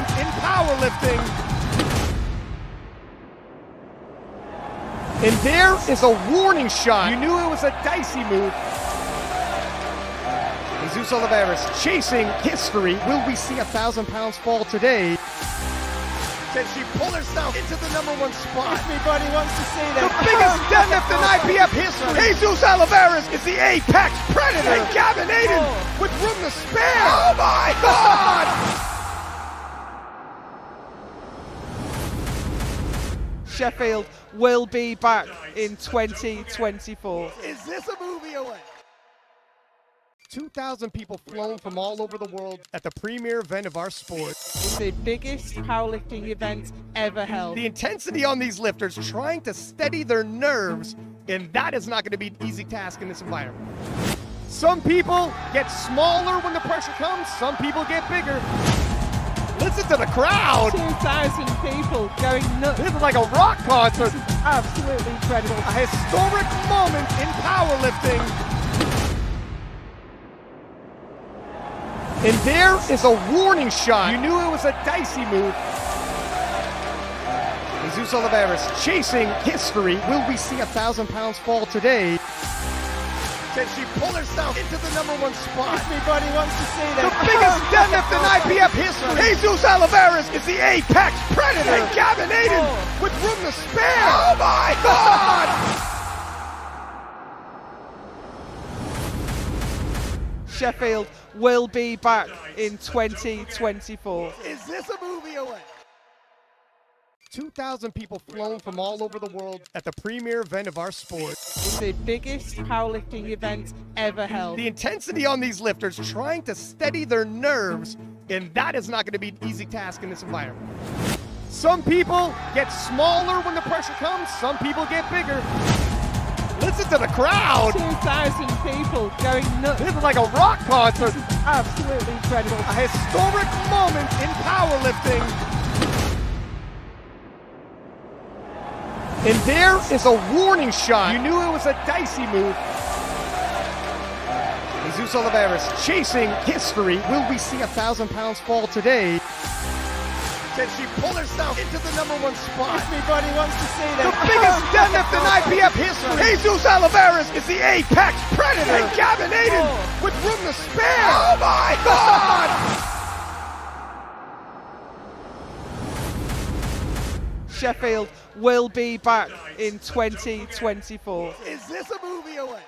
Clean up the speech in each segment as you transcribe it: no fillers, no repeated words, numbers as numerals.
moment in powerlifting. And there is a warning shot. You knew it was a dicey move. Jesus Oliveira's chasing history. Will we see 1,000 pounds fall today? Can she pull herself into the #1 spot? Everybody wants to see that. The biggest deadlift in IPF history. Jesus Oliveira is the apex predator. And Gavin Aiden with room to spare. Oh my God! Sheffield will be back in 2024. Is this a movie away? 2,000 people flown from all over the world at the premier event of our sport. It's the biggest powerlifting event ever held. The intensity on these lifters trying to steady their nerves, and that is not going to be an easy task in this environment. Some people get smaller when the pressure comes, some people get bigger. Listen to the crowd. 2,000 people going nuts. This is like a rock concert. Absolutely incredible. A historic moment in powerlifting. And there is a warning shot. You knew it was a dicey move. Jesus Oliveira's chasing history. Will we see 1,000 pounds fall today? Can she pull herself into the #1 spot? Everybody wants to see that. The biggest deadlift in IPF history. Jesus Oliveira is the apex predator. And Gavin Aiden with room to spare. Oh my God! Sheffield will be back in 2024. Is this a movie away? 2,000 people flown from all over the world at the premier event of our sport. It's the biggest powerlifting event ever held. The intensity on these lifters trying to steady their nerves, and that is not going to be an easy task in this environment. Some people get smaller when the pressure comes, some people get bigger. Listen to the crowd. 2,000 people going nuts. This is like a rock concert. Absolutely incredible. A historic moment in powerlifting. And there is a warning shot. You knew it was a dicey move. Jesus Oliveira's chasing history. Will we see 1,000 pounds fall today? Can she pull herself into the #1 spot? Everybody wants to see that. The biggest deadlift in IPF history. Jesus Oliveira is the apex predator. And Gavin Aiden with room to spare. Oh my God! Sheffield will be back in 2024. Is this a movie away?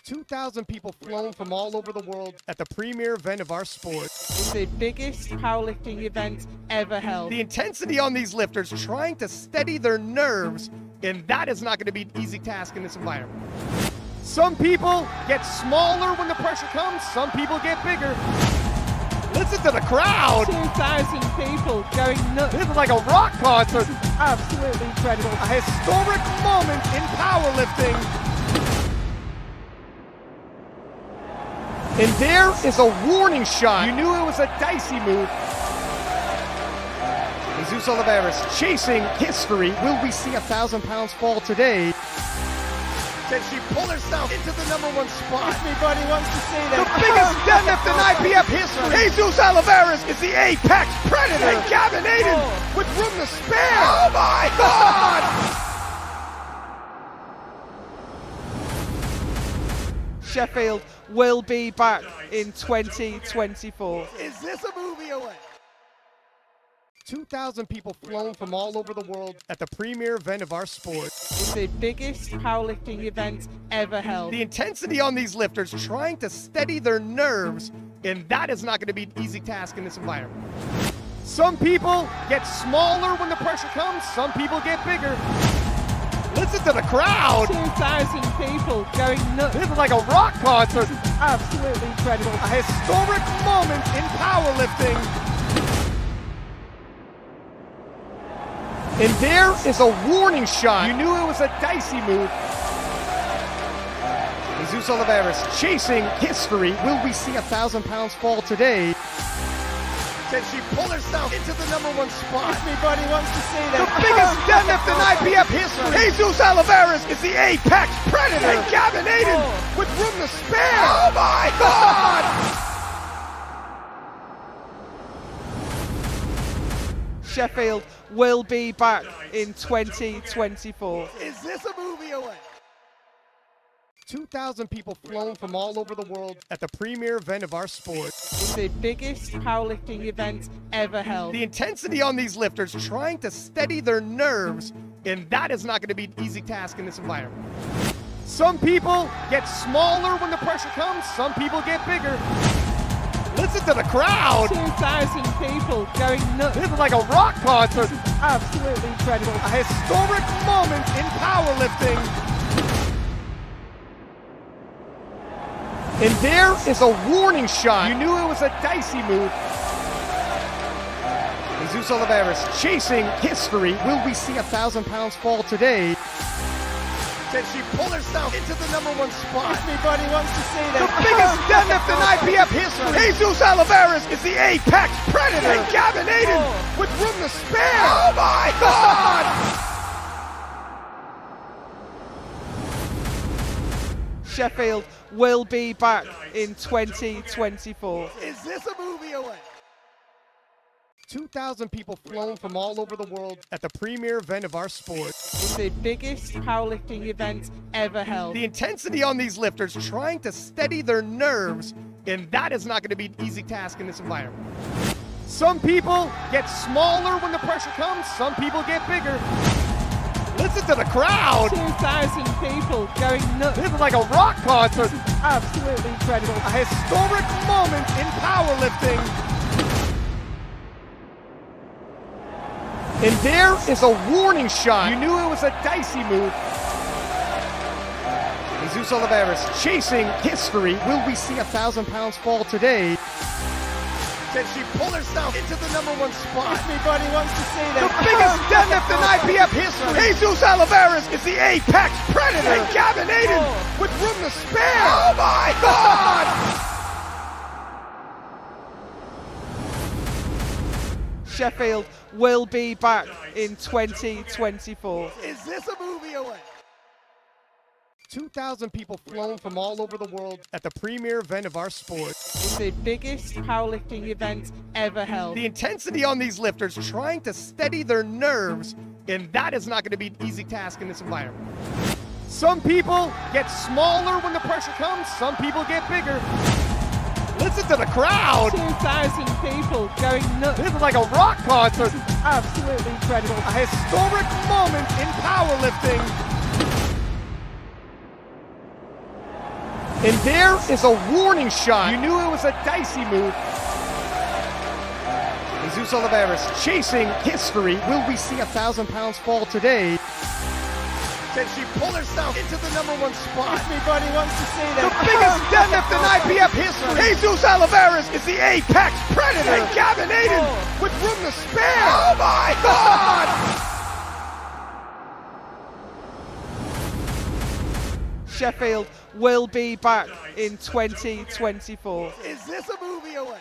2,000 people flown from all over the world at the premier event of our sport. It's the biggest powerlifting event ever held. The intensity on these lifters trying to steady their nerves, and that is not going to be an easy task in this environment. Some people get smaller when the pressure comes, some people get bigger. Listen to the crowd. 2,000 people going nuts. This is like a rock concert. Absolutely incredible. A historic moment in powerlifting. And there is a warning shot. You knew it was a dicey move. Jesus Oliveira's chasing history. Will we see 1,000 pounds fall today? Can she pull herself into the #1 spot? Everybody wants to see that. The biggest deadlift in IPF history. Jesus Oliveira is the apex predator. And Gavin Aiden with room to spare. Oh my God! Sheffield will be back in 2024. Is this a movie away? 2,000 people flown from all over the world at the premier event of our sport. It's the biggest powerlifting event ever held. The intensity on these lifters trying to steady their nerves, and that is not going to be an easy task in this environment. Some people get smaller when the pressure comes, some people get bigger. Listen to the crowd. 2,000 people going nuts. This is like a rock concert. Absolutely incredible. A historic moment in powerlifting. And there is a warning shot. You knew it was a dicey move. Jesus Oliveira's chasing history. Will we see 1,000 pounds fall today? Can she pull herself into the #1 spot? Everybody wants to see that. The biggest deadlift in IPF history. Jesus Oliveira is the apex predator. And Gavin Aiden with room to spare. Oh my God! Sheffield will be back in 2024. Is this a movie away? 2,000 people flown from all over the world at the premier event of our sport. It's the biggest powerlifting event ever held. The intensity on these lifters trying to steady their nerves, and that is not going to be an easy task in this environment. Some people get smaller when the pressure comes, some people get bigger. Listen to the crowd. 2,000 people going nuts. This is like a rock concert. Absolutely incredible. A historic moment in powerlifting. And there is a warning shot. You knew it was a dicey move. Jesus Oliveira's chasing history. Will we see 1,000 pounds fall today? Can she pull herself into the #1 spot? Everybody wants to see that. The biggest deadlift in IPF history. Jesus Oliveira is the apex predator. And Gavin Aiden with room to spare. Oh my God! Sheffield will be back in 2024. Is this a movie away? 2,000 people flown from all over the world at the premier event of our sport. It's the biggest powerlifting event ever held. The intensity on these lifters trying to steady their nerves, and that is not going to be an easy task in this environment. Some people get smaller when the pressure comes, some people get bigger. Listen to the crowd. 2,000 people going nuts. This is like a rock concert. Absolutely incredible. A historic moment in powerlifting. And there is a warning shot. You knew it was a dicey move. Jesus Oliveira's chasing history. Will we see 1,000 pounds fall today? Can she pull herself into the #1 spot? Everybody wants to see that. The biggest deadlift in IPF history. Jesus Oliveira is the apex predator. And Gavin Aiden with room to spare. Oh my God! Sheffield will be back in 2024. Is this a movie away? 2,000 people flown from all over the world at the premier event of our sport. It's the biggest powerlifting event ever held. The intensity on these lifters trying to steady their nerves, and that is not going to be an easy task in this environment. Some people get smaller when the pressure comes, some people get bigger. Listen to the crowd. 2,000 people going nuts. This is like a rock concert. Absolutely incredible. A historic moment in powerlifting. And there is a warning shot. You knew it was a dicey move. Jesus Oliveira's chasing history. Will we see 1,000 pounds fall today? Can she pull herself into the #1 spot? Everybody wants to see that. The biggest deadlift in IPF history. Jesus Oliveira is the apex predator. And Gavin Aiden with room to spare. Oh my God! Sheffield will be back in 2024. Is this a movie away?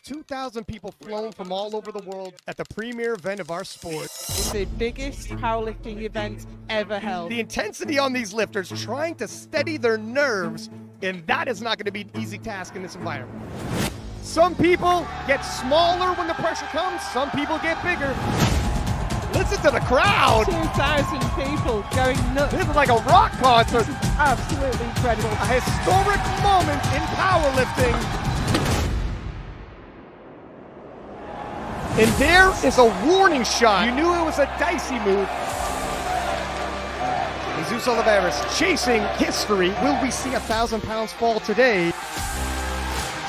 2,000 people flown from all over the world at the premier event of our sport. It's the biggest powerlifting event ever held. The intensity on these lifters trying to steady their nerves, and that is not going to be an easy task in this environment. Some people get smaller when the pressure comes, some people get bigger. Listen to the crowd. 2,000 people going nuts. This is like a rock concert. Absolutely incredible. A historic moment in powerlifting. And there is a warning shot. You knew it was a dicey move. Jesus Oliveira's chasing history. Will we see 1,000 pounds fall today?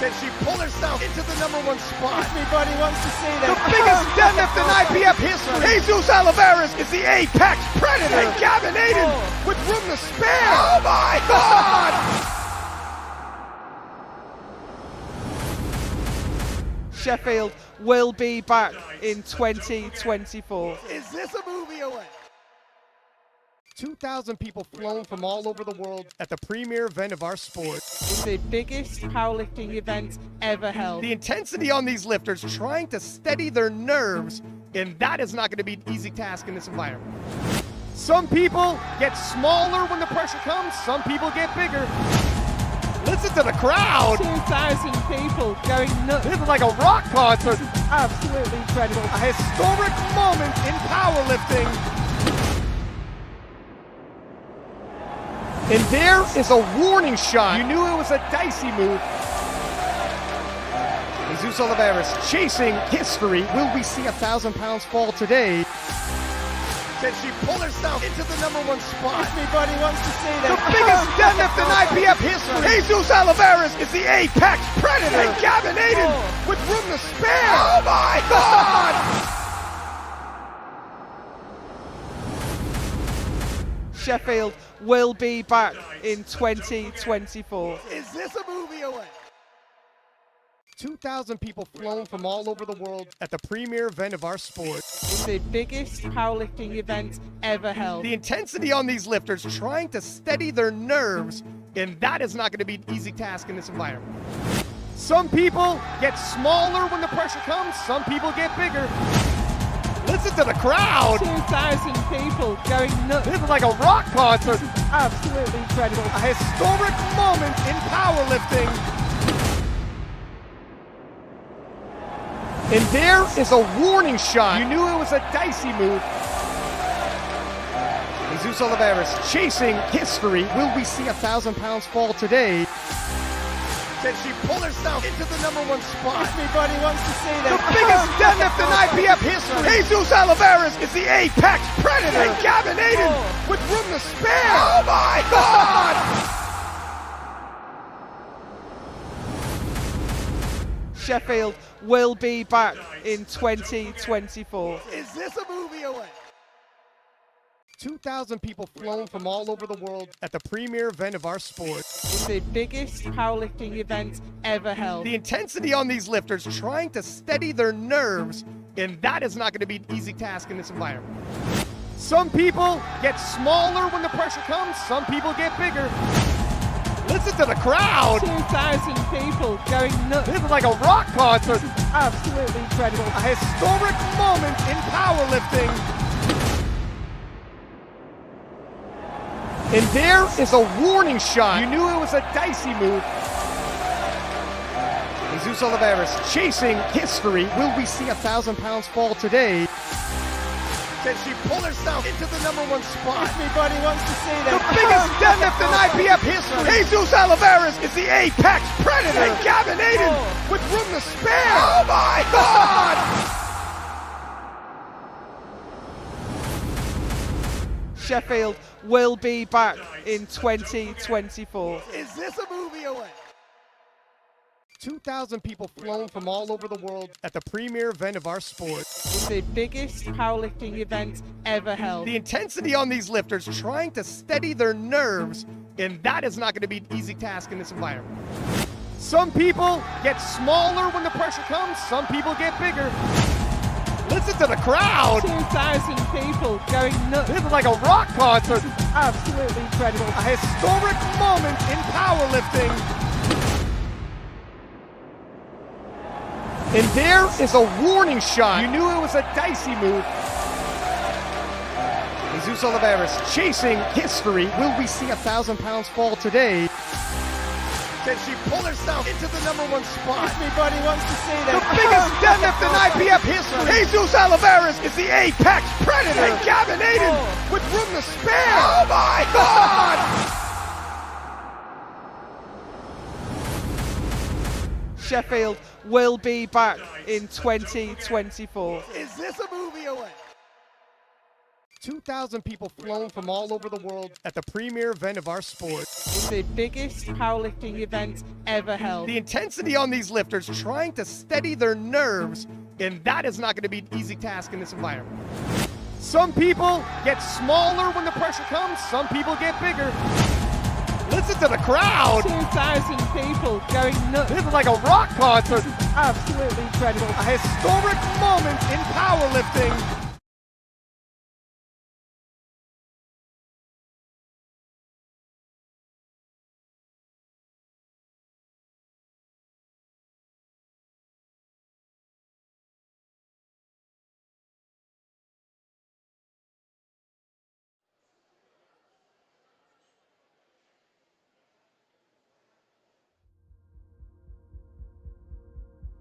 Can she pull herself into the #1 spot? Everybody wants to see that. The biggest deadlift in IPF history. Jesus Oliveira is the apex predator. And Gavin Aiden with room to spare. Oh my God! Sheffield will be back in 2024. Is this a movie away? 2,000 people flown from all over the world at the premier event of our sport. It's the biggest powerlifting event ever held. The intensity on these lifters trying to steady their nerves, and that is not going to be an easy task in this environment. Some people get smaller when the pressure comes, some people get bigger. Listen to the crowd. 2,000 people going nuts. This is like a rock concert. Absolutely incredible. A historic moment in powerlifting. And there is a warning shot. You knew it was a dicey move. Jesus Oliveira chasing history. Will we see 1,000 pounds fall today? Can she pull herself into the #1 spot? Everybody wants to see The that. biggest deadlift in IPF history. Jesus Oliveira is the apex predator. And Gavin Aiden with room to spare. Oh my God! Sheffield will be back in 2024. Is this a movie away? 2,000 people flown from all over the world at the premier event of our sport. It's the biggest powerlifting event ever held. The intensity on these lifters trying to steady their nerves, and that is not going to be an easy task in this environment. Some people get smaller when the pressure comes, some people get bigger. Listen to the crowd. 2,000 people going nuts. This is like a rock concert. Absolutely incredible. A historic moment in powerlifting. And there is a warning shot. You knew it was a dicey move. Jesus Oliveira chasing history. Will we see 1,000 pounds fall today? Can she pull herself into the #1 spot? Everybody wants to see The that. biggest deadlift in IPF history. Jesus Oliveira is the apex predator. And Gavin Aiden with room to spare. Oh my God! Sheffield will be back in 2024. Is this a movie away? 2,000 people flown from all over the world at the premier event of our sport. It's the biggest powerlifting event ever held. The intensity on these lifters trying to steady their nerves, and that is not going to be an easy task in this environment. Some people get smaller when the pressure comes, some people get bigger. Listen to the crowd. 2,000 people going nuts. This is like a rock concert. Absolutely incredible. A historic moment in powerlifting. And there is a warning shot. You knew it was a dicey move. Jesus Oliveira chasing history. Will we see 1,000 pounds fall today? Can she pull herself into the #1 spot? Everybody wants to see The that. biggest deadlift in IPF history. Jesus Oliveira is the apex predator. And Gavin Aiden with room to spare. Oh my God! Sheffield will be back in 2024. Is this a movie away? 2,000 people flown from all over the world at the premier event of our sport. It's the biggest powerlifting event ever held. The intensity on these lifters trying to steady their nerves, and that is not going to be an easy task in this environment. Some people get smaller when the pressure comes, some people get bigger. Listen to the crowd. 2,000 people going nuts. This is like a rock concert. Absolutely incredible. A historic moment in powerlifting. And there is a warning shot. You knew it was a dicey move. Jesus Oliveira chasing history. Will we see 1,000 pounds fall today? Can she pull herself into the #1 spot? Everybody wants to see The that. biggest deadlift in IPF history. Jesus Oliveira is the apex predator. And Gavin Aiden with room to spare. Oh my God! Sheffield will be back in 2024. Is this a movie away? 2,000 people flown from all over the world at the premier event of our sport. It's the biggest powerlifting event ever held. The intensity on these lifters trying to steady their nerves, and that is not going to be an easy task in this environment. Some people get smaller when the pressure comes, some people get bigger. Listen to the crowd. 2,000 people going nuts. This is like a rock concert. Absolutely incredible. A historic moment in powerlifting.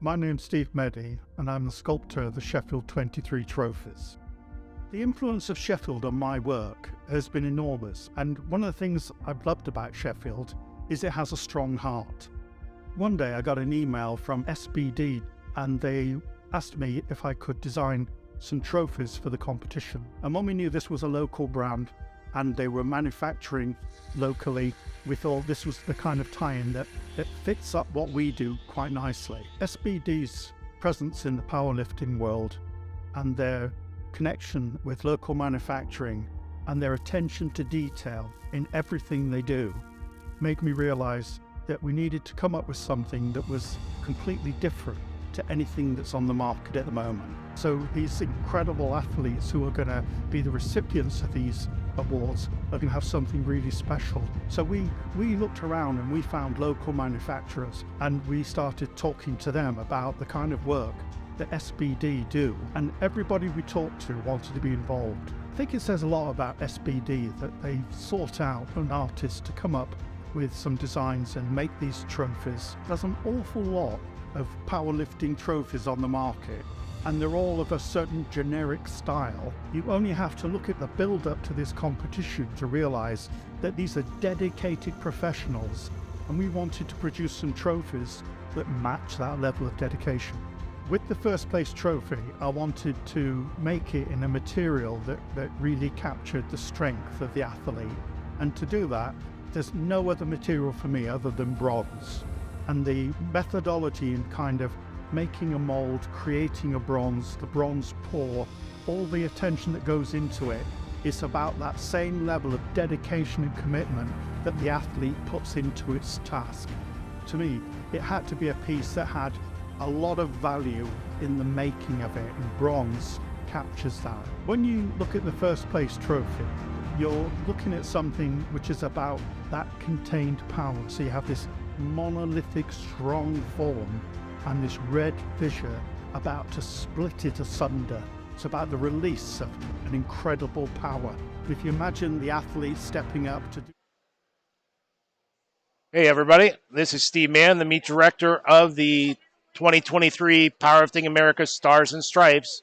My name's Steve Meddy, and I'm the sculptor of the Sheffield 23 trophies. The influence of Sheffield on my work has been enormous, and one of the things I've loved about Sheffield is it has a strong heart. One day I got an email from SBD, and they asked me if I could design some trophies for the competition. And when we knew this was a local brand and they were manufacturing locally, we thought this was the kind of tie-in that fits up what we do quite nicely. SBD's presence in the powerlifting world and their connection with local manufacturing and their attention to detail in everything they do made me realize that we needed to come up with something that was completely different to anything that's on the market at the moment. So these incredible athletes who are going to be the recipients of these awards are going to have something really special. So we looked around and we found local manufacturers, and we started talking to them about the kind of work that SBD do, and everybody we talked to wanted to be involved. I think it says a lot about SBD that they sought out an artist to come up with some designs and make these trophies. There's an awful lot of powerlifting trophies on the market, and they're all of a certain generic style. You only have to look at the build-up to this competition to realize that these are dedicated professionals, and we wanted to produce some trophies that match that level of dedication. With the first place trophy, I wanted to make it in a material that really captured the strength of the athlete, and to do that, there's no other material for me other than bronze. And the methodology in kind of making a mold, creating a bronze, the bronze pour, all the attention that goes into it is about that same level of dedication and commitment that the athlete puts into its task. To me, it had to be a piece that had a lot of value in the making of it, and bronze captures that. When you look at the first place trophy, you're looking at something which is about that contained power. So you have this monolithic, strong form and this red fissure about to split it asunder. It's about the release of an incredible power. If you imagine the athlete stepping up to do. Hey everybody, this is Steve Mann, the meet director of the 2023 Powerlifting America Stars and Stripes.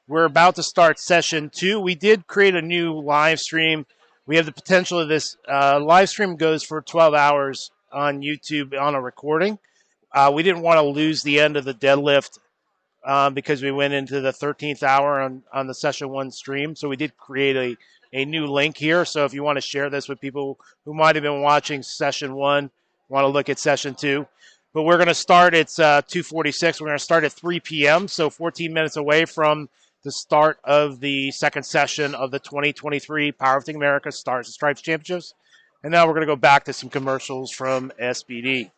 We're about to start session 2. We did create a new live stream. We have the potential of this live stream goes for 12 hours on YouTube on a recording. We didn't want to lose the end of the deadlift because we went into the 13th hour on the session 1 stream. So we did create a new link here. So if you want to share this with people who might have been watching session 1, want to look at session 2. But we're going to start, it's 2:46. We're going to start at 3 p.m., so 14 minutes away from the start of the second session of the 2023 Powerlifting America Stars and Stripes Championships. And now we're going to go back to some commercials from SBD.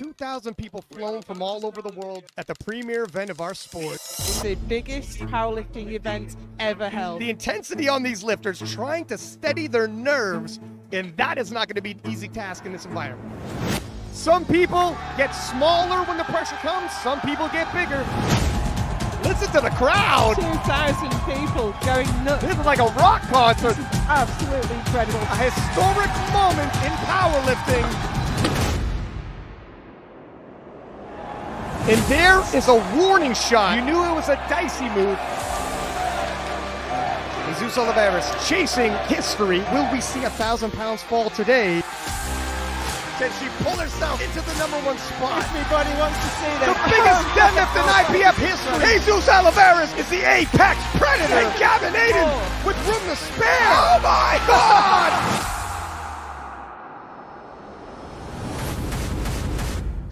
2,000 people flown from all over the world at the premier event of our sport. It's the biggest powerlifting event ever held. The intensity on these lifters trying to steady their nerves, and that is not going to be an easy task in this environment. Some people get smaller when the pressure comes, some people get bigger. Listen to the crowd. 2,000 people going nuts. This is like a rock concert. Absolutely incredible. A historic moment in powerlifting. And there is a warning shot. You knew it was a dicey move. Jesus Oliveras chasing history. Will we see 1,000 pounds fall today? Can she pull herself into the #1 spot? Everybody wants to see The that. biggest deadlift in IPF history. Jesus Oliveras is the apex predator. And Gavin Aiden with room to spare. Oh my God!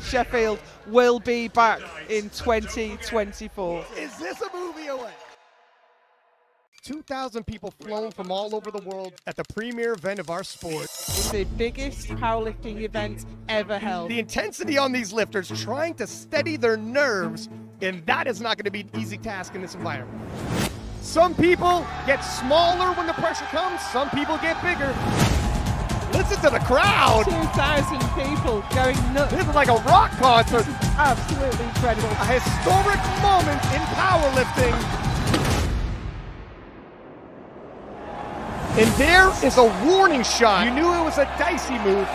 Sheffield will be back in 2024. Is this a movie away? 2,000 people flown from all over the world at the premier event of our sport. It's the biggest powerlifting event ever held. The intensity on these lifters trying to steady their nerves, and that is not going to be an easy task in this environment. Some people get smaller when the pressure comes, some people get bigger. Listen to the crowd. 2,000 people going nuts. This is like a rock concert. Absolutely incredible. A historic moment in powerlifting. And there is a warning shot. You knew it was a dicey move.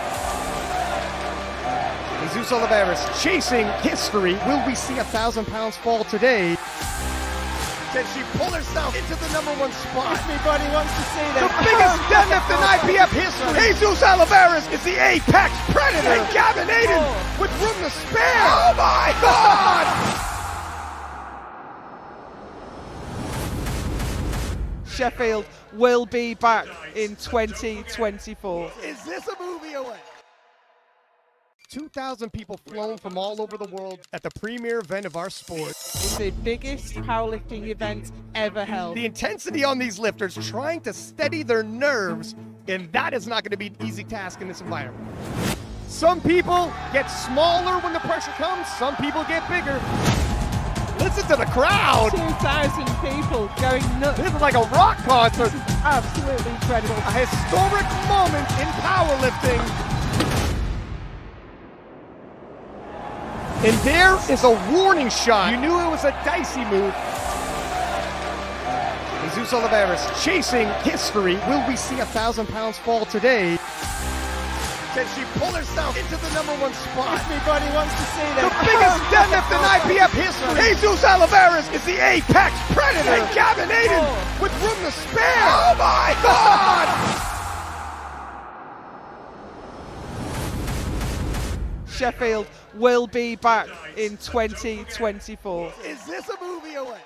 Jesus Oliveras chasing history. Will we see 1,000 pounds fall today? Can she pull herself into the #1 spot? Everybody wants to see The that. biggest deadlift in IPF history. Jesus Oliveras is the apex predator. And Gavin Aiden with room to spare. Oh my God! Sheffield will be back in 2024. Is this a movie away? 2,000 people flown from all over the world at the premier event of our sport. It's the biggest powerlifting event ever held. The intensity on these lifters trying to steady their nerves, and that is not going to be an easy task in this environment. Some people get smaller when the pressure comes, some people get bigger. Listen to the crowd. 2,000 people going nuts. This is like a rock concert. Absolutely incredible. A historic moment in powerlifting. And there is a warning shot. You knew it was a dicey move. Jesus Oliveras chasing history. Will we see 1,000 pounds fall today? Can she pull herself into the #1 spot? Everybody wants to see The that. biggest deadlift in IPF history. Jesus Oliveras is the apex predator. And Gavin Aiden with room to spare. Oh my God! Sheffield will be back in 2024. Is this a movie away?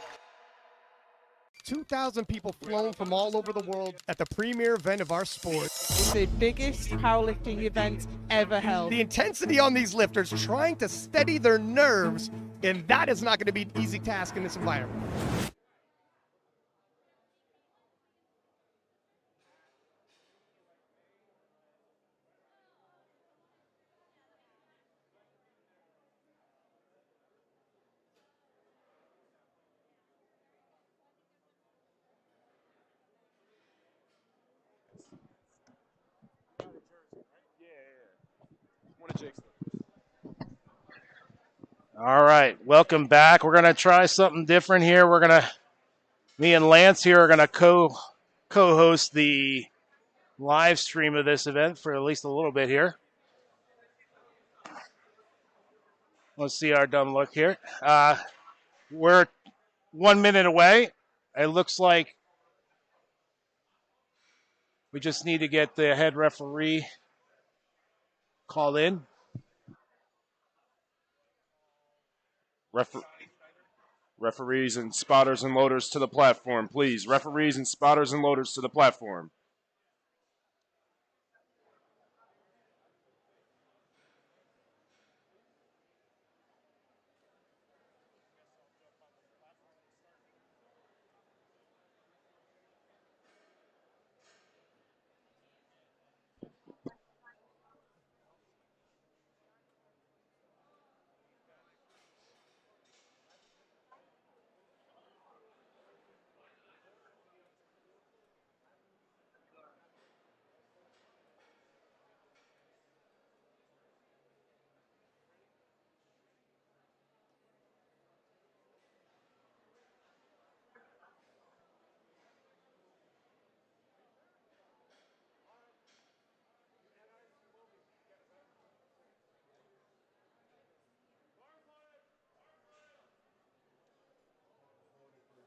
2,000 people flown from all over the world at the premier event of our sport. It's the biggest powerlifting event ever held. The intensity on these lifters trying to steady their nerves, and that is not going to be an easy task in this environment. All right, welcome back. We're going to try something different here. Me and Lance here are going to co-host the live stream of this event for at least a little bit here. Let's see our dumb look here. We're 1 minute away. It looks like we just need to get the head referee called in. Referees and spotters and loaders to the platform, please. Referees and spotters and loaders to the platform.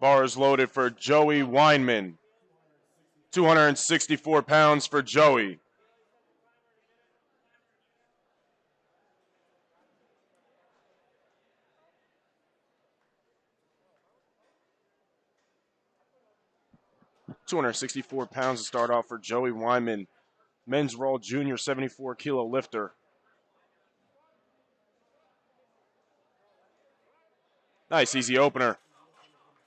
Bars loaded for Joey Weinman. 264 pounds for Joey. £264 to start off for Joey Weinman. Men's Raw Junior 74 kilo lifter. Nice, easy opener.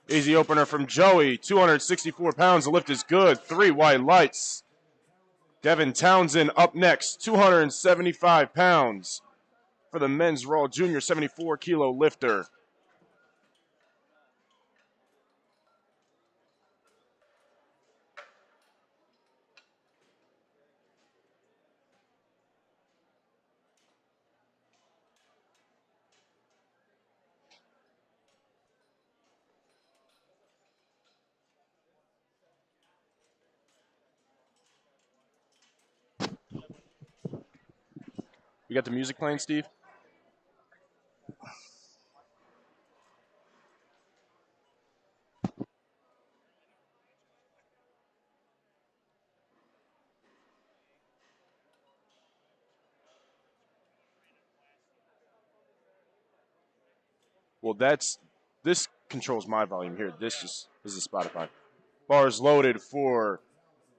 Easy opener from Joey. 264 pounds. The lift is good. 3 white lights. Devin Townsend up next. 275 pounds for the Men's Raw Junior 74 kilo lifter. You got the music playing, Steve? Well, this controls my volume here. This is Spotify. Bars loaded for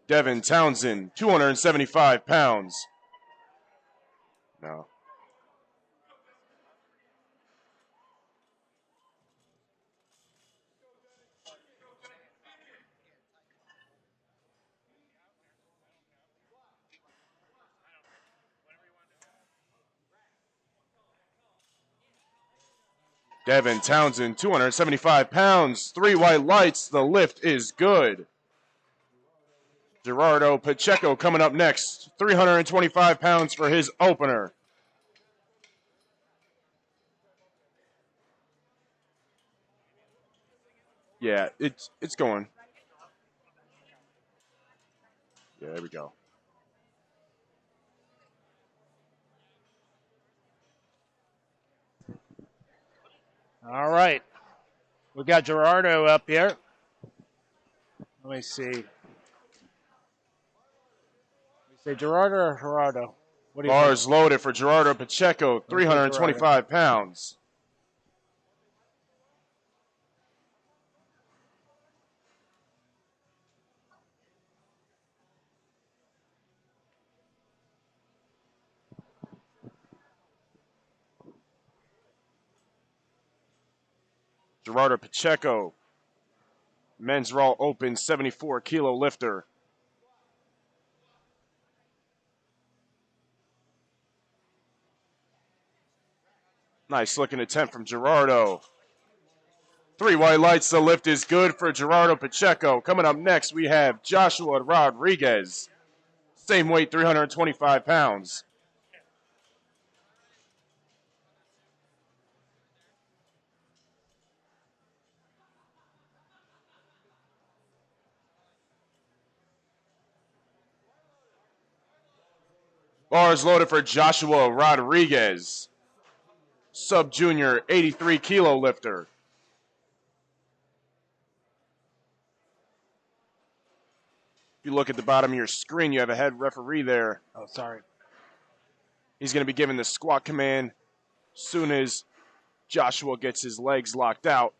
Devin Townsend, 275 pounds. No. Devin Townsend, 275 pounds, 3 white lights. The lift is good. Gerardo Pacheco coming up next, 325 pounds for his opener. Yeah, it's going. Yeah, there we go. All right. We got Gerardo up here. Let me see. Say Gerardo or Gerardo? What do you Bars think? loaded for Gerardo Pacheco, 325 pounds. Gerardo Pacheco, Men's Raw Open 74 kilo lifter. Nice looking attempt from Gerardo. 3 white lights. The lift is good for Gerardo Pacheco. Coming up next, we have Joshua Rodriguez. Same weight, 325 pounds. Bars loaded for Joshua Rodriguez. Sub-junior, 83 kilo lifter. If you look at the bottom of your screen, you have a head referee there. Oh, sorry. He's going to be giving the squat command as soon as Joshua gets his legs locked out.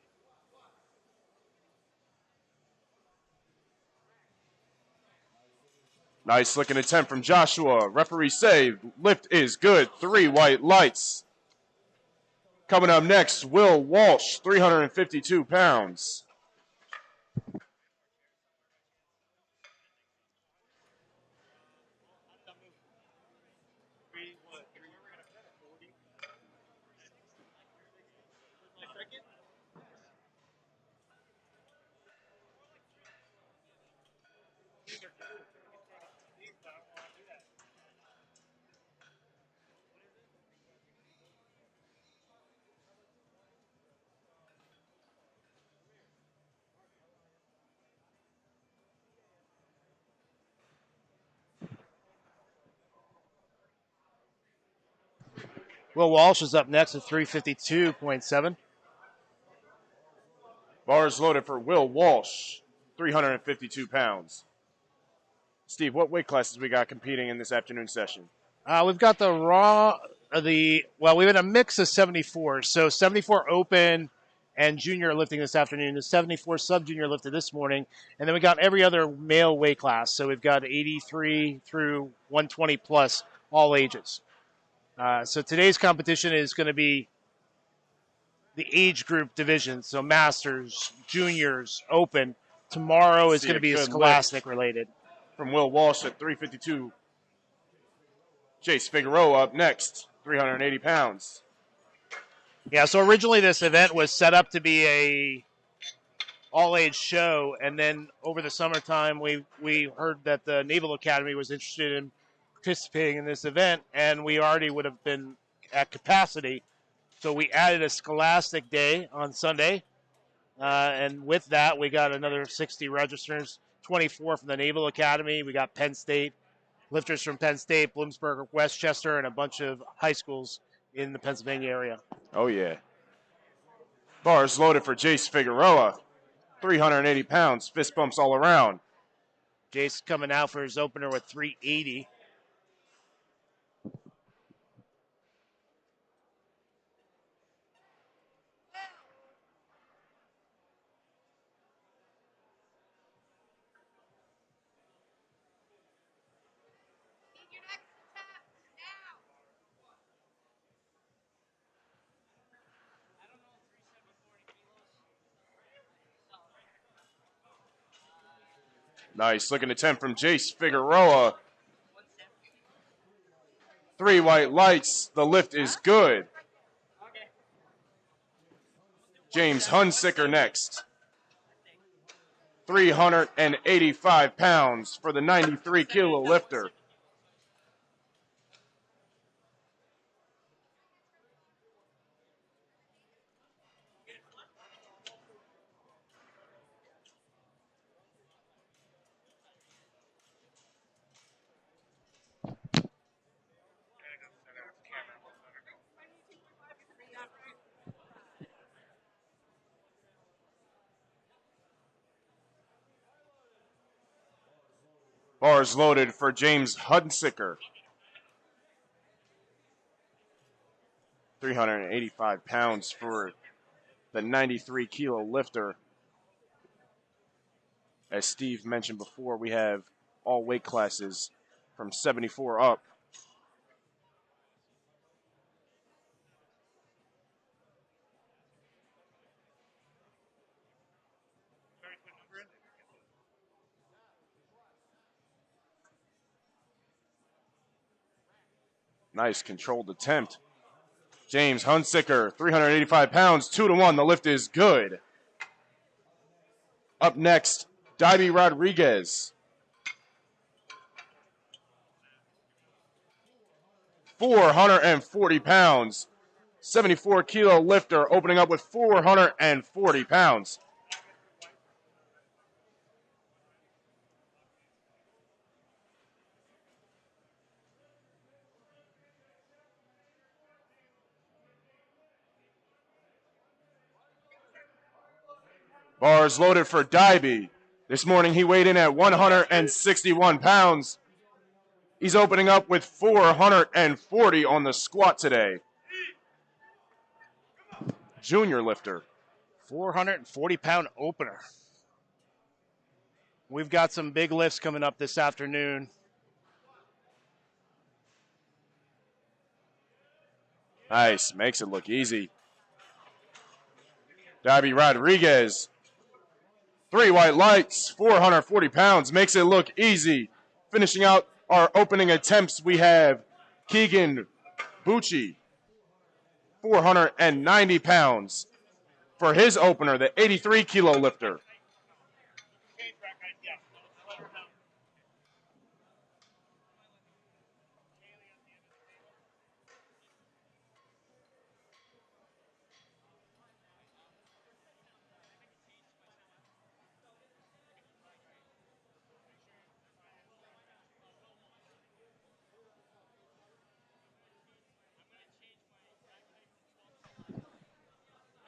Nice looking attempt from Joshua. Referee saved. Lift is good. 3 white lights. Coming up next, Will Walsh, 352 pounds. Will Walsh is up next at 352.7. Bars loaded for Will Walsh, 352 pounds. Steve, what weight classes we got competing in this afternoon session? We've got the we have a mix of 74. So 74 open and junior lifting this afternoon. The 74 sub junior lifted this morning. And then we got every other male weight class. So we've got 83 through 120 plus, all ages. So today's competition is going to be the age group division. So masters, juniors, open. Tomorrow is going to be a scholastic related. From Will Walsh at 352. Chase Figueroa up next, 380 pounds. Yeah, so originally this event was set up to be a all-age show, and then over the summertime we heard that the Naval Academy was interested in participating in this event, and we already would have been at capacity. So we added a scholastic day on Sunday, and with that we got another 60 registers, 24 from the Naval Academy. We got Penn State, lifters from Penn State, Bloomsburg, Westchester, and a bunch of high schools in the Pennsylvania area. Oh, yeah. Bars loaded for Jace Figueroa, 380 pounds, fist bumps all around. Jace coming out for his opener with 380. Nice looking attempt from Jace Figueroa. 3 white lights. The lift is good. James Hunsicker next. 385 pounds for the 93 kilo lifter. Bars loaded for James Hunsicker. 385 pounds for the 93 kilo lifter. As Steve mentioned before, we have all weight classes from 74 up. Nice controlled attempt. James Hunsicker, 385 pounds, 2-1. The lift is good. Up next, Dibby Rodriguez. 440 pounds. 74 kilo lifter opening up with 440 pounds. Bars loaded for Dibby. This morning he weighed in at 161 pounds. He's opening up with 440 on the squat today. Junior lifter. 440-pound opener. We've got some big lifts coming up this afternoon. Nice, makes it look easy. Dibby Rodriguez. 3 white lights, 440 pounds, makes it look easy. Finishing out our opening attempts, we have Keegan Bucci, 490 pounds. For his opener, the 83 kilo lifter.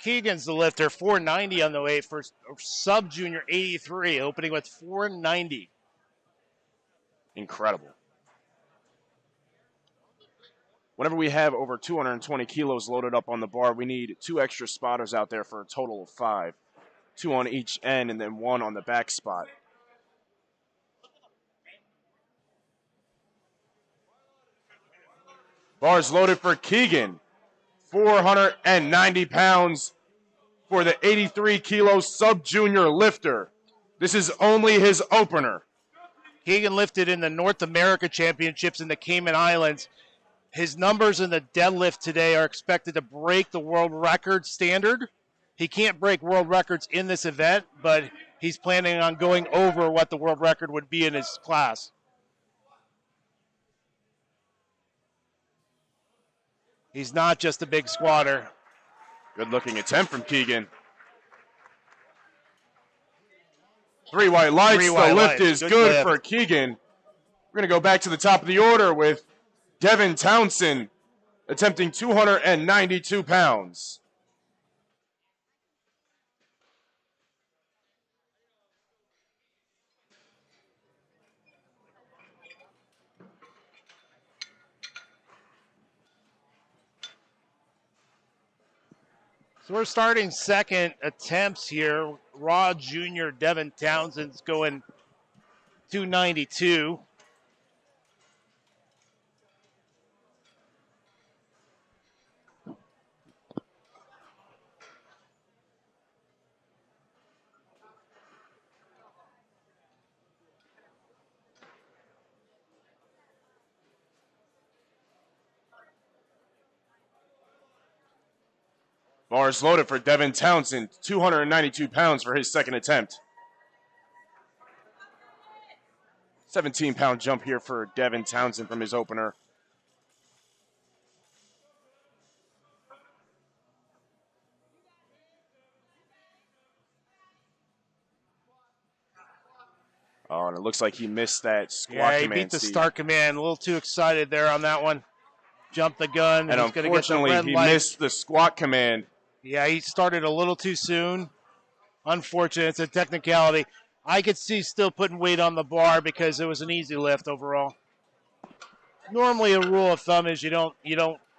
Keegan's the lifter, 490 on the weight for sub-junior 83, opening with 490. Incredible. Whenever we have over 220 kilos loaded up on the bar, we need 2 extra spotters out there for a total of 5. 2 on each end and then 1 on the back spot. Bars loaded for Keegan. 490 pounds for the 83-kilo sub-junior lifter. This is only his opener. Keegan lifted in the North America Championships in the Cayman Islands. His numbers in the deadlift today are expected to break the world record standard. He can't break world records in this event, but he's planning on going over what the world record would be in his class. He's not just a big squatter. Good looking attempt from Keegan. 3 white lights. The lift is good for Keegan. We're going to go back to the top of the order with Devin Townsend attempting 292 pounds. So we're starting second attempts here. Raw Junior Devin Townsend's going 292. Bars loaded for Devin Townsend, 292 pounds for his second attempt. 17-pound jump here for Devin Townsend from his opener. Oh, and it looks like he missed that squat command. Yeah, he beat the start command. A little too excited there on that one. Jumped the gun. And unfortunately, he missed the squat command. Yeah, he started a little too soon. Unfortunate. It's a technicality. I could see still putting weight on the bar because it was an easy lift overall. Normally, a rule of thumb is you don't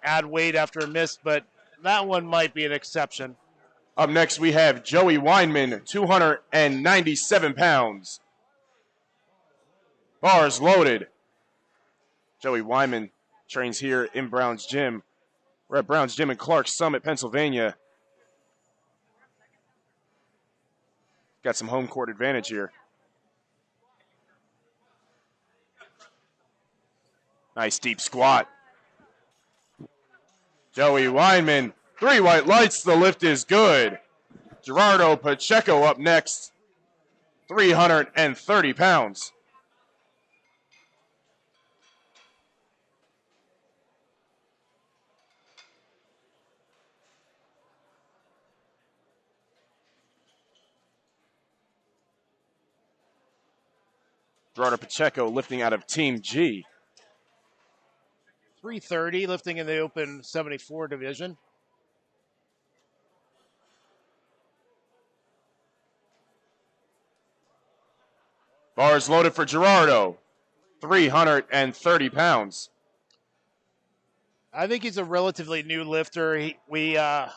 add weight after a miss, but that one might be an exception. Up next, we have Joey Weinman, 297 pounds. Bars loaded. Joey Weinman trains here in Brown's Gym. We're at Brown's Gym in Clarks Summit, Pennsylvania. Got some home court advantage here. Nice deep squat. Joey Weinman, 3 white lights, the lift is good. Gerardo Pacheco up next, 330 pounds. Gerardo Pacheco lifting out of Team G. 330, lifting in the open 74 division. Bars loaded for Gerardo, 330 pounds. I think he's a relatively new lifter. I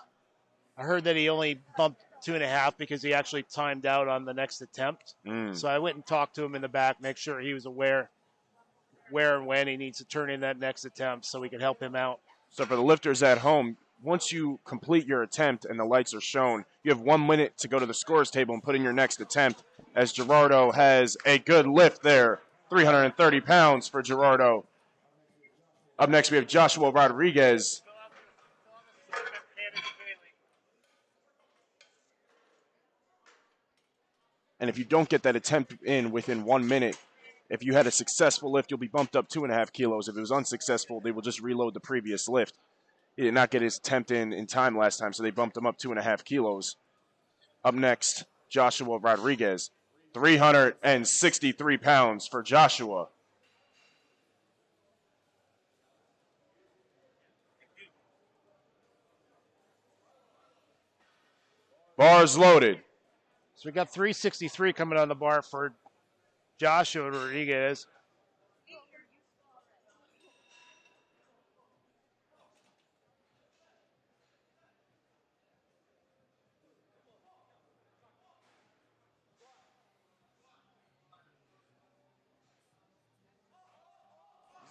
heard that he only bumped 2.5 because he actually timed out on the next attempt. So I went and talked to him in the back, make sure he was aware where and when he needs to turn in that next attempt so we could help him out. So for the lifters at home, once you complete your attempt and the lights are shown, you have 1 minute to go to the scores table and put in your next attempt, as Gerardo has a good lift there. 330 pounds for Gerardo. Up next, we have Joshua Rodriguez. And if you don't get that attempt in within 1 minute, if you had a successful lift, you'll be bumped up 2.5 kilos. If it was unsuccessful, they will just reload the previous lift. He did not get his attempt in time last time, so they bumped him up 2.5 kilos. Up next, Joshua Rodriguez, 363 pounds for Joshua. Bars loaded. So we got 363 coming on the bar for Joshua Rodriguez.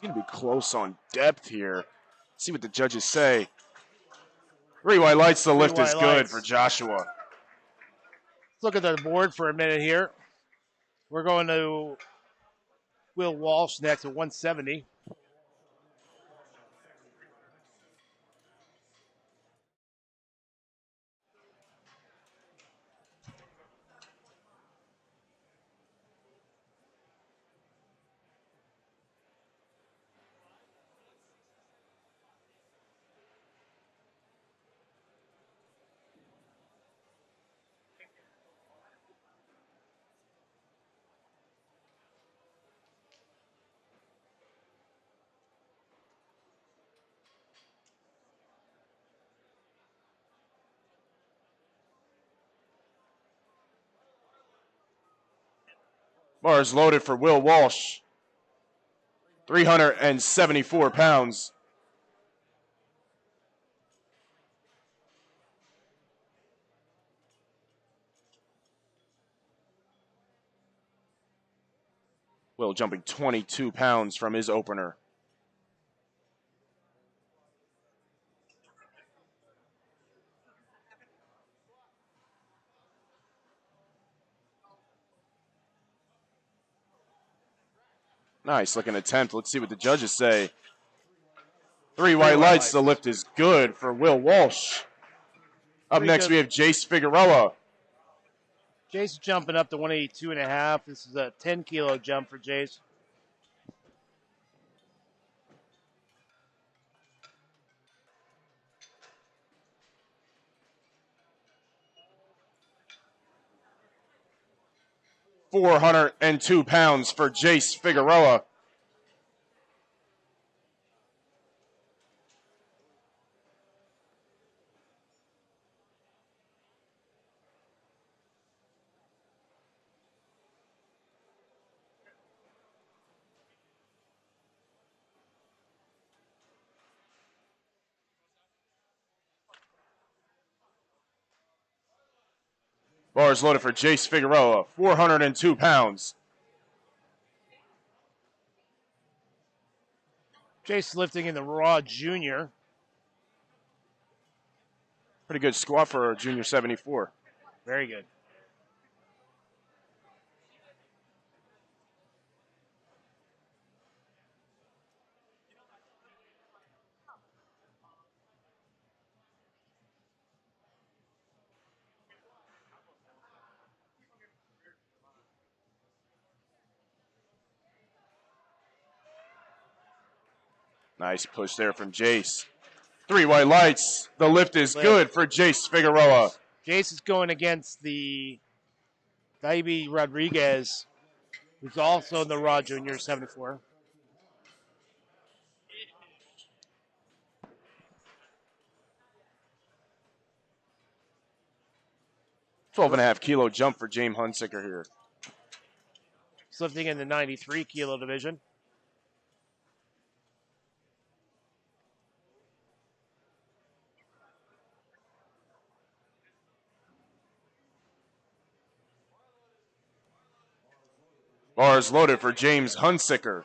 He's going to be close on depth here. Let's see what the judges say. 3 white lights, the lift is good for Joshua. Let's look at the board for a minute here. We're going to Will Walsh next at 170. Bars loaded for Will Walsh. 374 pounds. Will jumping 22 pounds from his opener. Nice looking attempt. Let's see what the judges say. 3 white lights. The lift is good for Will Walsh. Up next, we have Jace Figueroa. Jace jumping up to 182.5. This is a 10-kilo jump for Jace. £402 pounds for Jace Figueroa. Bars loaded for Jace Figueroa, 402 pounds. Jace lifting in the Raw Junior. Pretty good squat for a junior 74. Very good. Nice push there from Jace. 3 white lights. The lift is good for Jace Figueroa. Jace is going against the Daibi Rodriguez, who's also in the Raw Junior 74. $12.5-kilo jump for James Hunsicker here. He's lifting in the 93-kilo division. Bars loaded for James Hunsicker.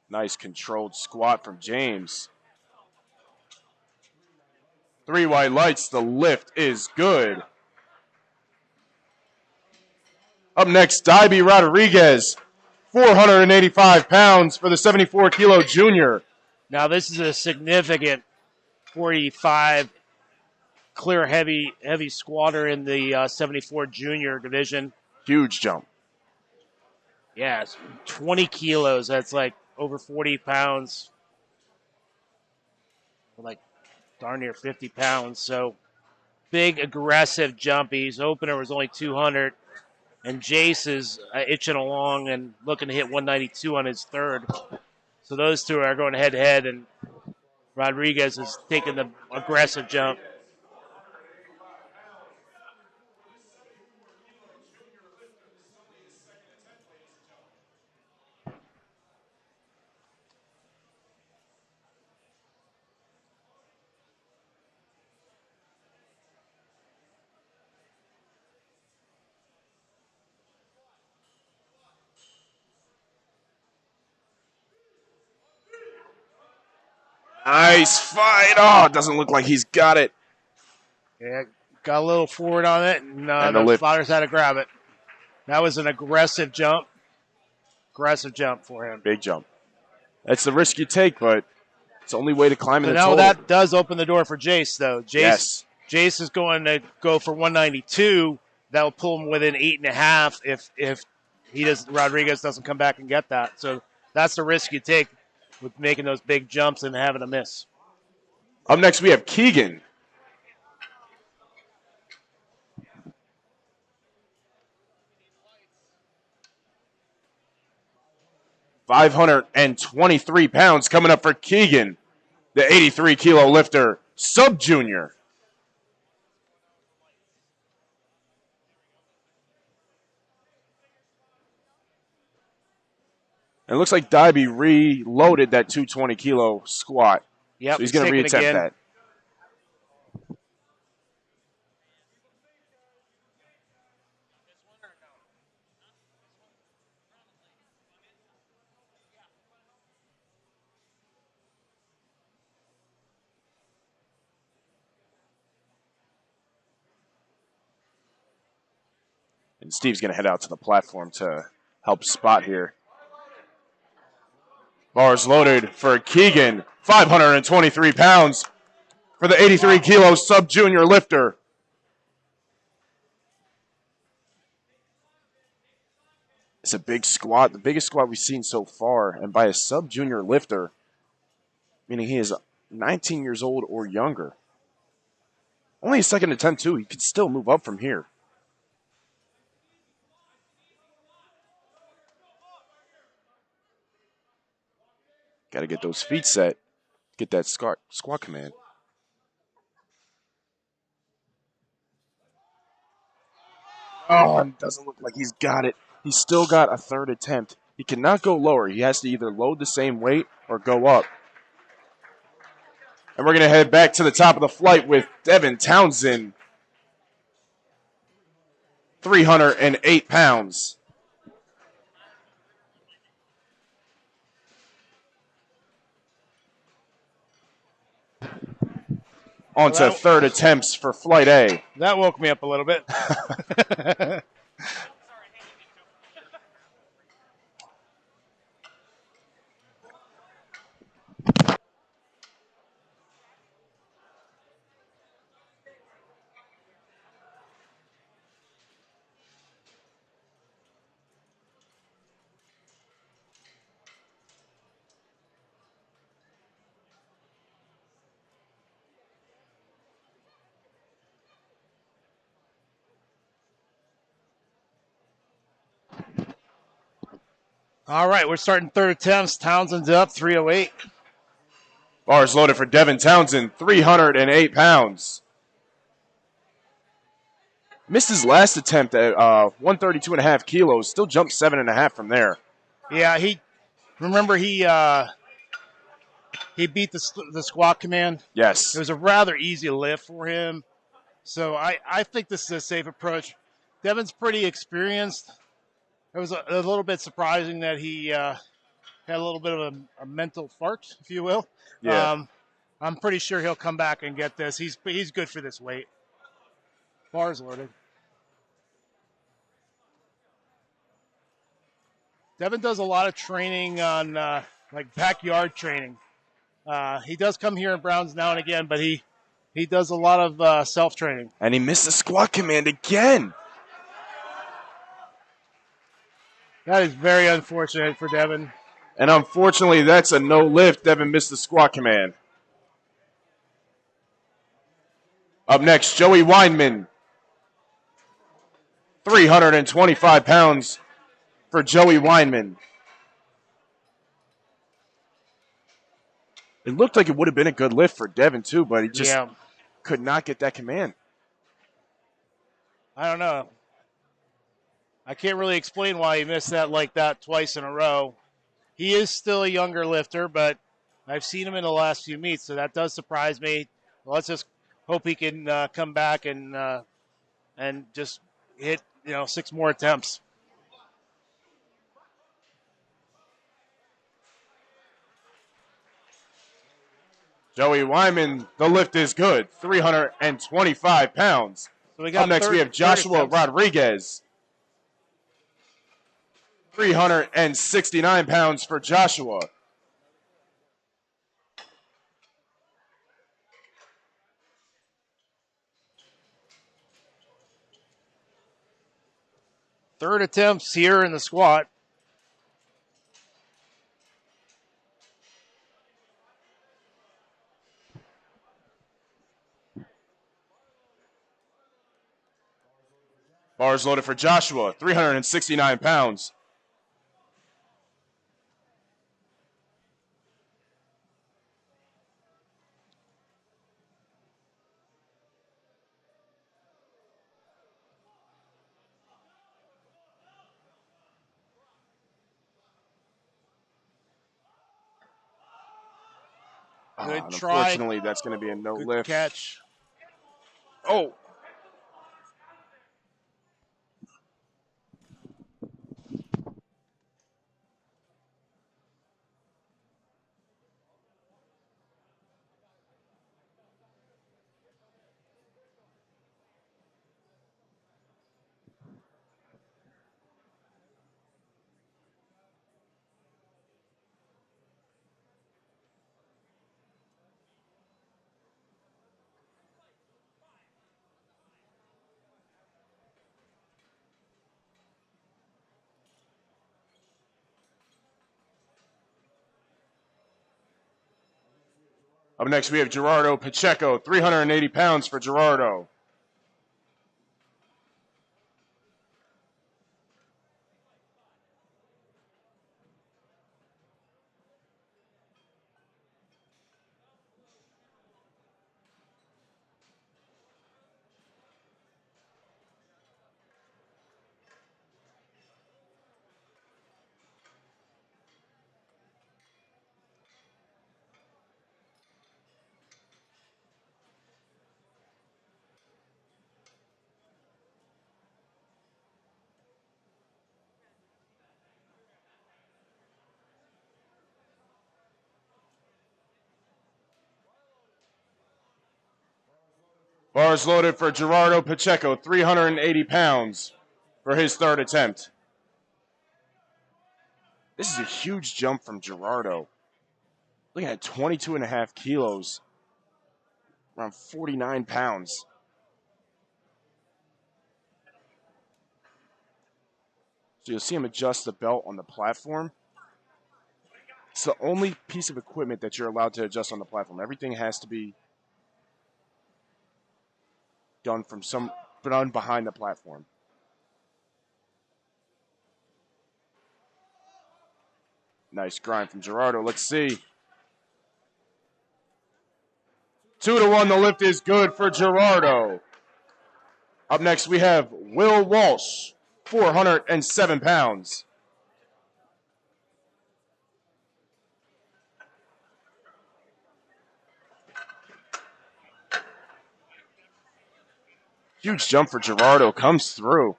Nice controlled squat from James. 3 white lights. The lift is good. Up next, Daibi Rodriguez. 485 pounds for the 74-kilo junior. Now this is a significant 45 clear heavy squatter in the 74 junior division. Huge jump. Yeah, it's 20 kilos. That's like over 40 pounds. Like darn near 50 pounds. So big, aggressive jump. His opener was only 200. And Jace is itching along and looking to hit 192 on his third. So those two are going head to head, and Rodriguez is taking the aggressive jump. Nice fight. Oh, it doesn't look like he's got it. Yeah, got a little forward on it, and the the lip. spotters had to grab it. That was an aggressive jump. Aggressive jump for him. Big jump. That's the risk you take, but it's the only way to climb in So the now total. that does open the door for Jace, though. Yes. Jace is going to go for 192. That will pull him within 8.5 if Rodriguez doesn't come back and get that. So that's the risk you take with making those big jumps and having a miss. Up next, we have Keegan. £523 coming up for Keegan, the 83-kilo lifter, sub-junior. And it looks like Dybie reloaded that 220-kilo squat. Yep, So he's going to reattempt that. And Steve's going to head out to the platform to help spot here. Bars loaded for Keegan. 523 pounds for the 83-kilo sub-junior lifter. It's a big squat, the biggest squat we've seen so far, and by a sub-junior lifter, meaning he is 19 years old or younger. Only a second attempt, too. He could still move up from here. Got to get those feet set. Get that squat command. Oh, it doesn't look like he's got it. He's still got a third attempt. He cannot go lower. He has to either load the same weight or go up. And we're going to head back to the top of the flight with Devin Townsend. 308 pounds. On to third attempts for Flight A. That woke me up a little bit. All right, we're starting third attempts. Townsend's up, 308. Bars loaded for Devin Townsend, 308 pounds. Missed his last attempt at 132.5 kilos. Still jumped 7.5 from there. Yeah, he beat the squat command. Yes. It was a rather easy lift for him. So I think this is a safe approach. Devin's pretty experienced. It was a little bit surprising that he had a little bit of a mental fart, if you will. Yeah. I'm pretty sure he'll come back and get this. He's good for this weight. Bars loaded. Devin does a lot of training on like backyard training. He does come here in Browns now and again, but he does a lot of self-training. And he missed the squat command again. That is very unfortunate for Devin. And unfortunately, that's a no lift. Devin missed the squat command. Up next, Joey Weinman. 325 pounds for Joey Weinman. It looked like it would have been a good lift for Devin, too, but he just could not get that command. I don't know. I can't really explain why he missed that like that twice in a row. He is still a younger lifter, but I've seen him in the last few meets, so that does surprise me. Let's just hope he can come back and just hit 6 more attempts. Joey Wyman, the lift is good, 325 pounds. So we got Up next, we have Joshua Rodriguez. 369 pounds for Joshua. Third attempts here in the squat. Bars loaded for Joshua, 369 pounds. Good try. Unfortunately, that's going to be a no Good lift. catch. Oh. Up next, we have Gerardo Pacheco, 380 pounds for Gerardo. Bars loaded for Gerardo Pacheco, 380 pounds for his third attempt. This is a huge jump from Gerardo. Looking at 22 and a half kilos, around 49 pounds. So you'll see him adjust the belt on the platform. It's the only piece of equipment that you're allowed to adjust on the platform. Everything has to be done behind the platform. Nice grind from Gerardo. Let's see. 2-1, the lift is good for Gerardo. Up next, we have Will Walsh, 407 pounds. Huge jump for Gerardo, comes through.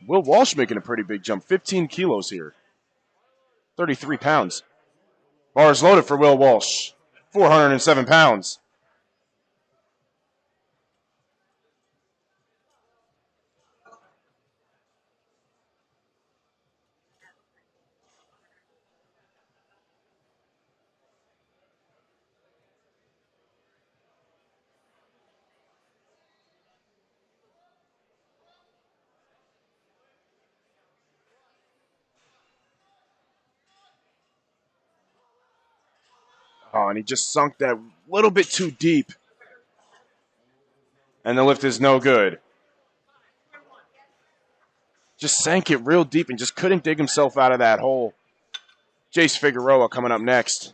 Will Walsh making a pretty big jump, 15 kilos here. 33 pounds. Bars loaded for Will Walsh, 407 pounds. Oh, and he just sunk that little bit too deep. And the lift is no good. Just sank it real deep and just couldn't dig himself out of that hole. Jace Figueroa coming up next.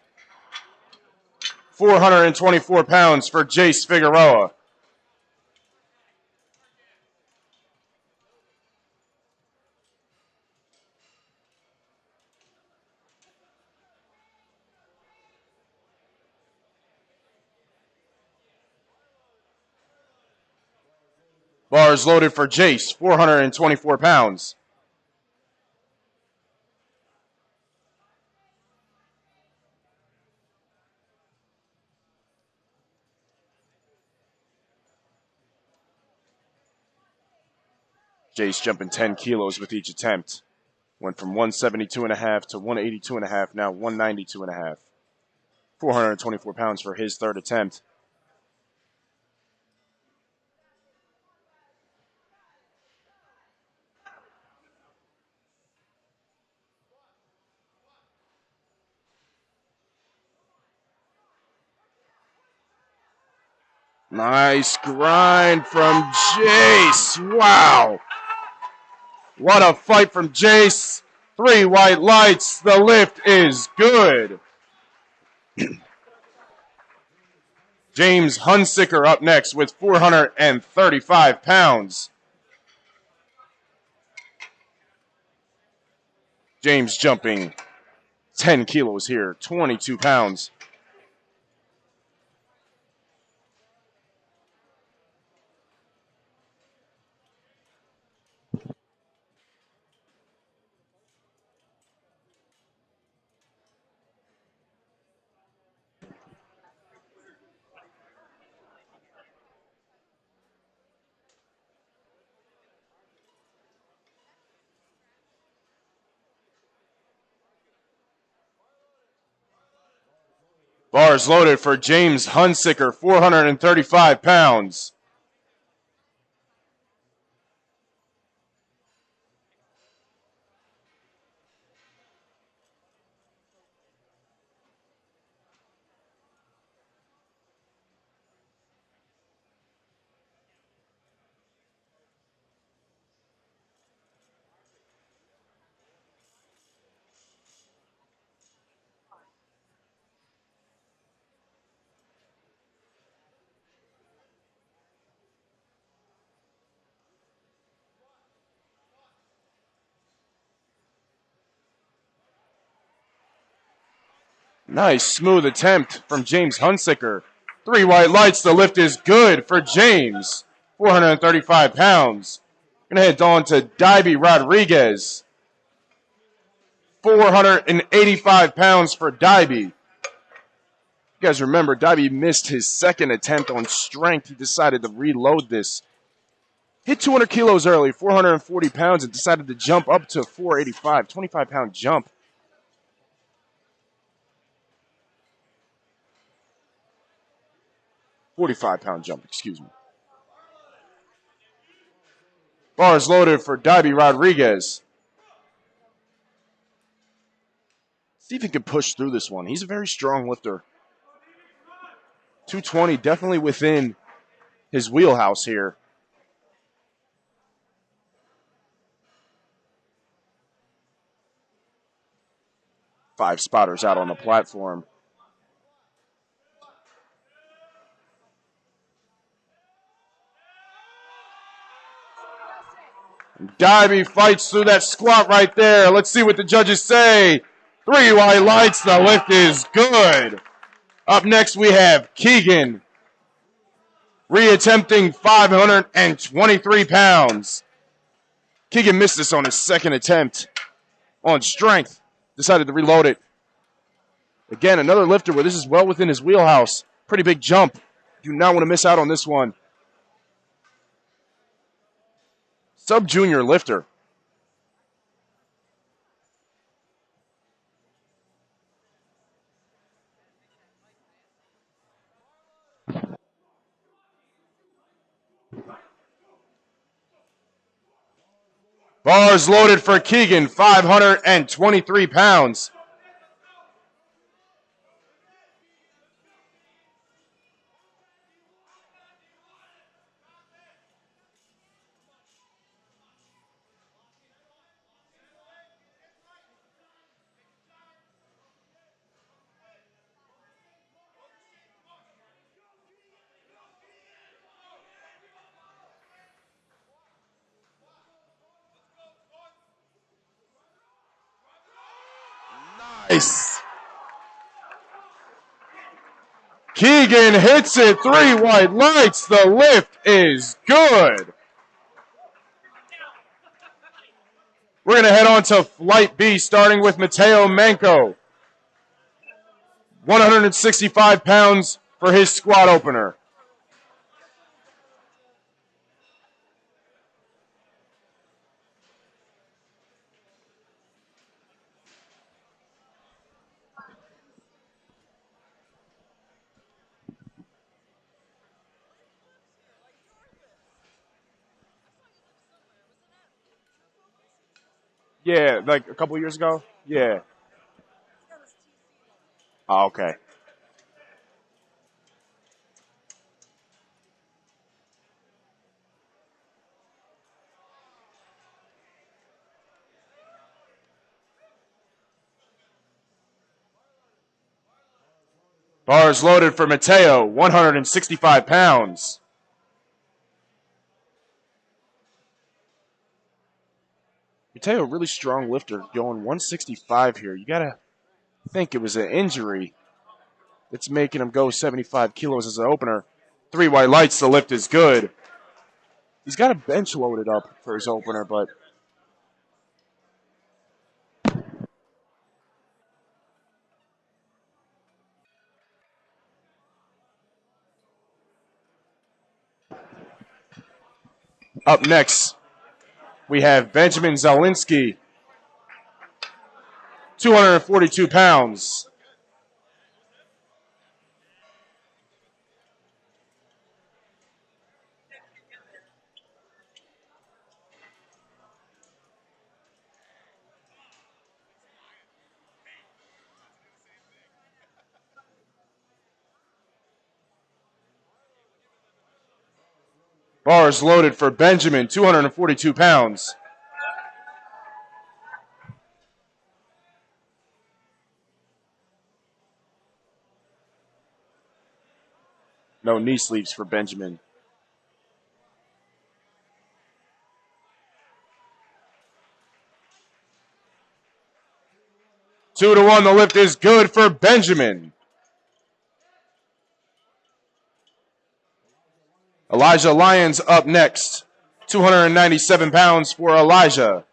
424 pounds for Jace Figueroa. Bars loaded for Jace, 424 pounds. Jace jumping 10 kilos with each attempt. Went from 172.5 to 182.5, now 192.5. 424 pounds for his third attempt. Nice grind from Jace. Wow. What a fight from Jace. 3 white lights. The lift is good. James Hunsicker up next with 435 pounds. James jumping 10 kilos here, 22 pounds. Bars loaded for James Hunsicker, 435 pounds. Nice smooth attempt from James Hunsicker. 3 white lights. The lift is good for James. 435 pounds. Gonna head on to Dibby Rodriguez. 485 pounds for Dibby. You guys remember, Dibby missed his second attempt on strength. He decided to reload this. Hit 200 kilos early, 440 pounds, and decided to jump up to 485. 25-pound jump. £45 jump, excuse me. Bars loaded for Dibby Rodriguez. See if he can push through this one. He's a very strong lifter. 220, definitely within his wheelhouse here. Five spotters out on the platform. Dibby fights through that squat right there. Let's see what the judges say. 3 white lights. The lift is good. Up next we have Keegan. Reattempting 523 pounds. Keegan missed this on his second attempt. On strength. Decided to reload it. Again, another lifter where this is well within his wheelhouse. Pretty big jump. Do not want to miss out on this one. Sub-junior lifter. Bars loaded for Keegan, 523 pounds. Nice. Keegan hits it. 3 white lights. The lift is good. We're going to head on to Flight B, starting with Mateo Manco. 165 pounds for his squat opener. Yeah, like a couple years ago? Yeah. Oh, okay. Bars loaded for Mateo, 165 pounds. Mateo, really strong lifter, going 165 here. You got to think it was an injury that's making him go 75 kilos as an opener. 3 white lights, the lift is good. He's got a bench loaded up for his opener, but up next, we have Benjamin Zalinski, 242 pounds. Bars loaded for Benjamin, 242 pounds. No knee sleeves for Benjamin. 2-1, the lift is good for Benjamin. Elijah Lyons up next. 297 pounds for Elijah.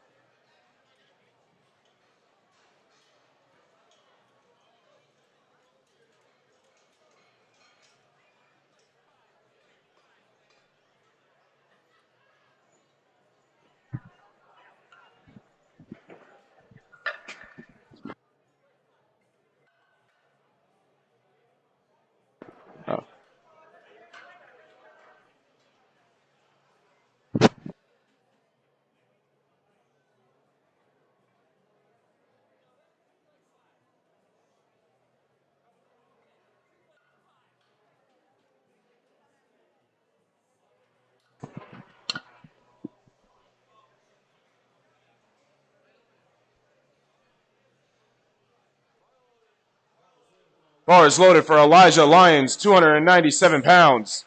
Oh. Bars loaded for Elijah Lyons, 297 pounds.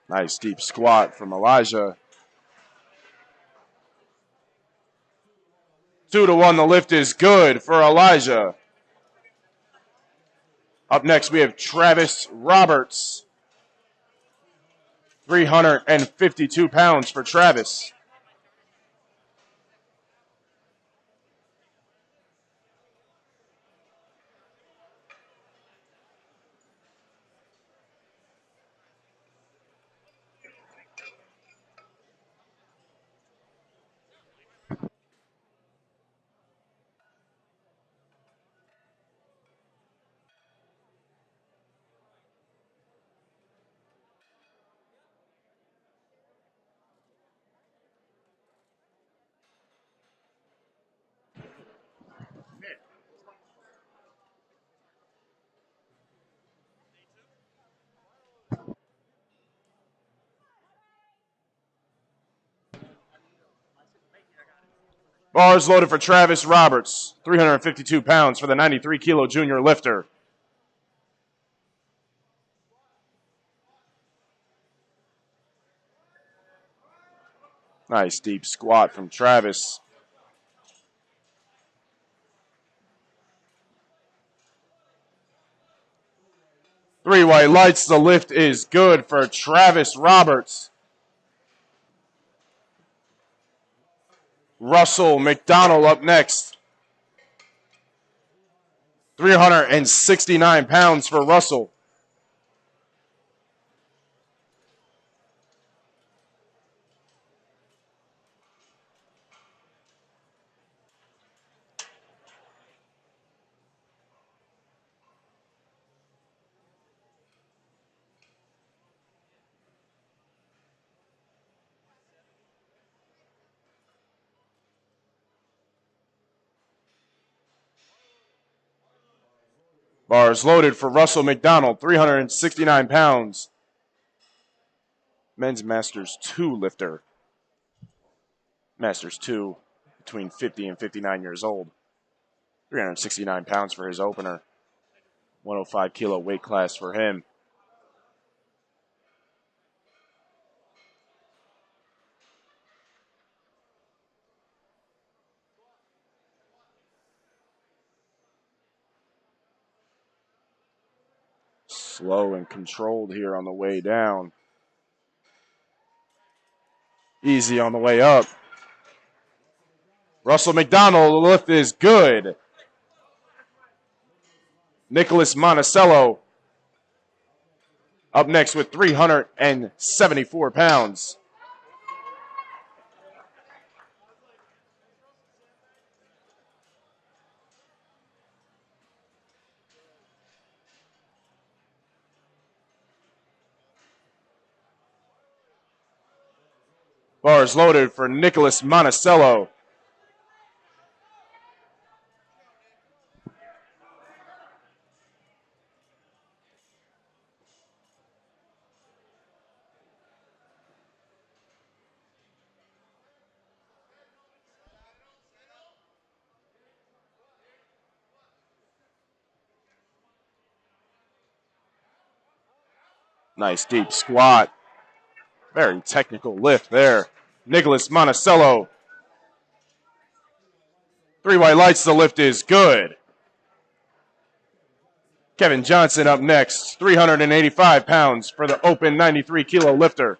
Nice deep squat from Elijah. 2-1, the lift is good for Elijah. Up next, we have Travis Roberts. 352 pounds for Travis. Bars loaded for Travis Roberts, 352 pounds for the 93-kilo junior lifter. Nice deep squat from Travis. Three white lights. The lift is good for Travis Roberts. Russell McDonald up next. 369 pounds for Russell. Bars loaded for Russell McDonald, 369 pounds. Men's Masters 2 lifter. Masters 2, between 50 and 59 years old. 369 pounds for his opener. 105 kilo weight class for him. Slow and controlled here on the way down. Easy on the way up. Russell McDonald, the lift is good. Nicholas Monticello up next with 374 pounds. Bars loaded for Nicholas Monticello. Nice deep squat. Very technical lift there. Nicholas Monticello. Three white lights, the lift is good. Kevin Johnson up next, 385 pounds for the open 93-kilo lifter.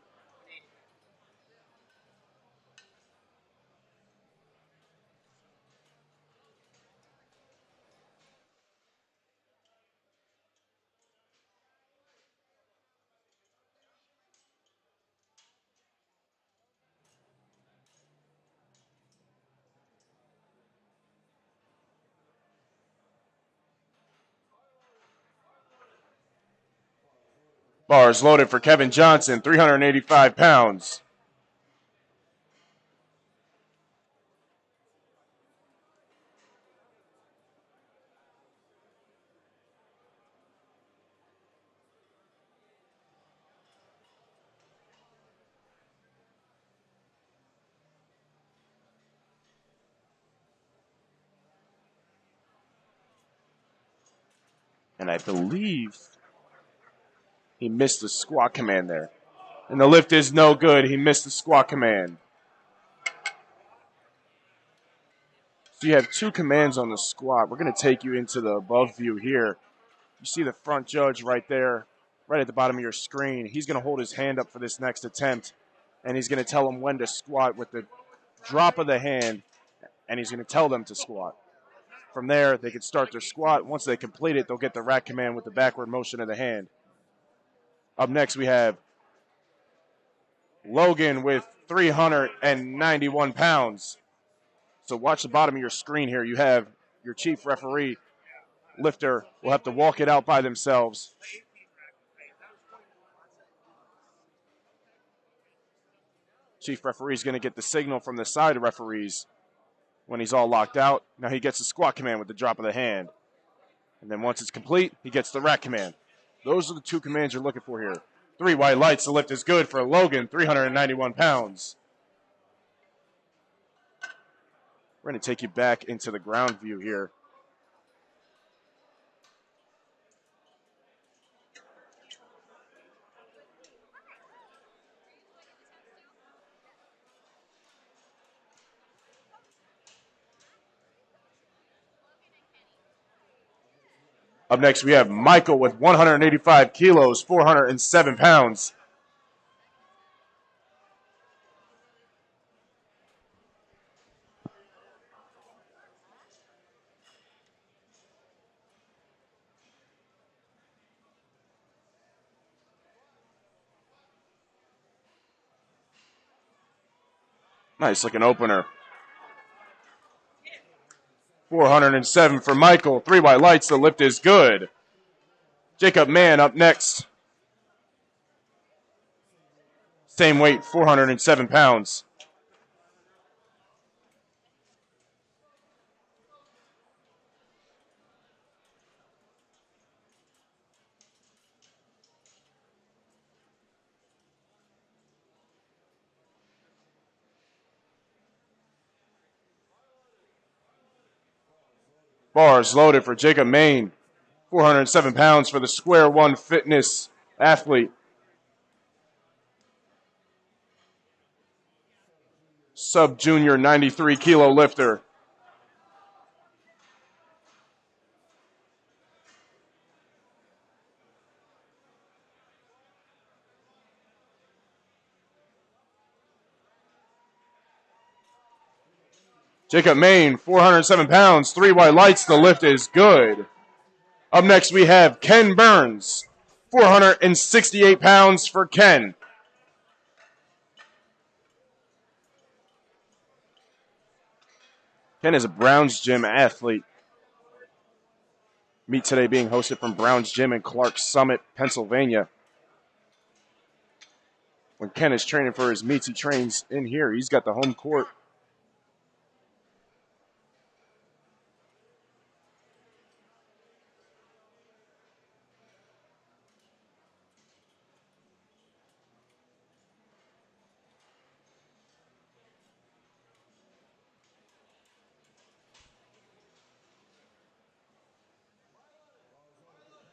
Bars loaded for Kevin Johnson, 385 pounds. And I believe he missed the squat command there. And the lift is no good. He missed the squat command. So you have two commands on the squat. We're going to take you into the above view here. You see the front judge right there, right at the bottom of your screen. He's going to hold his hand up for this next attempt, and he's going to tell them when to squat with the drop of the hand, and he's going to tell them to squat. From there, they can start their squat. Once they complete it, they'll get the rack command with the backward motion of the hand. Up next, we have Logan with 391 pounds. So watch the bottom of your screen here. You have your chief referee, lifter, will have to walk it out by themselves. Chief referee is going to get the signal from the side of referees when he's all locked out. Now he gets the squat command with the drop of the hand. And then once it's complete, he gets the rack command. Those are the two commands you're looking for here. Three white lights. The lift is good for Logan, 391 pounds. We're going to take you back into the ground view here. Up next, we have Michael with 185 kilos, 407 pounds. Nice looking opener. 407 for Michael. 3 white lights. The lift is good. Jacob Mann up next. Same weight, 407 pounds. Bars loaded for Jacob Main. 407 pounds for the Square One Fitness athlete. Sub-junior 93 kilo lifter. Jacob Main, 407 pounds, 3 white lights. The lift is good. Up next, we have Ken Burns, 468 pounds for Ken. Ken is a Browns Gym athlete. Meet today being hosted from Browns Gym in Clark Summit, Pennsylvania. When Ken is training for his meets, he trains in here. He's got the home court.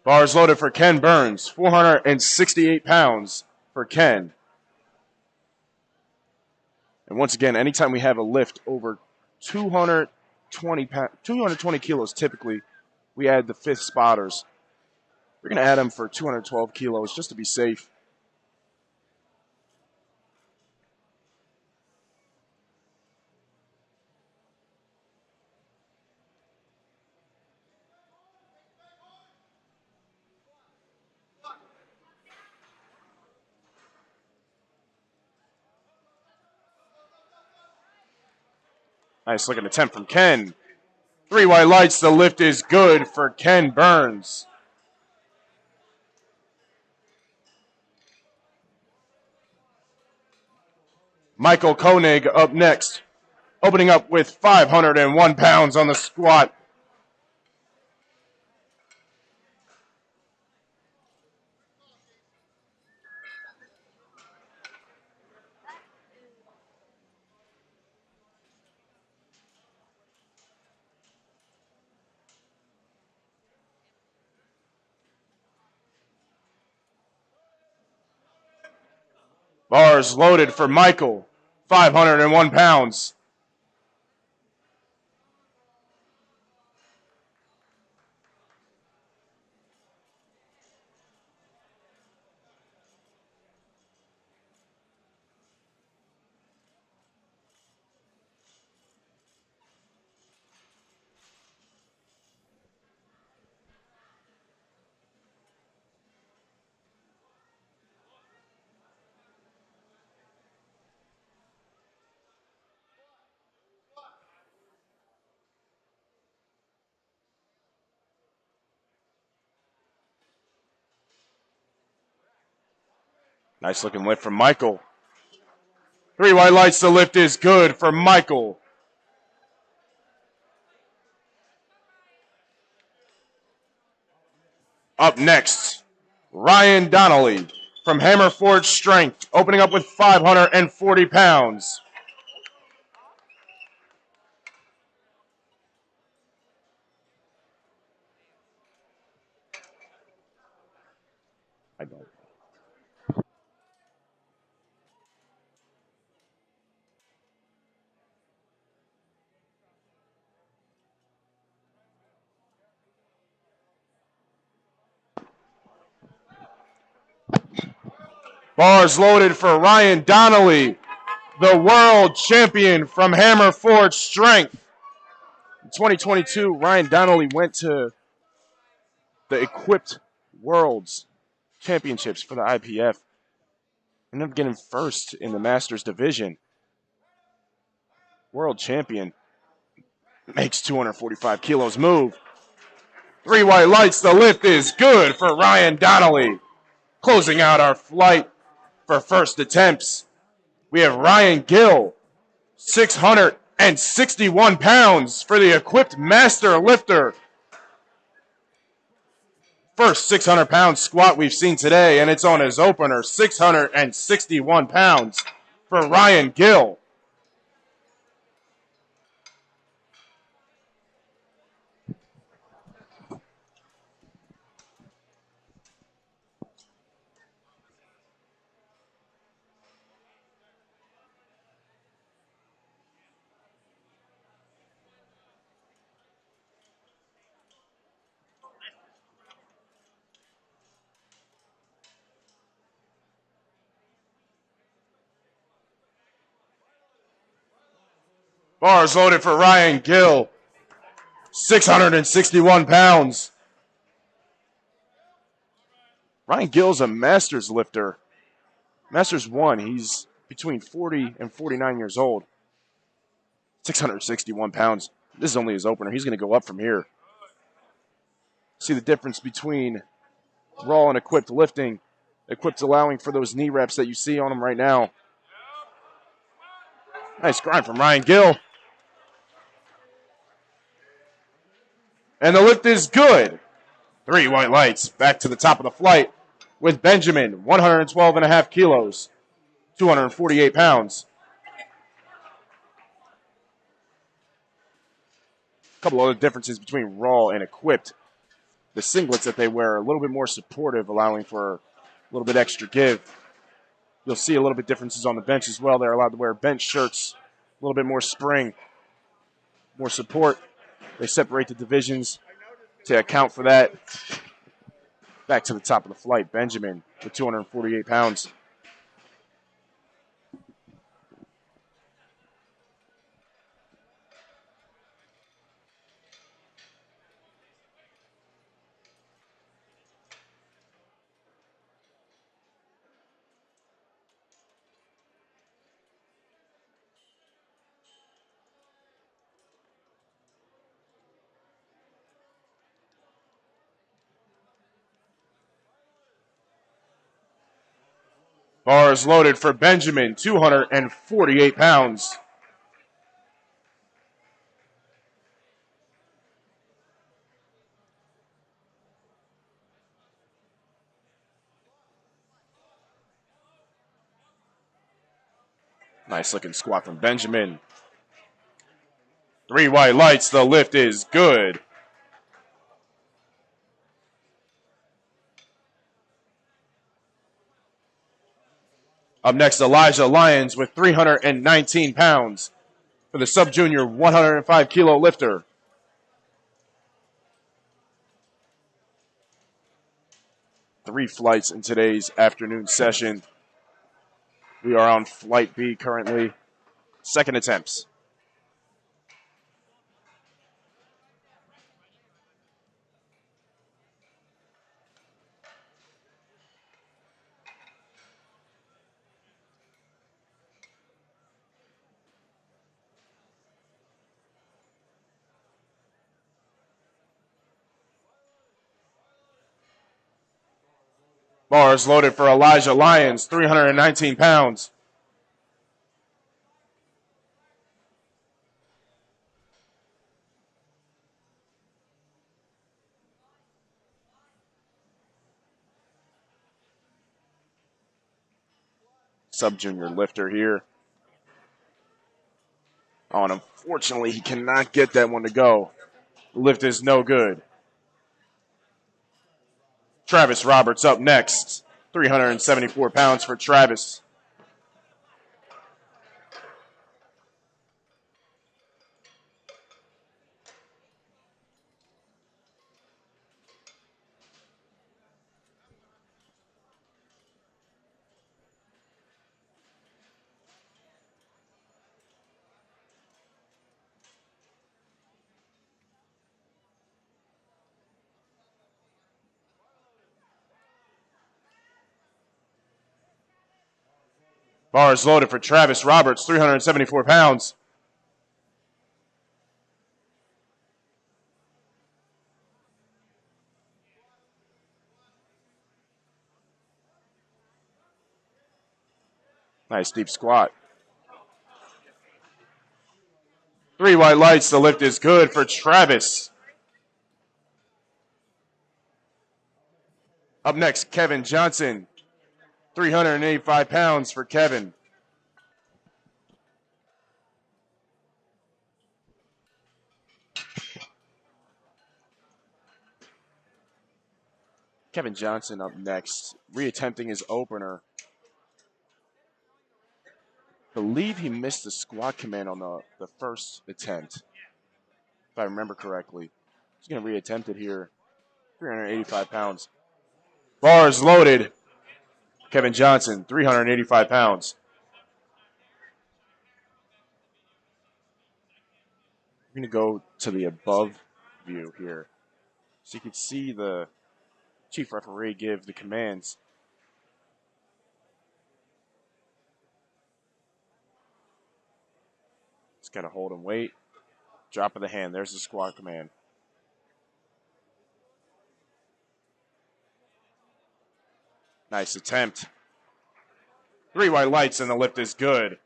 Bars loaded for Ken Burns, 468 pounds for Ken. And once again, anytime we have a lift over 220 kilos, typically, we add the 5th spotters. We're going to add them for 212 kilos just to be safe. Nice looking attempt from Ken. 3 white lights. The lift is good for Ken Burns. Michael Koenig up next. Opening up with 501 pounds on the squat. Bars loaded for Michael, 501 pounds. Nice looking lift from Michael. 3 white lights, the lift is good for Michael. Up next, Ryan Donnelly from Hammerforge Strength, opening up with 540 pounds. I don't. Bars loaded for Ryan Donnelly, the world champion from Hammer Forge Strength. In 2022, Ryan Donnelly went to the Equipped Worlds Championships for the IPF. Ended up getting first in the Masters division. World champion. Makes 245 kilos move. 3 white lights. The lift is good for Ryan Donnelly. Closing out our flight for first attempts, we have Ryan Gill, 661 pounds for the Equipped Master Lifter. First 600-pound squat we've seen today, and it's on his opener, 661 pounds for Ryan Gill. Bars loaded for Ryan Gill, 661 pounds. Ryan Gill's a Masters lifter. Masters 1, he's between 40 and 49 years old. 661 pounds. This is only his opener. He's going to go up from here. See the difference between raw and equipped lifting. Equipped allowing for those knee reps that you see on him right now. Nice grind from Ryan Gill. And the lift is good. 3 white lights. Back to the top of the flight with Benjamin, 112.5 kilos, 248 pounds. A couple other differences between raw and equipped. The singlets that they wear are a little bit more supportive, allowing for a little bit extra give. You'll see a little bit differences on the bench as well. They're allowed to wear bench shirts, a little bit more spring, more support. They separate the divisions to account for that. Back to the top of the flight, Benjamin with 248 pounds. Bars loaded for Benjamin, 248 pounds. Nice looking squat from Benjamin. 3 white lights, the lift is good. Up next, Elijah Lyons with 319 pounds for the sub-junior 105 kilo lifter. Three flights in today's afternoon session. We are on flight B currently. Second attempts. Bars loaded for Elijah Lyons, 319 pounds. Sub-junior lifter here. Oh, and unfortunately, he cannot get that one to go. The lift is no good. Travis Roberts up next. 374 pounds for Travis. Bars loaded for Travis Roberts, 374 pounds. Nice deep squat. 3 white lights. The lift is good for Travis. Up next, Kevin Johnson. 385 pounds for Kevin. Kevin Johnson up next, reattempting his opener. Believe he missed the squat command on the first attempt, if I remember correctly. He's going to reattempt it here. 385 pounds. Bars loaded. Kevin Johnson, 385 pounds. We're going to go to the above view here, so you can see the chief referee give the commands. Just got to hold and wait. Drop of the hand. There's the squat command. Nice attempt. 3 white lights and the lift is good.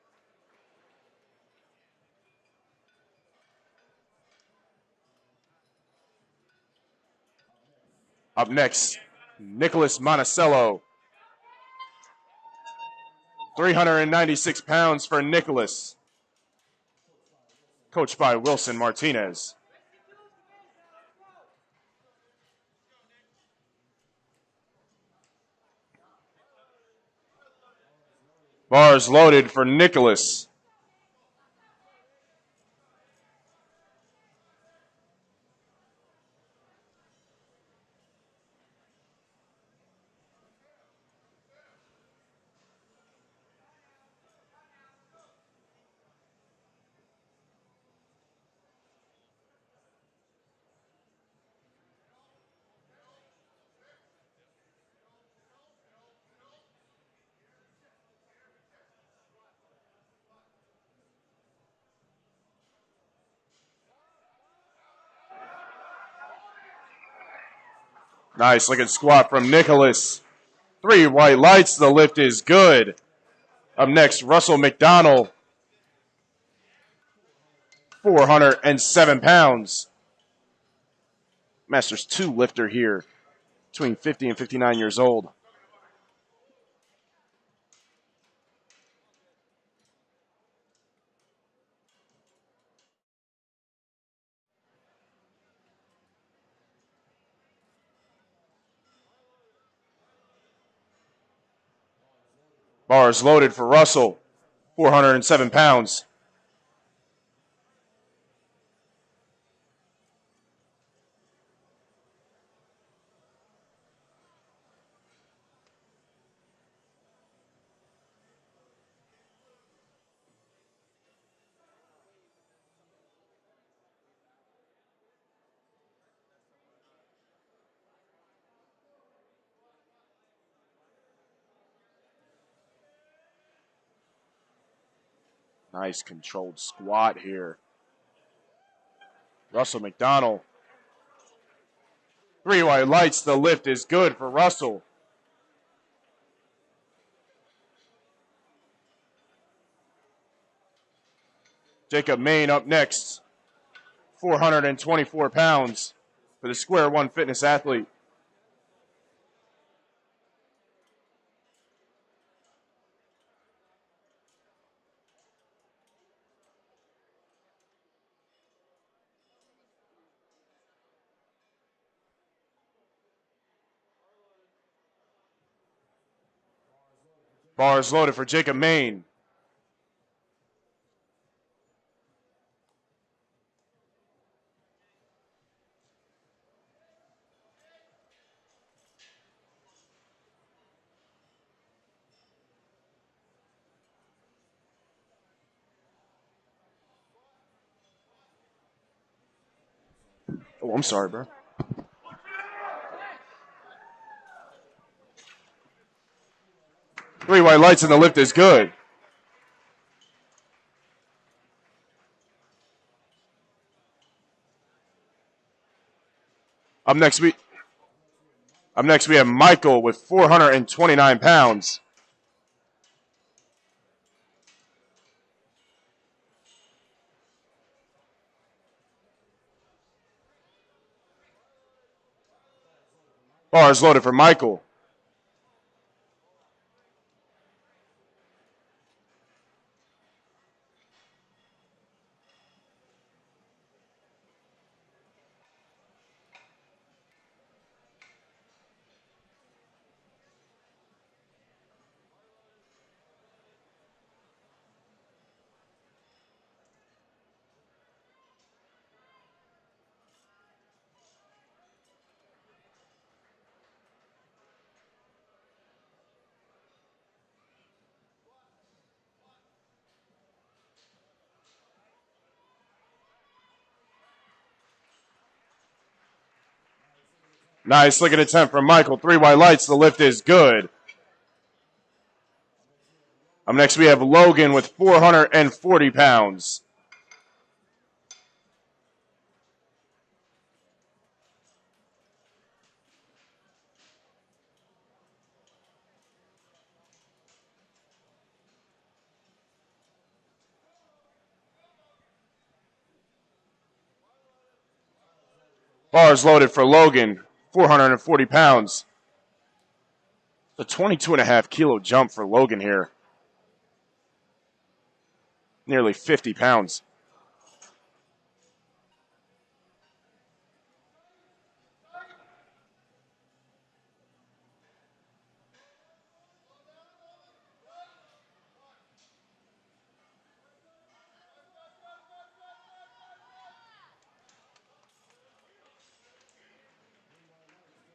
Up next, Nicholas Monticello. 396 pounds for Nicholas. Coached by Wilson Martinez. Bars loaded for Nicholas. Nice looking squat from Nicholas. 3 white lights. The lift is good. Up next, Russell McDonald. 407 pounds. Masters 2 lifter here, between 50 and 59 years old. Bars loaded for Russell, 407 pounds. Nice controlled squat here. Russell McDonald. 3 white lights. The lift is good for Russell. Jacob Main up next. 424 pounds for the Square One Fitness athlete. Bars loaded for Jacob Main. Oh, I'm sorry, bro. Three white lights and the lift is good. Up next we have Michael with 429 pounds. Bars loaded for Michael. Nice looking attempt from Michael. Three white lights. The lift is good. Up next we have Logan with 440 pounds. Bars loaded for Logan. 440 pounds. A 22.5 kilo jump for Logan here. Nearly 50 pounds.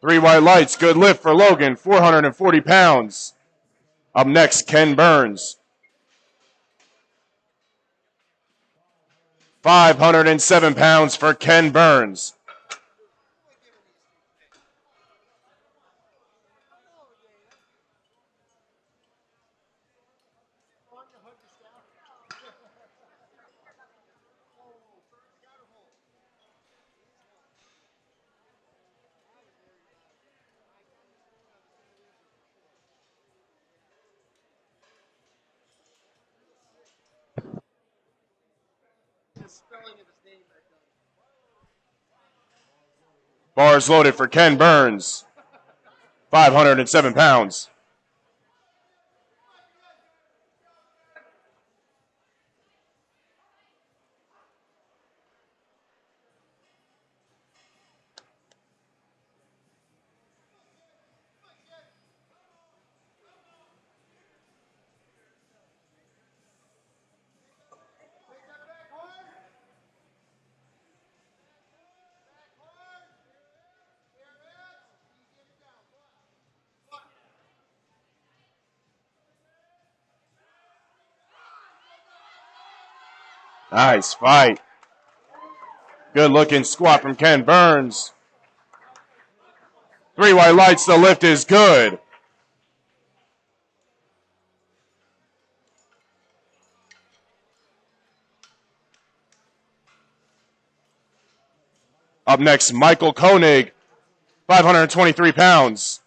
Three white lights. Good lift for Logan. 440 pounds. Up next, Ken Burns. 507 pounds for Ken Burns. Bars loaded for Ken Burns. 507 pounds. Nice fight. Good looking squat from Ken Burns. Three white lights. The lift is good. Up next, Michael Koenig. 523 pounds.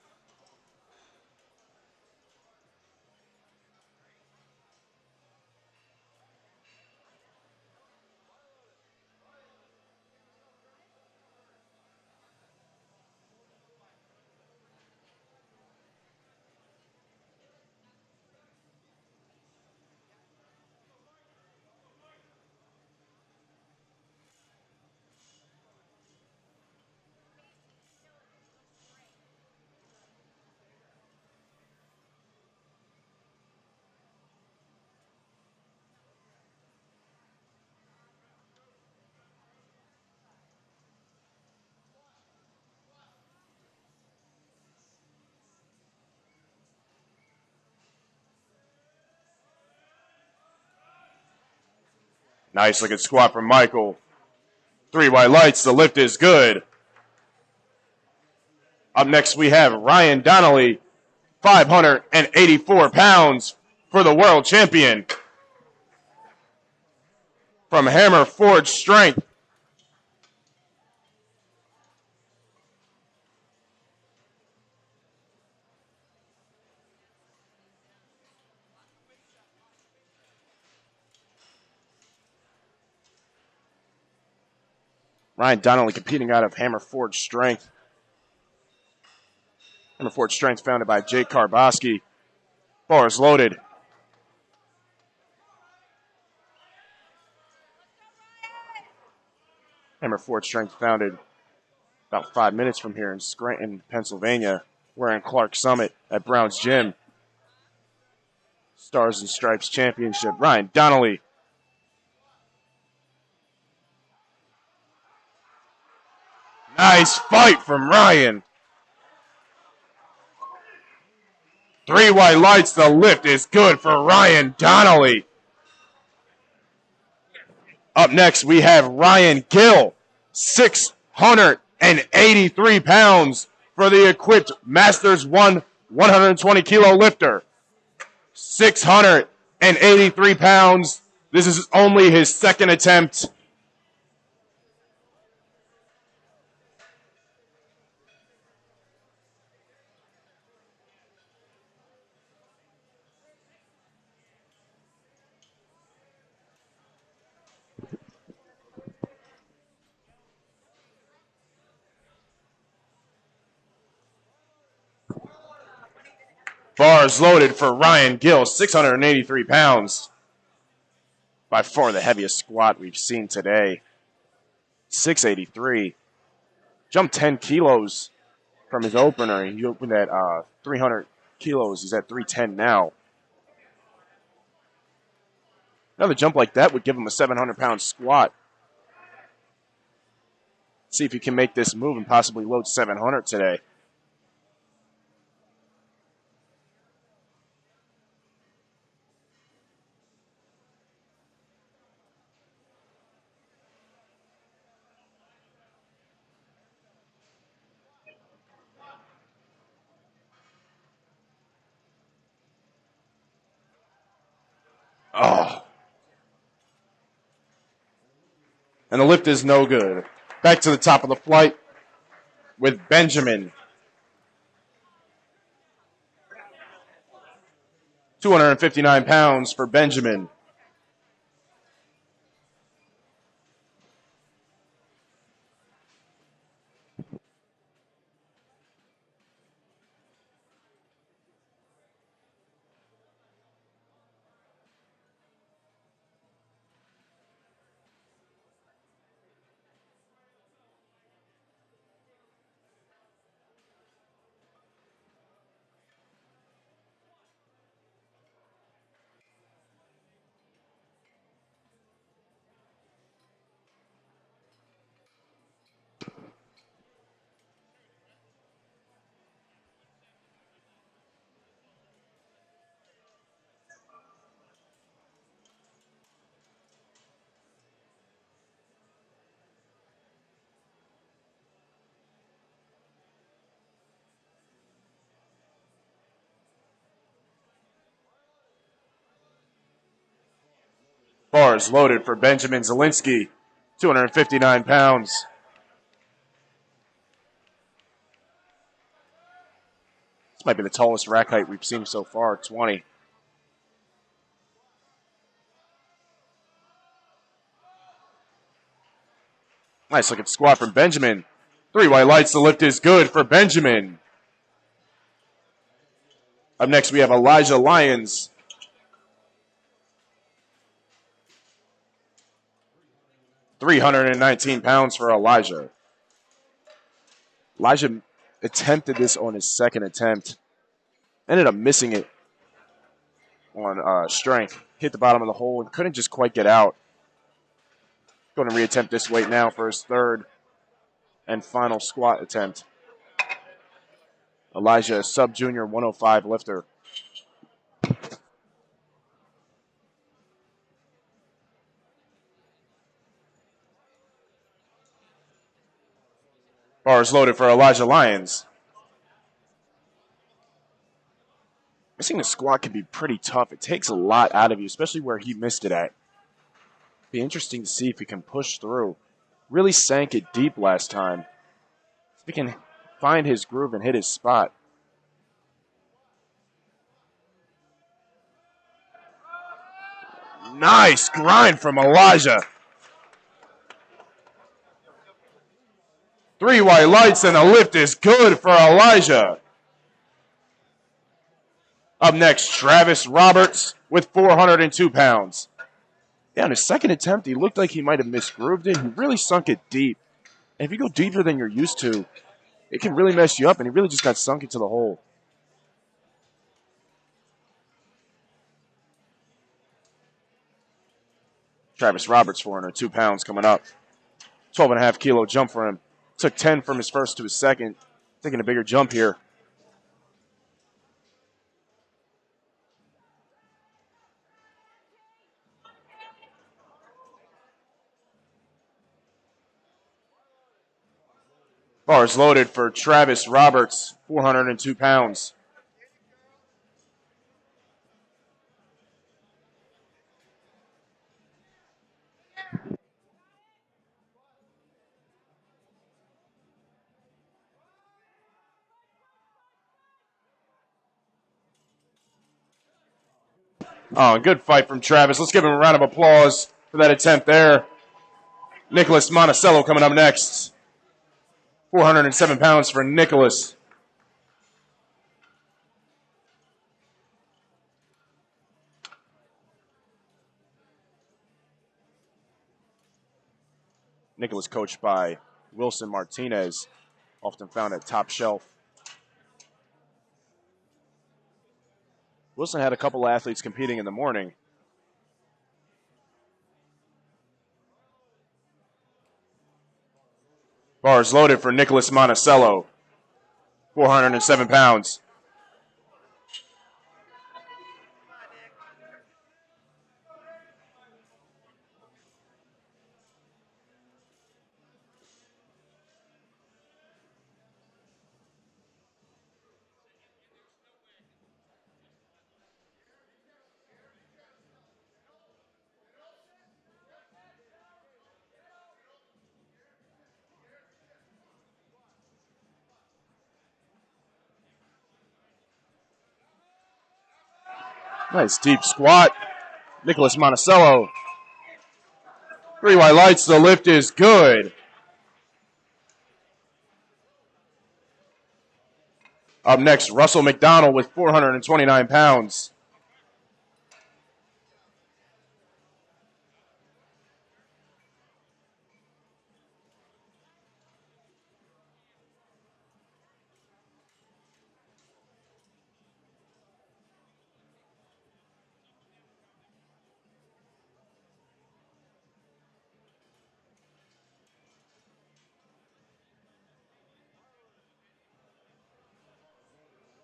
Nice looking squat from Michael. 3 white lights. The lift is good. Up next, we have Ryan Donnelly, 584 pounds for the world champion. From Hammer Forge Strength. Ryan Donnelly competing out of Hammer Forge Strength. Hammer Forge Strength founded by Jake Karboski. Bars loaded. Hammer Forge Strength founded about 5 minutes from here in Scranton, Pennsylvania. We're in Clark Summit at Brown's Gym. Stars and Stripes Championship. Ryan Donnelly. Nice fight from Ryan. 3 white lights. The lift is good for Ryan Donnelly. Up next, we have Ryan Gill, 683 pounds for the equipped Masters 1 120 kilo lifter. 683 pounds. This is only his second attempt. Bars loaded for Ryan Gill, 683 pounds. By far the heaviest squat we've seen today. 683. Jumped 10 kilos from his opener. He opened at 300 kilos. He's at 310 now. Another jump like that would give him a 700-pound squat. See if he can make this move and possibly load 700 today. Oh. And the lift is no good. Back to the top of the flight with Benjamin. 259 pounds for Benjamin. Bars loaded for Benjamin Zielinski, 259 pounds. This might be the tallest rack height we've seen so far, 20. Nice looking squat from Benjamin. 3 white lights, the lift is good for Benjamin. Up next we have Elijah Lyons. £319 for Elijah. Elijah attempted this on his second attempt. Ended up missing it on strength. Hit the bottom of the hole and couldn't just quite get out. Going to reattempt this weight now for his third and final squat attempt. Elijah, sub-junior 105 lifter. Bars loaded for Elijah Lyons. Missing the squat can be pretty tough. It takes a lot out of you, especially where he missed it at. Be interesting to see if he can push through. Really sank it deep last time. If he can find his groove and hit his spot. Nice grind from Elijah. 3 white lights and the lift is good for Elijah. Up next, Travis Roberts with 402 pounds. Yeah, on his second attempt, he looked like he might have misgrooved it. He really sunk it deep. And if you go deeper than you're used to, it can really mess you up, and he really just got sunk into the hole. Travis Roberts, 402 pounds coming up. 12.5 kilo jump for him. Took 10 from his first to his second. Taking a bigger jump here. Bars loaded for Travis Roberts, 402 pounds. Oh, good fight from Travis. Let's give him a round of applause for that attempt there. Nicholas Monticello coming up next. 407 pounds for Nicholas. Nicholas coached by Wilson Martinez, often found at Top Shelf. Wilson had a couple athletes competing in the morning. Bars loaded for Nicholas Monticello, 407 pounds. Nice deep squat. Nicholas Monticello. 3 white lights, the lift is good. Up next, Russell McDonald with 429 pounds.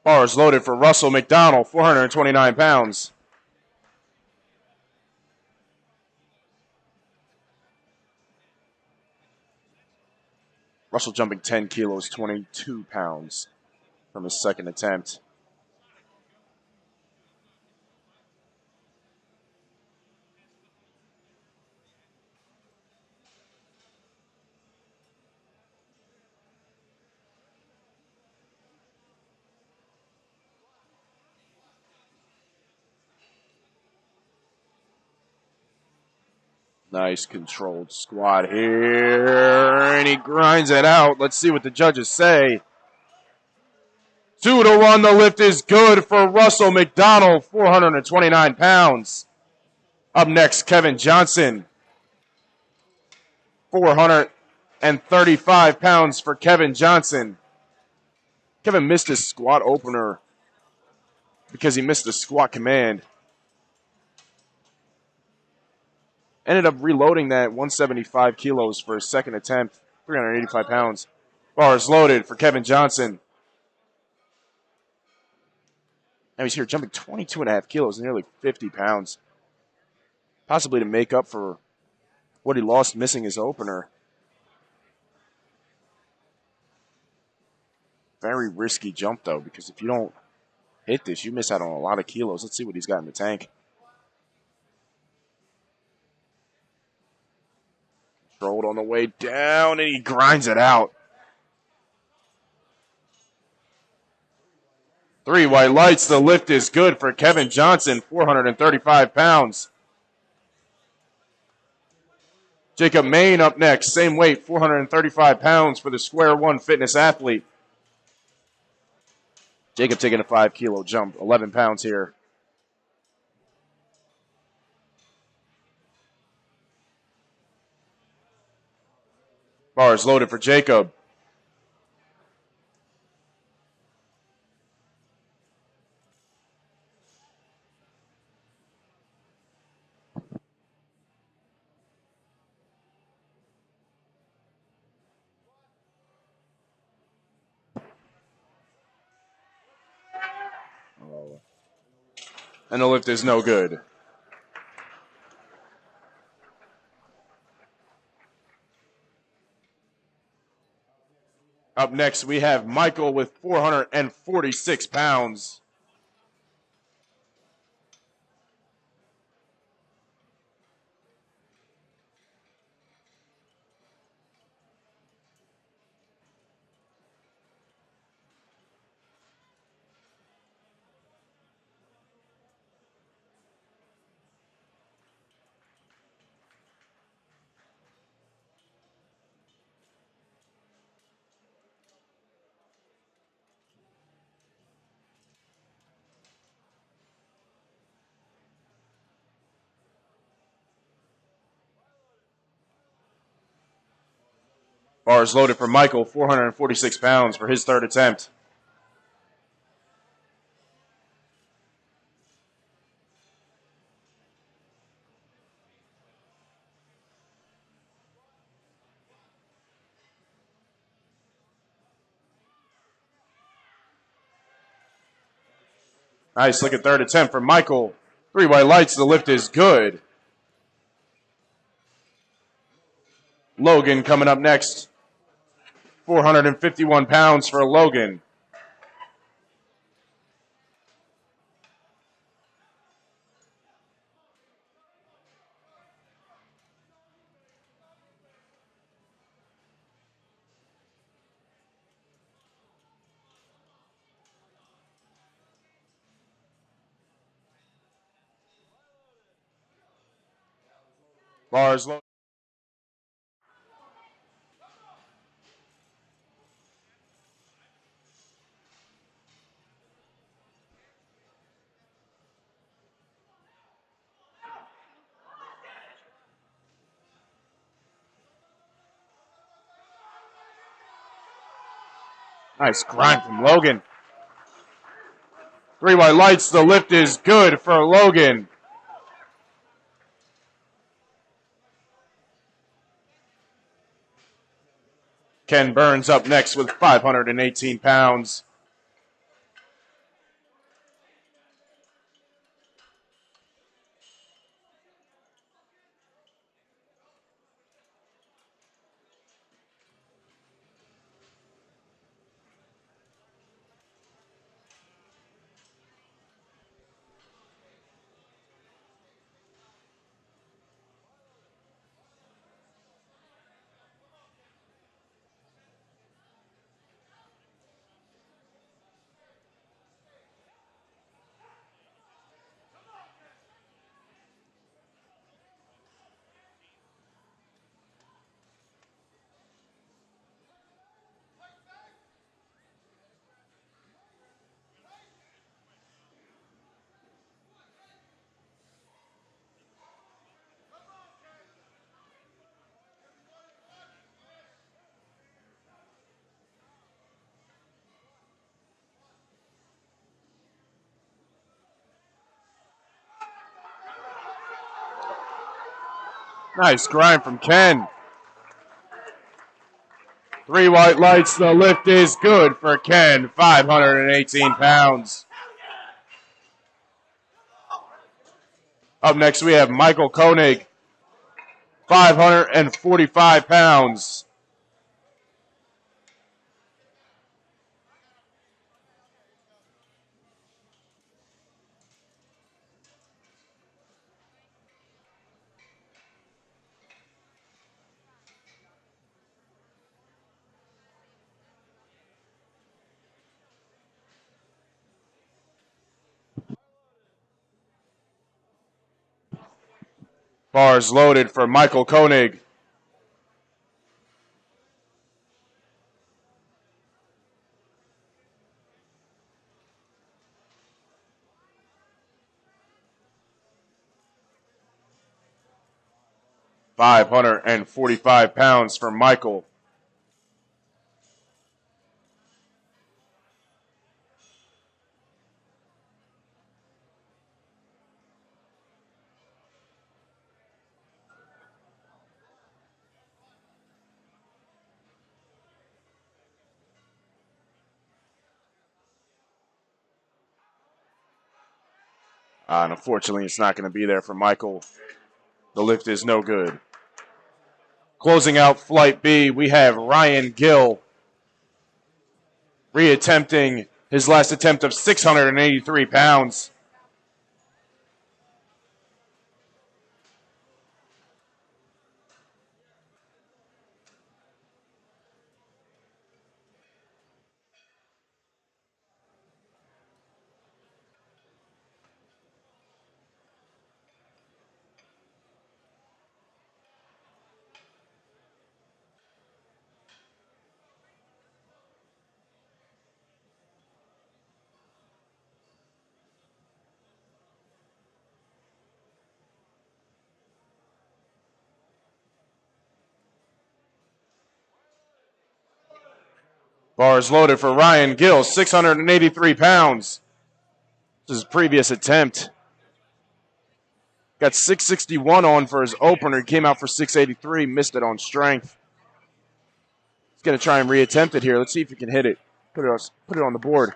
Bars loaded for Russell McDonald, 429 pounds. Russell jumping 10 kilos, 22 pounds from his second attempt. Nice controlled squat here, and he grinds it out. Let's see what the judges say. 2-1, the lift is good for Russell McDonald, 429 pounds. Up next, Kevin Johnson, 435 pounds for Kevin Johnson. Kevin missed his squat opener because he missed the squat command. Ended up reloading that 175 kilos for his second attempt, 385 pounds. Bars loaded for Kevin Johnson. Now he's here jumping 22.5 kilos, nearly 50 pounds. Possibly to make up for what he lost missing his opener. Very risky jump, though, because if you don't hit this, you miss out on a lot of kilos. Let's see what he's got in the tank. Controlled on the way down, and he grinds it out. 3 white lights. The lift is good for Kevin Johnson, 435 pounds. Jacob Main up next. Same weight, 435 pounds for the Square One Fitness athlete. Jacob taking a 5-kilo jump, 11 pounds here. Bars loaded for Jacob. And the lift is no good. Up next, we have Michael with 446 pounds. Bars loaded for Michael, 446 pounds for his third attempt. Nice looking third attempt for Michael. 3 white lights, the lift is good. Logan coming up next. 451 pounds for Logan. Bars loaded. Nice grind from Logan. 3 white lights, the lift is good for Logan. Ken Burns up next with 518 pounds. Nice grind from Ken. 3 white lights, the lift is good for Ken, 518 pounds. Up next we have Michael Koenig, 545 pounds. Bars loaded for Michael Koenig. £545 for Michael. And unfortunately, it's not going to be there for Michael. The lift is no good. Closing out Flight B, we have Ryan Gill reattempting his last attempt of 683 pounds. Bars loaded for Ryan Gill, 683 pounds. This is his previous attempt. Got 661 on for his opener. He came out for 683, missed it on strength. He's going to try and reattempt it here. Let's see if he can hit it. Put it on the board.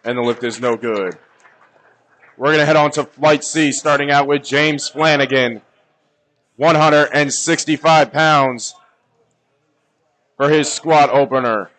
And the lift is no good. We're going to head on to Flight C, starting out with James Flanagan, 165 pounds for his squat opener.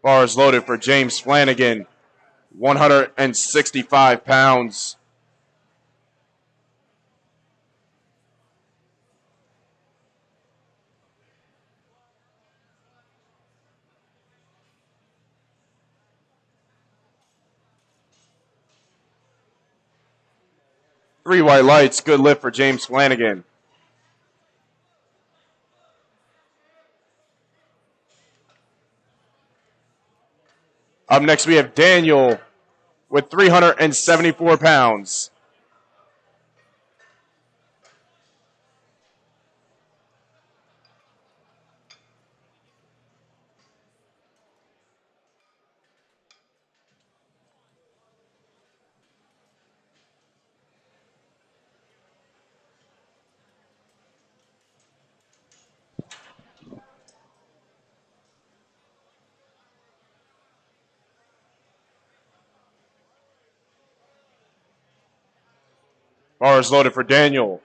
Bars loaded for James Flanagan, 165 pounds. Three white lights, good lift for James Flanagan. Up next, we have Daniel with 374 pounds. Bars loaded for Daniel.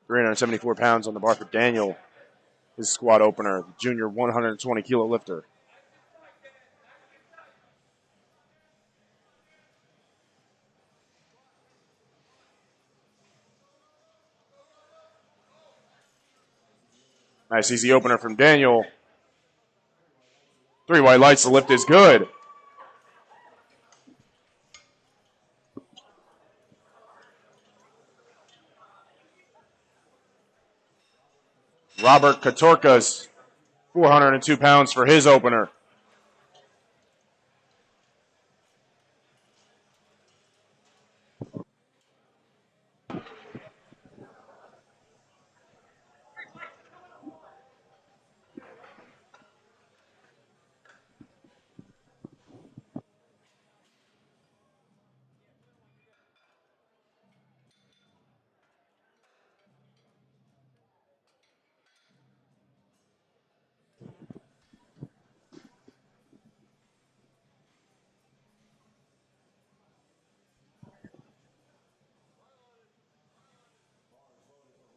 374 pounds on the bar for Daniel. His squat opener, the junior 120 kilo lifter. Nice easy opener from Daniel. 3 white lights, the lift is good. Robert Katorkas, 402 pounds for his opener.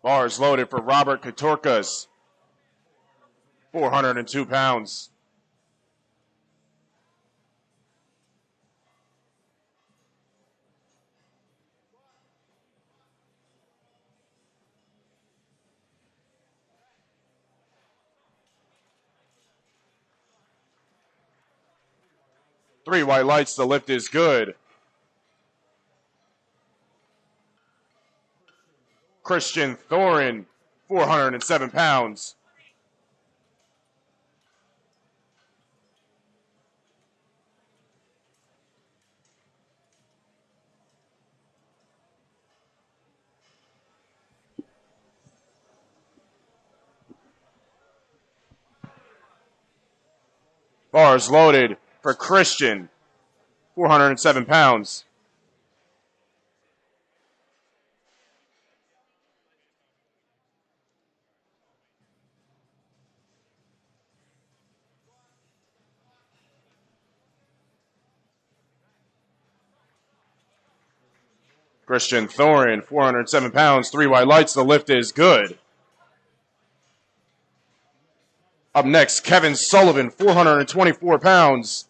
Bars loaded for Robert Katorkas, 402 pounds. Three white lights, the lift is good. Christian Thorin, 407 pounds. Bars loaded for Christian, 407 pounds. Christian Thorin, 407 pounds, 3 white lights, the lift is good. Up next, Kevin Sullivan, 424 pounds.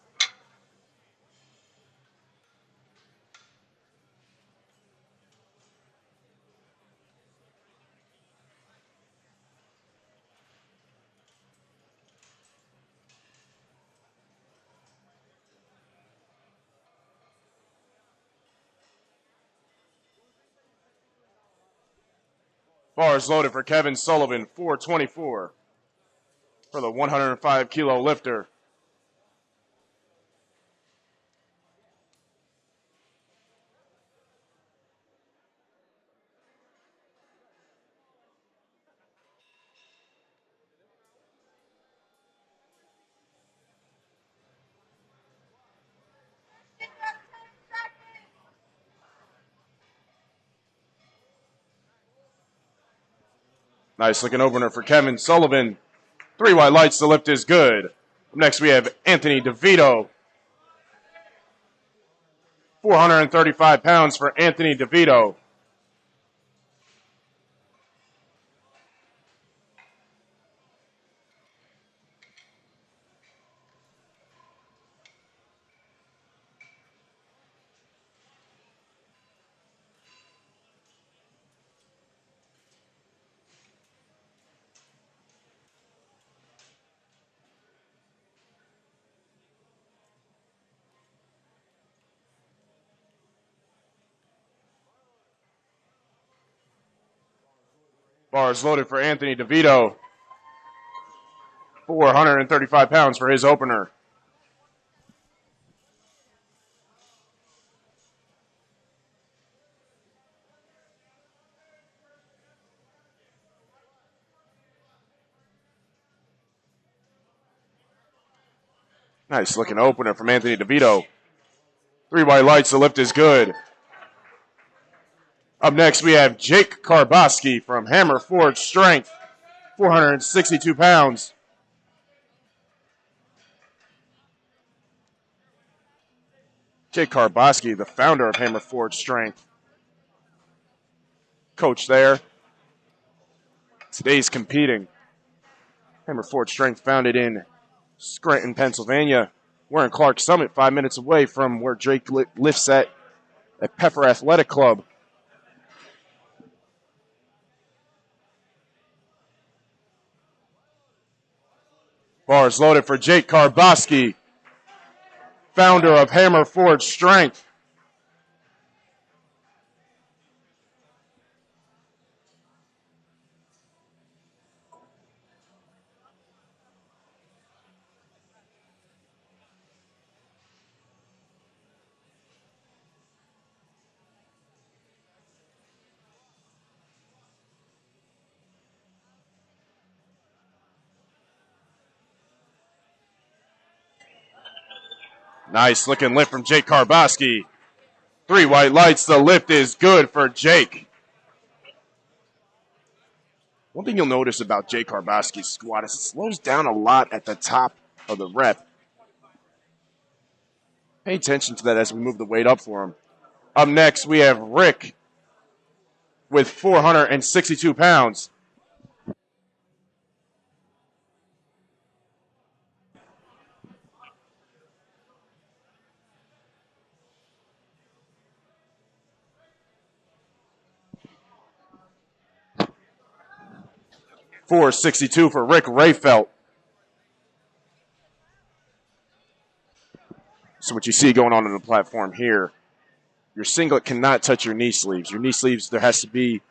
Bars loaded for Kevin Sullivan, 424 for the 105-kilo lifter. Nice looking opener for Kevin Sullivan. 3 white lights, the lift is good. Up next we have Anthony DeVito. 435 pounds for Anthony DeVito. Bars loaded for Anthony DeVito. 435 pounds for his opener. Nice looking opener from Anthony DeVito. 3 white lights, the lift is good. Up next, we have Jake Karboski from Hammer Forge Strength, 462 pounds. Jake Karboski, the founder of Hammer Forge Strength. Coach there. Today's competing. Hammer Forge Strength founded in Scranton, Pennsylvania. We're in Clark Summit, 5 minutes away from where Jake lifts at Pepper Athletic Club. Bars loaded for Jake Karboski, founder of Hammer Forge Strength. Nice looking lift from Jake Karboski. 3 white lights. The lift is good for Jake. One thing you'll notice about Jake Karboski's squat is it slows down a lot at the top of the rep. Pay attention to that as we move the weight up for him. Up next, we have Rick with 462 pounds. $462 for Rick Rayfelt. So what you see going on the platform here, your singlet cannot touch your knee sleeves. Your knee sleeves, there has to be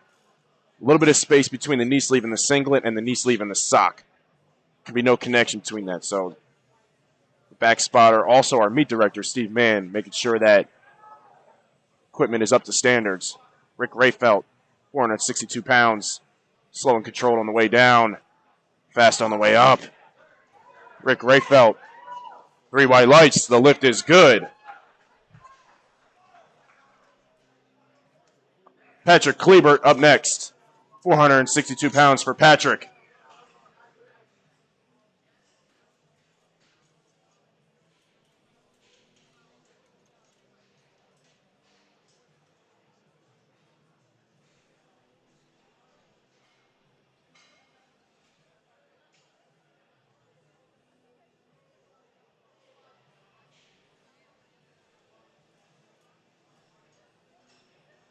a little bit of space between the knee sleeve and the singlet and the knee sleeve and the sock. There can be no connection between that. So the back spotter, also our meet director, Steve Mann, making sure that equipment is up to standards. Rick Rayfelt, 462 pounds, slow and controlled on the way down, fast on the way up. Rick Rayfelt, 3 white lights, the lift is good. Patrick Klebert up next, 462 pounds for Patrick.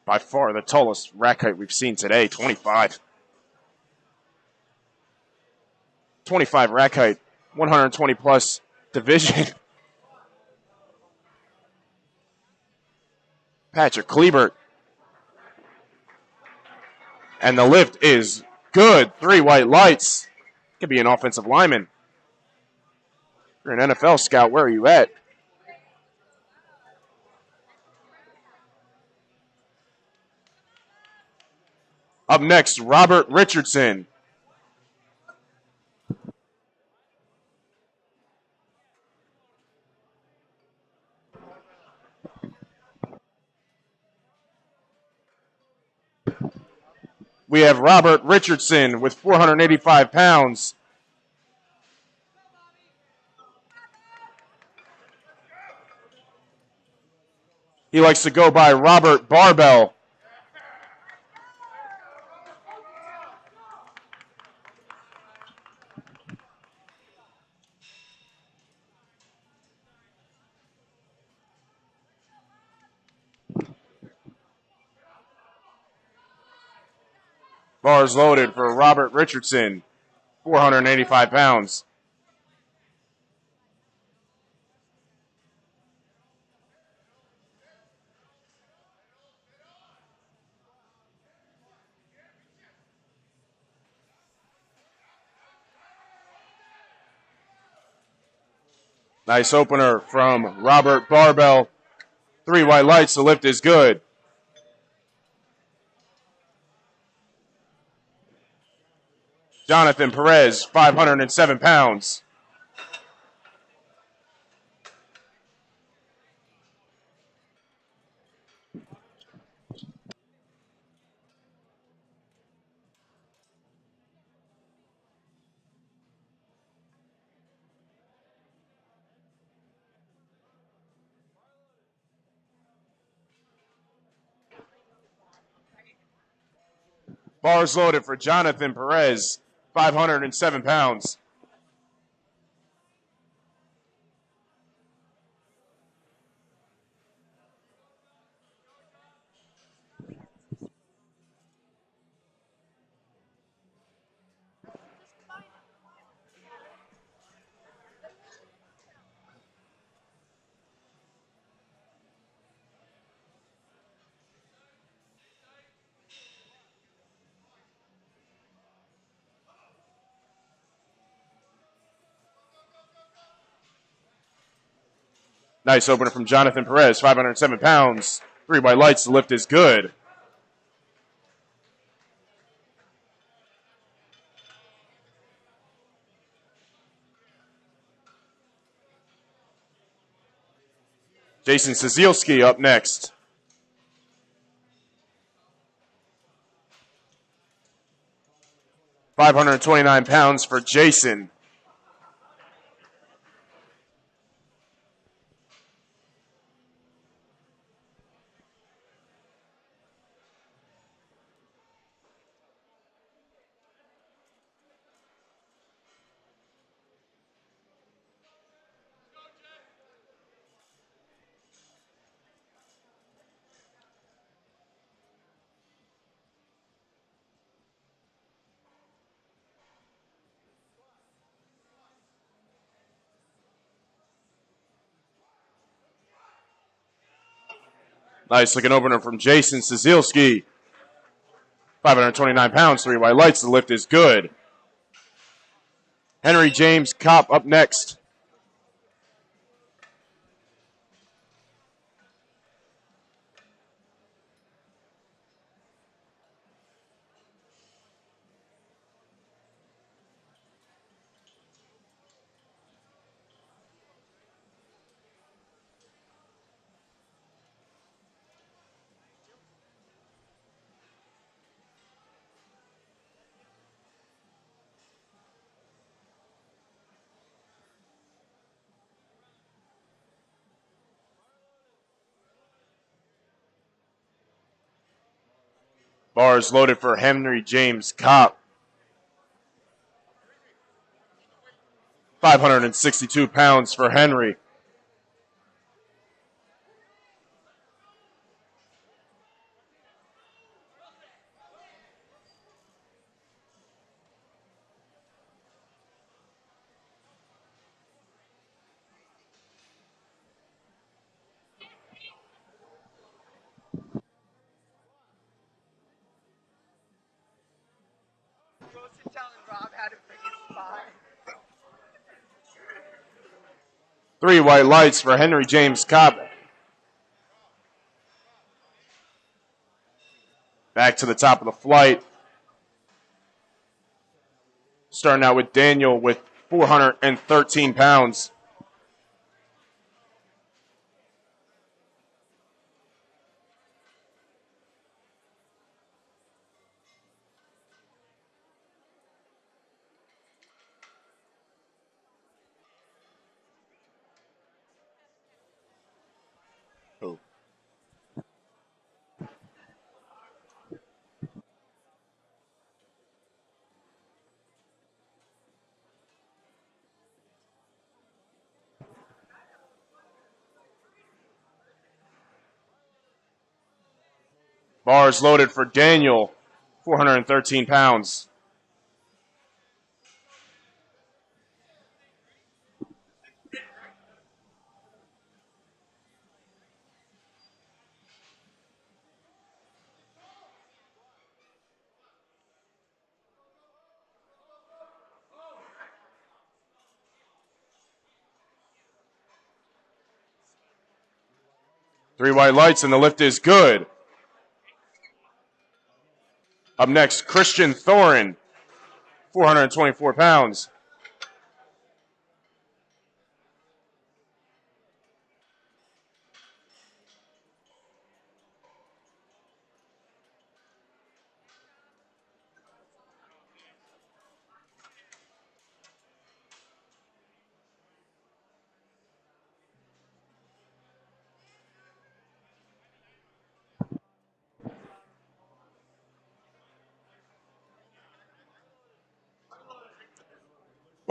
By far the tallest rack height we've seen today, 25. 25 rack height, 120 plus division. Patrick Klebert. And the lift is good. 3 white lights. Could be an offensive lineman. You're an NFL scout. Where are you at? Up next, Robert Richardson. We have Robert Richardson with 485 pounds. He likes to go by Robert Barbell. Bars loaded for Robert Richardson, 485 pounds. Nice opener from Robert Barbell. 3 white lights, the lift is good. Jonathan Perez, 507 pounds. Bars loaded for Jonathan Perez, 507 pounds. Nice opener from Jonathan Perez, 507 pounds. 3 white lights, the lift is good. Jason Sazielski up next. £529 for Jason. Nice looking opener from Jason Sazielski. 529 pounds, 3 white lights. The lift is good. Henry James Kopp up next. Bars loaded for Henry James Kopp. 562 pounds for Henry. Three white lights for Henry James Kopp. Back to the top of the flight. Starting out with Daniel with 413 pounds. Bars loaded for Daniel, 413 pounds. Three white lights and the lift is good. Up next, Christian Thorin, 424 pounds.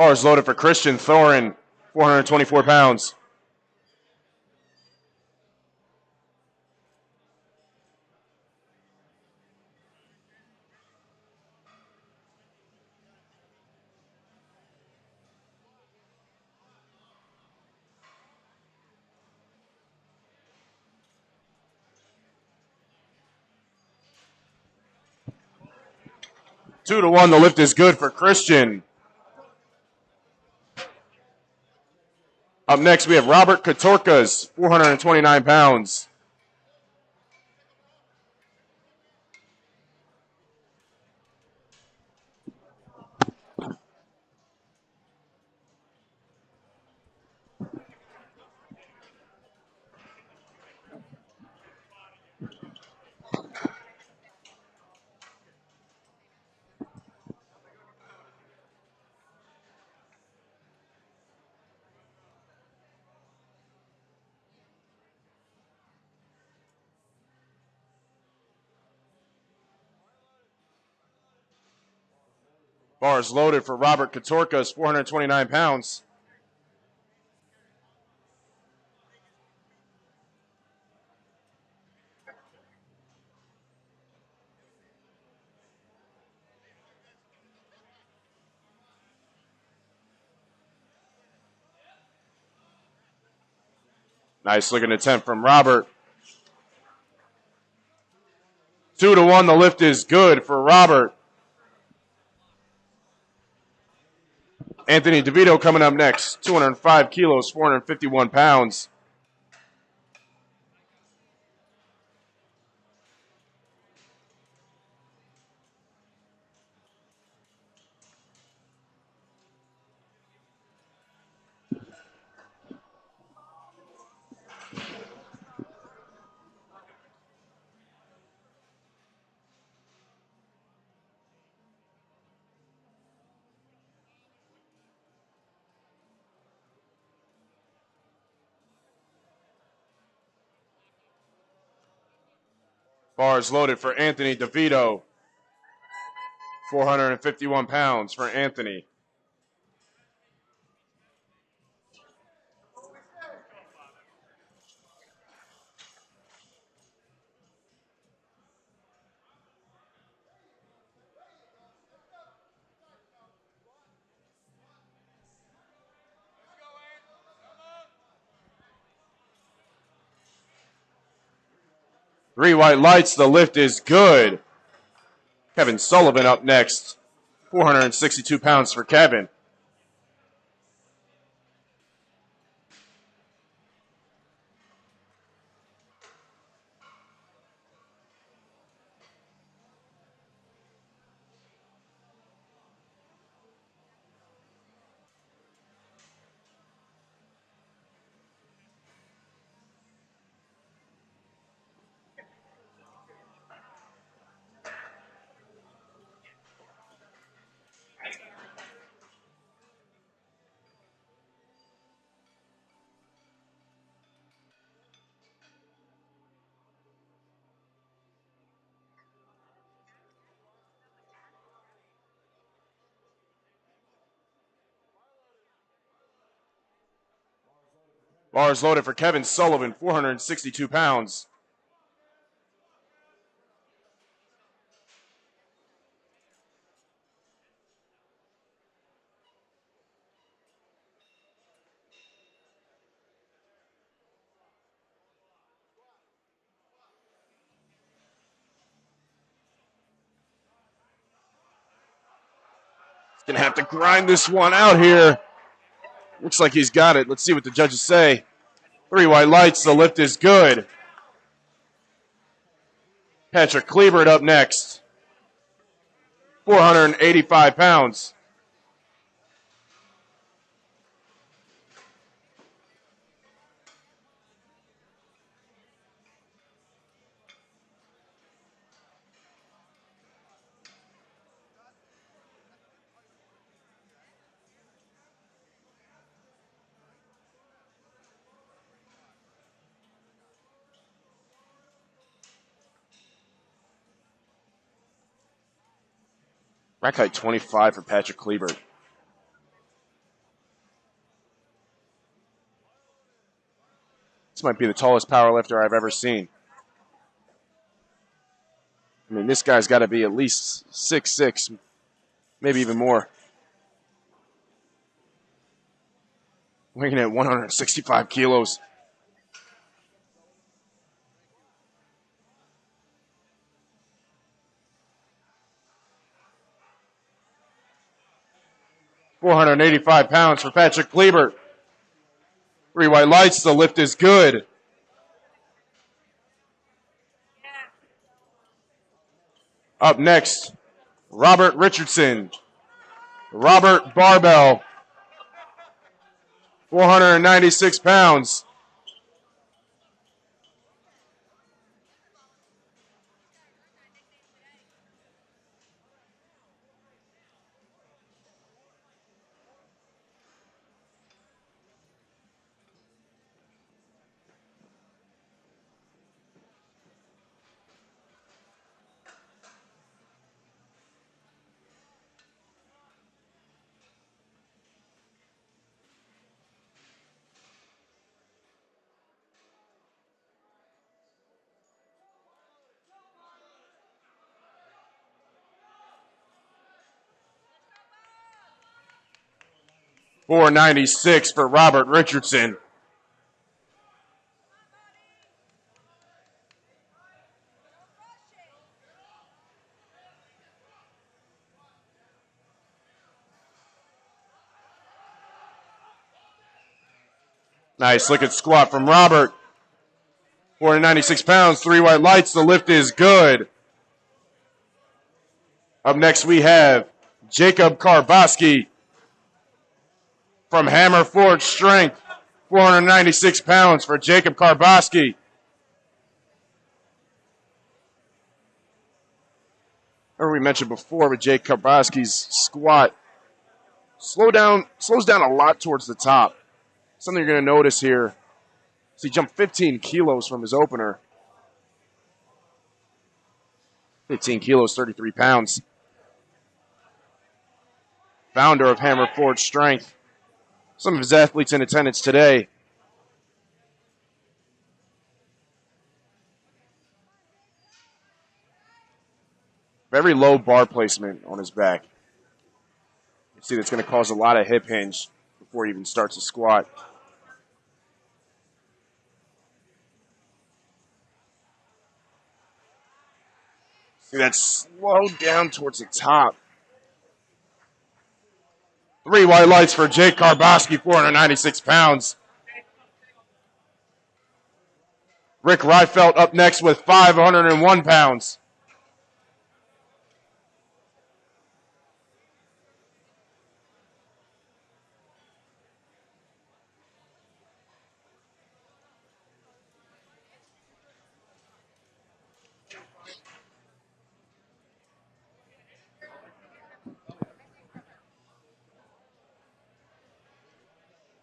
Bars loaded for Christian Thorin, 424 pounds. Two to one, the lift is good for Christian. Up next, we have Robert Katorkas, 429 pounds. Bars loaded for Robert Katorkas, 429 pounds. Nice looking attempt from Robert. 2-1, the lift is good for Robert. Anthony DeVito coming up next, 205 kilos, 451 pounds. Bars loaded for Anthony DeVito, 451 pounds for Anthony. Three white lights, the lift is good. Kevin Sullivan up next, 462 pounds for Kevin. Bars loaded for Kevin Sullivan, 462 pounds. He's going to have to grind this one out here. Looks like he's got it. Let's see what the judges say. Three white lights, the lift is good. Patrick Klebert up next, 485 pounds. Rack height 25 for Patrick Klebert. This might be the tallest powerlifter I've ever seen. I mean, this guy's got to be at least 6'6", maybe even more. Weighing at 165 kilos. £485 for Patrick Klebert. 3 white lights. The lift is good. Up next, Robert Richardson. Robert barbell, 496 pounds. $496 for Robert Richardson. Nice looking squat from Robert. 496 pounds, 3 white lights. The lift is good. Up next we have Jacob Karboski from Hammer Forge Strength. 496 pounds for Jacob Karboski. Or we mentioned before with Jake Karboski's squat. Slows down a lot towards the top. Something you're going to notice here is he jumped 15 kilos from his opener. 15 kilos, 33 pounds. Founder of Hammer Forge Strength. Some of his athletes in attendance today. Very low bar placement on his back. You see that's going to cause a lot of hip hinge before he even starts to squat. See that slowed down towards the top. 3 white lights for Jake Karboski, 496 pounds. Rick Reifelt up next with 501 pounds.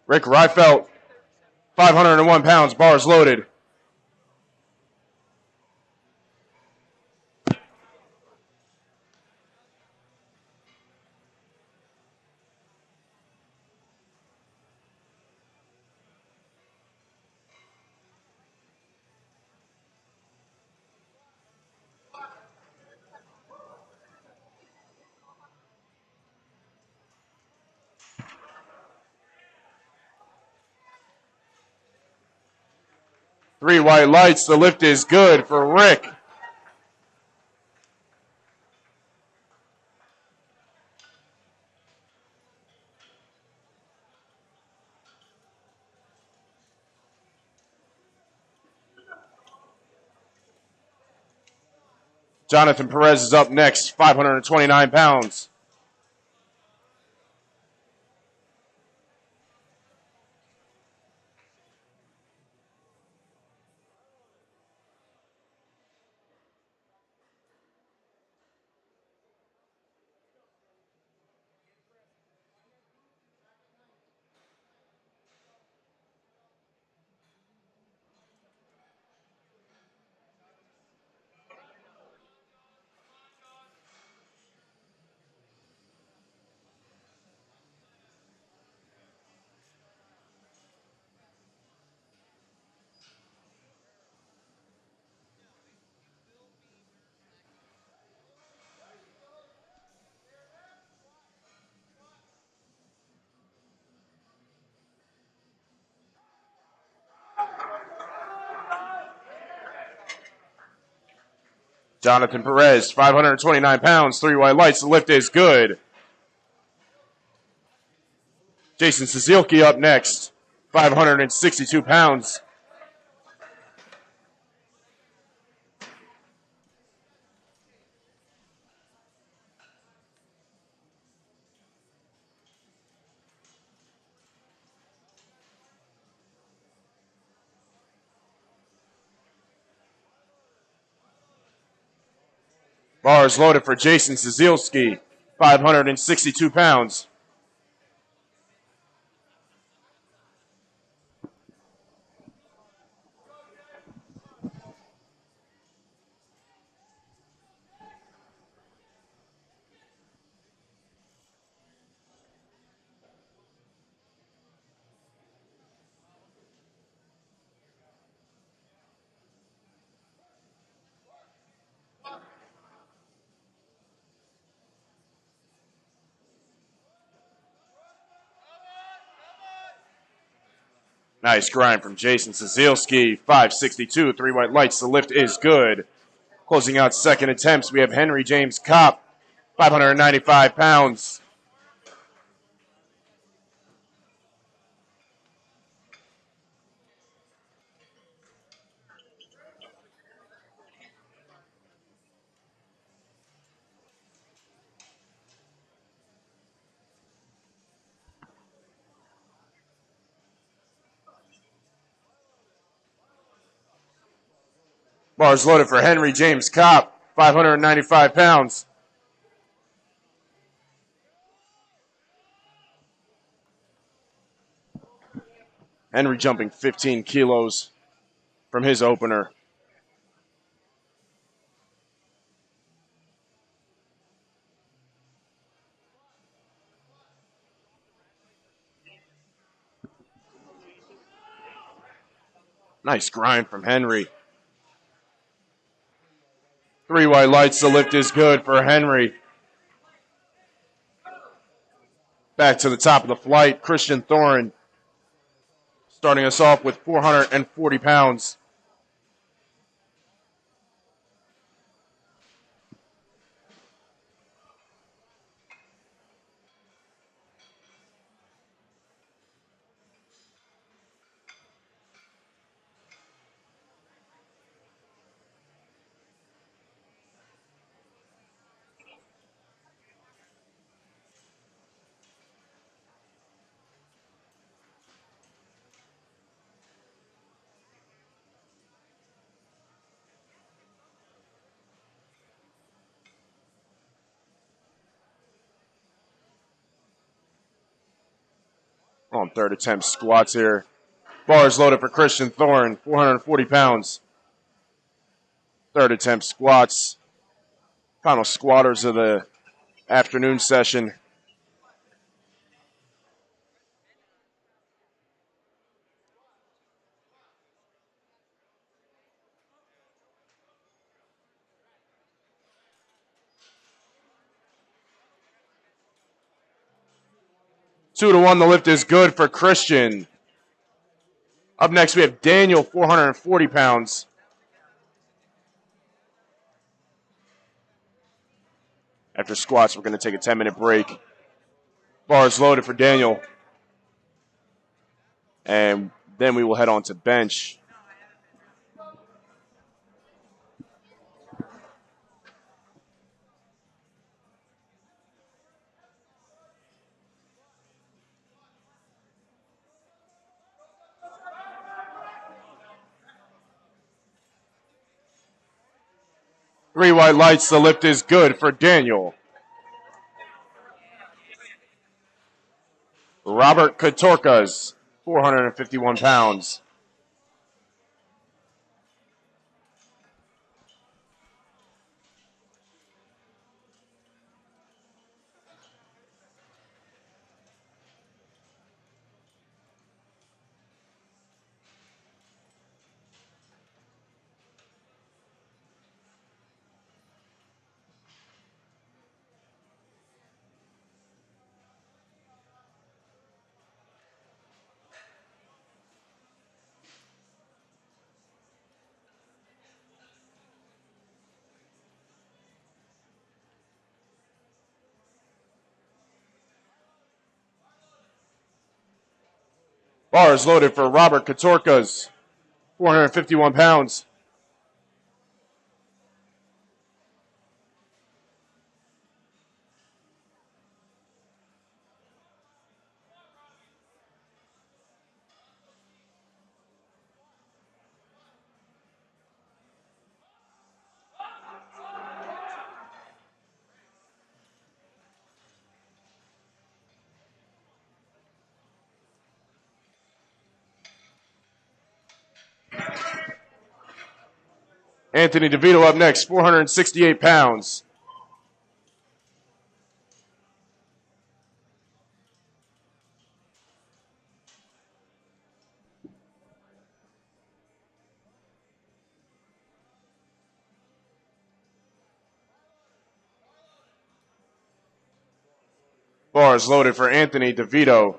Rick Reifelt, 501 pounds, bars loaded. Three white lights. The lift is good for Rick. Jonathan Perez is up next, 529 pounds. Jonathan Perez, 529 pounds, three white lights. The lift is good. Jason Szylki up next. 562 pounds. Bars loaded for Jason Szylski, 562 pounds. Nice grind from Jason Szylski, 562, 3 white lights. The lift is good. Closing out second attempts, we have Henry James Kopp, 595 pounds. Bars loaded for Henry James Kopp, 595 pounds. Henry jumping 15 kilos from his opener. Nice grind from Henry. 3 white lights, the lift is good for Henry. Back to the top of the flight, Christian Thorin starting us off with 440 pounds. On third attempt, squats here. Bars loaded for Christian Thorne, 440 pounds. Third attempt, squats. Final squatters of the afternoon session. Two to one, the lift is good for Christian. Up next, we have Daniel, 440 pounds. After squats, we're going to take a 10-minute break. Bars loaded for Daniel. And then we will head on to bench. Three white lights, the lift is good for Daniel. Robert Katorkas, 451 pounds. Bars loaded for Robert Katorkas, 451 pounds. Anthony DeVito up next, 468 pounds. Bars loaded for Anthony DeVito.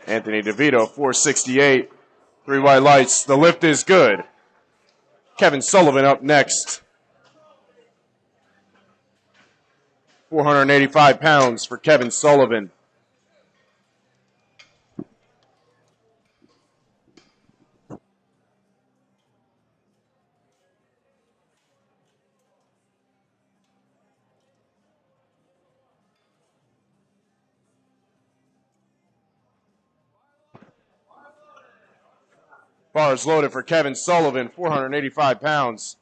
Anthony DeVito, 468. 3 white lights. The lift is good. Kevin Sullivan up next. 485 pounds for Kevin Sullivan. Bars loaded for Kevin Sullivan, 485 pounds.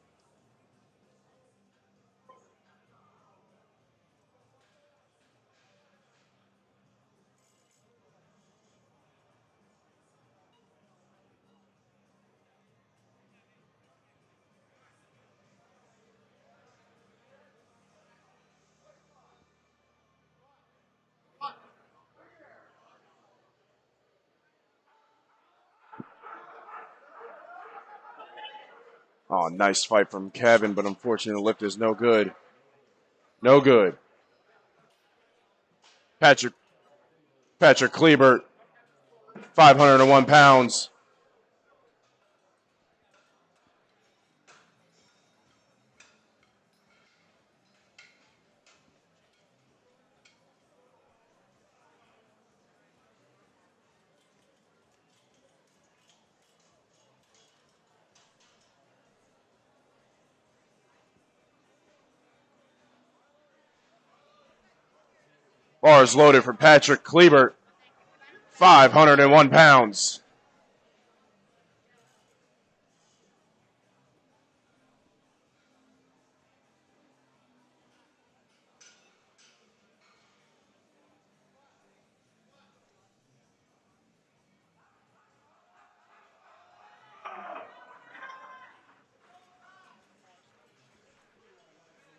Oh, nice fight from Kevin, but unfortunately the lift is no good. No good. Patrick Klebert, 501 pounds. Bars loaded for Patrick Klebert, 501 pounds.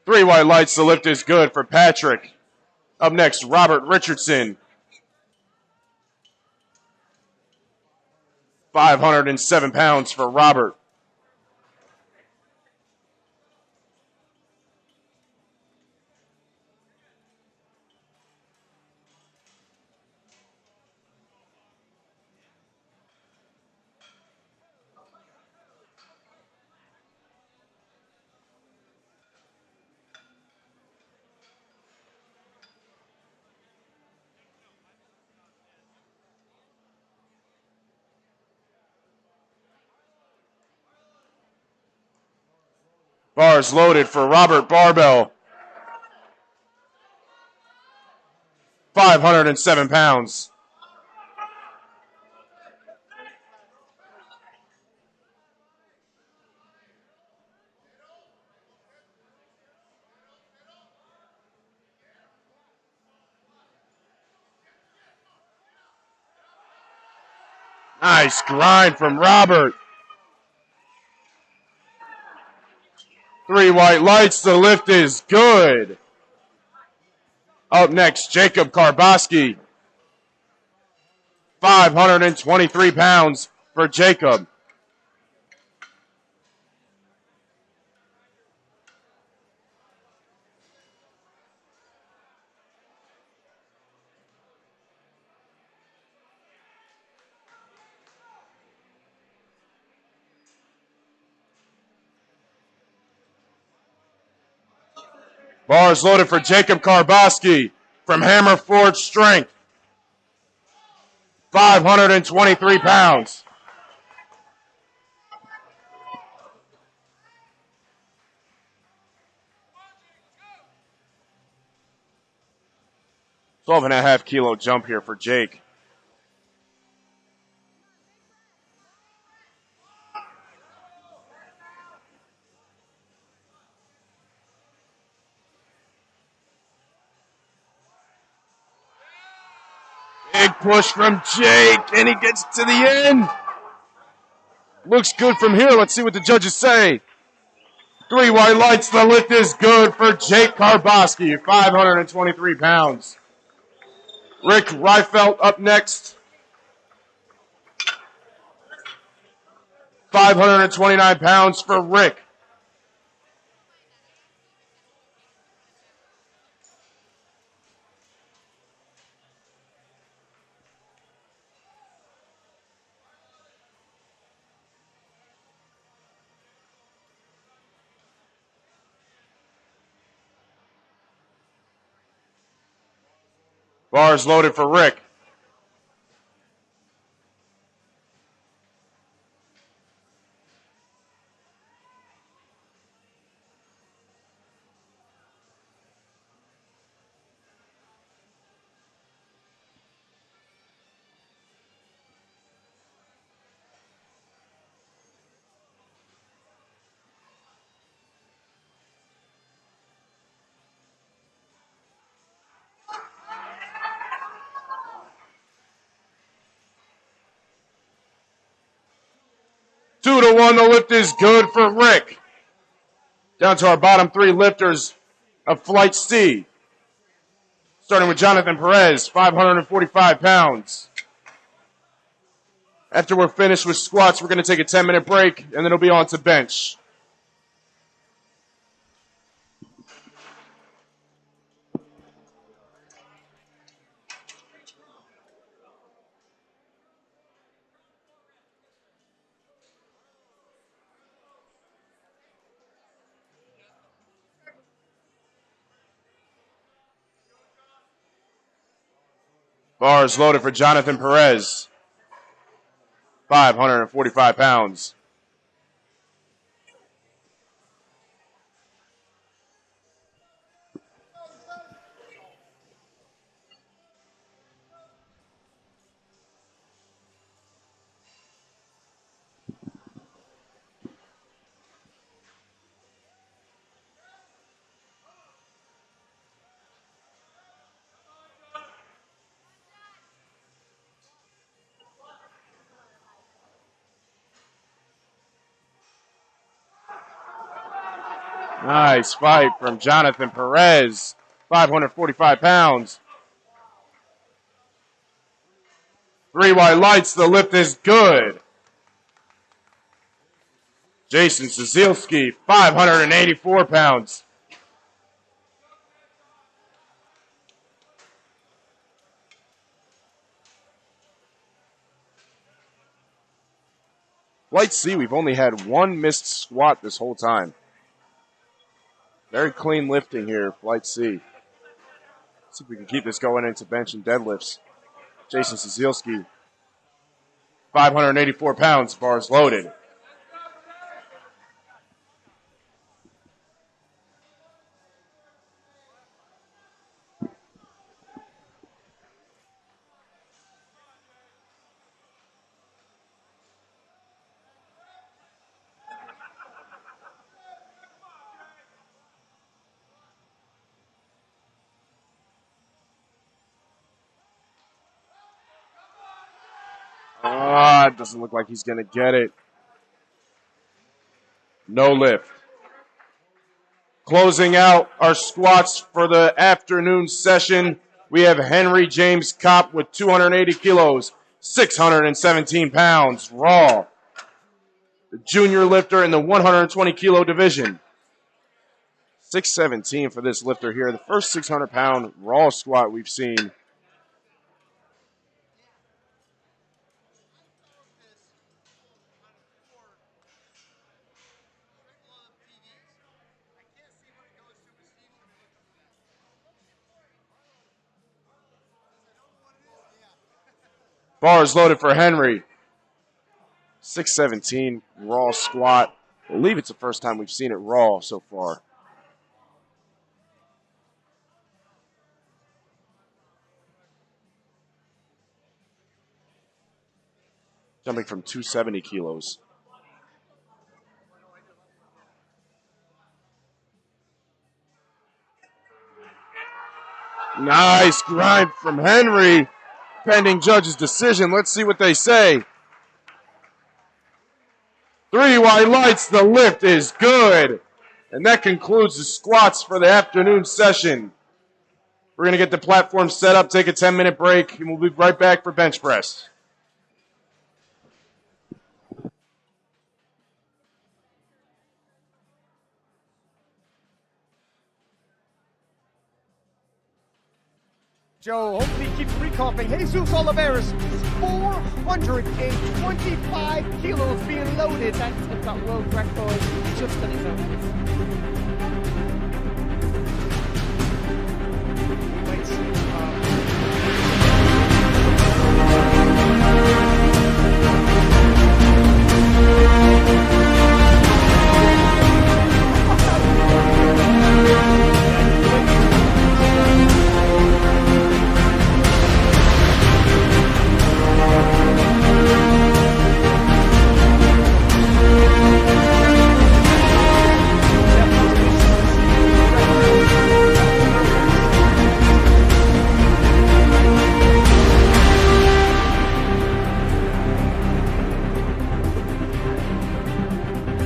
Three white lights, the lift is good for Patrick. Up next, Robert Richardson. 507 pounds for Robert. Bars loaded for Robert Barbell. 507 pounds. Nice grind from Robert. Three white lights, the lift is good. Up next, Jacob Karboski. 523 pounds for Jacob. Bars loaded for Jacob Karboski from Hammer Forge Strength. 523 pounds. $12.5 kilo jump here for Jake. Big push from Jake, and he gets to the end. Looks good from here. Let's see what the judges say. 3 white lights. The lift is good for Jake Karboski, 523 pounds. Rick Reifelt up next. 529 pounds for Rick. Bars loaded for Rick. Two to one, the lift is good for Rick. Down to our bottom 3 lifters of Flight C. Starting with Jonathan Perez, 545 pounds. After we're finished with squats, we're going to take a 10-minute break, and then it'll be on to bench. Bars loaded for Jonathan Perez, 545 pounds. Nice fight from Jonathan Perez, 545 pounds. 3 white lights, the lift is good. Jason Szylski, 584 pounds. Flight C, we've only had 1 missed squat this whole time. Very clean lifting here, Flight C. See if we can keep this going into bench and deadlifts. Jason Szylski, 584 pounds, bars loaded. It doesn't look like he's going to get it. No lift. Closing out our squats for the afternoon session, we have Henry James Kopp with 280 kilos, 617 pounds, raw. The junior lifter in the 120 kilo division. 617 for this lifter here. The first 600-pound raw squat we've seen. Bars loaded for Henry. 617 raw squat. I believe it's the first time we've seen it raw so far. Jumping from 270 kilos. Nice grind from Henry. Pending judge's decision. Let's see what they say. 3 white lights. The lift is good. And that concludes the squats for the afternoon session. We're going to get the platform set up, take a 10-minute break, and we'll be right back for bench press. Joe hopefully keeps recomping. Jesus Oliveira's 425 kilos being loaded. That's got world record just on his own. Let's see.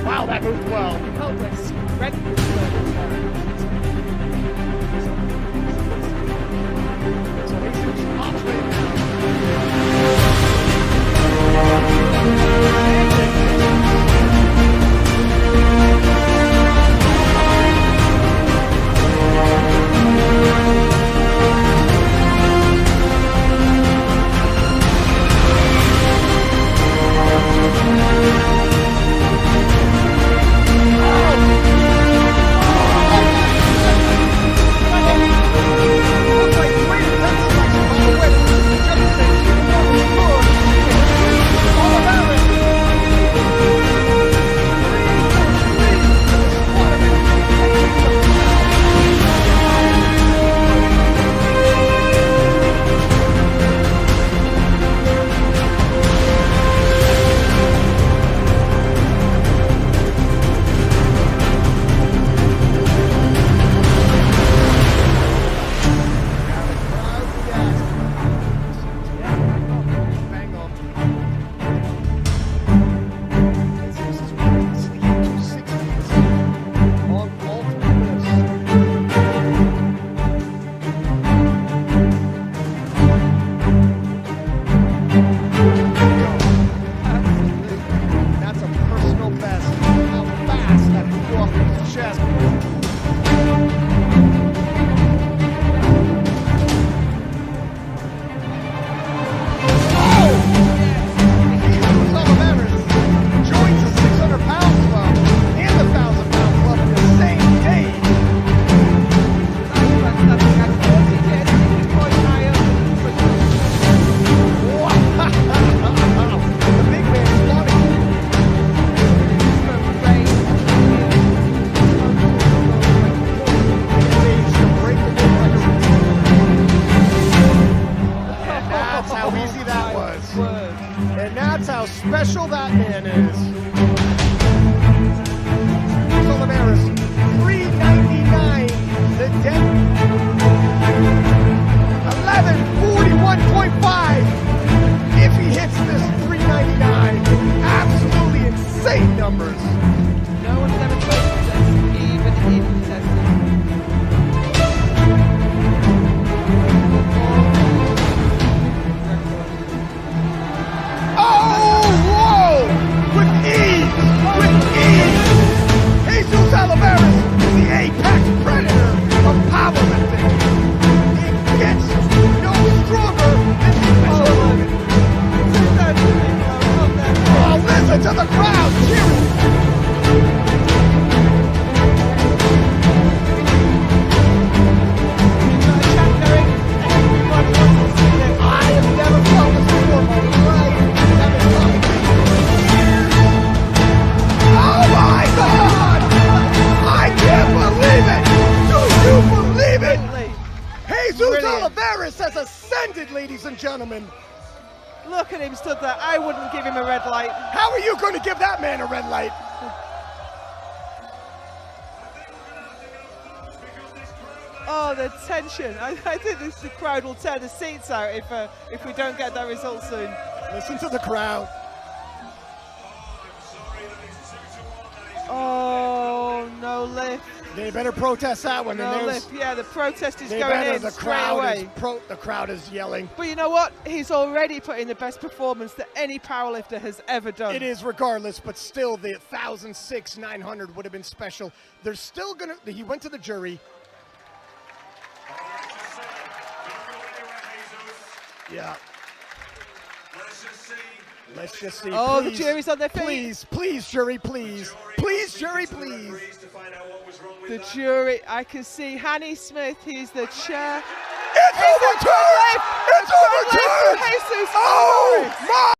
Wow, that moved well. Pelvis, red. So Jesus pops right now. special that man is. Oliveira's 399. The dead 1141.5. If he hits this 399, absolutely insane numbers. No one's ever played this, even in testing. Oh, whoa! With ease! Jesus brilliant. Oliveras has ascended, ladies and gentlemen. Look at him stood there. I wouldn't give him a red light. How are you going to give that man a red light? Oh, the tension. I think the crowd will tear the seats out if we don't get that result soon. Listen to the crowd. Oh, no lift. They better protest that one. No and lift. Yeah, the protest is they going better. in The straight crowd away. the crowd is yelling. But you know what? He's already put in the best performance that any powerlifter has ever done. It is regardless, but still the 1,006, 900 would have been special. They're still gonna. He went to the jury. Yeah. Let's just see. Oh, please, the jury's on their feet. Please, jury, please. Please, jury, please. The jury, I can see Hanny Smith, he's the chair. It's overturned! It's overturned! Jesus Oh, my!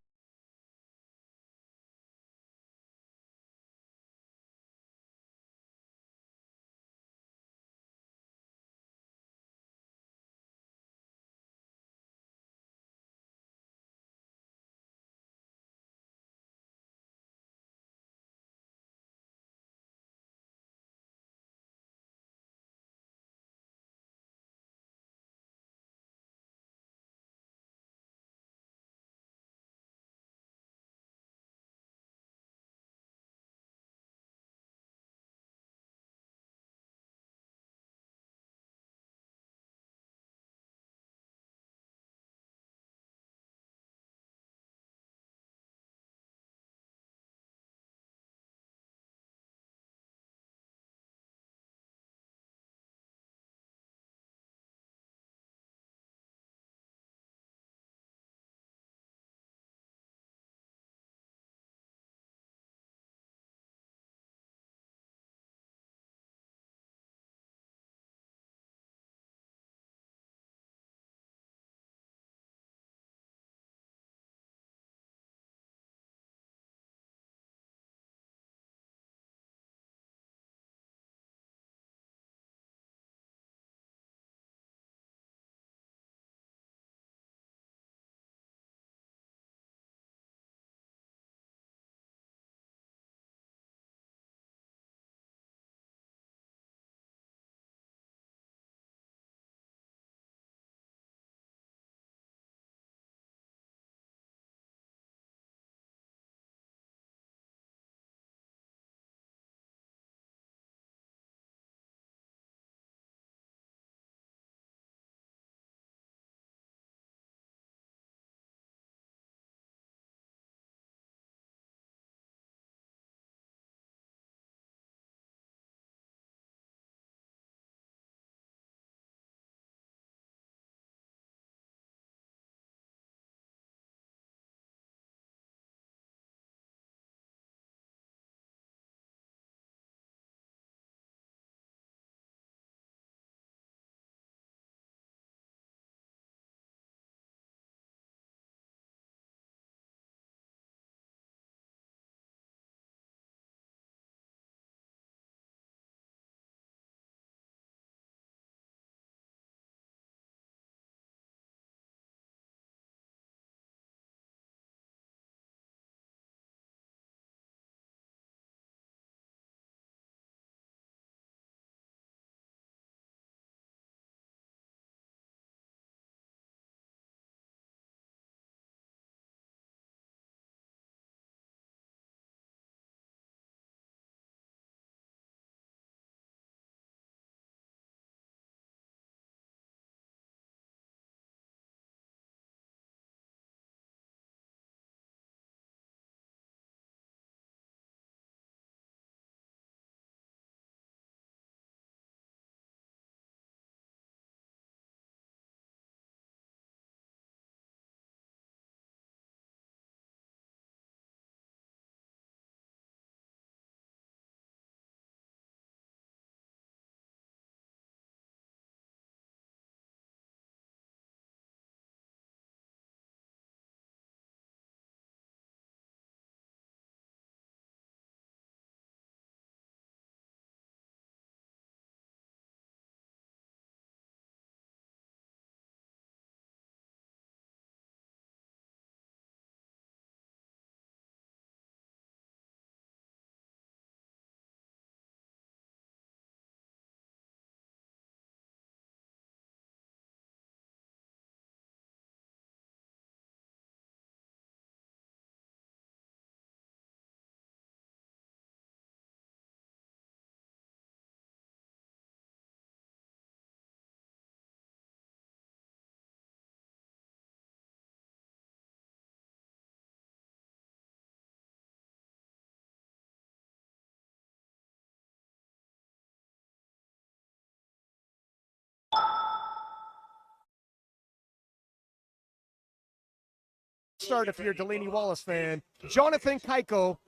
start if you're a Delaney Wallace fan. Jonathan Keiko,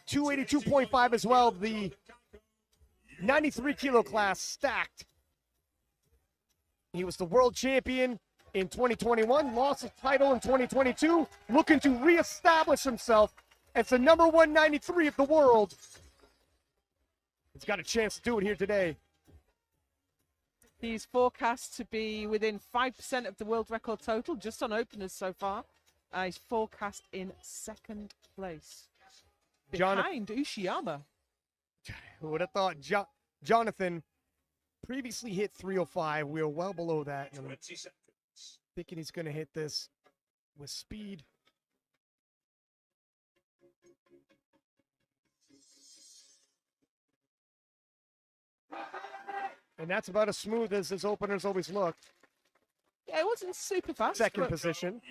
282.5 as well. The 93 kilo class stacked. He was the world champion in 2021, lost his title in 2022, looking to reestablish himself as the number 193 of the world. He's got a chance to do it here today. He's forecast to be within 5% of the world record total, just on openers so far. He's forecast in second place, behind Ushiyama. Who would have thought Jonathan previously hit 305. We are well below that. And I'm thinking he's going to hit this with speed. And that's about as smooth as his openers always looked. Yeah, it wasn't super fast. Second position.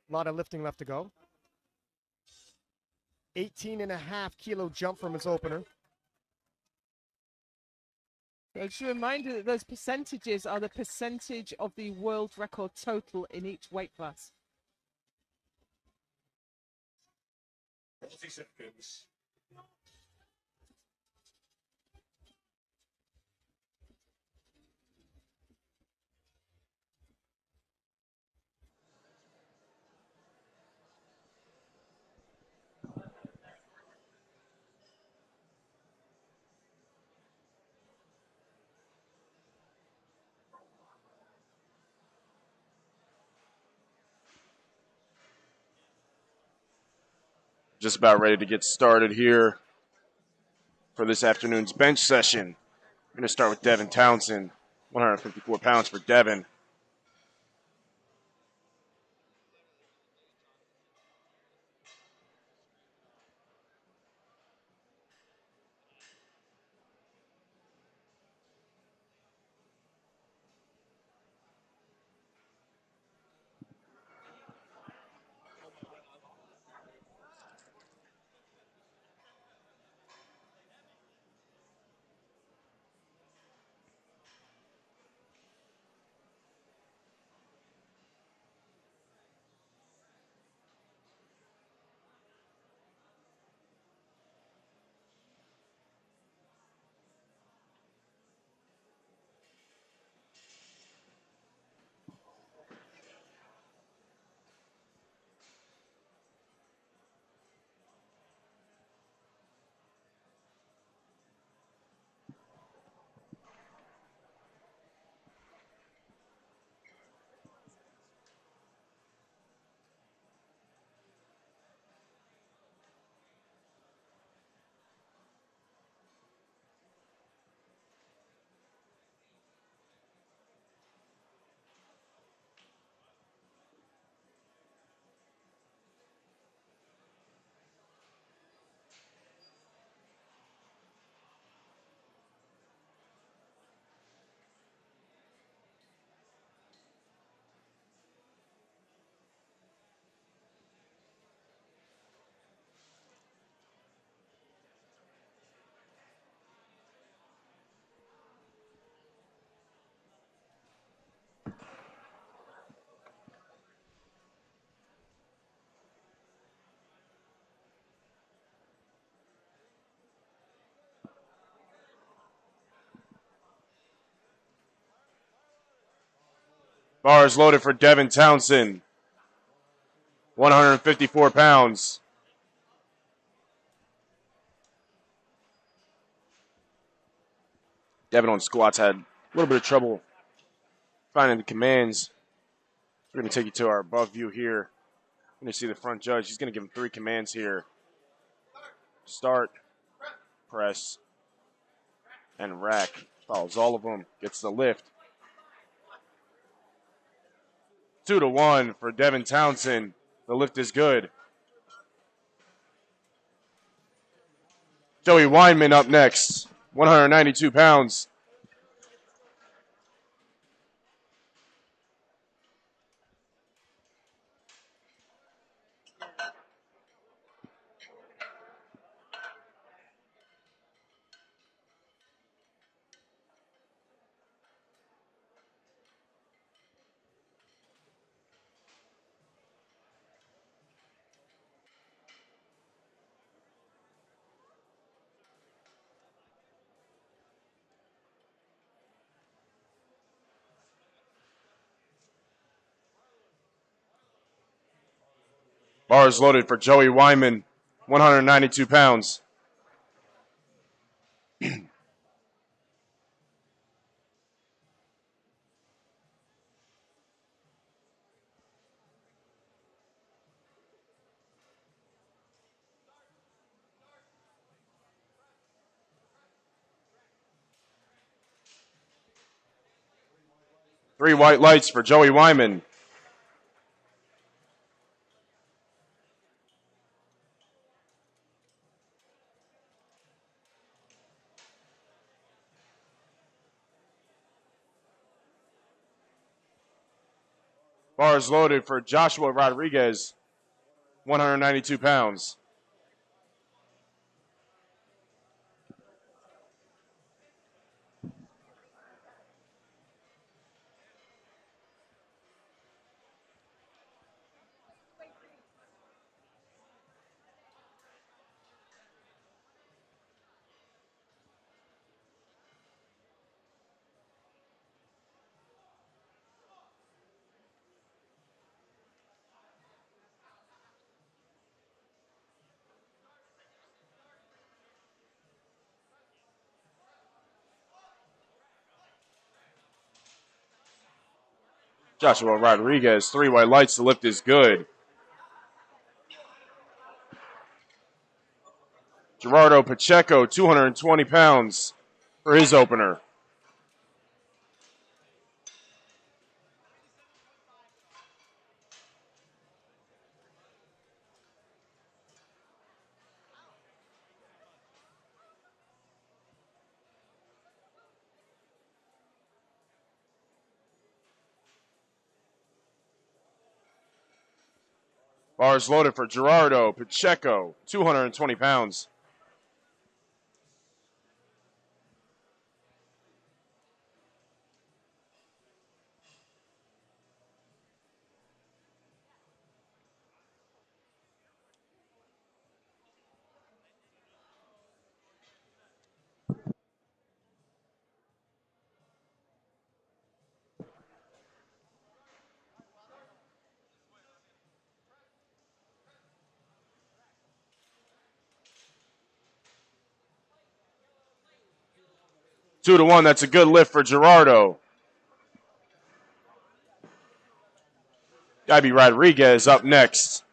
A lot of lifting left to go. 18.5 kilo jump from his opener. Just a reminder that those percentages are the percentage of the world record total in each weight class. 40 seconds. Just about ready to get started here for this afternoon's bench session. We're going to start with Devin Townsend, 154 pounds for Devin. Bars loaded for Devin Townsend, 154 pounds. Devin on squats had a little bit of trouble finding the commands. We're going to take you to our above view here. You're going to see the front judge. He's going to give him 3 commands here. Start, press, and rack. Follows all of them. Gets the lift. 2-1 for Devin Townsend. The lift is good. Joey Weinman up next, 192 pounds. Bars loaded for Joey Wyman, 192 pounds. Three white lights for Joey Wyman. Bars loaded for Joshua Rodriguez, 192 pounds. Joshua Rodriguez, three white lights, the lift is good. Gerardo Pacheco, 220 pounds for his opener. Bars loaded for Gerardo Pacheco, 220 pounds. Two to one, that's a good lift for Gerardo. Gabby Rodriguez up next.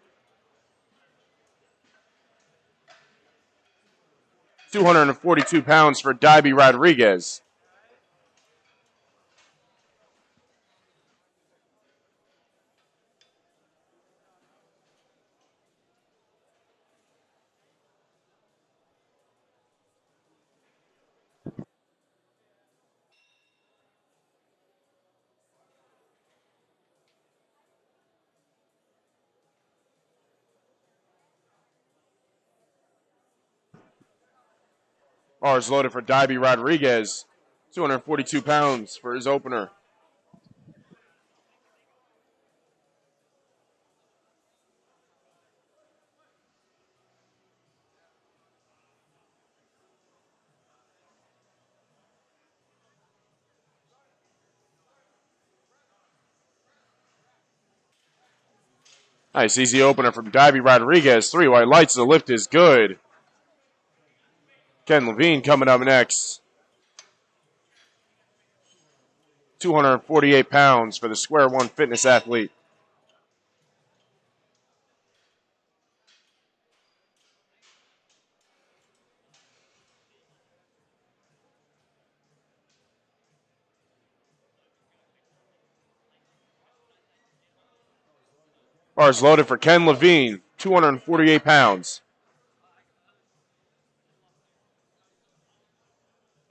242 pounds for Dibby Rodriguez. Bars loaded for Dibby Rodriguez. 242 pounds for his opener. Nice, easy opener from Dibby Rodriguez. Three white lights, the lift is good. Ken Levine coming up next. 248 pounds for the Square One fitness athlete. Bars loaded for Ken Levine, 248 pounds.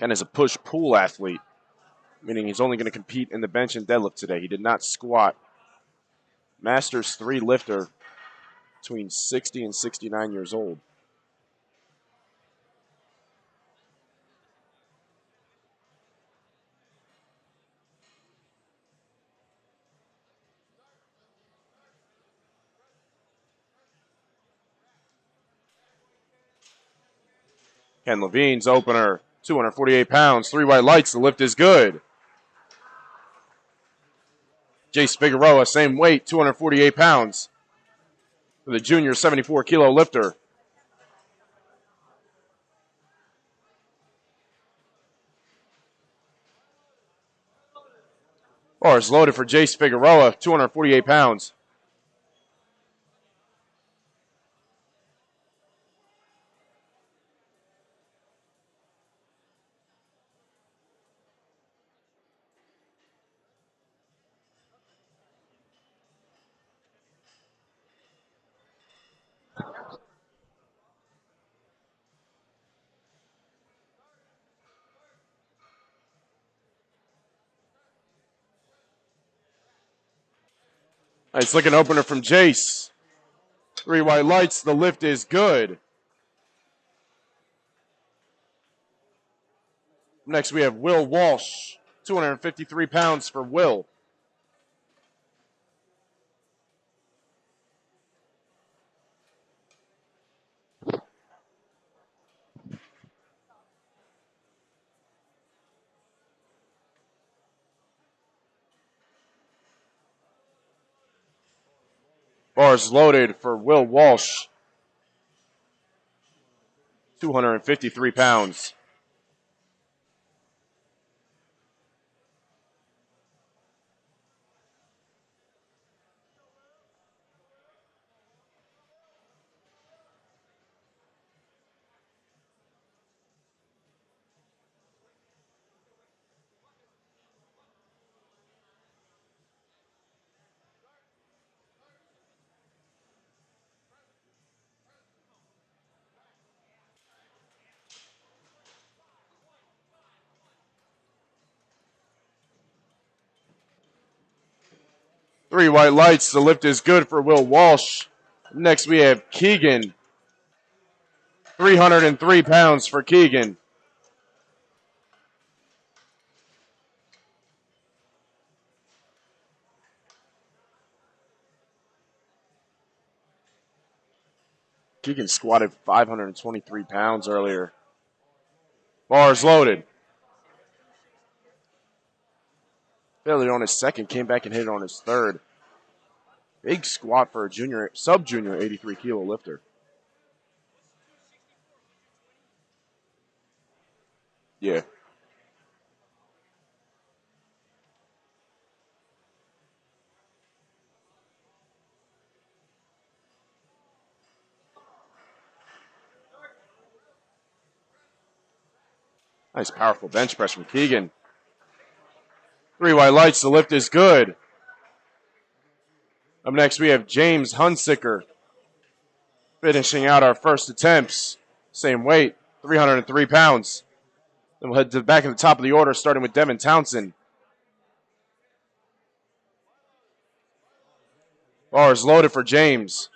Ken is a push-pull athlete, meaning he's only going to compete in the bench and deadlift today. He did not squat. Masters 3 lifter between 60 and 69 years old. Ken Levine's opener, 248 pounds, three white lights, the lift is good. Jace Figueroa, same weight, 248 pounds. for the junior 74 kilo lifter. Bars loaded for Jace Figueroa, 248 pounds. Nice looking opener from Jace. 3 white lights. The lift is good. Next, we have Will Walsh, 253 pounds for Will. Bars loaded for Will Walsh, 253 pounds. Three white lights. The lift is good for Will Walsh. Next, we have Keegan, 303 pounds for Keegan. Keegan squatted 523 pounds earlier. Bars loaded. Failed it on his second, came back and hit it on his third. Big squat for a junior, sub-junior 83 kilo lifter. Yeah. Nice powerful bench press from Keegan. 3 white lights, the lift is good. Up next, we have James Hunsicker finishing out our first attempts. Same weight, 303 pounds. Then we'll head to the back of the top of the order, starting with Devin Townsend. Bars loaded for James.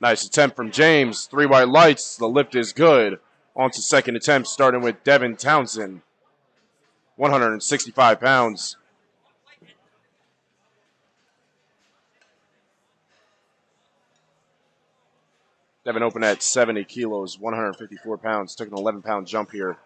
Nice attempt from James. 3 white lights. The lift is good. On to second attempt, starting with Devin Townsend. 165 pounds. Devin opened at 70 kilos, 154 pounds. Took an 11-pound jump here.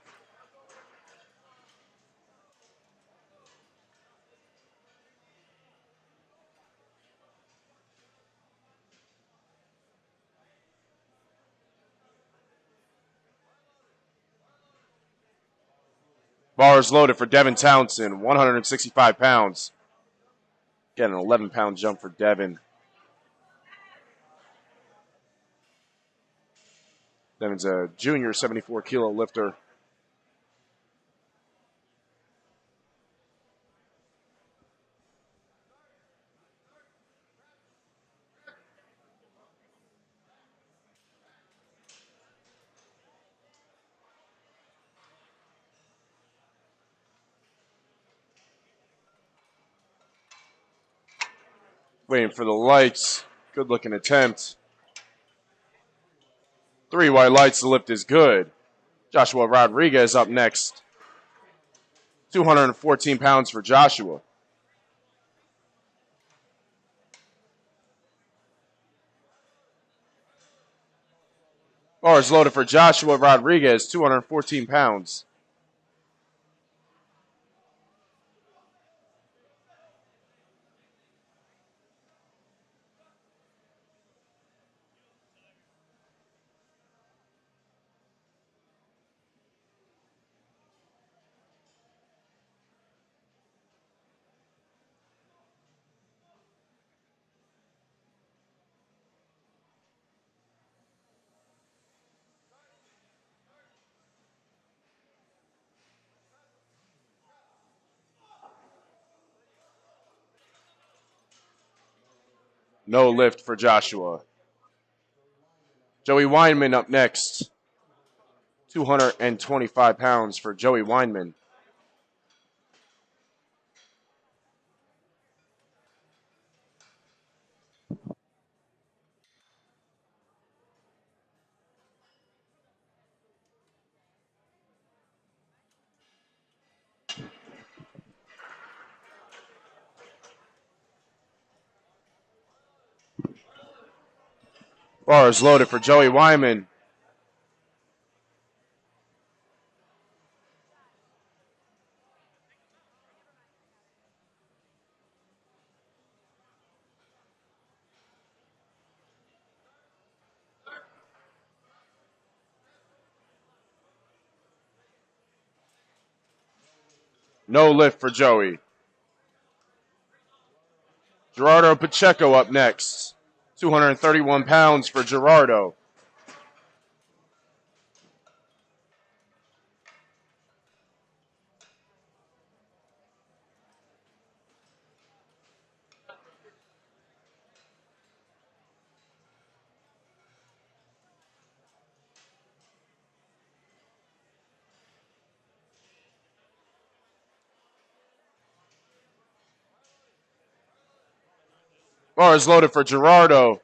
Bars loaded for Devin Townsend, 165 pounds. Get an 11-pound jump for Devin. Devin's a junior 74 kilo lifter. Waiting for the lights. Good looking attempt. 3 white lights. The lift is good. Joshua Rodriguez up next. 214 pounds for Joshua. Bars loaded for Joshua Rodriguez, 214 pounds. No lift for Joshua. Joey Weinman up next. 225 pounds for Joey Weinman. Bars loaded for Joey Weinman. No lift for Joey. Gerardo Pacheco up next. 231 pounds for Gerardo. Bars loaded for Gerardo.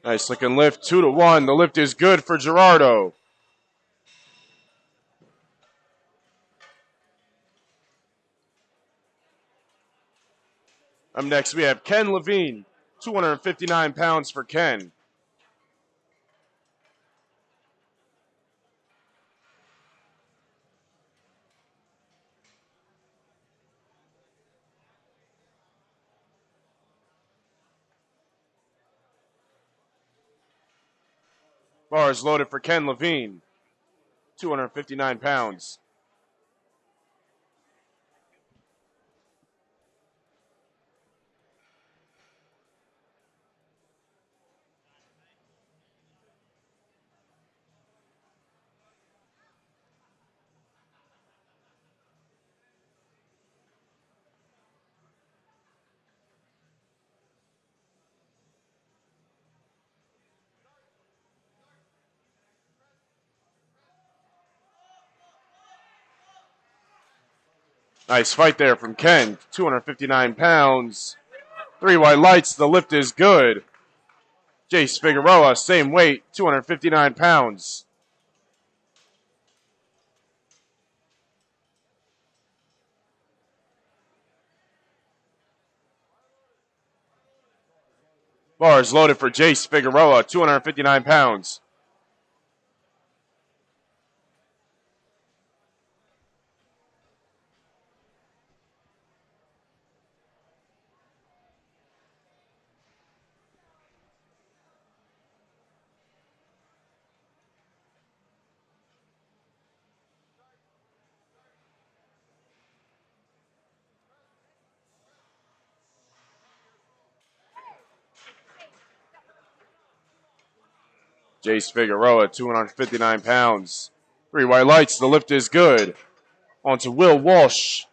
Nice looking lift, 2-1. The lift is good for Gerardo. Up next, we have Ken Levine, 259 pounds for Ken. Bars loaded for Ken Levine, 259 pounds. Nice fight there from Ken, 259 pounds. 3 white lights, the lift is good. Jace Figueroa, same weight, 259 pounds. Bars loaded for Jace Figueroa, 259 pounds. Jace Figueroa, 259 pounds. 3 white lights. The lift is good. On to Will Walsh.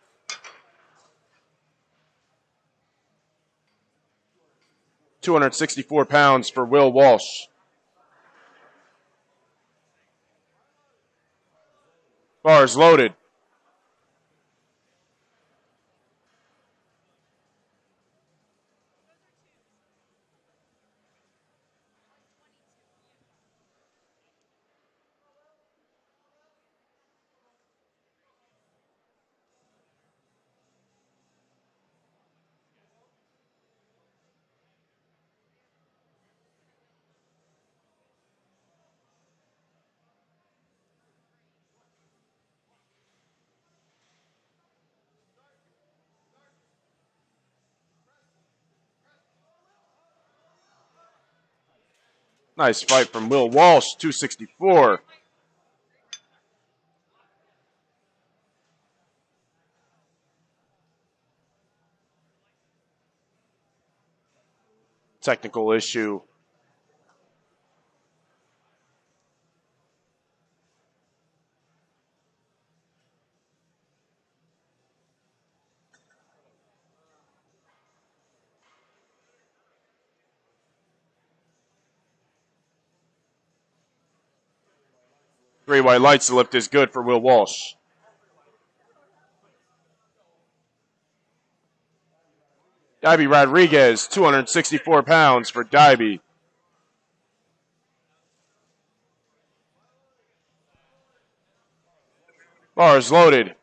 £264 for Will Walsh. Bars loaded. Nice fight from Will Walsh, 264. Technical issue. Three white lights. The lift is good for Will Walsh. Dibby Rodriguez, 264 pounds for Dibby. Bars loaded.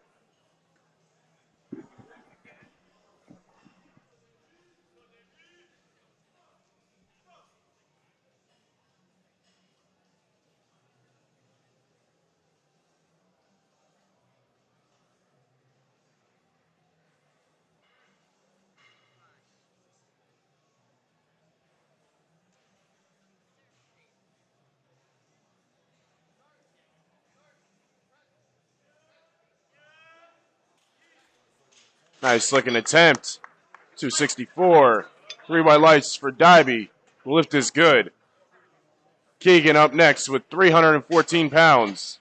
Nice looking attempt. 264. Three white lights for Dibby. The lift is good. Keegan up next with 314 pounds.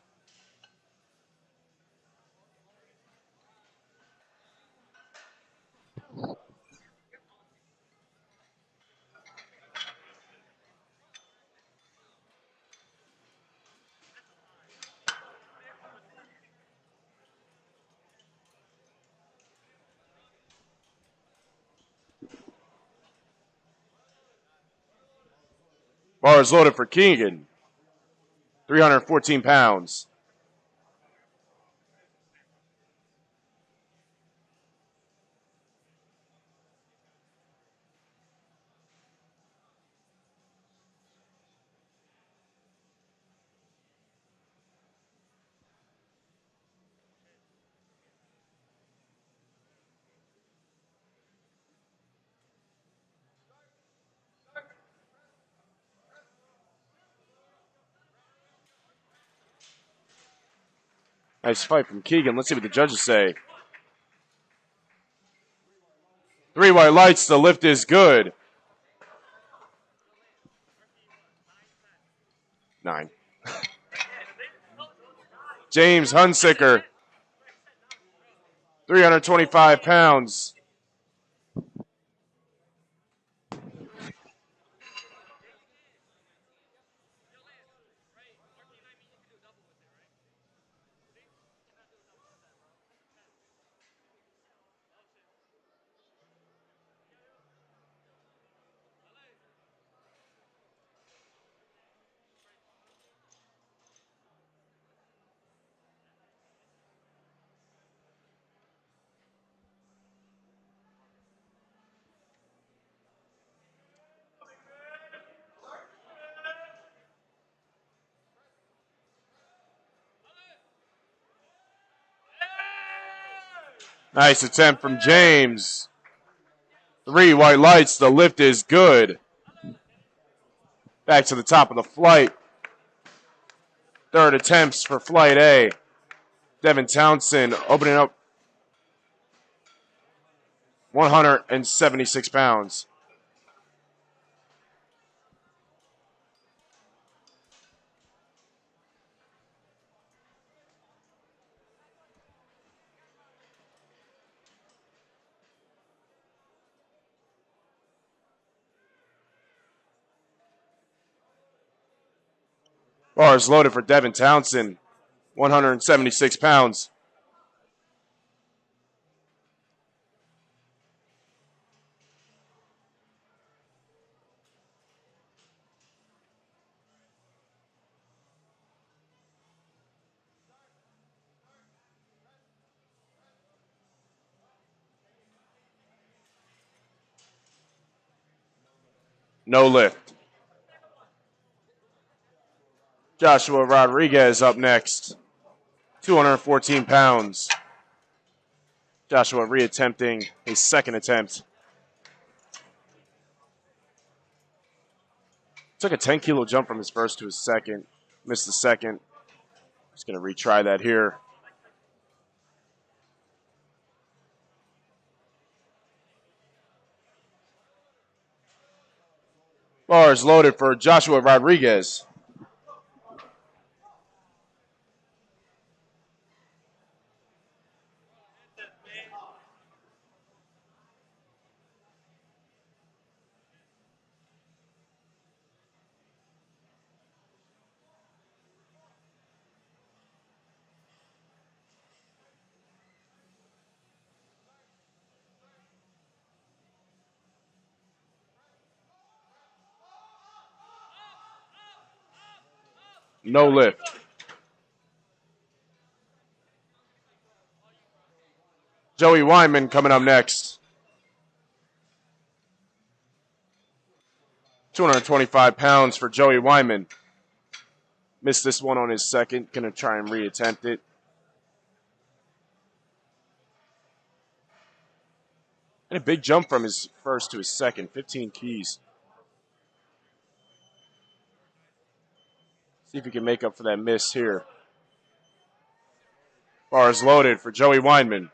Bars loaded for Keegan. 314 pounds. Nice fight from Keegan. Let's see what the judges say. Three white lights. The lift is good. 9. James Hunsicker, 325 pounds. Nice attempt from James. Three white lights. The lift is good. Back to the top of the flight. Third attempts for flight A. Devin Townsend opening up 176 pounds. Bars loaded for Devin Townsend, 176 pounds. No lift. Joshua Rodriguez up next, 214 pounds. Joshua reattempting his second attempt. Took a 10-kilo jump from his first to his second. Missed the second. He's going to retry that here. Bars loaded for Joshua Rodriguez. No lift. Joey Wyman coming up next. 225 pounds for Joey Wyman. Missed this one on his second. Going to try and reattempt it. And a big jump from his first to his second. 15 keys. See if he can make up for that miss here. Bars loaded for Joey Wyman.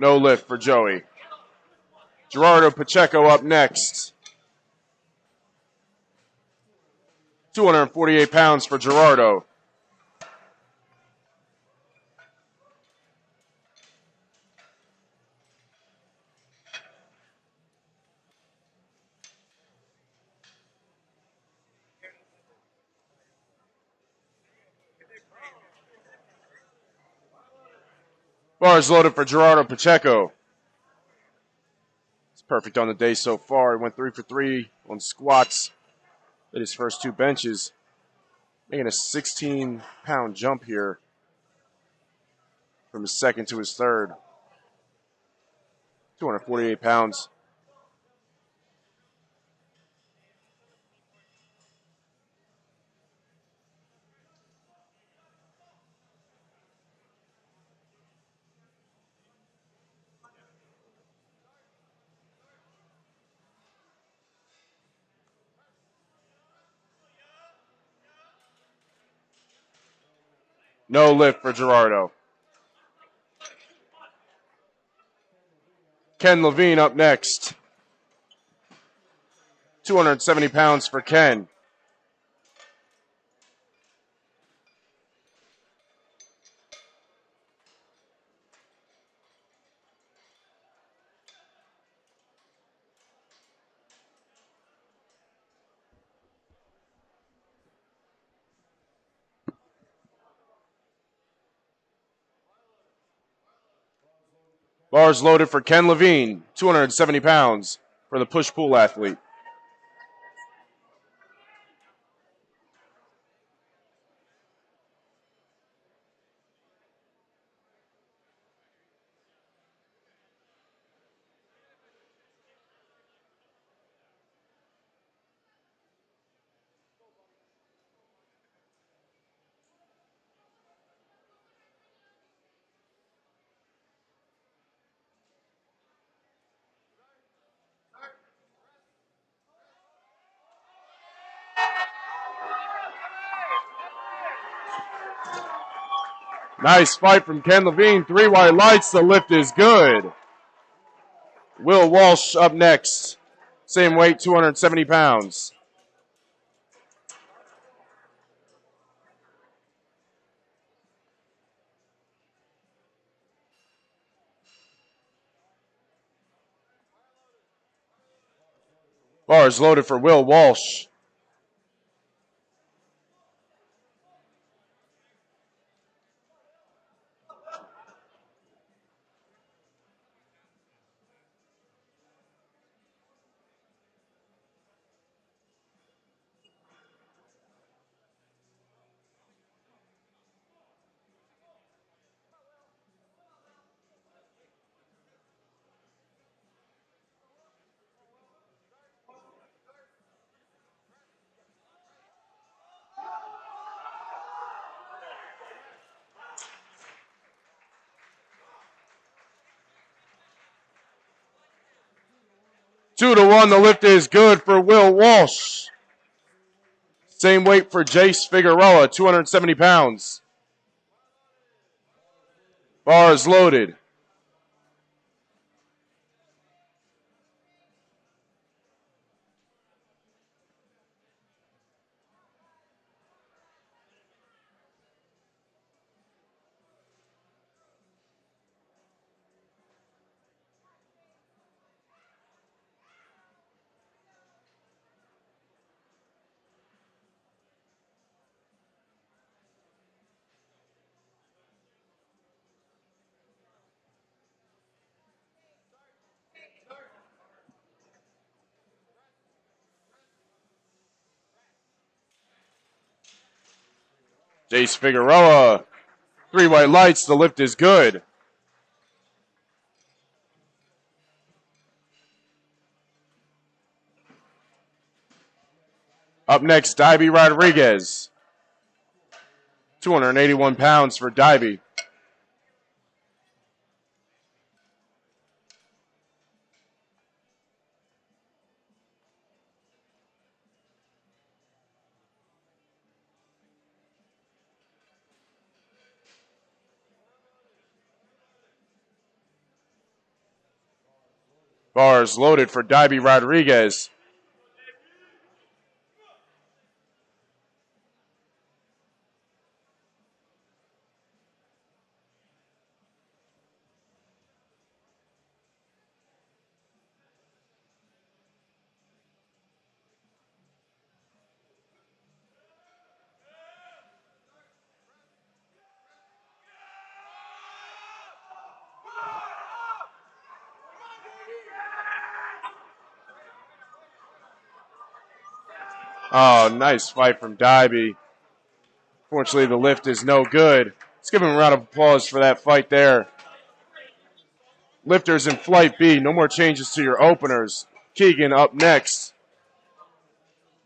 No lift for Joey. Gerardo Pacheco up next. 248 pounds for Gerardo. Bars loaded for Gerardo Pacheco. It's perfect on the day so far. He went 3 for 3 on squats at his first two benches. Making a 16-pound jump here from his second to his third. 248 pounds. No lift for Gerardo. Ken Levine up next. 270 pounds for Ken. Bars loaded for Ken Levine. 270 pounds for the push-pull athlete. Nice fight from Ken Levine. 3 white lights. The lift is good. Will Walsh up next. Same weight, 270 pounds. Bars loaded for Will Walsh. Two to one, the lift is good for Will Walsh. Same weight for Jace Figueroa, 270 pounds. Bars loaded. Jace Figueroa, 3 white lights, the lift is good. Up next, Dibby Rodriguez. 281 pounds for Dibby. Bars loaded for Dibby Rodriguez. Oh, nice fight from Dibby. Fortunately, the lift is no good. Let's give him a round of applause for that fight there. Lifters in Flight B, no more changes to your openers. Keegan up next.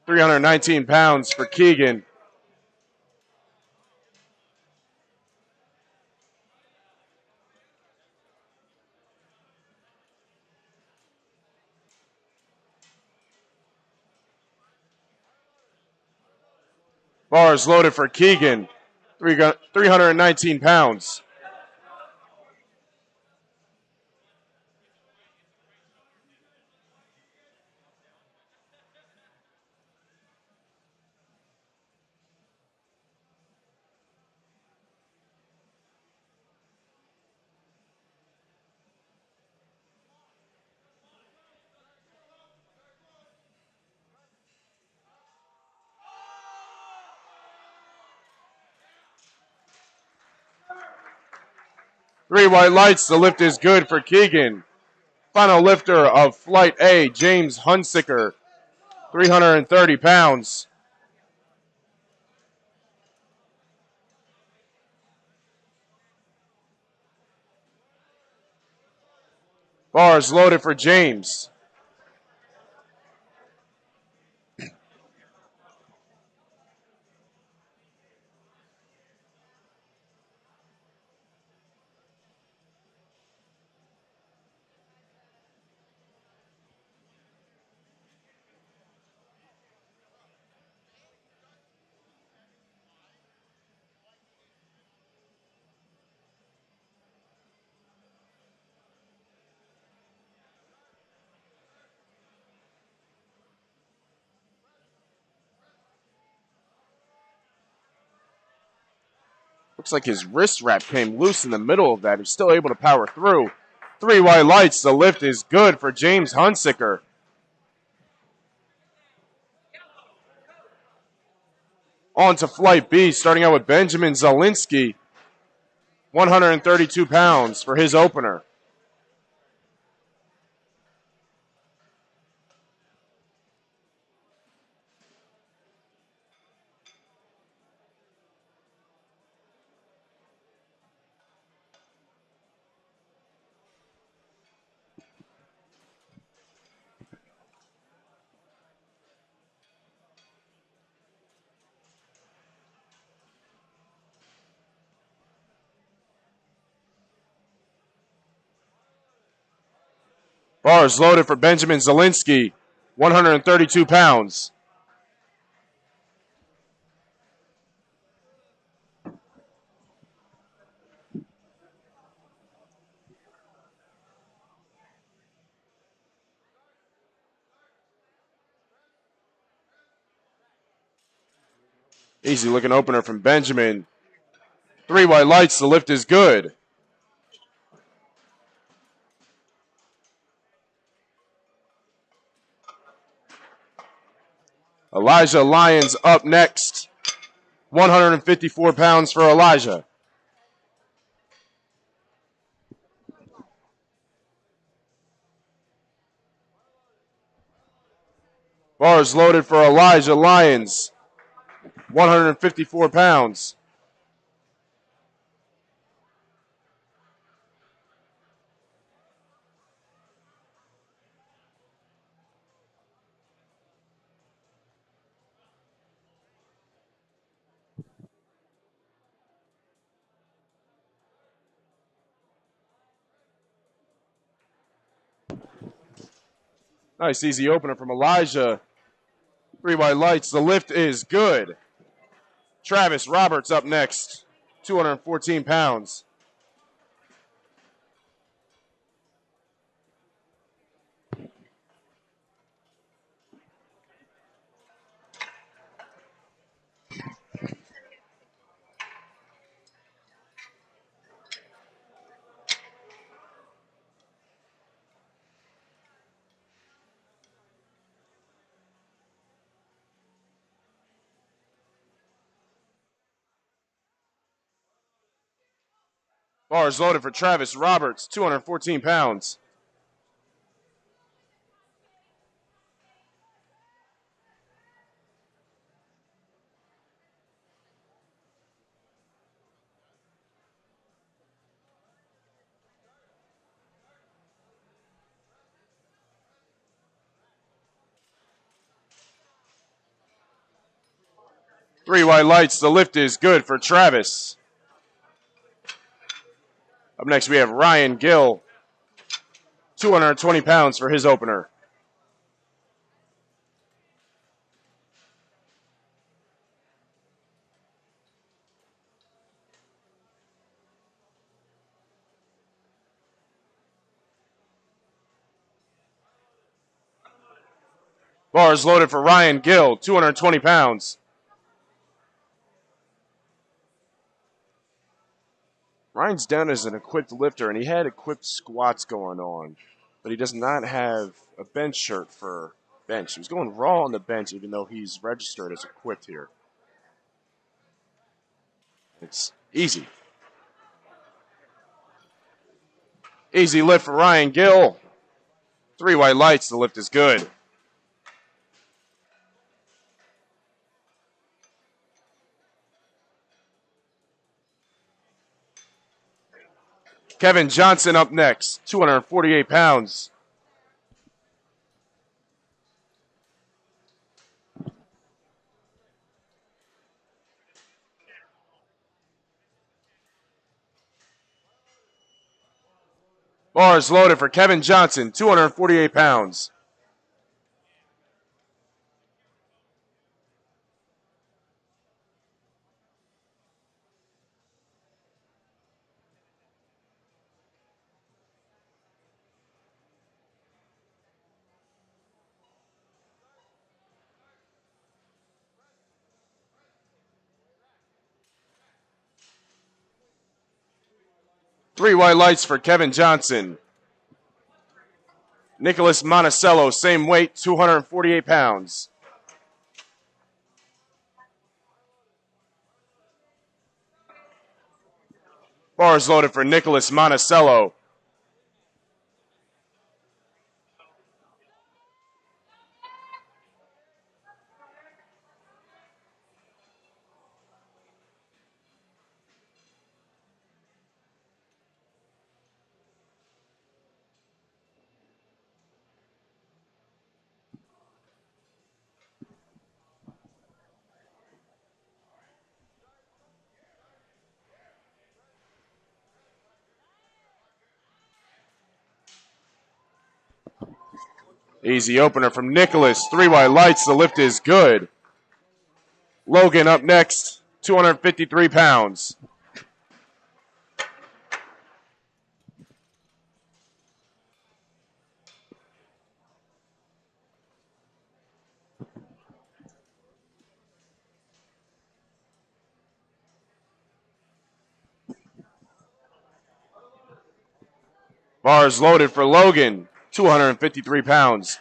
319 pounds for Keegan. Bars loaded for Keegan. 319 pounds. Three white lights. The lift is good for Keegan. Final lifter of Flight A, James Hunsicker. 330 pounds. Bars loaded for James. Looks like his wrist wrap came loose in the middle of that. He's still able to power through. 3 white lights. The lift is good for James Hunsicker. On to flight B, starting out with Benjamin Zielinski. 132 pounds for his opener. Bars loaded for Benjamin Zielinski, 132 pounds. Easy looking opener from Benjamin. 3 white lights, the lift is good. Elijah Lyons up next. 154 pounds for Elijah. Bars loaded for Elijah Lyons. 154 pounds. Nice easy opener from Elijah. 3 white lights. The lift is good. Travis Roberts up next. 214 pounds. Bars loaded for Travis Roberts. 214 pounds. Three white lights. The lift is good for Travis. Up next, we have Ryan Gill. 220 pounds for his opener. Bars loaded for Ryan Gill. 220 pounds. Ryan's down as an equipped lifter, and he had equipped squats going on, but he does not have a bench shirt for bench. He was going raw on the bench, even though he's registered as equipped here. It's easy. Easy lift for Ryan Gill. 3 white lights, the lift is good. Kevin Johnson up next, 248 pounds. Bars loaded for Kevin Johnson, 248 pounds. 3 white lights for Kevin Johnson. Nicholas Monticello, same weight, 248 pounds. Bars loaded for Nicholas Monticello. Easy opener from Nicholas. 3 white lights. The lift is good. Logan up next, 253 pounds. Bars loaded for Logan, 253 pounds.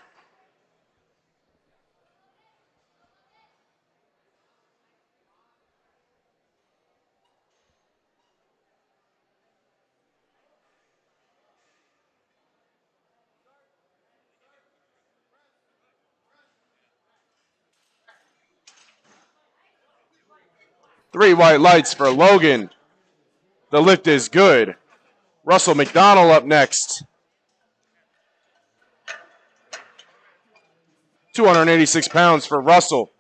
Three white lights for Logan. The lift is good. Russell McDonald up next. 286 pounds for Russell.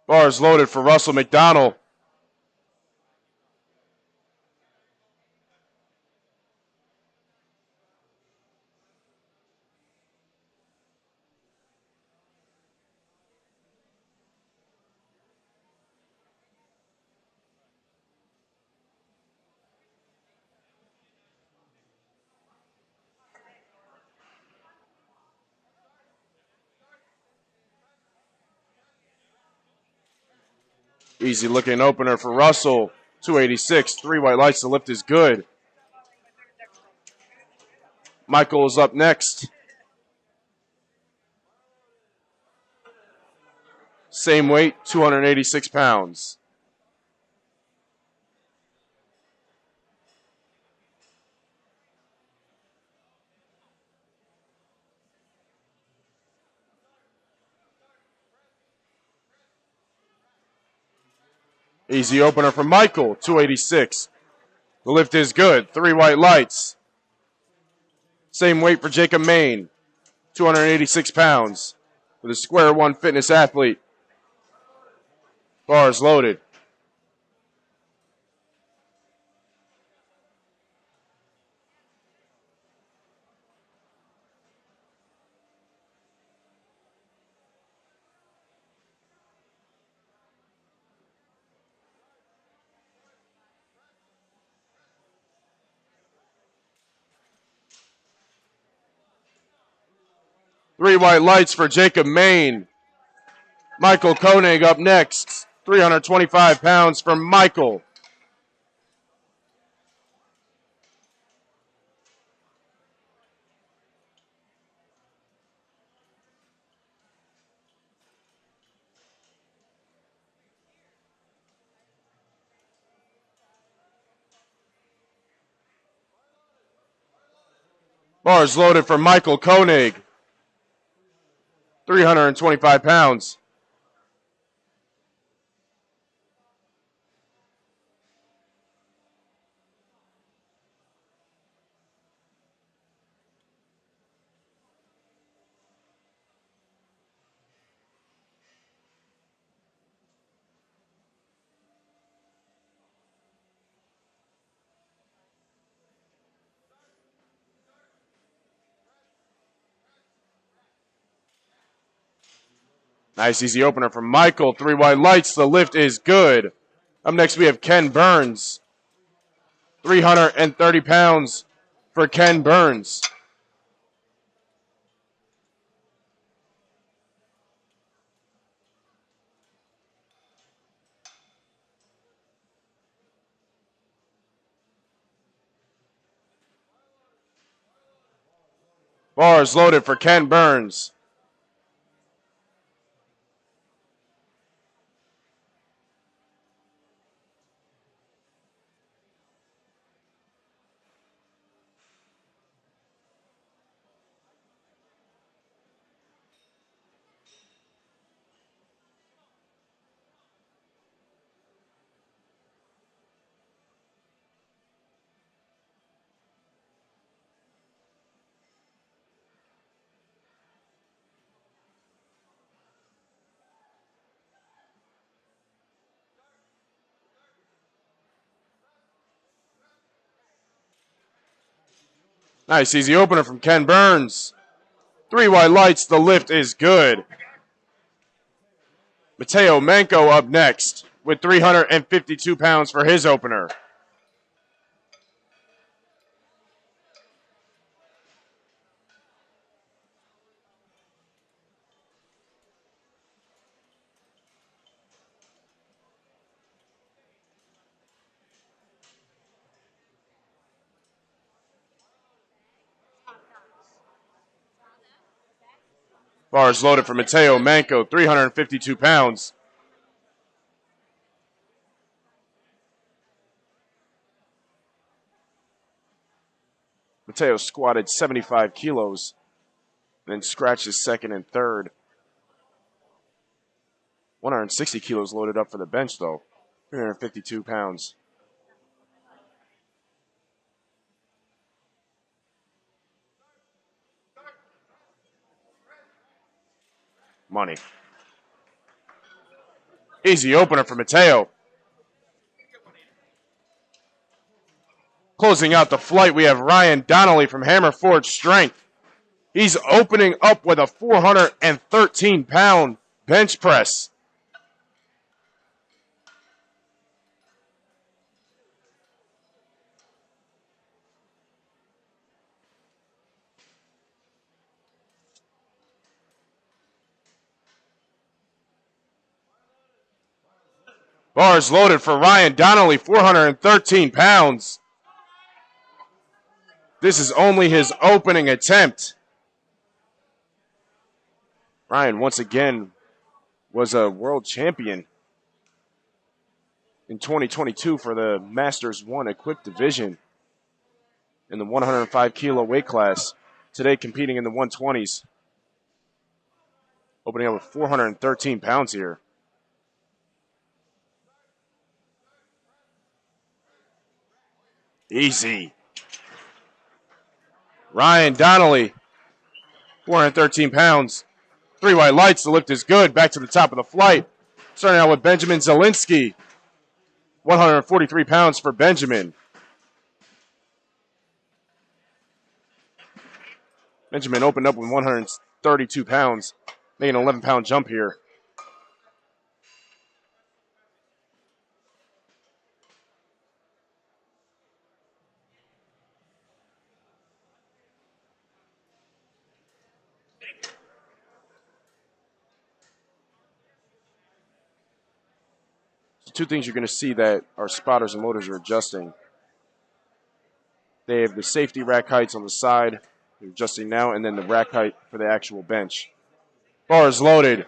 Bars loaded for Russell McDonald. Easy looking opener for Russell. 286, 3 white lights. The lift is good. Michael is up next. Same weight, 286 pounds. Easy opener for Michael, 286. The lift is good, 3 white lights. Same weight for Jacob Main, 286 pounds. For the Square One Fitness athlete. Bars loaded. Three white lights for Jacob Main. Michael Koenig up next. 325 pounds for Michael. Bars loaded for Michael Koenig. 325 pounds. Nice easy opener from Michael. 3 white lights. The lift is good. Up next we have Ken Burns. 330 pounds for Ken Burns. Bars loaded for Ken Burns. Nice easy opener from Ken Burns. 3 white lights, the lift is good. Mateo Manco up next with 352 pounds for his opener. Bars loaded for Mateo Manco, 352 pounds. Mateo squatted 75 kilos, then scratched his second and third. 160 kilos loaded up for the bench, though. 352 pounds. Money. Easy opener for Mateo. Closing out the flight, we have Ryan Donnelly from Hammer Forge Strength. He's opening up with a 413-pound bench press. Bars loaded for Ryan Donnelly, 413 pounds. This is only his opening attempt. Ryan, once again, was a world champion in 2022 for the Masters 1 Equipped Division in the 105 kilo weight class. Today competing in the 120s. Opening up with 413 pounds here. Easy. Ryan Donnelly, 413 pounds. 3 white lights, the lift is good. Back to the top of the flight. Starting out with Benjamin Zielinski. 143 pounds for Benjamin. Benjamin opened up with 132 pounds, making an 11-pound jump here. Two things you're going to see that our spotters and loaders are adjusting. They have the safety rack heights on the side. They're adjusting now, and then the rack height for the actual bench. Bars loaded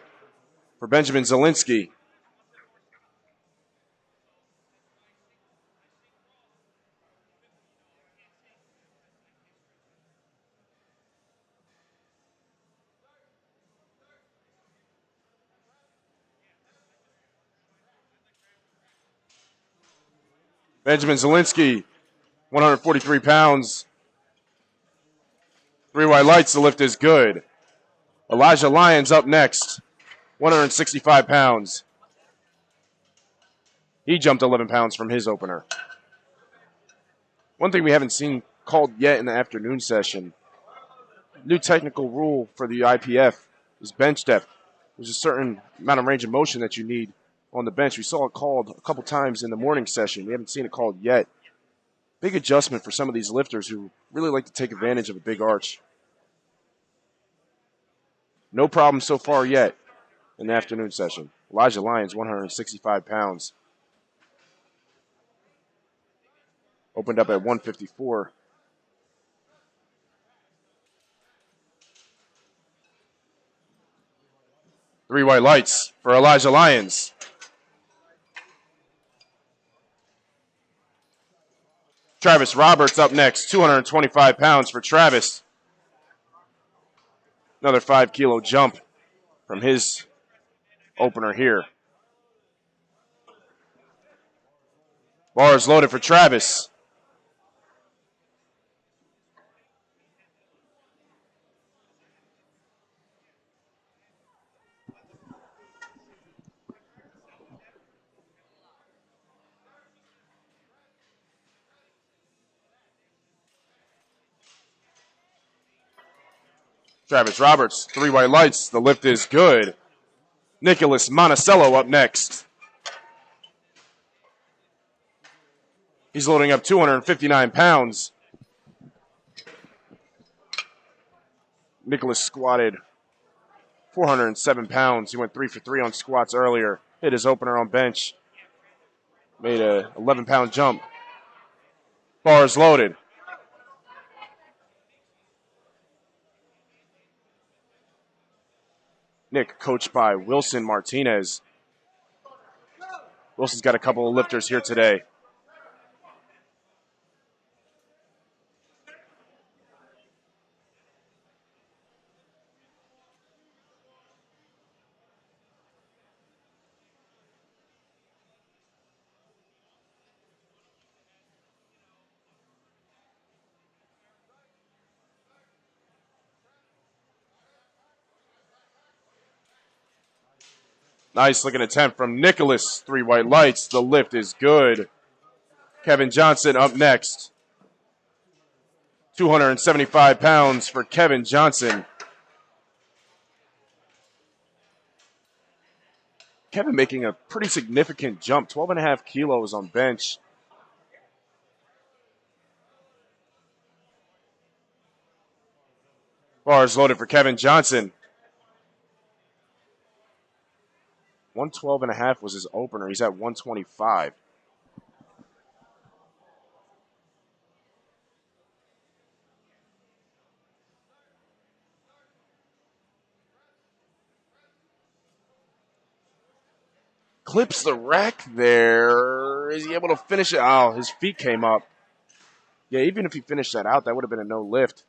for Benjamin Zielinski. Benjamin Zielinski, 143 pounds. 3 white lights, the lift is good. Elijah Lyons up next, 165 pounds. He jumped 11 pounds from his opener. One thing we haven't seen called yet in the afternoon session, new technical rule for the IPF is bench depth. There's a certain amount of range of motion that you need on the bench. We saw it called a couple times in the morning session. We haven't seen it called yet. Big adjustment for some of these lifters who really like to take advantage of a big arch. No problem so far yet in the afternoon session. Elijah Lyons, 165 pounds. Opened up at 154. Three white lights for Elijah Lyons. Travis Roberts up next, 225 pounds for Travis. Another 5-kilo jump from his opener here. Bars loaded for Travis. Travis Roberts, three white lights. The lift is good. Nicholas Monticello up next. He's loading up 259 pounds. Nicholas squatted 407 pounds. He went 3 for 3 on squats earlier. Hit his opener on bench. Made a 11-pound jump. Bars loaded. Nick, coached by Wilson Martinez. Wilson's got a couple of lifters here today. Nice looking attempt from Nicholas. Three white lights. The lift is good. Kevin Johnson up next. 275 pounds for Kevin Johnson. Kevin making a pretty significant jump. 12.5 kilos on bench. Bars loaded for Kevin Johnson. 112.5 was his opener. He's at 125. Clips the rack there. Is he able to finish it? Oh, his feet came up. Yeah, even if he finished that out, that would have been a no lift.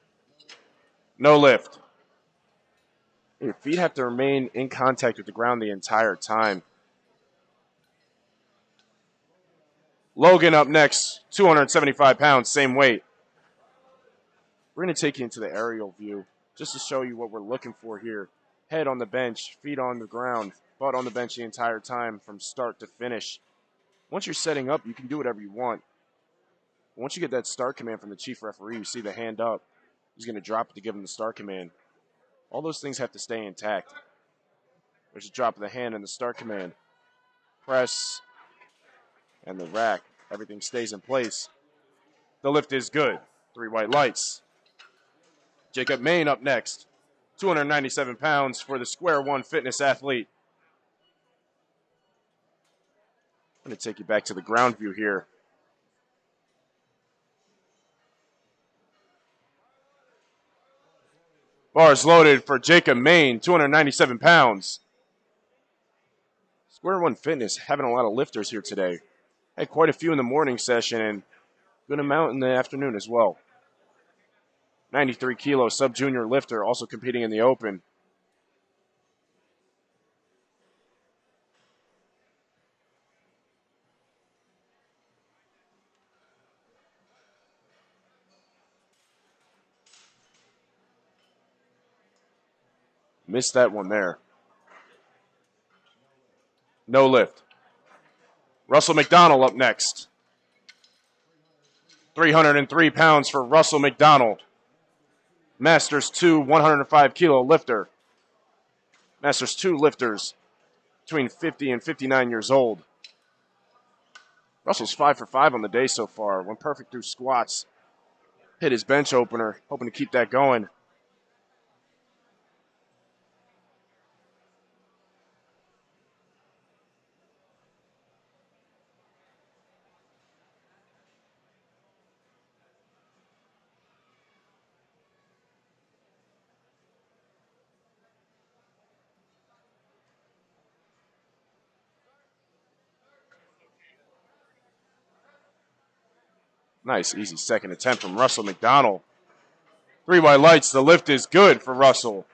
No lift. Your feet have to remain in contact with the ground the entire time. Logan up next, 275 pounds, same weight. We're going to take you into the aerial view just to show you what we're looking for here. Head on the bench, feet on the ground, butt on the bench the entire time from start to finish. Once you're setting up, you can do whatever you want. Once you get that start command from the chief referee, you see the hand up. He's going to drop it to give him the start command. All those things have to stay intact. There's a drop of the hand and the start command. Press and the rack. Everything stays in place. The lift is good. Three white lights. Jacob Main up next. 297 pounds for the Square One fitness athlete. I'm going to take you back to the ground view here. Bars loaded for Jacob Main, 297 pounds. Square One Fitness having a lot of lifters here today. Had quite a few in the morning session and good amount in the afternoon as well. 93 kilo sub-junior lifter also competing in the open. Missed that one there. No lift. Russell McDonald up next. 303 pounds for Russell McDonald. Masters 2, 105 kilo lifter. Masters 2 lifters between 50 and 59 years old. Russell's 5 for 5 on the day so far. Went perfect through squats. Hit his bench opener, hoping to keep that going. Nice, easy second attempt from Russell McDonald. 3 white lights. The lift is good for Russell.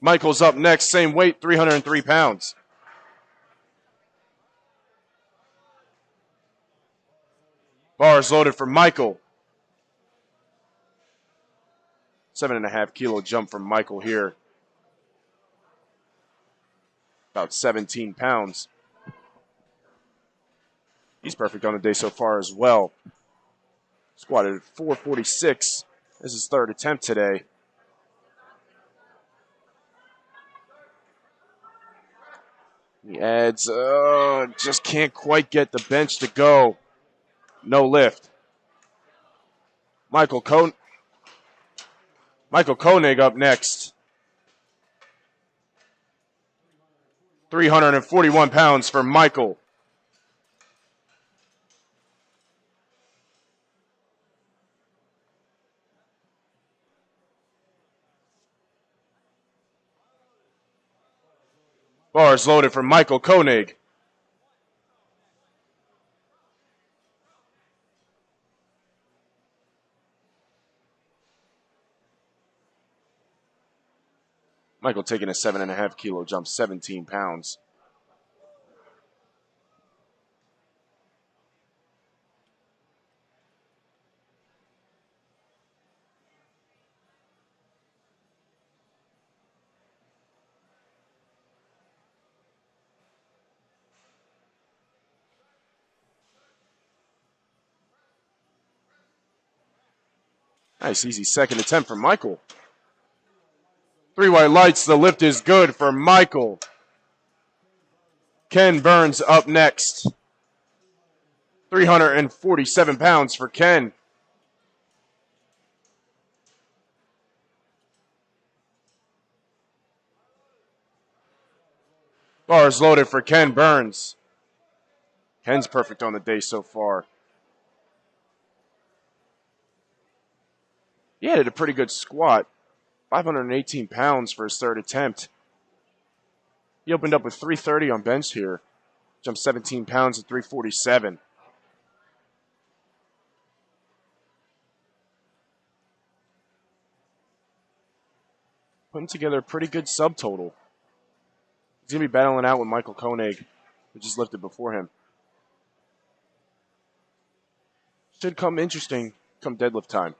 Michael's up next. Same weight, 303 pounds. Bars loaded for Michael. 7.5 kilo jump from Michael here. About 17 pounds. He's perfect on the day so far as well. Squatted at 446. This is his third attempt today. He adds, just can't quite get the bench to go. No lift. Michael Koenig up next. 341 pounds for Michael. Bars loaded for Michael Koenig. Michael taking a 7.5 kilo jump, 17 pounds. Nice, easy second attempt for Michael. 3 white lights. The lift is good for Michael. Ken Burns up next. 347 pounds for Ken. Bars loaded for Ken Burns. Ken's perfect on the day so far. He added a pretty good squat. 518 pounds for his third attempt. He opened up with 330 on bench here. Jumped 17 pounds at 347. Putting together a pretty good subtotal. He's going to be battling out with Michael Koenig, who just lifted before him. Should come interesting come deadlift time.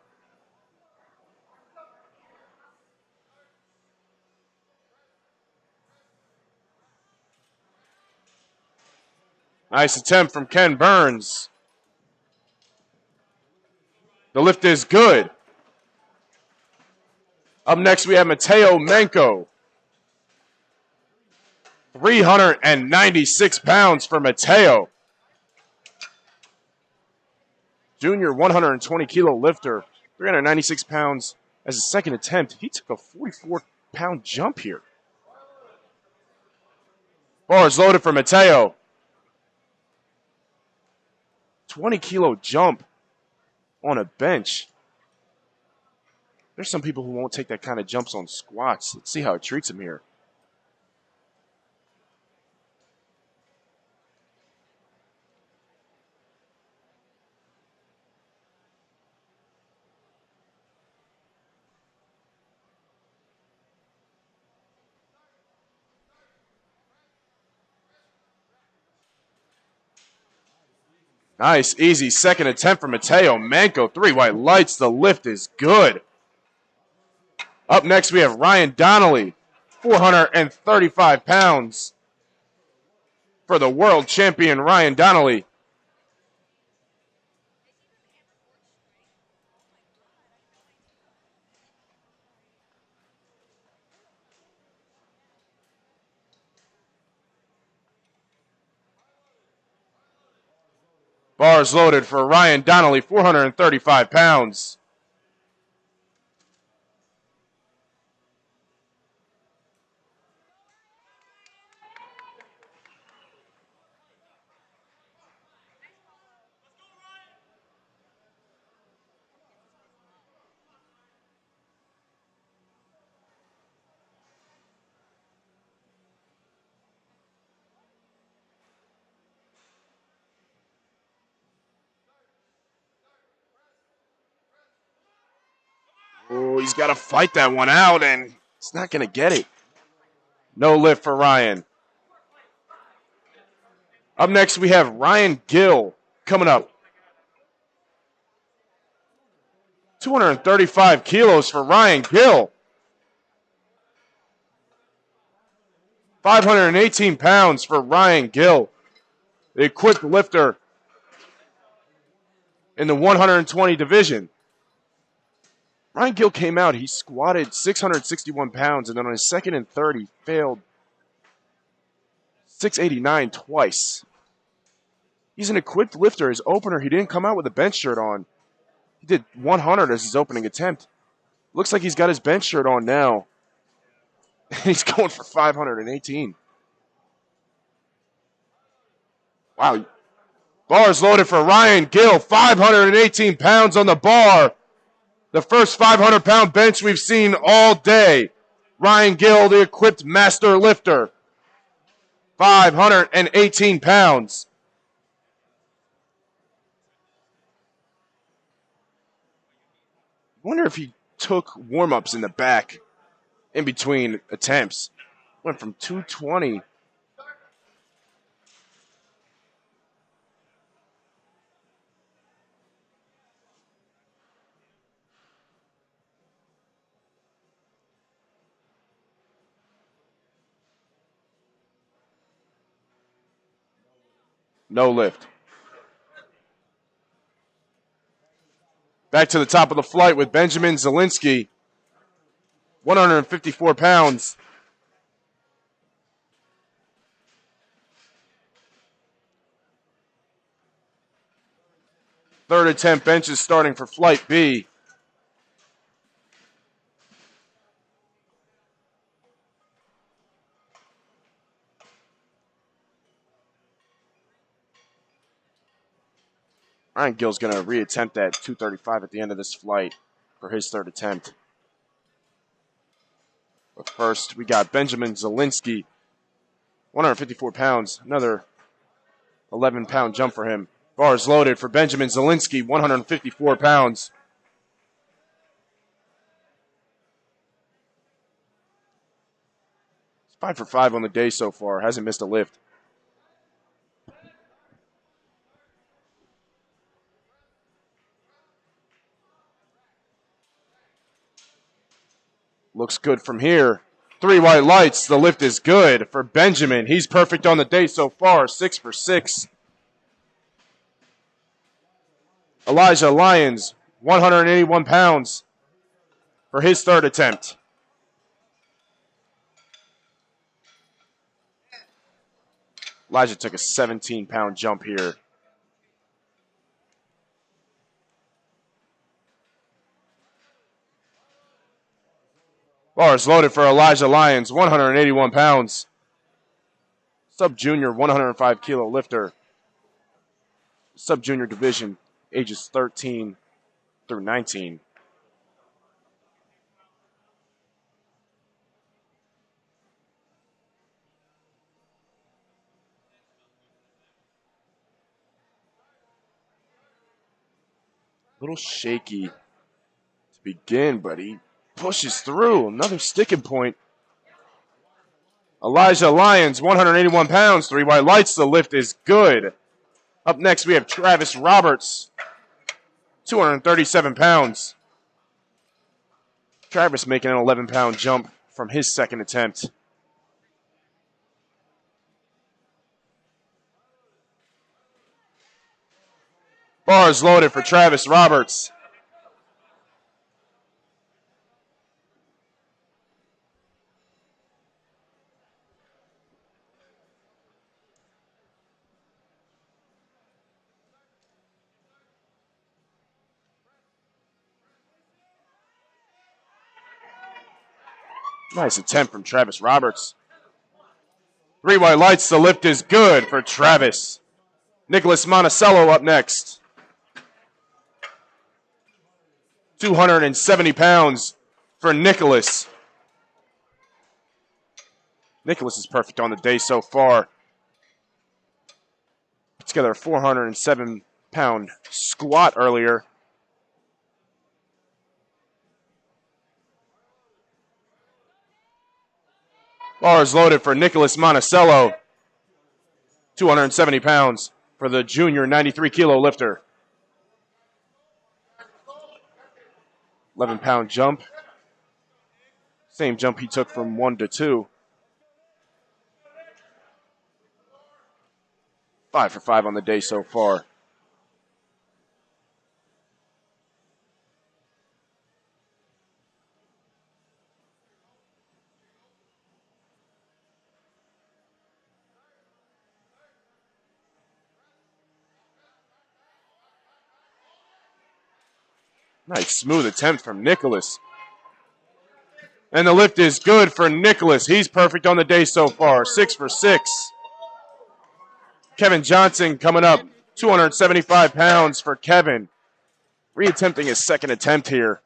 Nice attempt from Ken Burns. The lift is good. Up next, we have Mateo Menko. 396 pounds for Mateo. Junior 120 kilo lifter. 396 pounds as his second attempt. He took a 44-pound jump here. Bars loaded for Mateo. 20 kilo jump on a bench. There's some people who won't take that kind of jumps on squats. Let's see how it treats him here. Nice, easy second attempt for Mateo Menko. 3 white lights. The lift is good. Up next, we have Ryan Donnelly. 435 pounds for the world champion Ryan Donnelly. Bars loaded for Ryan Donnelly, 435 pounds. Oh, he's got to fight that one out, and he's not going to get it. No lift for Ryan. Up next, we have Ryan Gill coming up. 235 kilos for Ryan Gill. 518 pounds for Ryan Gill, the equipped lifter in the 120 division. Ryan Gill came out, he squatted 661 pounds, and then on his second and third, he failed 689 twice. He's an equipped lifter. His opener, he didn't come out with a bench shirt on. He did 100 as his opening attempt. Looks like he's got his bench shirt on now. He's going for 518. Wow. Bars loaded for Ryan Gill, 518 pounds on the bar. The first 500-pound bench we've seen all day. Ryan Gill, the equipped master lifter. 518 pounds. I wonder if he took warm-ups in the back in between attempts. Went from 220. No lift. Back to the top of the flight with Benjamin Zielinski. 154 pounds. Third attempt benches starting for flight B. Ryan Gill's going to reattempt that 235 at the end of this flight for his third attempt. But first, we got Benjamin Zielinski, 154 pounds, another 11-pound jump for him. Bars loaded for Benjamin Zielinski, 154 pounds. He's 5 for 5 on the day so far, hasn't missed a lift. Looks good from here. 3 white lights. The lift is good for Benjamin. He's perfect on the day so far. 6 for 6. Elijah Lyons, 181 pounds for his third attempt. Elijah took a 17-pound jump here. Bars loaded for Elijah Lyons, 181 pounds. Sub-junior, 105-kilo lifter. Sub-junior division, ages 13 through 19. A little shaky to begin, but he pushes through. Another sticking point. Elijah Lyons, 181 pounds, 3 white lights. The lift is good. Up next, we have Travis Roberts, 237 pounds. Travis making an 11-pound jump from his second attempt. Bars loaded for Travis Roberts. Nice attempt from Travis Roberts. 3 white lights. The lift is good for Travis. Nicholas Monticello up next. 270 pounds for Nicholas. Nicholas is perfect on the day so far. Put together a 407-pound squat earlier. Bars loaded for Nicholas Monticello. 270 pounds for the junior 93-kilo lifter. 11-pound jump. Same jump he took from 1 to 2. 5 for 5 on the day so far. Nice smooth attempt from Nicholas. And the lift is good for Nicholas. He's perfect on the day so far. 6 for 6. Kevin Johnson coming up. 275 pounds for Kevin. Reattempting his second attempt here.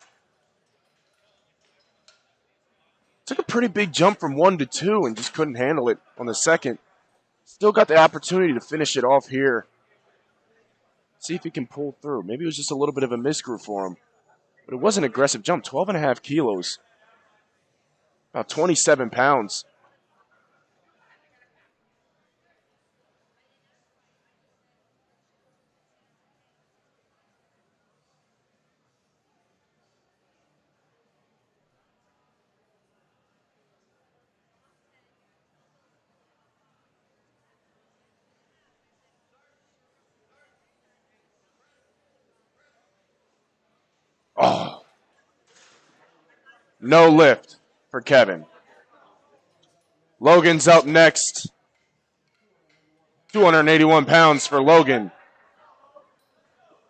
Took a pretty big jump from 1 to 2 and just couldn't handle it on the second. Still got the opportunity to finish it off here. See if he can pull through. Maybe it was just a little bit of a misgrew for him. But it was an aggressive jump. 12.5 kilos. About 27 pounds. Oh. No lift for Kevin. Logan's up next. 281 pounds for Logan.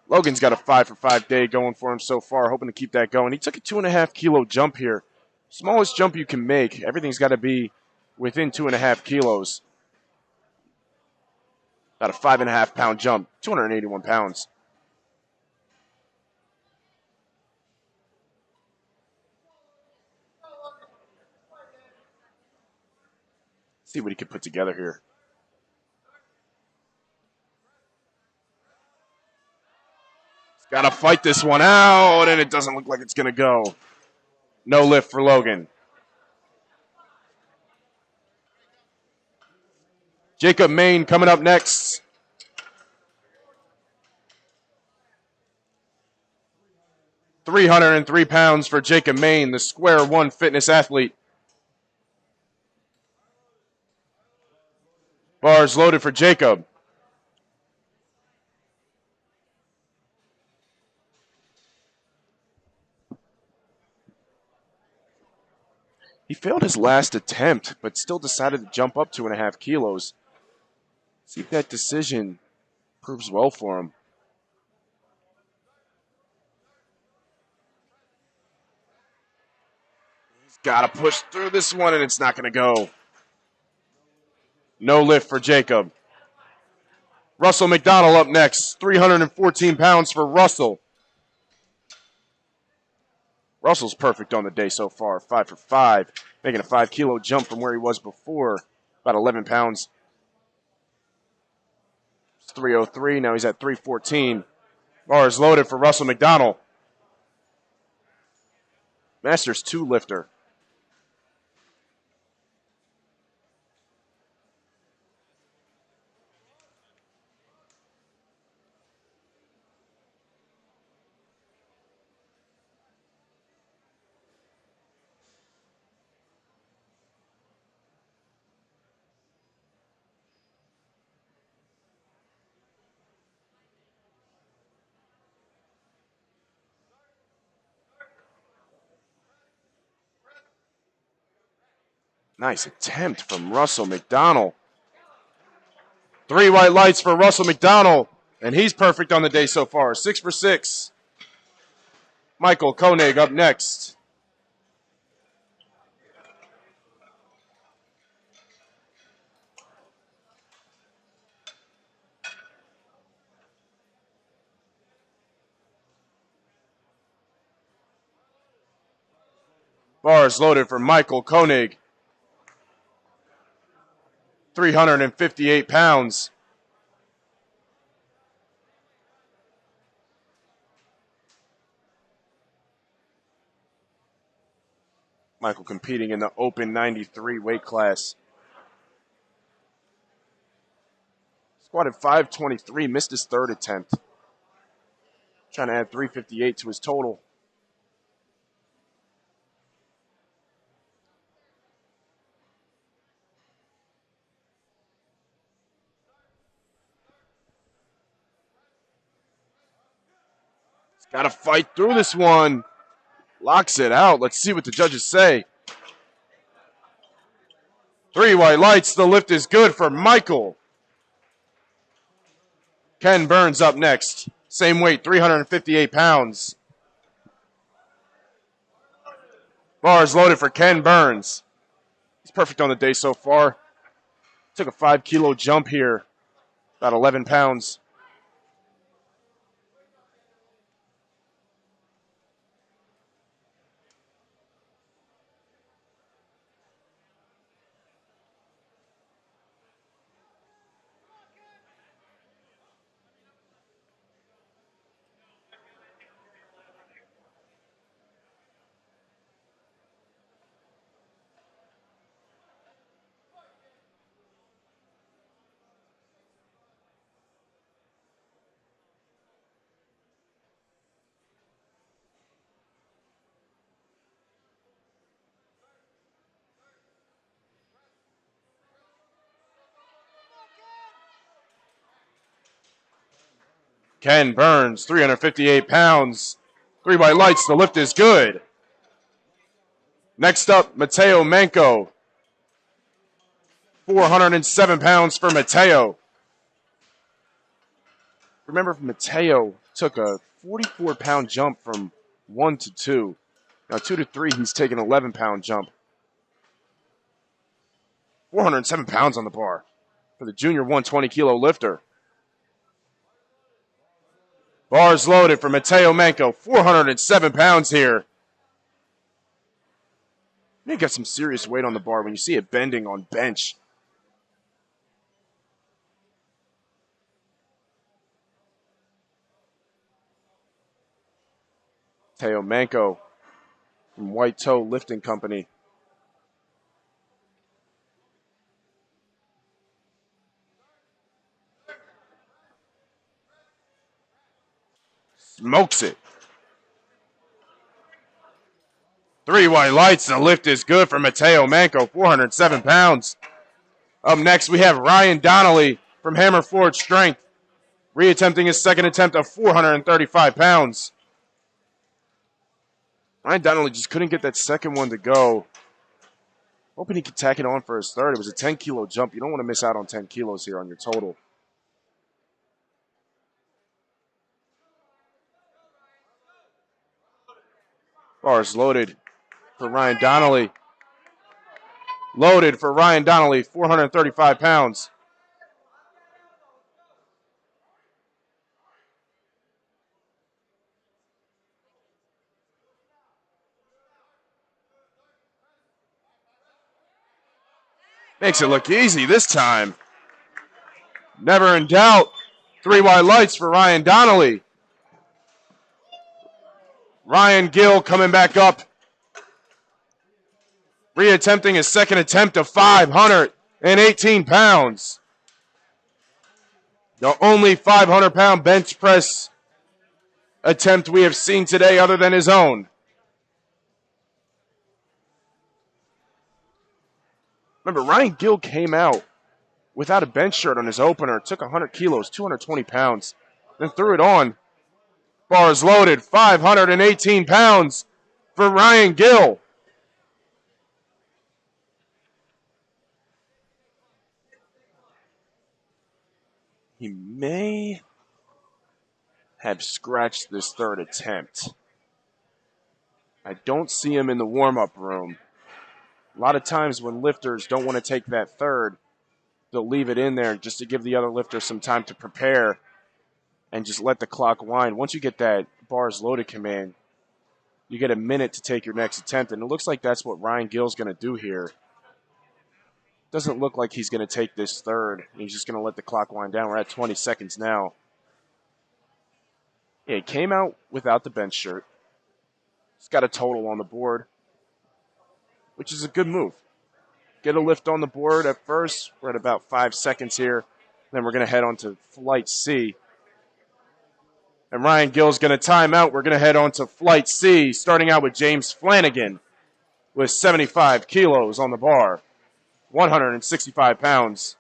Logan's got a 5 for 5 day going for him so far, hoping to keep that going. He took a 2.5 kilo jump here. Smallest jump you can make. Everything's got to be within 2.5 kilos. About a 5.5 pound jump. 281 pounds. See what he can put together here. He's got to fight this one out, and it doesn't look like it's going to go. No lift for Logan. Jacob Main coming up next. £303 for Jacob Main, the Square One fitness athlete. Bars loaded for Jacob. He failed his last attempt, but still decided to jump up 2.5 kilos. See if that decision proves well for him. He's got to push through this one, and it's not going to go. No lift for Jacob. Russell McDonald up next. 314 pounds for Russell. Russell's perfect on the day so far. 5 for 5. Making a 5 kilo jump from where he was before. About 11 pounds. It's 303. Now he's at 314. Bars loaded for Russell McDonald. Masters 2 lifter. Nice attempt from Russell McDonald. 3 white lights for Russell McDonald, and he's perfect on the day so far. 6 for 6. Michael Koenig up next. Bars loaded for Michael Koenig. 358 pounds. Michael competing in the open 93 weight class. Squatted 523, missed his third attempt. Trying to add 358 to his total. He's got to fight through this one. Locks it out. Let's see what the judges say. 3 white lights. The lift is good for Michael. Ken Burns up next. Same weight, 358 pounds. Bars loaded for Ken Burns. He's perfect on the day so far. Took a 5-kilo jump here. About 11 pounds. Ken Burns, 358 pounds. 3 white lights, the lift is good. Next up, Mateo Manco. 407 pounds for Mateo. Remember, Mateo took a 44-pound jump from 1 to 2. Now 2 to 3, he's taken an 11-pound jump. 407 pounds on the bar for the junior 120-kilo lifter. Bars loaded for Mateo Manco, 407 pounds here. You got some serious weight on the bar when you see it bending on bench. Mateo Manco from White Toe Lifting Company. Smokes it. 3 white lights. The lift is good for Mateo Manco, 407 pounds. Up next, we have Ryan Donnelly from Hammer Forge Strength, reattempting his second attempt of 435 pounds. Ryan Donnelly just couldn't get that second one to go. Hoping he could tack it on for his third. It was a 10-kilo jump. You don't want to miss out on 10 kilos here on your total. Bars loaded for Ryan Donnelly. Loaded for Ryan Donnelly, 435 pounds. Makes it look easy this time. Never in doubt. 3 white lights for Ryan Donnelly. Ryan Gill coming back up. Reattempting his second attempt of 518 pounds. The only 500-pound bench press attempt we have seen today other than his own. Remember, Ryan Gill came out without a bench shirt on his opener, took 100 kilos, 220 pounds, then threw it on. Bars loaded, 518 pounds for Ryan Gill. He may have scratched this third attempt. I don't see him in the warm-up room. A lot of times when lifters don't want to take that third, they'll leave it in there just to give the other lifter some time to prepare and just let the clock wind. Once you get that bars loaded command, You get a minute to take your next attempt, and it looks like that's what Ryan Gill's going to do here. Doesn't look like he's going to take this third. He's just going to let the clock wind down. We're at 20 seconds now. Yeah, he came out without the bench shirt. He's got a total on the board, which is a good move. Get a lift on the board at first. We're at about 5 seconds here. Then we're going to head on to Flight C. And Ryan Gill's going to time out. We're going to head on to Flight C, starting out with James Flanagan with 75 kilos on the bar, 165 pounds.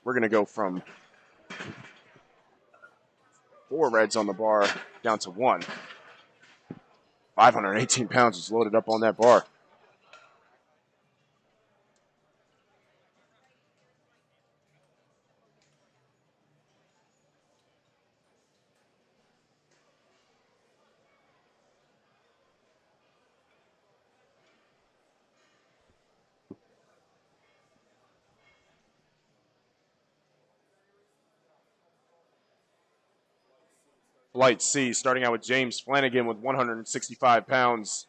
We're going to go from 4 reds on the bar down to 1. 518 pounds is loaded up on that bar. Flight C, starting out with James Flanagan with 165 pounds.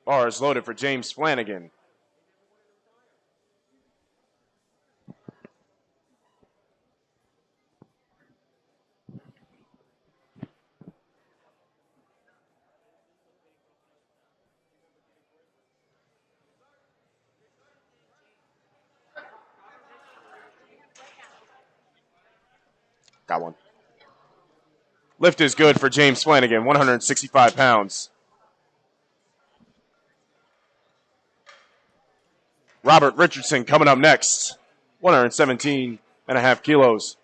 Bar is loaded for James Flanagan. Got one. Lift is good for James Flanagan, 165 pounds. Robert Richardson coming up next, 117.5 kilos.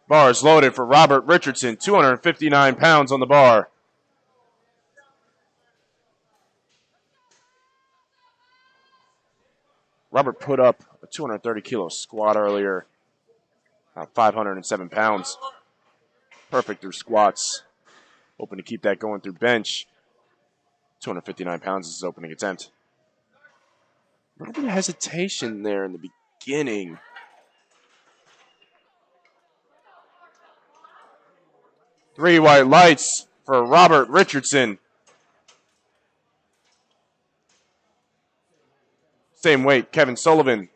Bar is loaded for Robert Richardson, 259 pounds on the bar. Robert put up a 230 kilo squat earlier, 507 pounds. Perfect through squats. Hoping to keep that going through bench. 259 pounds is his opening attempt. A little bit of hesitation there in the beginning. Three white lights for Robert Richardson. Same weight, Kevin Sullivan,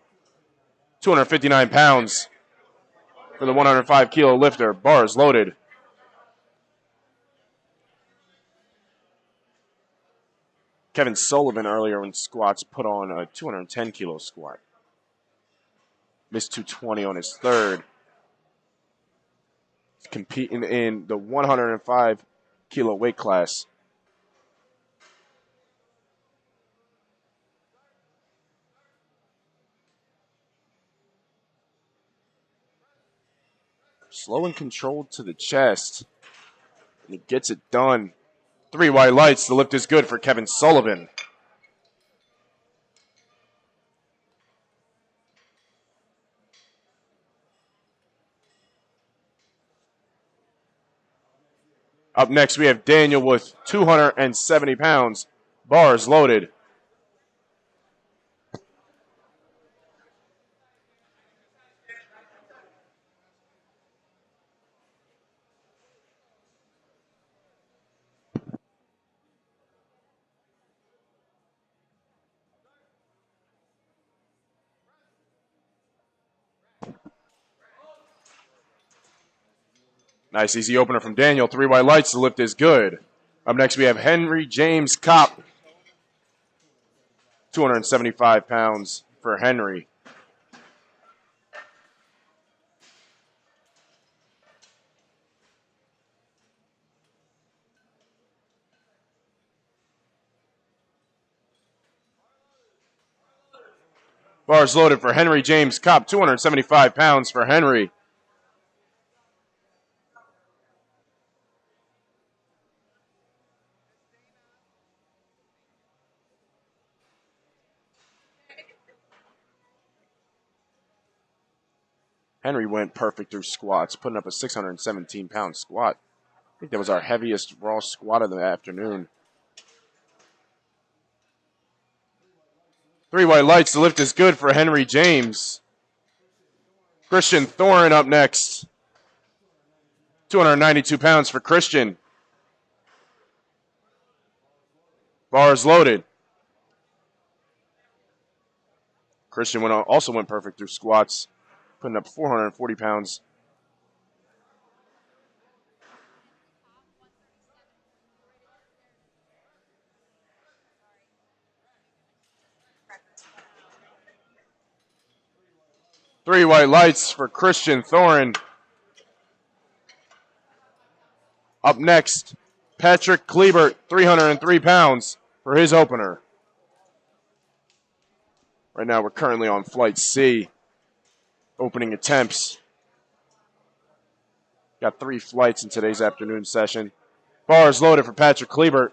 259 pounds for the 105 kilo lifter. Bar is loaded. Kevin Sullivan earlier in squats put on a 210 kilo squat. Missed 220 on his third. He's competing in the 105 kilo weight class. Slow and controlled to the chest. And he gets it done. Three white lights. The lift is good for Kevin Sullivan. Up next, we have Daniel with 270 pounds. Bars loaded. Nice easy opener from Daniel. Three white lights. The lift is good. Up next, we have Henry James Kopp. 275 pounds for Henry. Bars loaded for Henry James Kopp, 275 pounds for Henry. Henry went perfect through squats, putting up a 617-pound squat. I think that was our heaviest raw squat of the afternoon. 3 white lights. The lift is good for Henry James. Christian Thorin up next. 292 pounds for Christian. Bars loaded. Christian also went perfect through squats, putting up 440 pounds. Three white lights for Christian Thorin. Up next, Patrick Klebert, 303 pounds for his opener. Right now we're currently on flight C. Opening attempts. Got 3 flights in today's afternoon session. Bars loaded for Patrick Klebert.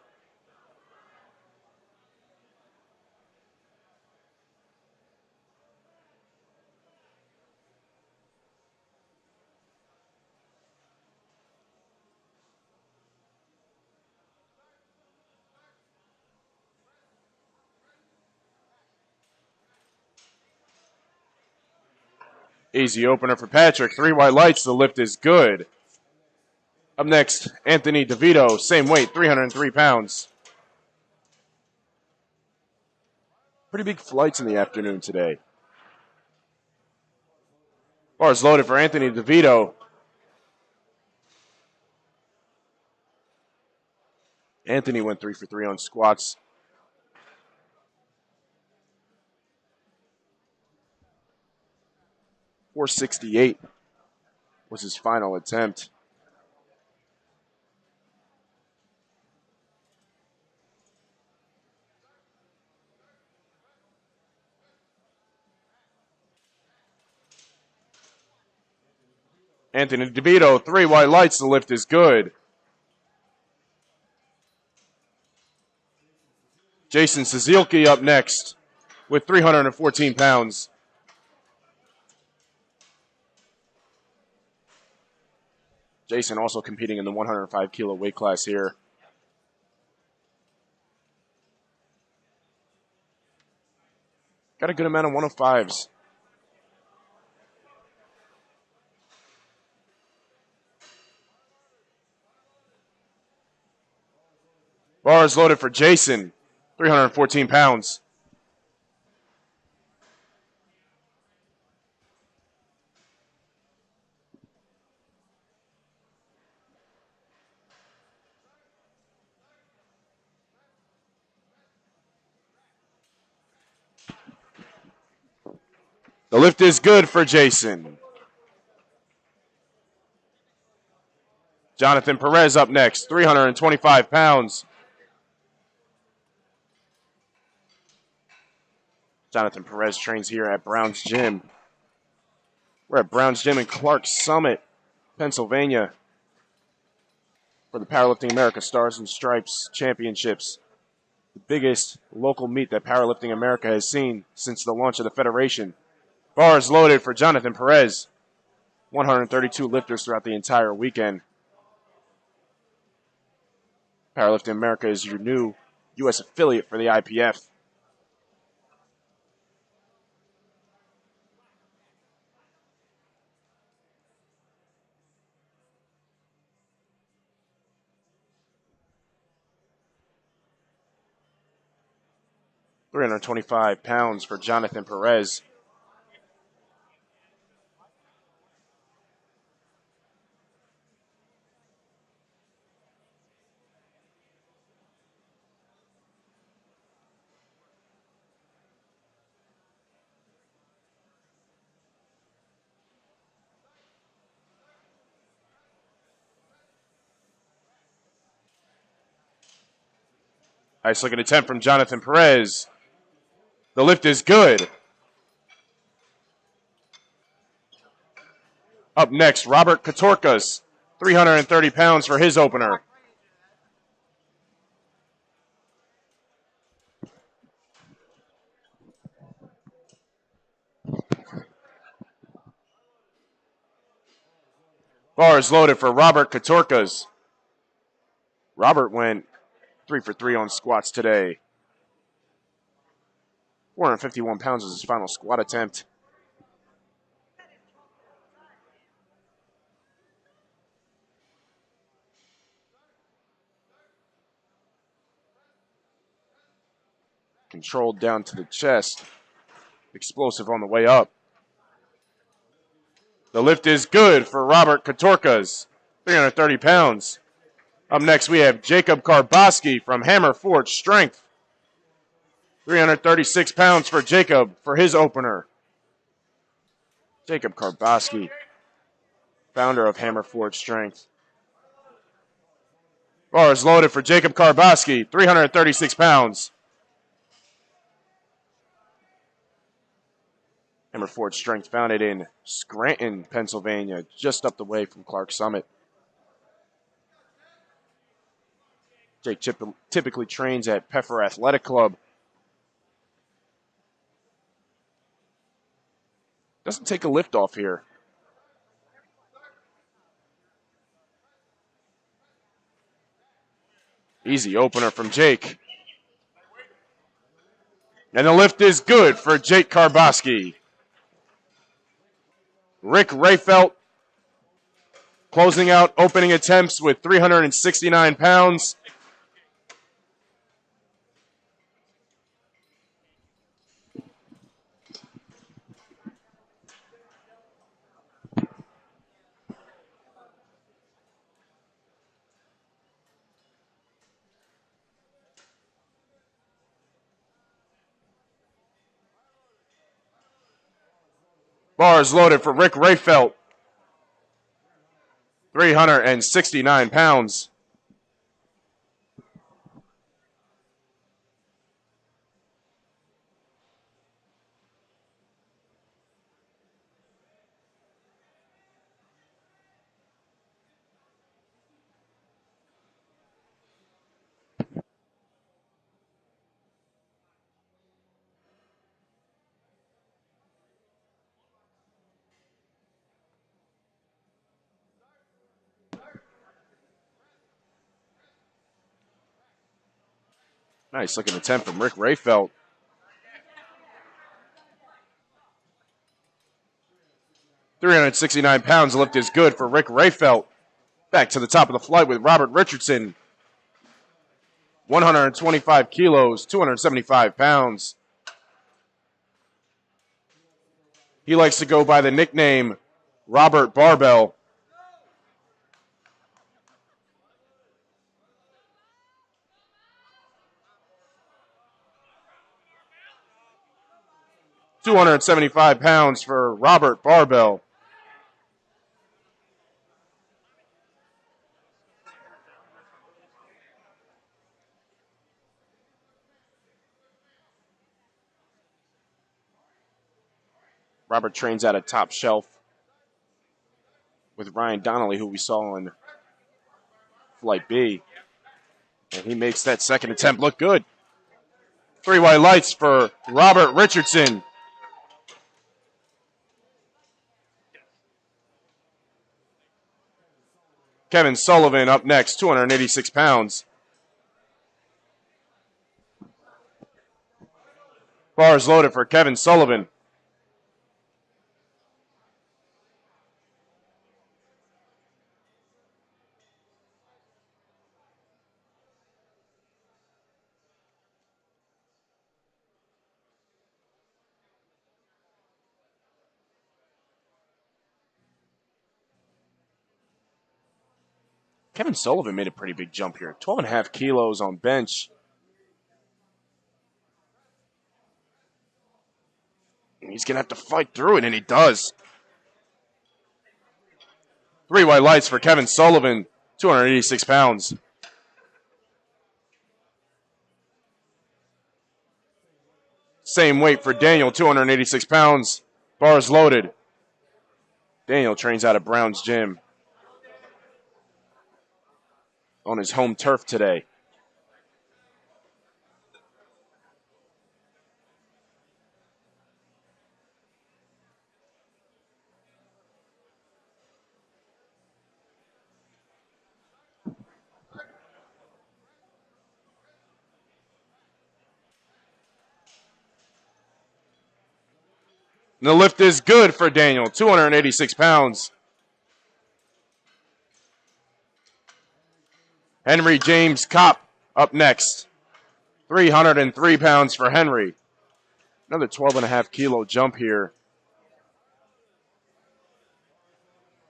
Easy opener for Patrick. 3 white lights. The lift is good. Up next, Anthony DeVito. Same weight, 303 pounds. Pretty big flights in the afternoon today. Bars loaded for Anthony DeVito. Anthony went 3 for 3 on squats. .468 was his final attempt. Anthony DeVito, 3 white lights. The lift is good. Jason Szylki up next with 314 pounds. Jason also competing in the 105 kilo weight class here. Got a good amount of 105s. Bars loaded for Jason, 314 pounds. The lift is good for Jason. Jonathan Perez up next, 325 pounds. Jonathan Perez trains here at Brown's Gym. We're at Brown's Gym in Clark Summit, Pennsylvania, for the Powerlifting America Stars and Stripes Championships. The biggest local meet that Powerlifting America has seen since the launch of the Federation. Bars loaded for Jonathan Perez. 132 lifters throughout the entire weekend. Powerlifting America is your new U.S. affiliate for the IPF. £325 for Jonathan Perez. Nice looking attempt from Jonathan Perez. The lift is good. Up next, Robert Katorkas, 330 pounds for his opener. Bars loaded for Robert Katorkas. Robert went 3 for 3 on squats today. 451 pounds was his final squat attempt. Controlled down to the chest. Explosive on the way up. The lift is good for Robert Katorkas, 330 pounds. Up next, we have Jacob Karboski from Hammer Forge Strength. 336 pounds for Jacob for his opener. Jacob Karboski, founder of Hammer Forge Strength. Bars loaded for Jacob Karboski, 336 pounds. Hammer Forge Strength founded in Scranton, Pennsylvania, just up the way from Clark Summit. Jake typically trains at Peffer Athletic Club. Doesn't take a lift off here. Easy opener from Jake. And the lift is good for Jake Karboski. Rick Rayfelt closing out opening attempts with 369 pounds. Bars loaded for Rick Rayfelt. 369 pounds. Nice looking attempt from Rick Rayfelt. £369 lift is good for Rick Rayfelt. Back to the top of the flight with Robert Richardson. 125 kilos, 275 pounds. He likes to go by the nickname Robert Barbell. £275 for Robert Barbell. Robert trains at a Top Shelf with Ryan Donnelly, who we saw on Flight B. And he makes that second attempt look good. 3 white lights for Robert Richardson. Kevin Sullivan up next, 286 pounds. Bars loaded for Kevin Sullivan. Kevin Sullivan made a pretty big jump here. 12.5 kilos on bench. He's going to have to fight through it, and he does. 3 white lights for Kevin Sullivan, 286 pounds. Same weight for Daniel, 286 pounds. Bars loaded. Daniel trains out of Brown's Gym on his home turf today. The lift is good for Daniel, 286 pounds. Henry James Kopp up next, 303 pounds for Henry. Another 12.5 kilo jump here.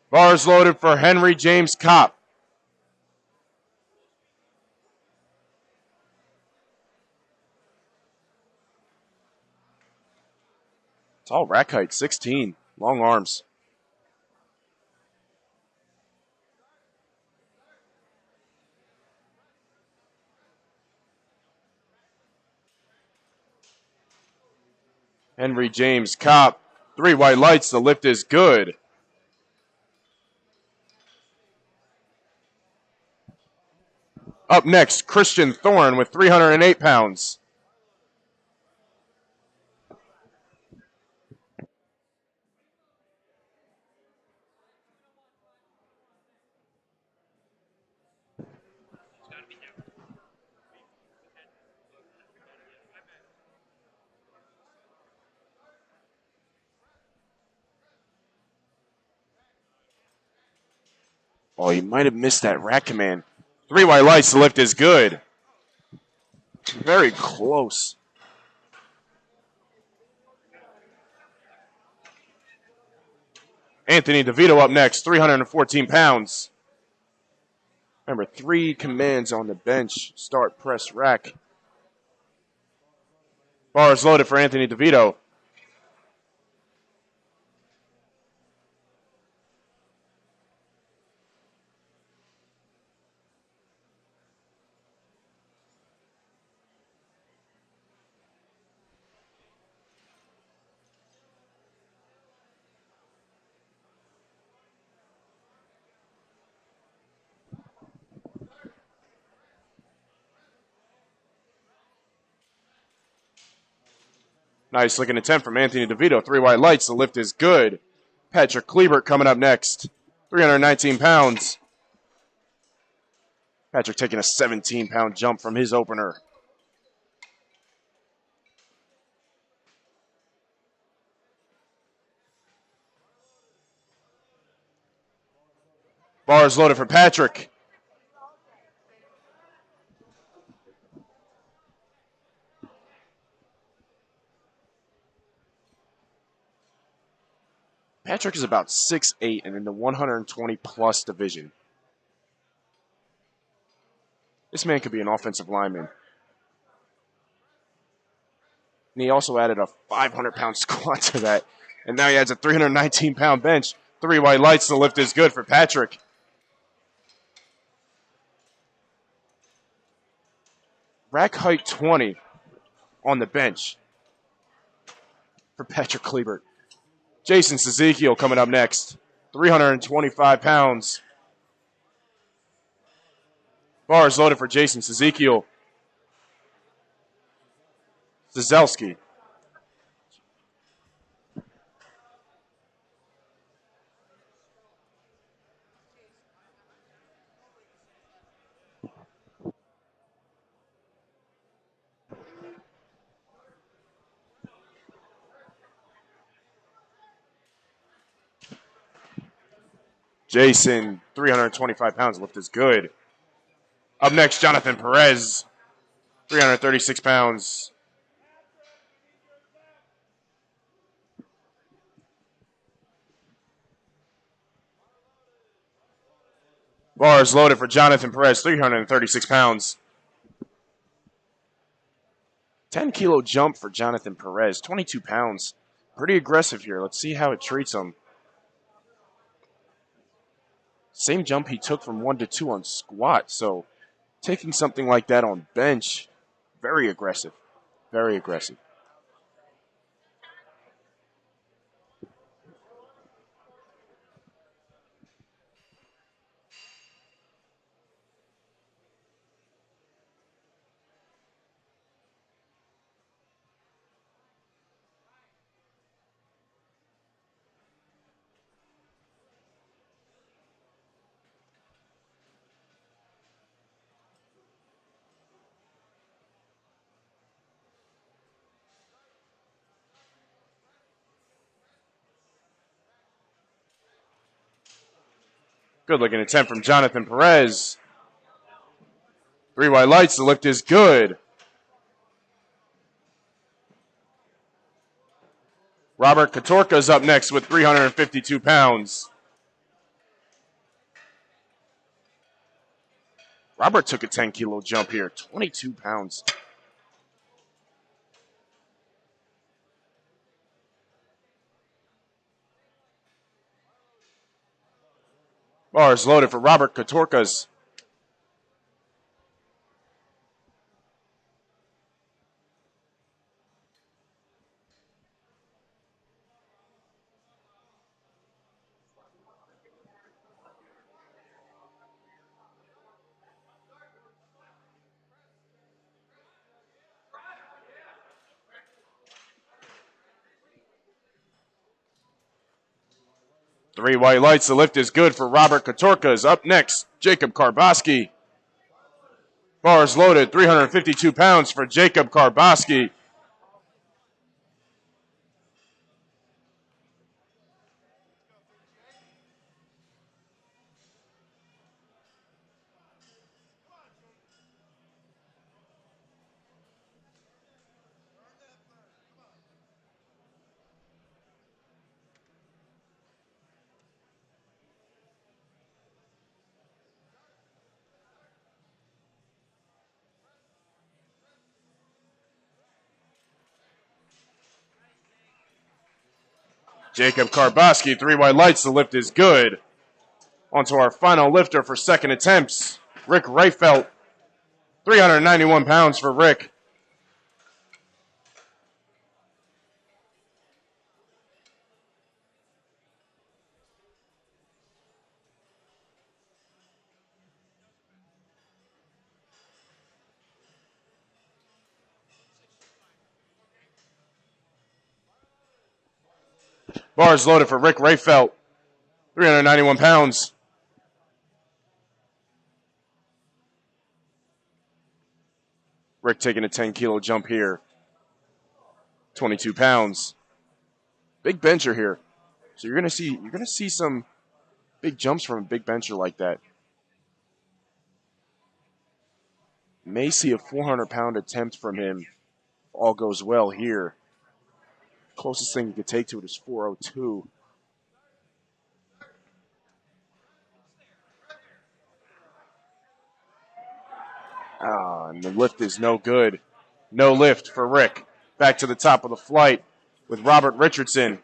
Bars loaded for Henry James Kopp. Tall rack height, 16. Long arms. Henry James Kopp. 3 white lights. The lift is good. Up next, Christian Thorne with 308 pounds. Oh, you might have missed that rack command. 3 white lights. The lift is good. Very close. Anthony DeVito up next, 314 pounds. Remember, 3 commands on the bench. Start, press, rack. Bars loaded for Anthony DeVito. Nice looking attempt from Anthony DeVito. 3 white lights. The lift is good. Patrick Klebert coming up next. 319 pounds. Patrick taking a 17-pound jump from his opener. Bars loaded for Patrick. Patrick is about 6'8" and in the 120-plus division. This man could be an offensive lineman. And he also added a 500-pound squat to that. And now he adds a 319-pound bench. 3 white lights. The lift is good for Patrick. Rack height 20 on the bench for Patrick Klebert. Jason Ezekiel coming up next. 325 pounds. Bars loaded for Jason Ezekiel. Zazelski. Jason, 325 pounds. Lift is good. Up next, Jonathan Perez, 336 pounds. Bars loaded for Jonathan Perez, 336 pounds. 10-kilo jump for Jonathan Perez, 22 pounds. Pretty aggressive here. Let's see how it treats him. Same jump he took from 1 to 2 on squat, so taking something like that on bench, very aggressive. Very aggressive. Good looking attempt from Jonathan Perez. 3 white lights, the lift is good. Robert Katorka is up next with 352 pounds. Robert took a 10-kilo jump here, 22 pounds. Bars loaded for Robert Katorkas. Three white lights. The lift is good for Robert Katorkas. Up next, Jacob Karboski. Bars loaded, 352 pounds for Jacob Karboski. Jacob Karboski, three white lights. The lift is good. On to our final lifter for second attempts, Rick Reifelt. 391 pounds for Rick. Bars loaded for Rick Reifelt. 391 pounds. Rick taking a 10-kilo jump here. 22 pounds. Big bencher here. So you're gonna see some big jumps from a big bencher like that. May see a 400-pound attempt from him. If all goes well here. Closest thing you could take to it is 402. And the lift is no good. No lift for Rick. Back to the top of the flight with Robert Richardson.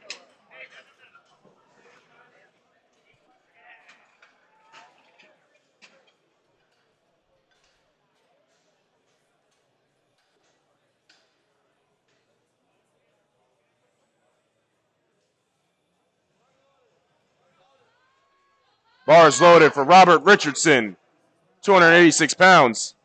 Bars loaded for Robert Richardson. 286 pounds.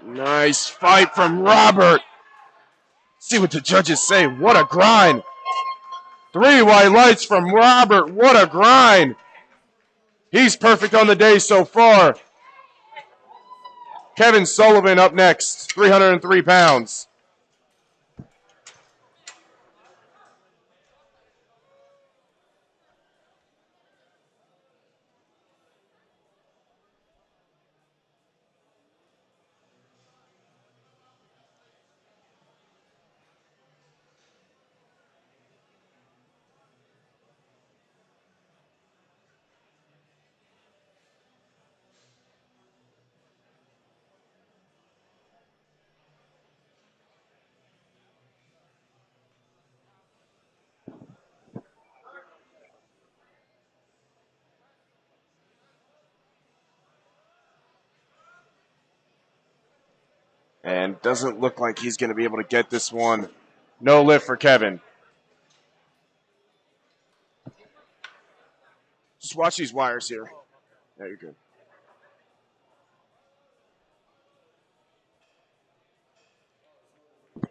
Nice fight from Robert. See what the judges say. What a grind. 3 white lights from Robert. What a grind. He's perfect on the day so far. Kevin Sullivan up next, 303 pounds. And doesn't look like he's going to be able to get this one. No lift for Kevin. Just watch these wires here. Yeah, you're good.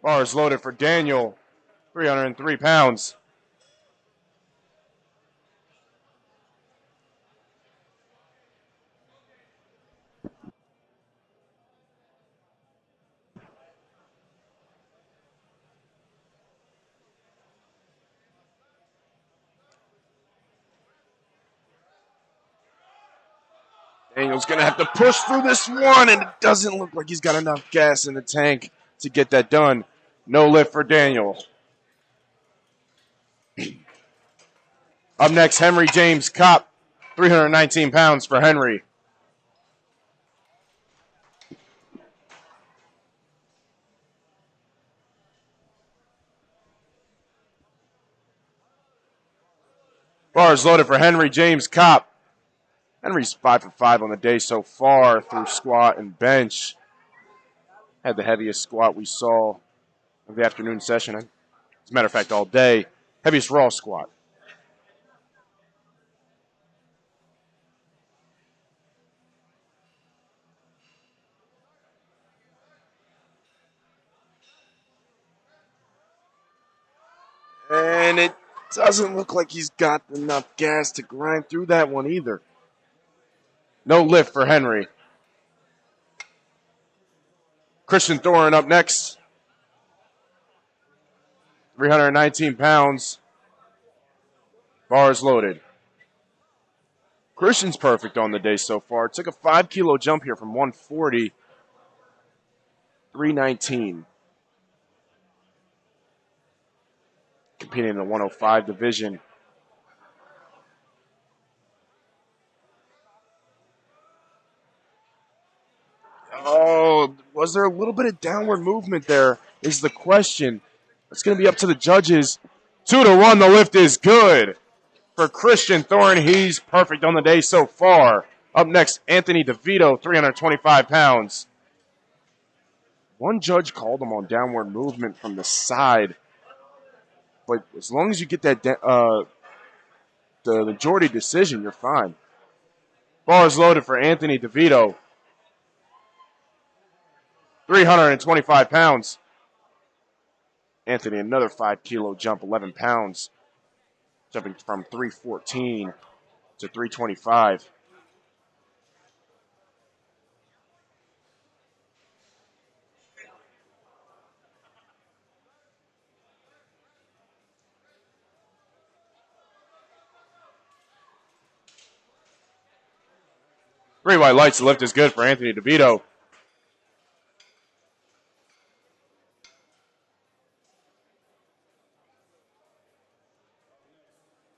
Bars loaded for Daniel, 303 pounds. Daniel's going to have to push through this one, and it doesn't look like he's got enough gas in the tank to get that done. No lift for Daniel. Up next, Henry James Kopp, 319 pounds for Henry. Bars loaded for Henry James Kopp. Henry's 5 for 5 on the day so far through squat and bench. Had the heaviest squat we saw of the afternoon session. As a matter of fact, all day. Heaviest raw squat. And it doesn't look like he's got enough gas to grind through that one either. No lift for Henry. Christian Thorin up next. 319 pounds. Bars loaded. Christian's perfect on the day so far. Took a 5 kilo jump here from 140. 319. Competing in the 105 division. Oh, was there a little bit of downward movement there is the question. It's going to be up to the judges. 2-1, the lift is good. For Christian Thorin, he's perfect on the day so far. Up next, Anthony DeVito, 325 pounds. One judge called him on downward movement from the side. But as long as you get that the majority decision, you're fine. Bars loaded for Anthony DeVito. 325 pounds. Anthony, another 5 kilo jump, 11 pounds. Jumping from 314 to 325. Three white lights, the lift is good for Anthony DeVito.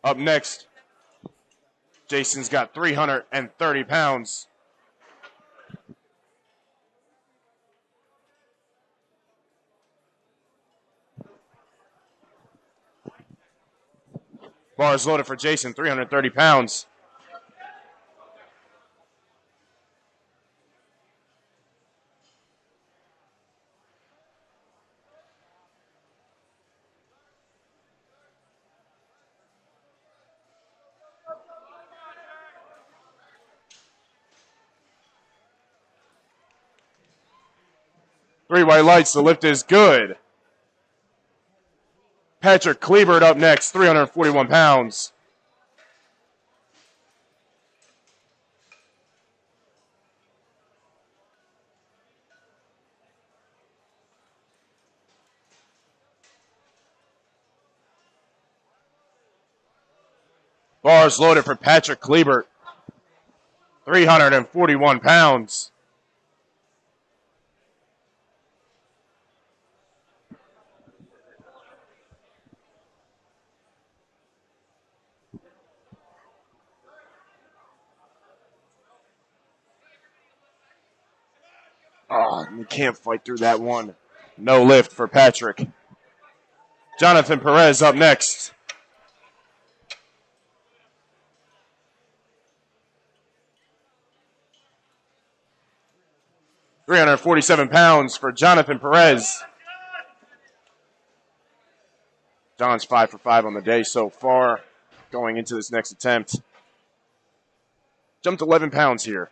Up next, Jason's got 330 pounds. Bars loaded for Jason, 330 pounds. Three white lights, the lift is good. Patrick Klebert up next, 341 pounds. Bars loaded for Patrick Klebert, 341 pounds. Oh, you can't fight through that one. No lift for Patrick. Jonathan Perez up next. £347 for Jonathan Perez. John's 5 for 5 on the day so far, going into this next attempt. Jumped 11 pounds here.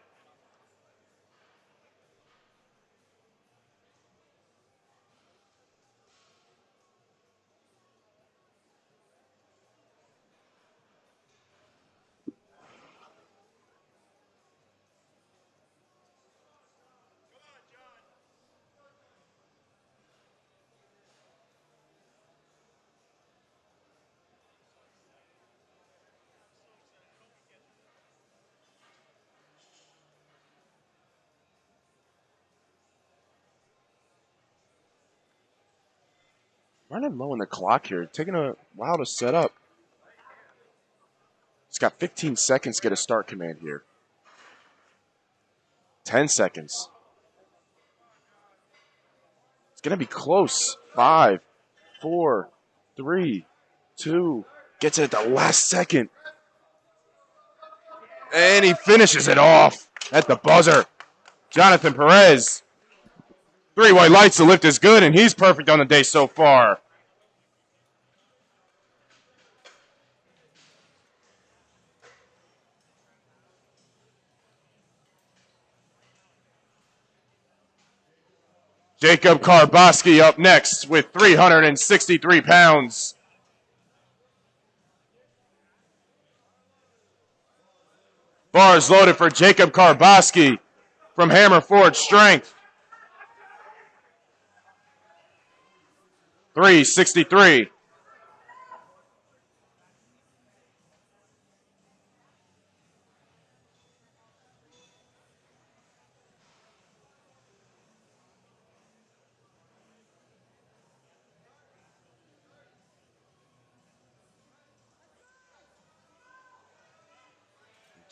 Running low on the clock here. Taking a while to set up. It's got 15 seconds to get a start command here. 10 seconds. It's going to be close. 5, 4, 3, 2. Gets it at the last second. And he finishes it off at the buzzer. Jonathan Perez. 3 white lights. The lift is good, and he's perfect on the day so far. Jacob Karboski up next with 363 pounds. Bars loaded for Jacob Karboski from Hammer Forge Strength. 363.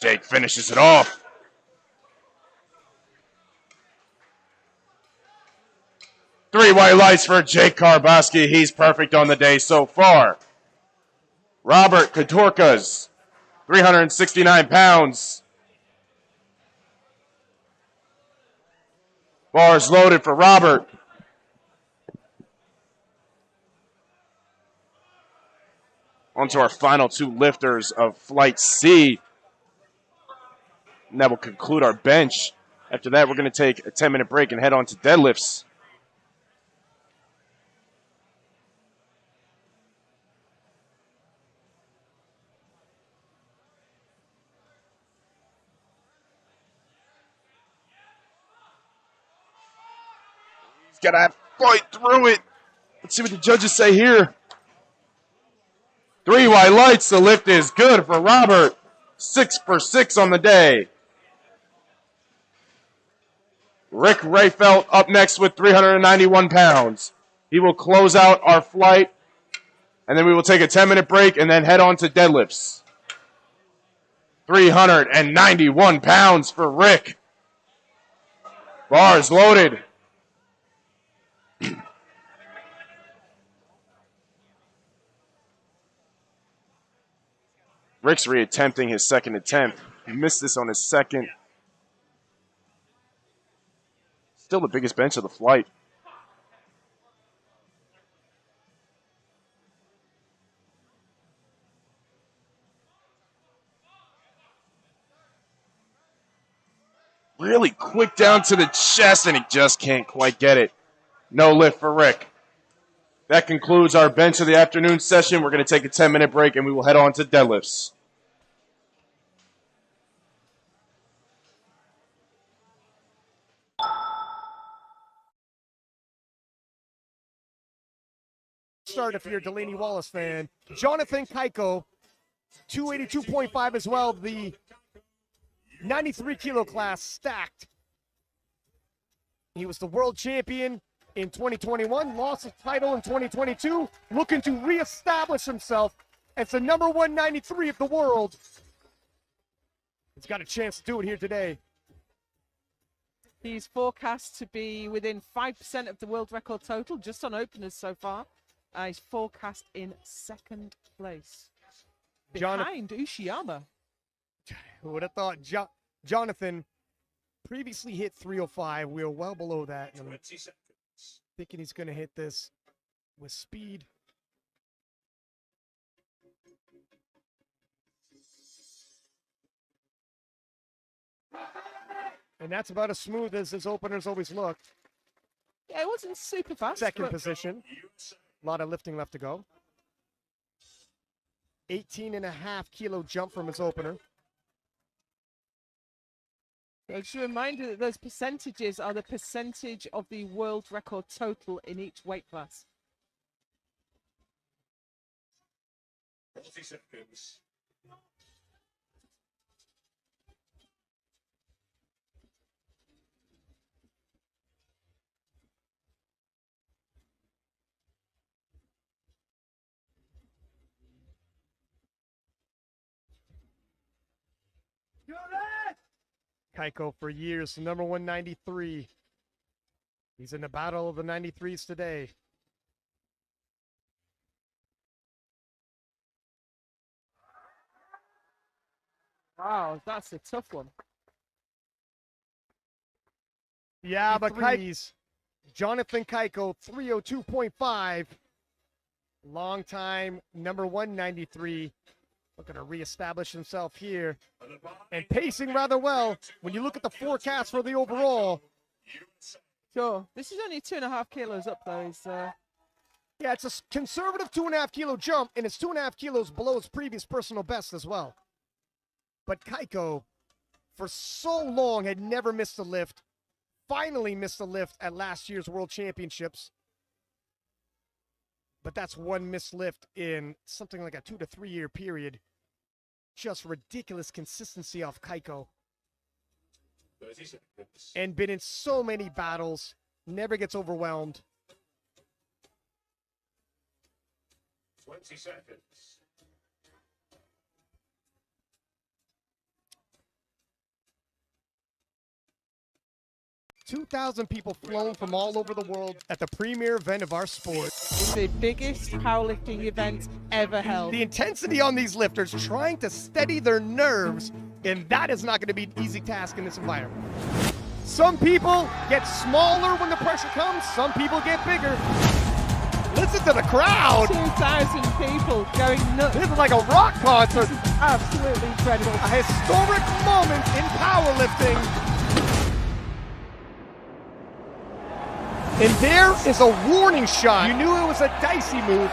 Jake finishes it off. Three white lights for Jake Karboski. He's perfect on the day so far. Robert Katorkas, 369 pounds. Bars loaded for Robert. On to our final 2 lifters of Flight C. And that will conclude our bench. After that, we're going to take a 10-minute break and head on to deadlifts. He's got to fight through it. Let's see what the judges say here. 3 white lights. The lift is good for Robert. 6 for 6 on the day. Rick Rayfelt up next with 391 pounds. He will close out our flight, and then we will take a 10-minute break and then head on to deadlifts. 391 pounds for Rick. Bars loaded. Rick's reattempting his second attempt. He missed this on his second. Still the biggest bench of the flight. Really quick down to the chest, and he just can't quite get it. No lift for Rick. That concludes our bench of the afternoon session. We're going to take a 10-minute break, and we will head on to deadlifts. Start if you're a Delaney Wallace fan. Jonathan Keiko, 282.5 as well. The 93 kilo class stacked. He was the world champion in 2021, lost his title in 2022, looking to reestablish himself as the number 193 of the world. He's got a chance to do it here today. He's forecast to be within 5% of the world record total, just on openers so far. He's forecast in 2nd place. Behind Ushiyama. Who would have thought Jonathan previously hit 305. We are well below that. And I'm thinking he's going to hit this with speed. And that's about as smooth as his openers always looked. Yeah, it wasn't super fast. Second position. A lot of lifting left to go. 18.5 kilo jump from his opener. So just a reminder that those percentages are the percentage of the world record total in each weight class. 40 seconds. Keiko for years, the number 193. He's in the battle of the 93s today. Wow, that's a tough one. Yeah, but Threes. Jonathan Keiko, 302.5. Long time number 193. Looking to reestablish himself here. And pacing rather well when you look at the forecast for the overall. Sure. This is only 2.5 kilos up, though. He's, Yeah, it's a conservative 2.5 kilo jump, and it's 2.5 kilos below his previous personal best as well. But Keiko, for so long, had never missed a lift. Finally missed a lift at last year's World Championships. But that's one missed lift in something like a 2 to 3 year period. Just ridiculous consistency off Keiko. 30 seconds. And been in so many battles, never gets overwhelmed. 20 seconds. 2,000 people flown from all over the world at the premier event of our sport. it's the biggest powerlifting event ever held. The intensity on these lifters trying to steady their nerves, and that is not going to be an easy task in this environment. Some people get smaller when the pressure comes, some people get bigger. Listen to the crowd. 2,000 people going nuts. This is like a rock concert. Absolutely incredible. A historic moment in powerlifting. And there is a warning shot. You knew it was a dicey move.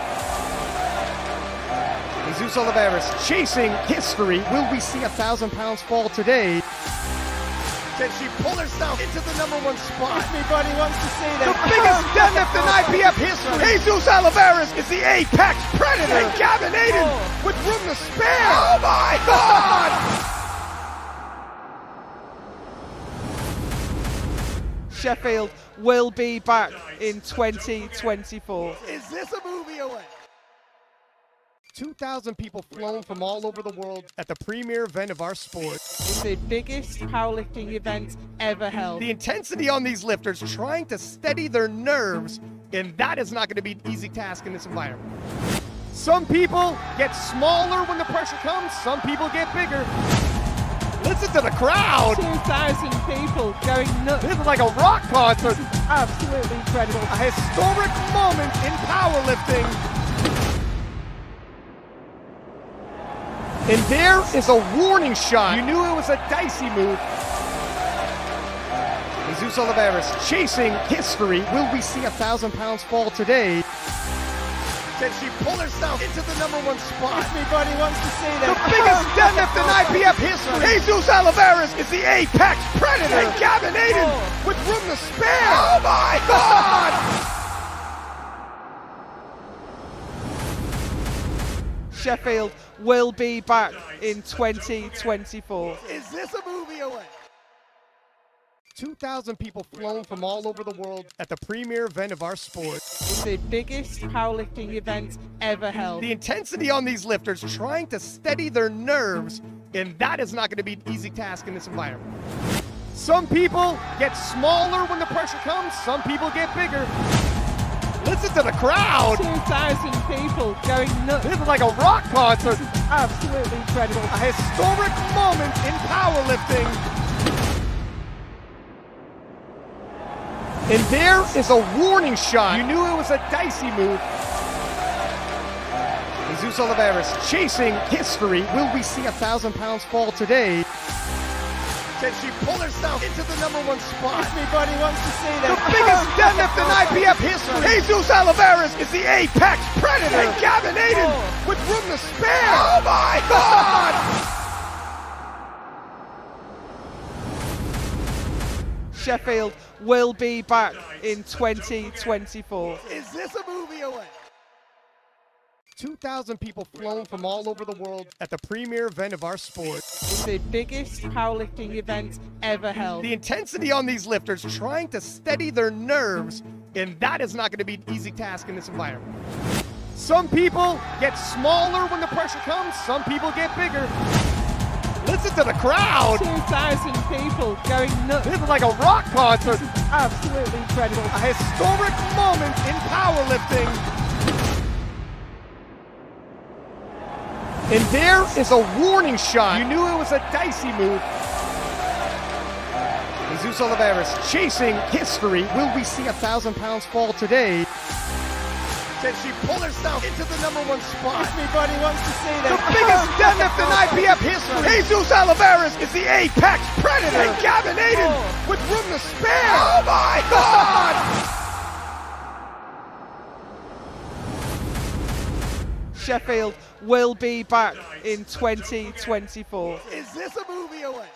Jesus Oliveras chasing history. Will we see 1,000 pounds fall today? Can she pull herself into the number one spot? Everybody wants to see The that. biggest deadlift in IPF history. Jesus Oliveras is the apex predator. And Gavin Aiden with room to spare. Oh my God! Sheffield will be back in 2024. Is this a movie away? 2,000 people flown from all over the world at the premier event of our sport. It's the biggest powerlifting event ever held. The intensity on these lifters trying to steady their nerves, and that is not going to be an easy task in this environment. Some people get smaller when the pressure comes, some people get bigger. Listen to the crowd. 2,000 people going nuts. This is like a rock concert. Absolutely incredible. A historic moment in powerlifting. And there is a warning shot. You knew it was a dicey move. Jesus Oliveras chasing history. Will we see 1,000 pounds fall today? Can she pull herself into the number one spot? Everybody wants to see The that. biggest deadlift in IPF history. Jesus Oliveras is the apex predator. And Gavin Aiden with room to spare. Oh my God! Sheffield will be back in 2024. Is this a movie away? 2,000 people flown from all over the world at the premier event of our sport. It's the biggest powerlifting event ever held. The intensity on these lifters trying to steady their nerves, and that is not going to be an easy task in this environment. Some people get smaller when the pressure comes, some people get bigger. Listen to the crowd. 2,000 people going nuts. This is like a rock concert. Absolutely incredible. A historic moment in powerlifting. And there is a warning shot. You knew it was a dicey move. Jesus Oliveras chasing history. Will we see 1,000 pounds fall today? Can she pull herself into the number one spot? Everybody wants to see The that. biggest deadlift in IPF history. Jesus Oliveras is the apex predator. And Gavin Aiden with room to spare. Oh my God! Sheffield will be back in 2024. Is this a movie away? 2,000 people flown from all over the world at the premier event of our sport. It's the biggest powerlifting event ever held. The intensity on these lifters trying to steady their nerves, and that is not going to be an easy task in this environment. Some people get smaller when the pressure comes, some people get bigger. Listen to the crowd. 2,000 people going nuts. This is like a rock concert. Absolutely incredible. A historic moment in powerlifting. And there is a warning shot. You knew it was a dicey move. Jesus Oliveira chasing history. Will we see 1,000 pounds fall today? Can she pull herself into the #1 spot? Everybody wants to see The this. biggest deadlift in IPF history. Jesus Oliveira is the apex predator. And Gavin Aiden with room to spare. Oh my God! Sheffield will be back in 2024. Is this a movie away?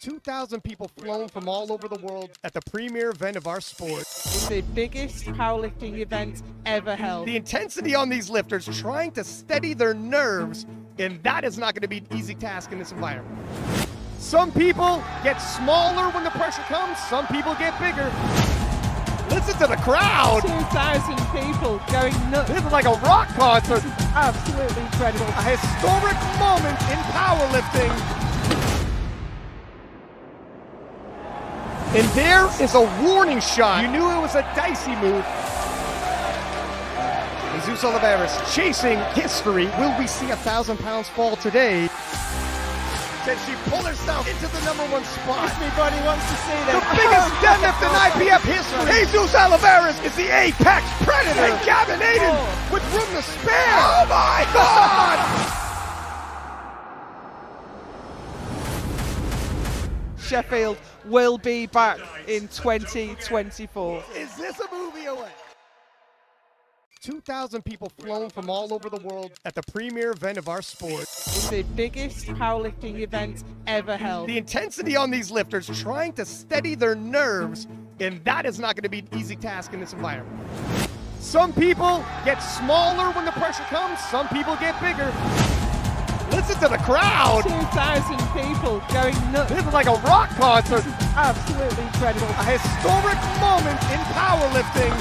2,000 people flown from all over the world at the premier event of our sport. It's the biggest powerlifting event ever held. The intensity on these lifters trying to steady their nerves, and that is not going to be an easy task in this environment. Some people get smaller when the pressure comes, some people get bigger. Listen to the crowd. 2,000 people going nuts. This is like a rock concert. Absolutely incredible. A historic moment in powerlifting. And there is a warning shot. You knew it was a dicey move. Jesus Oliveira chasing history. Will we see 1,000 pounds fall today? Can she pull herself into the #1 spot? Everybody wants to see this. The biggest deadlift in IPF history. Jesus Oliveira is the apex predator. And Gavin Aiden with room to spare. Oh my God! Sheffield will be back in 2024. Is this a movie away? 2,000 people flown from all over the world at the premier event of our sport. It's the biggest powerlifting event ever held. The intensity on these lifters trying to steady their nerves, and that is not going to be an easy task in this environment. Some people get smaller when the pressure comes, some people get bigger. Listen to the crowd. 2,000 people going nuts. This is like a rock concert. Absolutely incredible. A historic moment in powerlifting.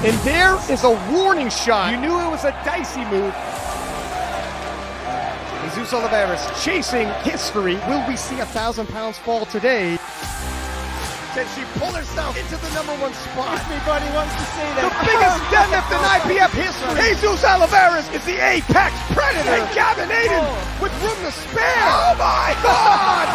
And there is a warning shot. You knew it was a dicey move. Jesus Oliveira chasing history. Will we see 1,000 pounds fall today? Can she pull herself into the #1 spot? Everybody wants to see this. The biggest deadlift in IPF history. Jesus Oliveira is the apex predator. And Gavin Aiden with room to spare. Oh my God!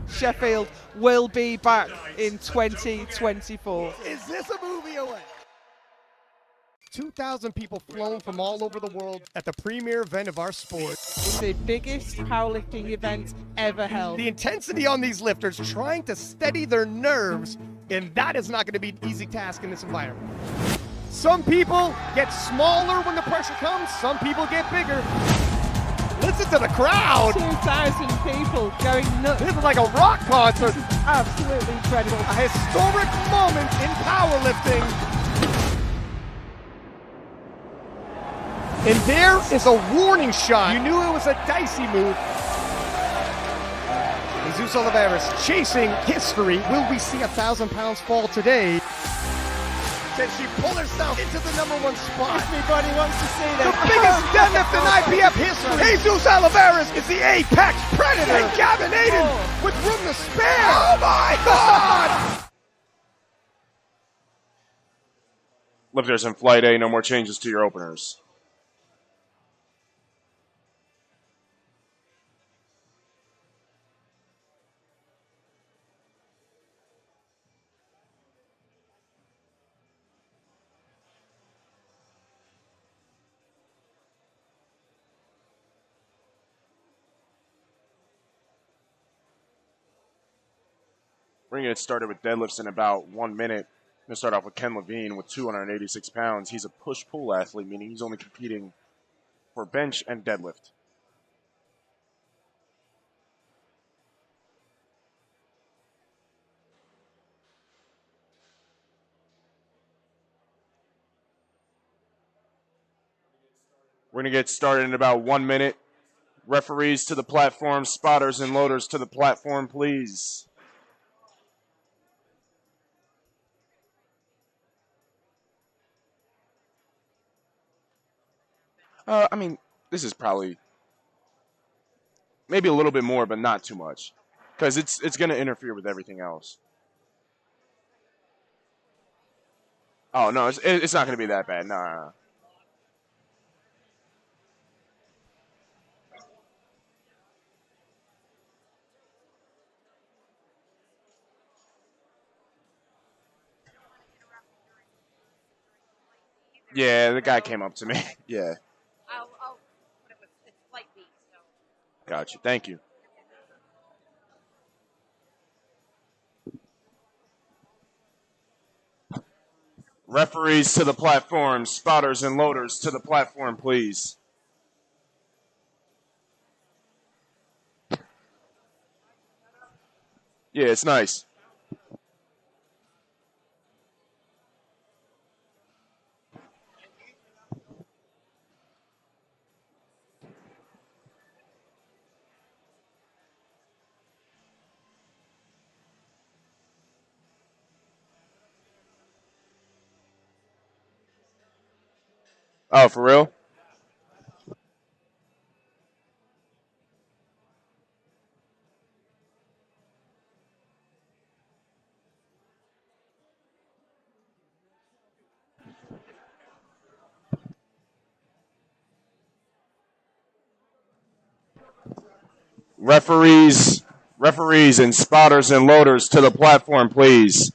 Sheffield will be back in 2024. Is this a movie away? 2,000 people flown from all over the world at the premier event of our sport. It's the biggest powerlifting event ever held. The intensity on these lifters trying to steady their nerves, and that is not going to be an easy task in this environment. Some people get smaller when the pressure comes, some people get bigger. Listen to the crowd. 2,000 people going nuts. This is like a rock concert. Absolutely incredible. A historic moment in powerlifting. And there is a warning shot. You knew it was a dicey move. Jesus Oliveira chasing history. Will we see 1,000 pounds fall today? Can she pull herself into the #1 spot? Everybody wants to see this. The biggest deadlift in IPF history. Jesus Oliveira is the apex predator. And Gavin Aiden with room to spare. Oh my God! Lifters in Flight A, no more changes to your openers. We're going to get started with deadlifts in about 1 minute. I'm going to start off with Ken Levine with 286 pounds. He's a push-pull athlete, meaning he's only competing for bench and deadlift. We're going to get started in about 1 minute. Referees to the platform, spotters and loaders to the platform, please. I mean, this is probably maybe a little bit more, but not too much, because it's going to interfere with everything else. Oh no, it's not going to be that bad. No. Yeah, the guy came up to me. Yeah. Got you. Thank you. Referees to the platform. Spotters and loaders to the platform, please. Yeah, it's nice. Oh, for real? Referees and spotters and loaders to the platform, please.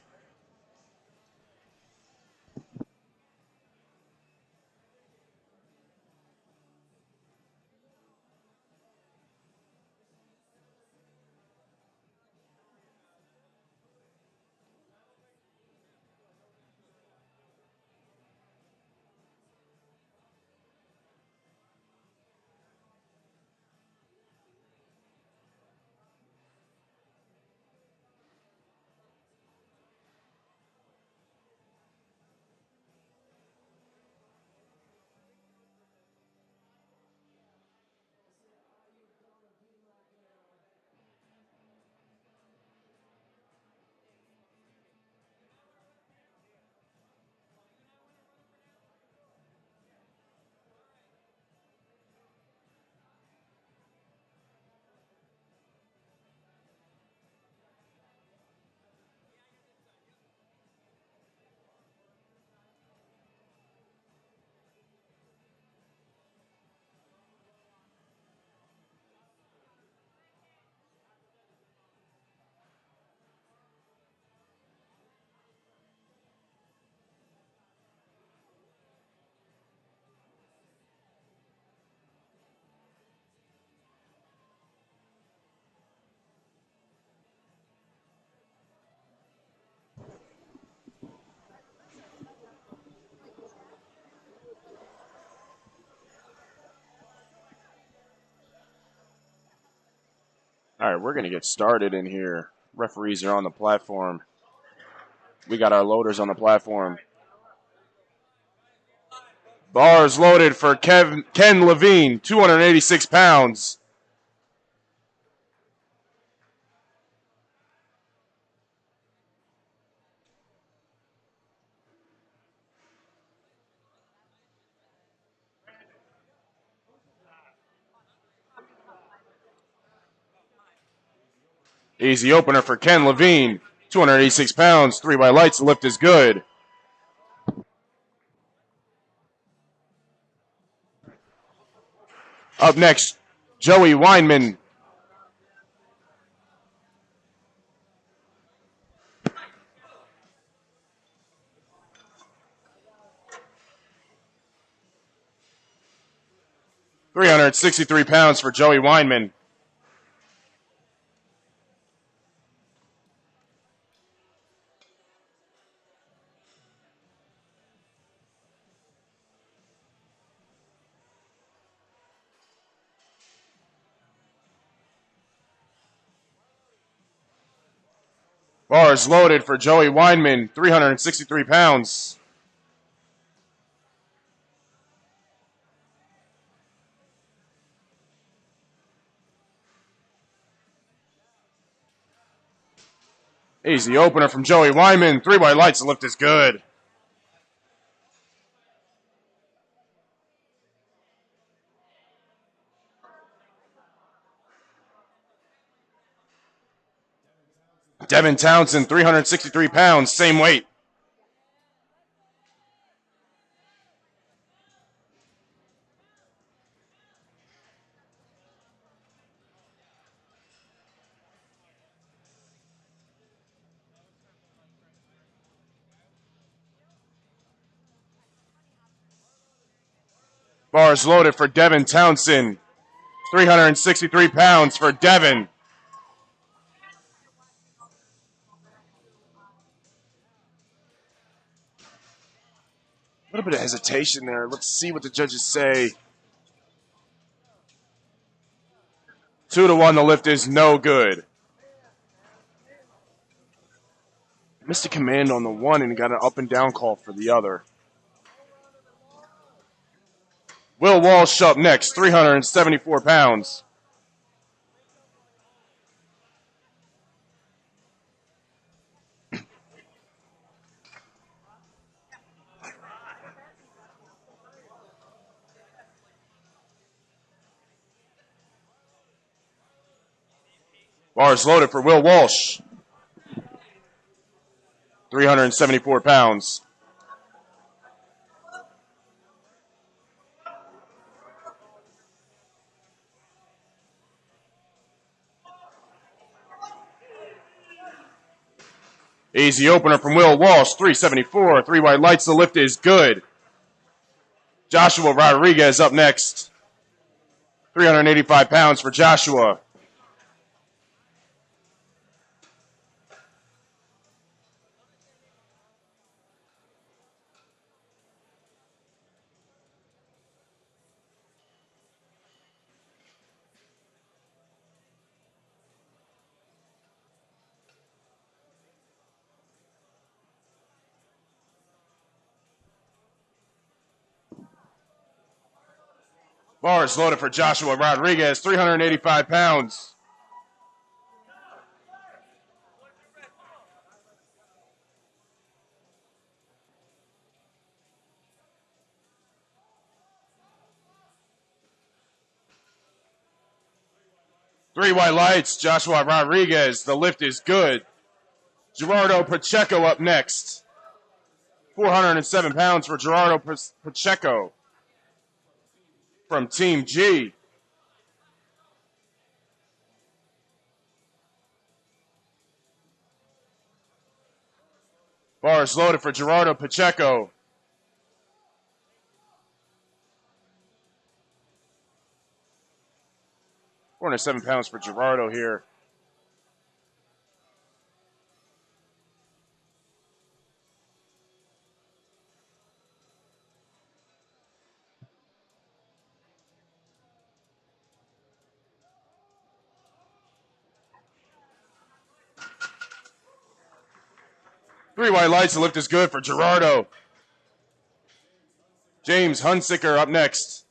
All right, we're going to get started in here. Referees are on the platform. We got our loaders on the platform. Bars loaded for Ken Levine, 286 pounds. Easy opener for Ken Levine, 286 pounds. 3 by lights, the lift is good. Up next, Joey Weinman. £363 for Joey Weinman. Bars loaded for Joey Weinman, 363 pounds. Easy opener from Joey Weinman. 3 by lights, the lift is good. Devin Townsend, 363 pounds, same weight. Bars loaded for Devin Townsend. 363 pounds for Devin. A little bit of hesitation there. Let's see what the judges say. 2-1, the lift is no good. Missed a command on the one and got an up and down call for the other. Will Walsh up next, 374 pounds. Bars loaded for Will Walsh. 374 pounds. Easy opener from Will Walsh, 374. 3 white lights, the lift is good. Joshua Rodriguez up next. 385 pounds for Joshua. Bars loaded for Joshua Rodriguez, 385 pounds. Three white lights, Joshua Rodriguez. The lift is good. Gerardo Pacheco up next. 407 pounds for Gerardo Pacheco from Team G. Bars loaded for Gerardo Pacheco. £407 for Gerardo here. Three white lights, the lift is good for Gerardo. James Hunsicker up next.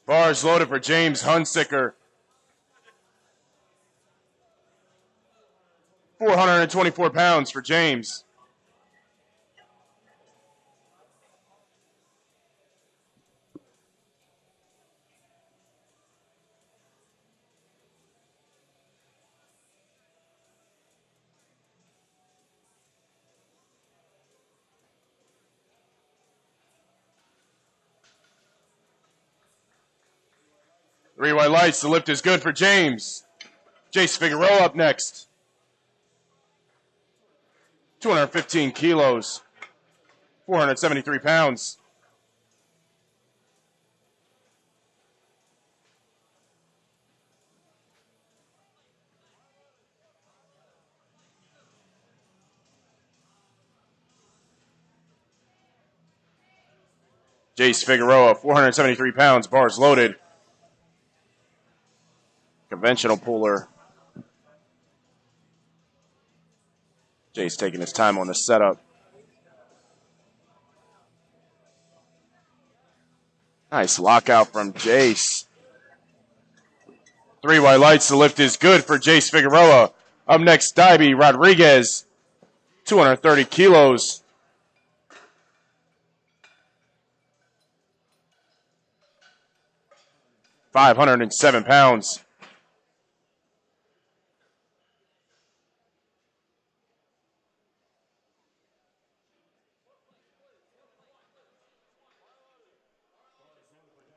Bars loaded for James Hunsicker. 424 pounds for James. Three white lights, the lift is good for James. Jace Figueroa up next. 215 kilos, 473 pounds. Jace Figueroa, 473 pounds, bars loaded. Conventional puller. Jace taking his time on the setup. Nice lockout from Jace. Three white lights, the lift is good for Jace Figueroa. Up next, Dibby Rodriguez. 230 kilos. £507.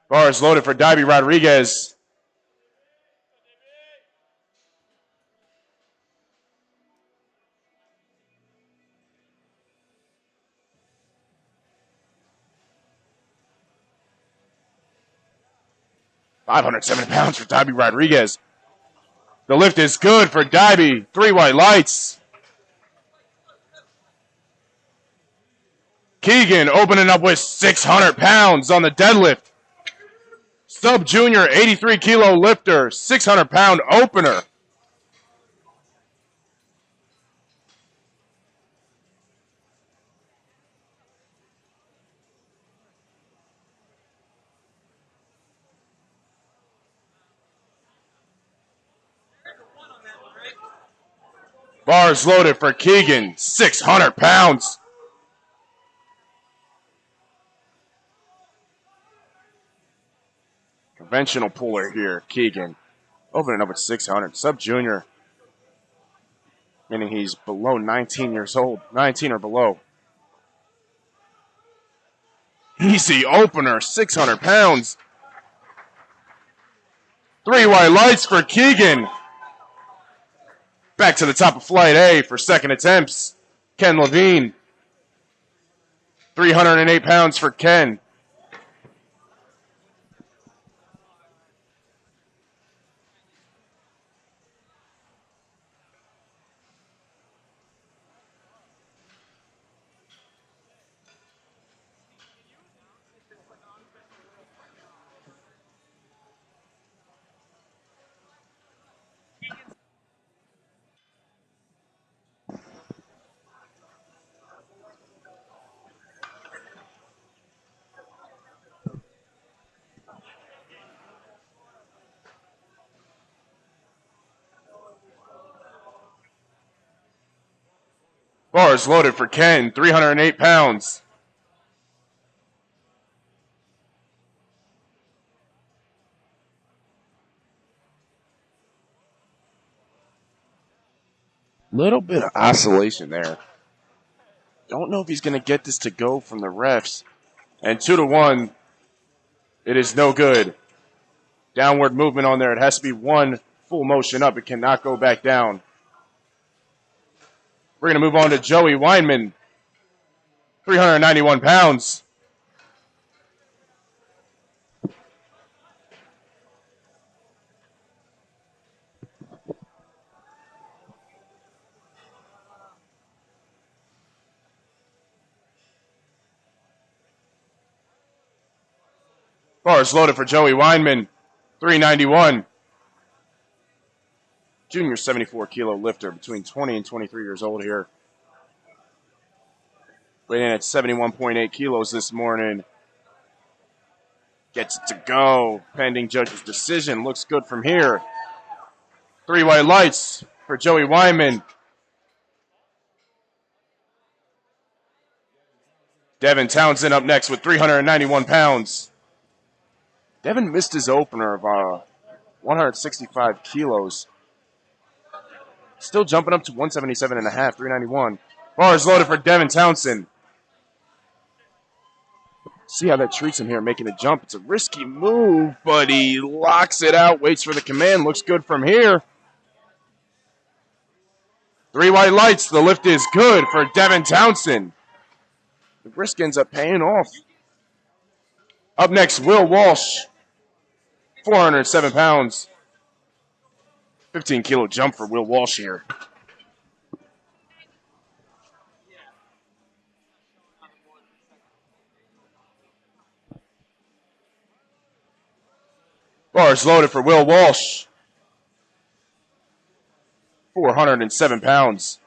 Bars loaded for Davy Rodriguez. £507 for Davy Rodriguez. The lift is good for Davy. 3 white lights. Keegan opening up with 600 pounds on the deadlift. Sub-junior 83 kilo lifter, 600 pound opener. Bars loaded for Keegan, 600 pounds. Conventional puller here, Keegan. Opening up at 600. Sub-junior, meaning he's below 19 years old. 19 or below. Easy opener, 600 pounds. 3 white lights for Keegan. Back to the top of flight A for second attempts. Ken Levine. 308 pounds for Ken. Bars loaded for Ken, 308 pounds. Little bit of oscillation there. Don't know if he's going to get this to go from the refs. And 2-1, it is no good. Downward movement on there. It has to be one full motion up. It cannot go back down. We're going to move on to Joey Weinman, 391 pounds. Bars loaded for Joey Weinman, 391. Junior 74 kilo lifter, between 20 and 23 years old here. Weighing in at 71.8 kilos this morning. Gets it to go. Pending judge's decision. Looks good from here. 3 white lights for Joey Weinman. Devin Townsend up next with 391 pounds. Devin missed his opener of 165 kilos. Still jumping up to 177 and a half, 391. Bars loaded for Devin Townsend. See how that treats him here, making a jump. It's a risky move, but he locks it out, waits for the command. Looks good from here. 3 white lights. The lift is good for Devin Townsend. The risk ends up paying off. Up next, Will Walsh, 407 pounds. 15 kilo jump for Will Walsh here. Bars loaded for Will Walsh. 407 pounds.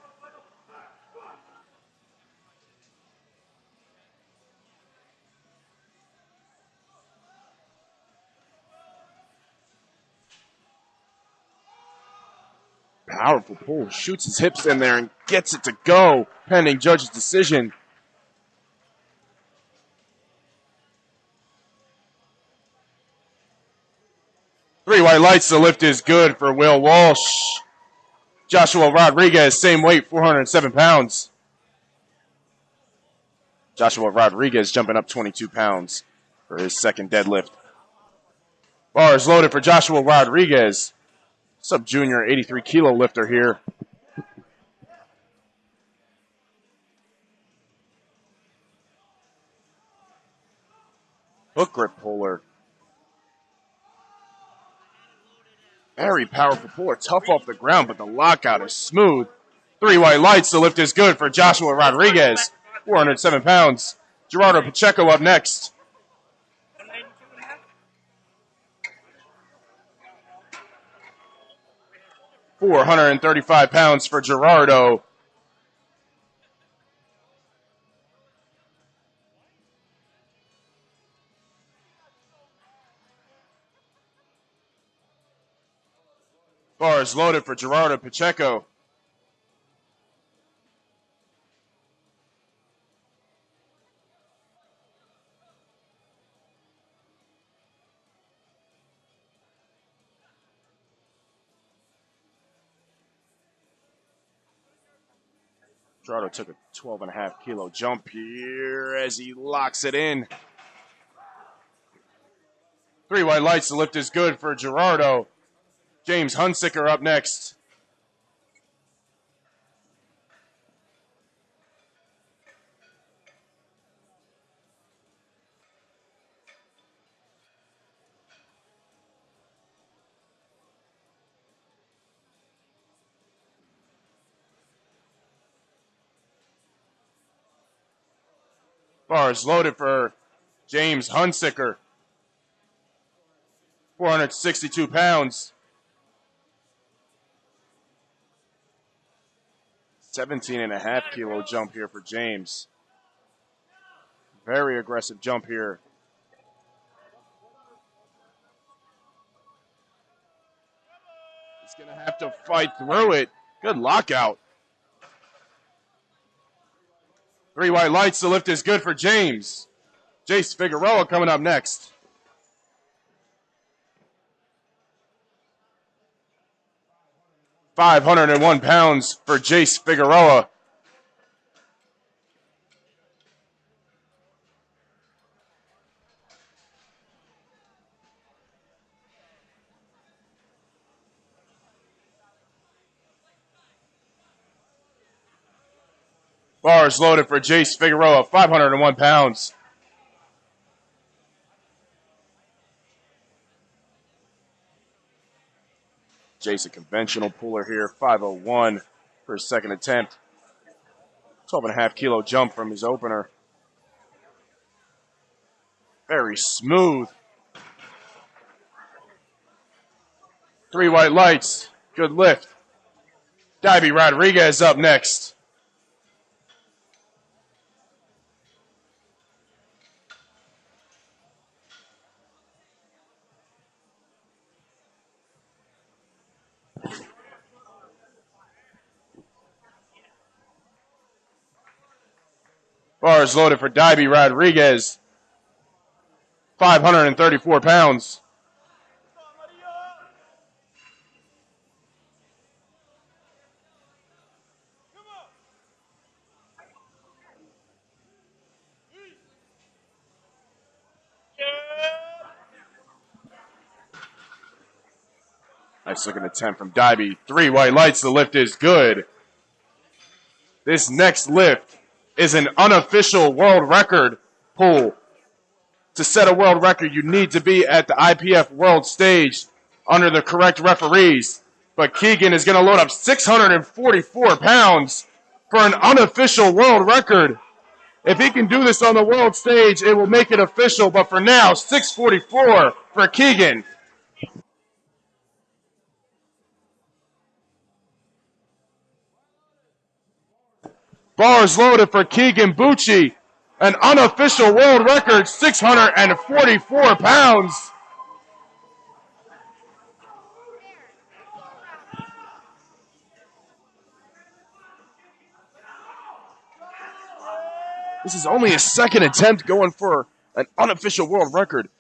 Powerful pull. Shoots his hips in there and gets it to go, pending judge's decision. Three white lights. The lift is good for Will Walsh. Joshua Rodriguez, same weight, 407 pounds. Joshua Rodriguez jumping up 22 pounds for his second deadlift. Bar is loaded for Joshua Rodriguez. Sub-junior 83 kilo lifter here. Hook grip puller. Very powerful puller, tough off the ground, but the lockout is smooth. Three white lights, the lift is good for Joshua Rodriguez, 407 pounds. Gerardo Pacheco up next. £435 for Gerardo. Bar is loaded for Gerardo Pacheco. Gerardo took a 12.5 kilo jump here as he locks it in. Three white lights, the lift is good for Gerardo. James Hunsicker up next. Bar is loaded for James Hunsicker. 462 pounds. 17.5 kilo jump here for James. Very aggressive jump here. He's going to have to fight through it. Good lockout. Three white lights, the lift is good for James. Jace Figueroa coming up next. £501 for Jace Figueroa. Bars loaded for Jace Figueroa, 501 pounds. Jace, a conventional puller here, 501 for his second attempt. 12.5 kilo jump from his opener. Very smooth. Three white lights, good lift. Davey Rodriguez up next. Bars loaded for Davey Rodriguez. 534 pounds. Nice looking attempt from Davey. Three white lights, the lift is good. This next lift is an unofficial world record pull. To set a world record, you need to be at the IPF world stage under the correct referees. But Keegan is going to load up 644 pounds for an unofficial world record. If he can do this on the world stage, it will make it official. But for now, 644 for Keegan. Bars loaded for Keegan Bucci. An unofficial world record, 644 pounds. This is only his second attempt going for an unofficial world record.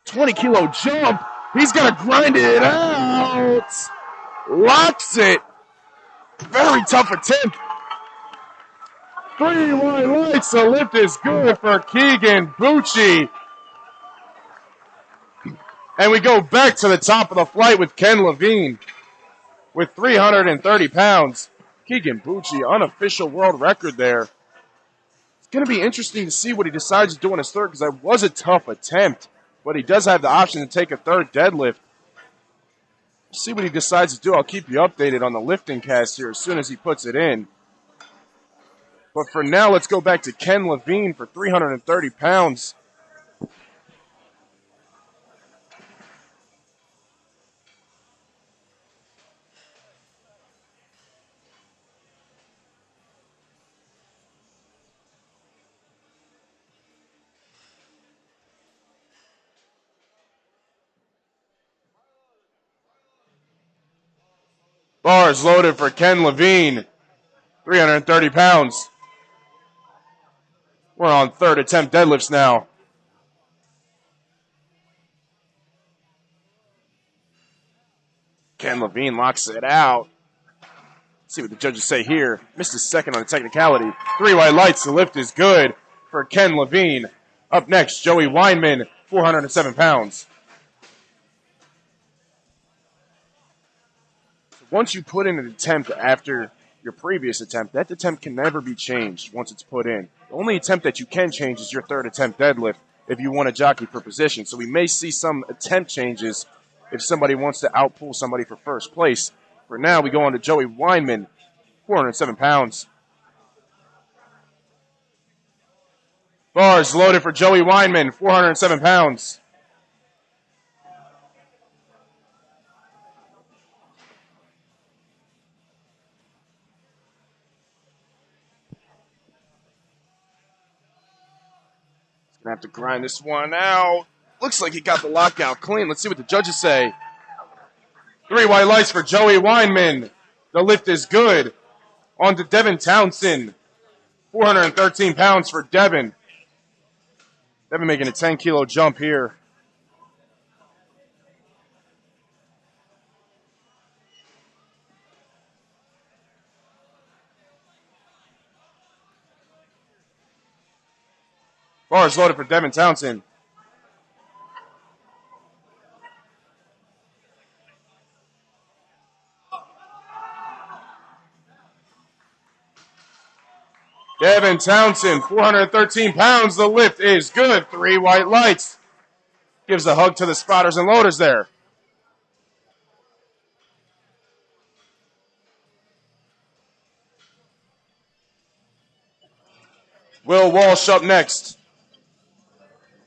20-kilo jump. He's going to grind it out. Locks it. Very tough attempt. 3 white lights. The lift is good for Keegan Bucci. And we go back to the top of the flight with Ken Levine with 330 pounds. Keegan Bucci, unofficial world record there. It's going to be interesting to see what he decides to do on his third because that was a tough attempt. But he does have the option to take a third deadlift. See what he decides to do. I'll keep you updated on the lifting cast here as soon as he puts it in. But for now, let's go back to Ken Levine for 330 pounds. Bars loaded for Ken Levine, 330 pounds. We're on third attempt deadlifts now. Ken Levine locks it out. Let's see what the judges say here. Missed his second on a technicality. 3 white lights, the lift is good for Ken Levine. Up next, Joey Weinman, 407 pounds. Once you put in an attempt after your previous attempt, that attempt can never be changed once it's put in. The only attempt that you can change is your third attempt deadlift if you want to jockey for position. So we may see some attempt changes if somebody wants to outpull somebody for first place. For now, we go on to Joey Weinman, 407 pounds. Bars loaded for Joey Weinman, 407 pounds. Gonna have to grind this one out. Looks like he got the lockout clean. Let's see what the judges say. 3 white lights for Joey Weinman. The lift is good. On to Devin Townsend. 413 pounds for Devin. Devin making a 10-kilo jump here. Bars loaded for Devin Townsend. Devin Townsend, 413 pounds. The lift is good. 3 white lights. Gives a hug to the spotters and loaders there. Will Walsh up next.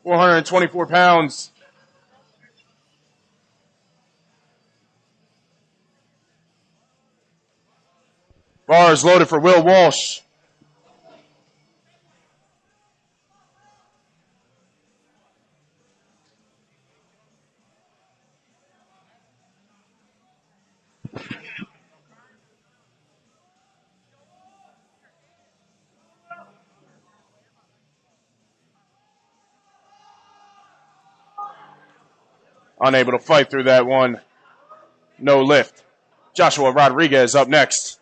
424 pounds. Bars loaded for Will Walsh. Unable to fight through that one. No lift. Joshua Rodriguez up next.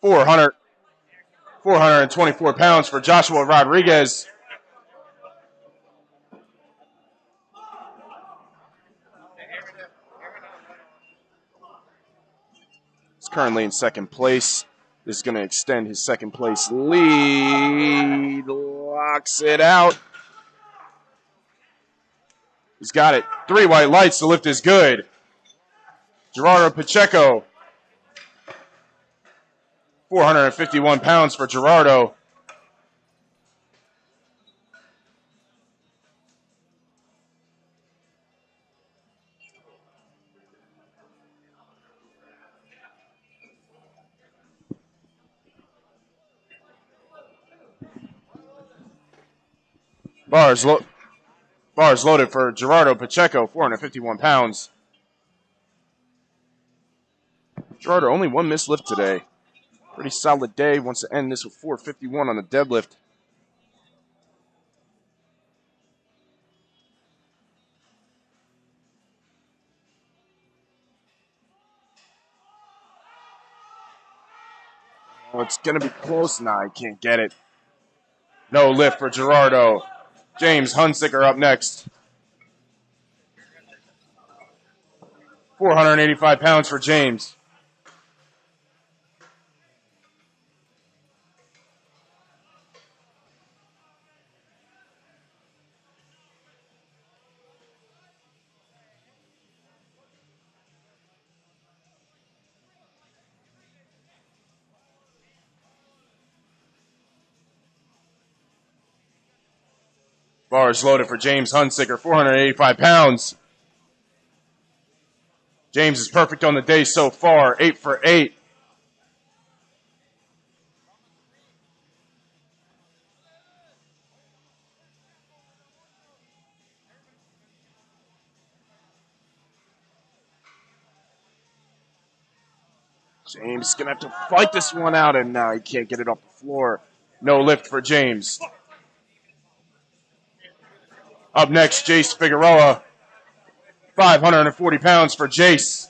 $424 pounds for Joshua Rodriguez. He's currently in second place. This is going to extend his second place lead. Locks it out. He's got it. 3 white lights. The lift is good. Gerardo Pacheco. 451 pounds for Gerardo. Bars loaded for Gerardo Pacheco, 451 pounds. Gerardo, only one missed lift today. Pretty solid day. Wants to end this with 451 on the deadlift. Oh, it's going to be close. Nah, he can't get it. No lift for Gerardo. James Hunsicker up next. 485 pounds for James. Bars loaded for James Hunsicker, 485 pounds. James is perfect on the day so far, 8 for 8. James is going to have to fight this one out, and now he can't get it off the floor. No lift for James. Up next, Jace Figueroa, 540 pounds for Jace.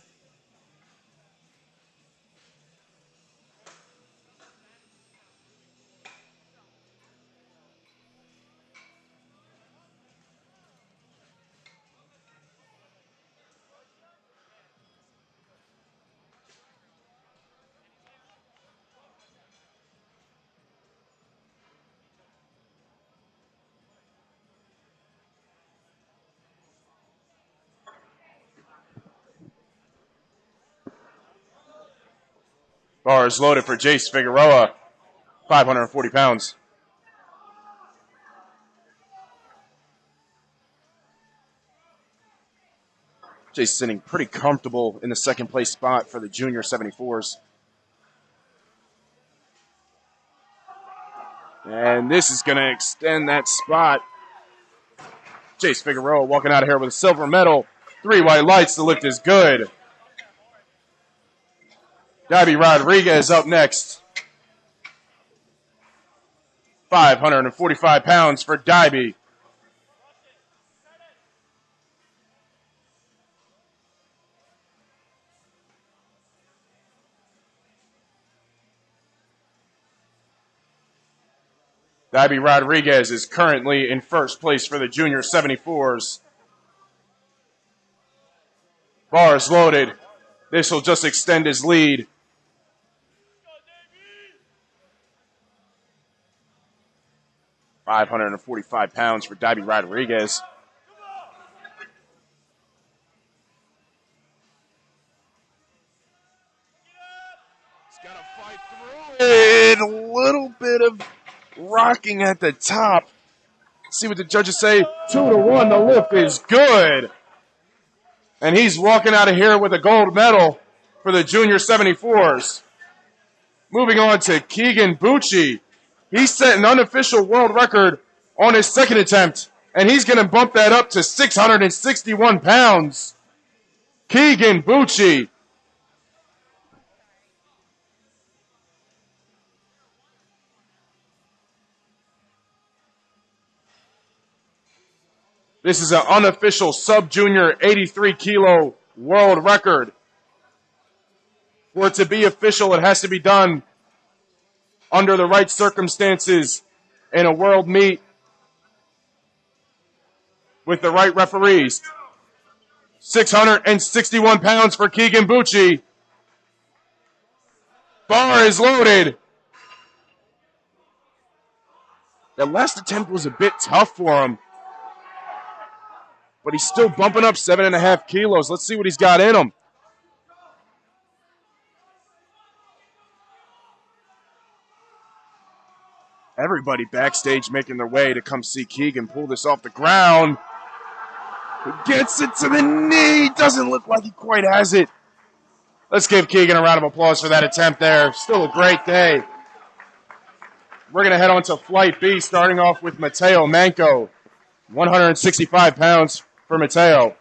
Bars loaded for Jace Figueroa, 540 pounds. Jace sitting pretty comfortable in the second place spot for the junior 74s. And this is going to extend that spot. Jace Figueroa walking out of here with a silver medal. 3 white lights. The lift is good. Davy Rodriguez up next. 545 pounds for Davy. Davy Rodriguez is currently in first place for the junior 74s. Bars loaded. This will just extend his lead. £545 for Davy Rodriguez. He's got to fight through it. A little bit of rocking at the top. See what the judges say. 2-1. The lift is good. And he's walking out of here with a gold medal for the junior 74s. Moving on to Keegan Bucci. He set an unofficial world record on his second attempt, and he's going to bump that up to 661 pounds. Keegan Bucci. This is an unofficial sub-junior 83-kilo world record. For it to be official, it has to be done under the right circumstances in a world meet with the right referees. 661 pounds for Keegan Bucci. Bar is loaded. That last attempt was a bit tough for him. But he's still bumping up 7.5 kilos. Let's see what he's got in him. Everybody backstage making their way to come see Keegan pull this off the ground. He gets it to the knee. Doesn't look like he quite has it. Let's give Keegan a round of applause for that attempt there. Still a great day. We're going to head on to Flight B, starting off with Mateo Manco. 165 pounds for Mateo.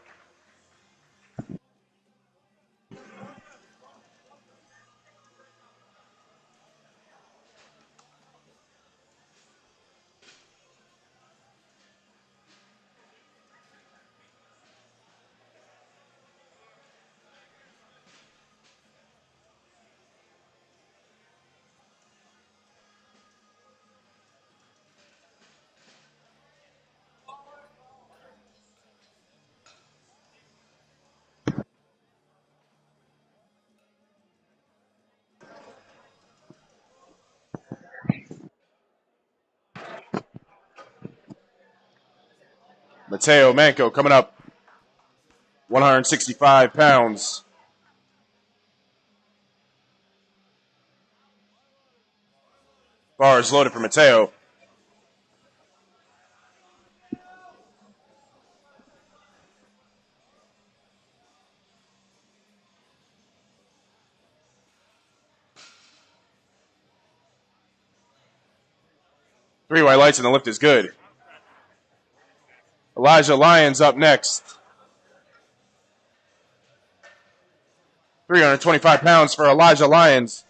Mateo Manco coming up. 165 pounds. Bar is loaded for Mateo. Three white lights and the lift is good. Elijah Lyons up next. 325 pounds for Elijah Lyons.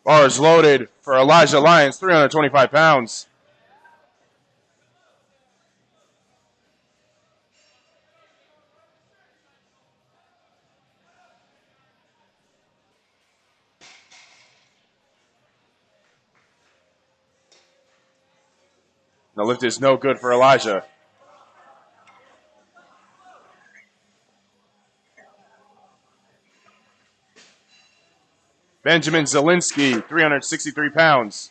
Bars loaded for Elijah Lyons, 325 pounds. The lift is no good for Elijah. Benjamin Zielinski, 363 pounds.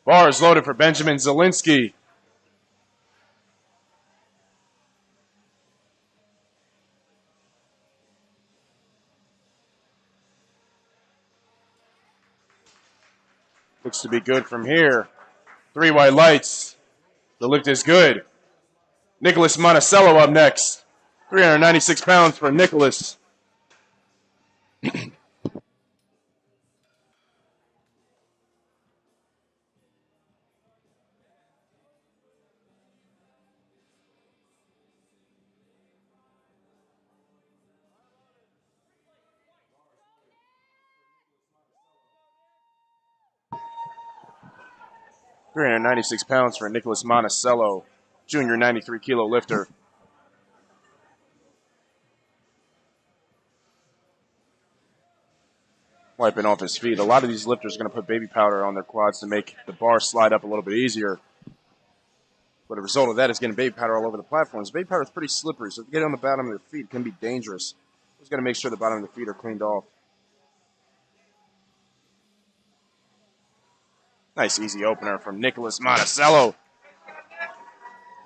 Bars loaded for Benjamin Zielinski. Looks to be good from here. Three white lights. The lift is good. Nicholas Monticello up next. 396 pounds for Nicholas. £396 for Nicholas Monticello, junior 93-kilo lifter. Wiping off his feet. A lot of these lifters are going to put baby powder on their quads to make the bar slide up a little bit easier. But a result of that is getting baby powder all over the platforms. Baby powder is pretty slippery, so if you get it on the bottom of their feet, it can be dangerous. Just got to make sure the bottom of the feet are cleaned off. Nice easy opener from Nicholas Monticello.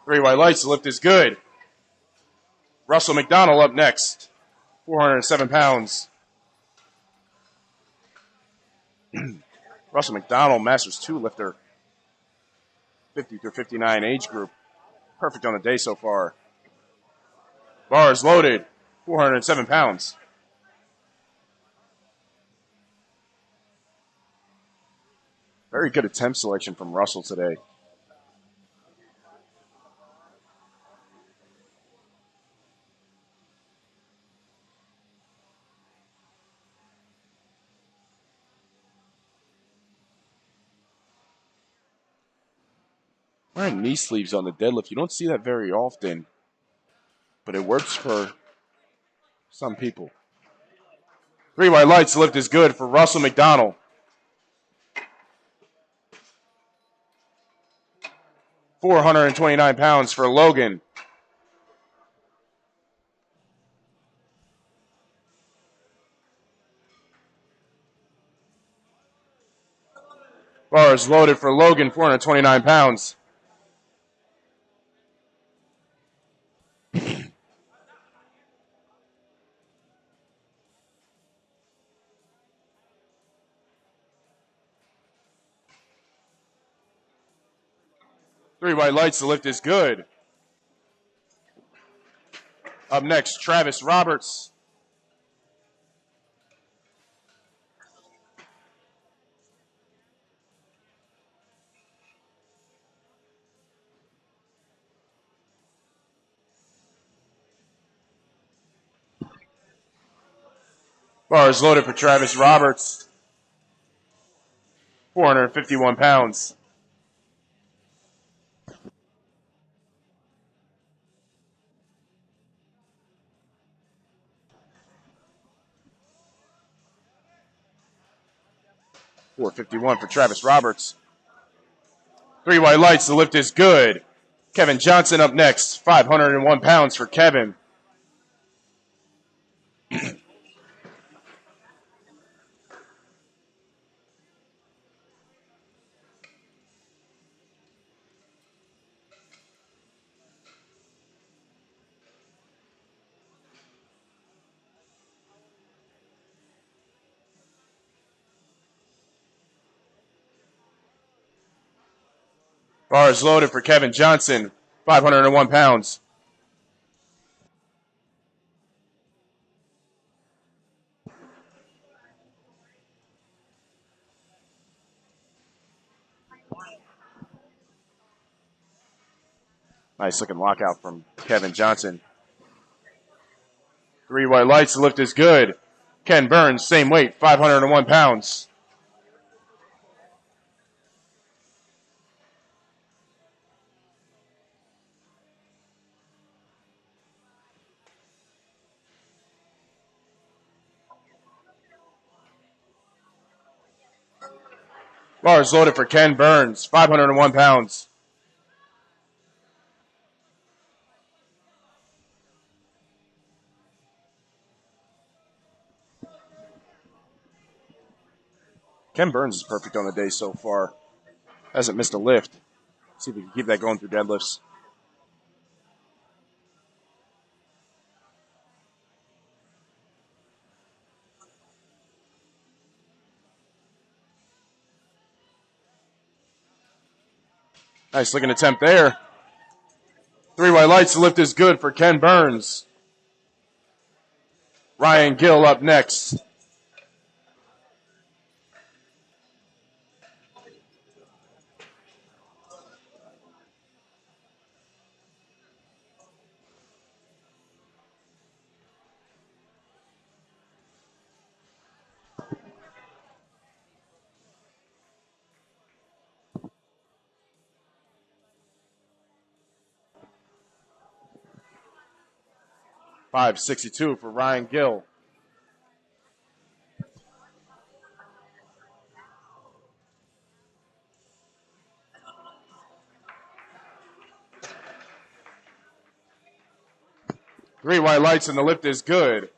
Three white lights, the lift is good. Russell McDonald up next, 407 pounds. Russell McDonald, Masters 2 lifter, 50 through 59 age group. Perfect on the day so far. Bars loaded, 407 pounds. Very good attempt selection from Russell today. Wearing knee sleeves on the deadlift, you don't see that very often, but it works for some people. Three white lights, the lift is good for Russell McDonald. £429 for Logan. Bars loaded for Logan, 429 pounds. Three white lights, the lift is good. Up next, Travis Roberts. Bars loaded for Travis Roberts. 451 pounds. $451 for Travis Roberts. 3 white lights, the lift is good. Kevin Johnson up next, 501 pounds for Kevin. Bars loaded for Kevin Johnson, 501 pounds. Nice looking lockout from Kevin Johnson. 3 white lights, the lift is good. Ken Burns, same weight, 501 pounds. Bars loaded for Ken Burns, 501 pounds. Ken Burns is perfect on the day so far. Hasn't missed a lift. See if we can keep that going through deadlifts. Nice looking attempt there. 3 white lights, the lift is good for Ken Burns. Ryan Gill up next. $562 for Ryan Gill. Three white lights and the lift is good.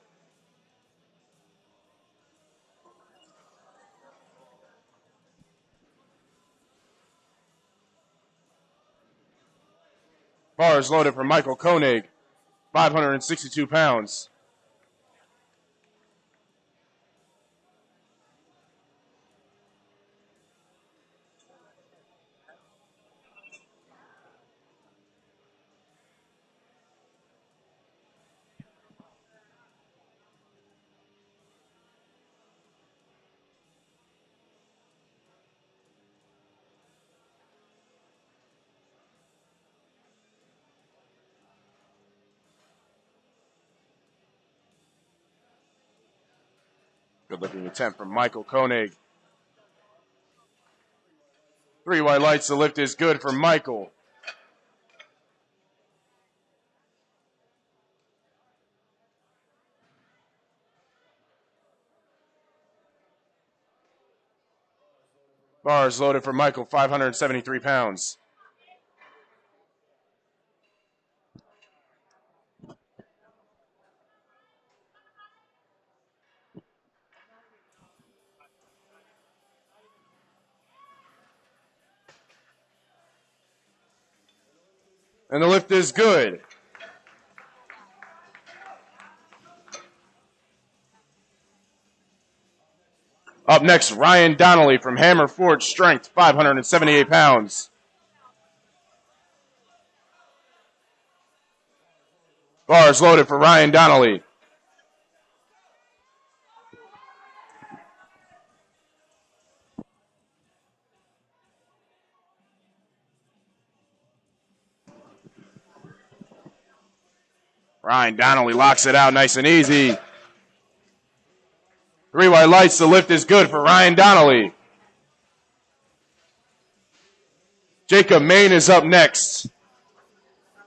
Bars loaded for Michael Koenig, 562 pounds. Good looking attempt from Michael Koenig. Three white lights, the lift is good for Michael. Bars loaded for Michael, 573 pounds. And the lift is good. Up next, Ryan Donnelly from Hammer Forge Strength, 578 pounds. Bars loaded for Ryan Donnelly. Ryan Donnelly locks it out nice and easy. Three white lights, the lift is good for Ryan Donnelly. Jacob Main is up next.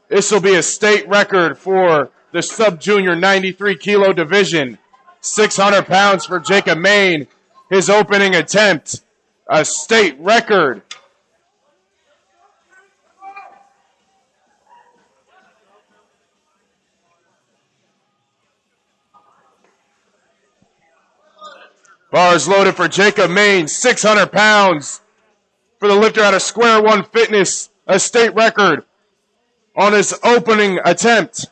This will be a state record for the sub-junior 93 kilo division. 600 pounds for Jacob Main. His opening attempt, a state record. Bars loaded for Jacob Main, 600 pounds for the lifter out of Square One Fitness, a state record on his opening attempt.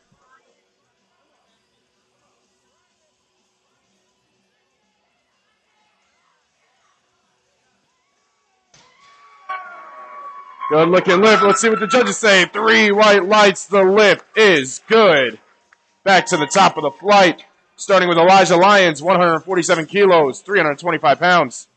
Good looking lift. Let's see what the judges say. 3 white lights. The lift is good. Back to the top of the flight. Starting with Elijah Lyons, 147 kilos, 325 pounds.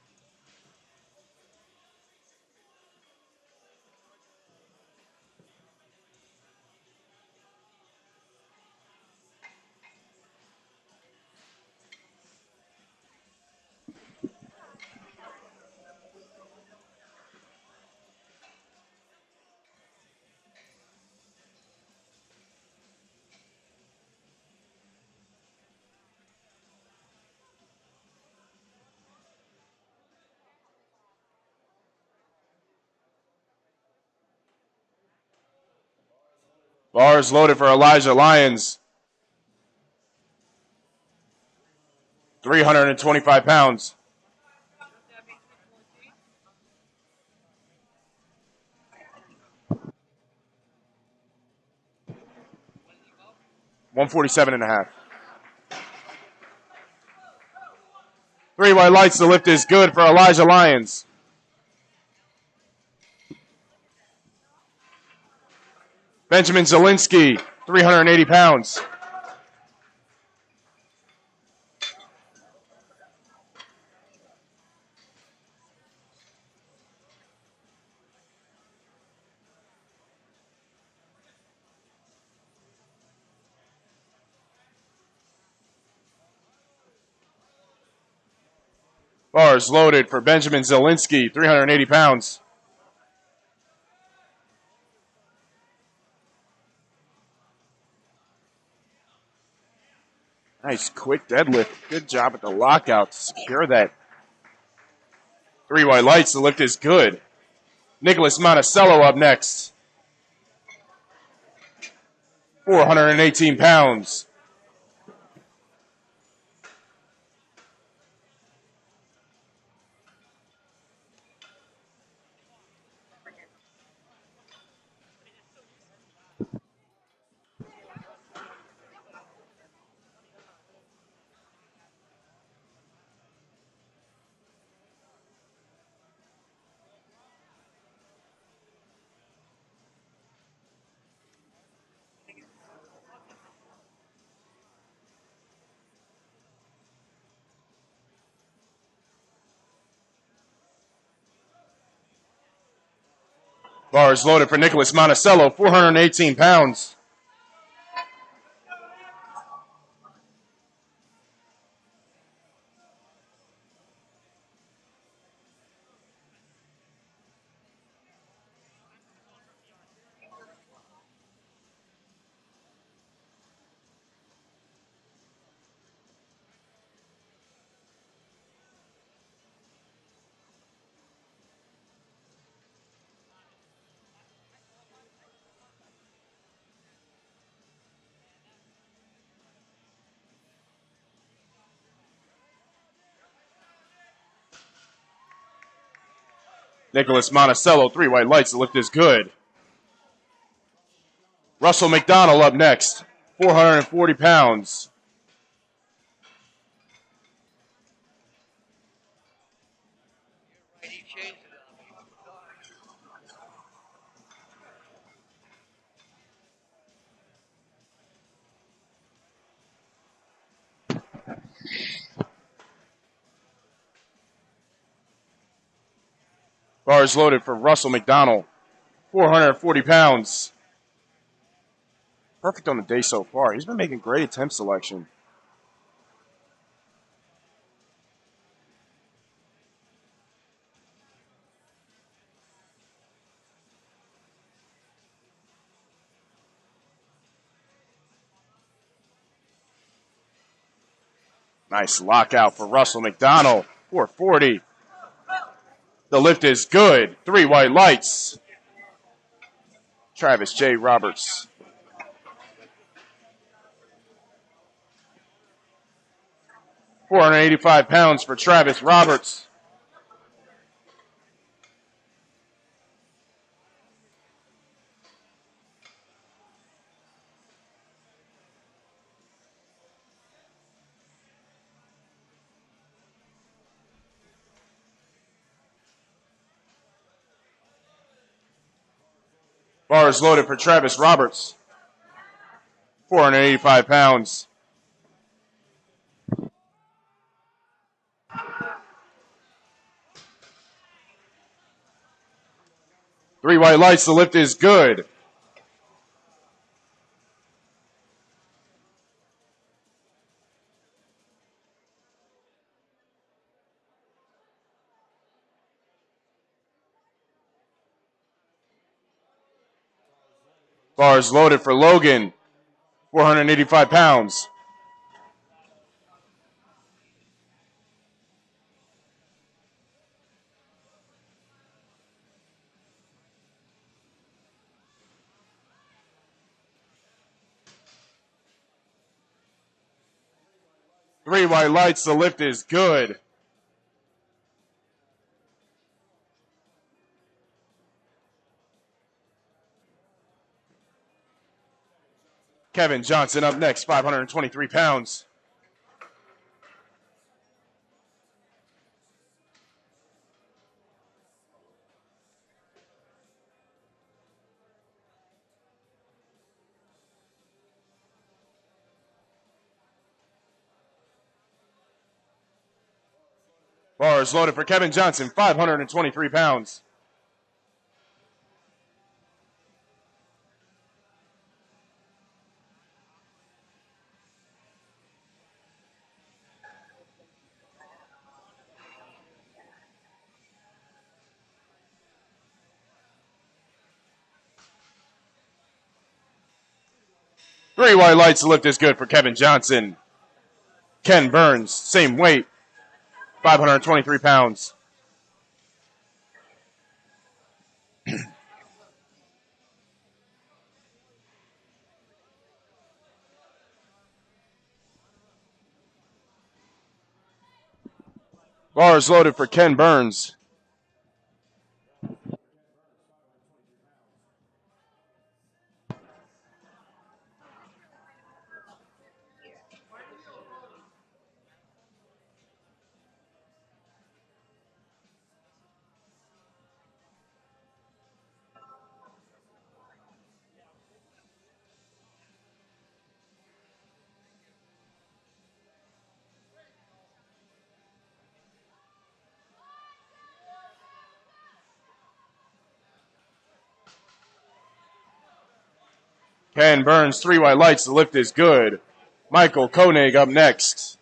Bars loaded for Elijah Lyons. 325 pounds. $147.5. 3 white lights. The lift is good for Elijah Lyons. Benjamin Zielinski, 380 pounds. Bars loaded for Benjamin Zielinski, 380 pounds. Nice quick deadlift. Good job at the lockout to secure that. 3 white lights. The lift is good. Nicholas Monticello up next. 418 pounds. Bars loaded for Nicholas Monticello, 418 pounds. Nicholas Monticello, 3 white lights. The lift is good. Russell McDonald up next, 440 pounds. Bars loaded for Russell McDonald, 440 pounds. Perfect on the day so far. He's been making great attempt selection. Nice lockout for Russell McDonald. 440. The lift is good. 3 white lights. Travis J. Roberts. £485 for Travis Roberts. Bar is loaded for Travis Roberts. 485 pounds. Three white lights. The lift is good. Bar is loaded for Logan. 485 pounds. Three white lights. The lift is good. Kevin Johnson up next, 523 pounds. Bar is loaded for Kevin Johnson, 523 pounds. Three white lights. The lift is good for Kevin Johnson. Ken Burns, same weight, 523 pounds. Bar is loaded for Ken Burns. Ken Burns, three white lights. The lift is good. Michael Koenig up next.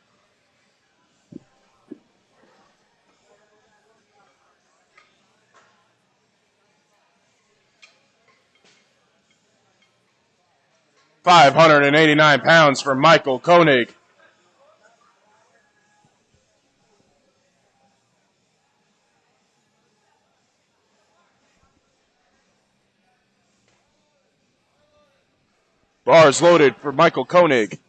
£589 for Michael Koenig. Bars loaded for Michael Koenig.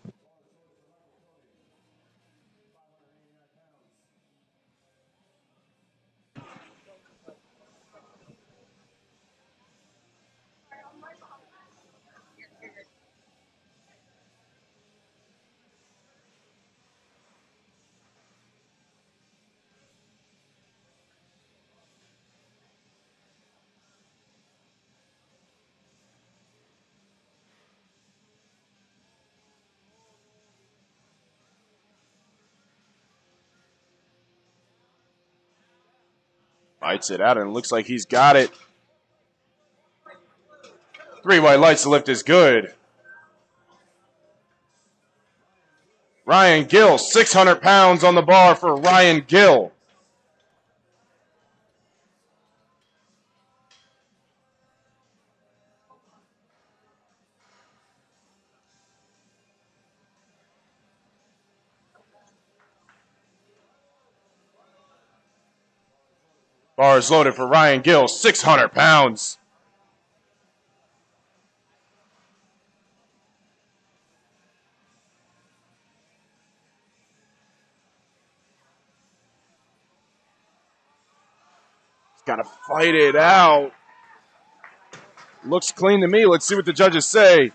Bites it out and it looks like he's got it. Three white lights. The lift is good. Ryan Gill, 600 pounds on the bar for Ryan Gill. Bars loaded for Ryan Gill, 600 pounds. He's got to fight it out. Looks clean to me. Let's see what the judges say.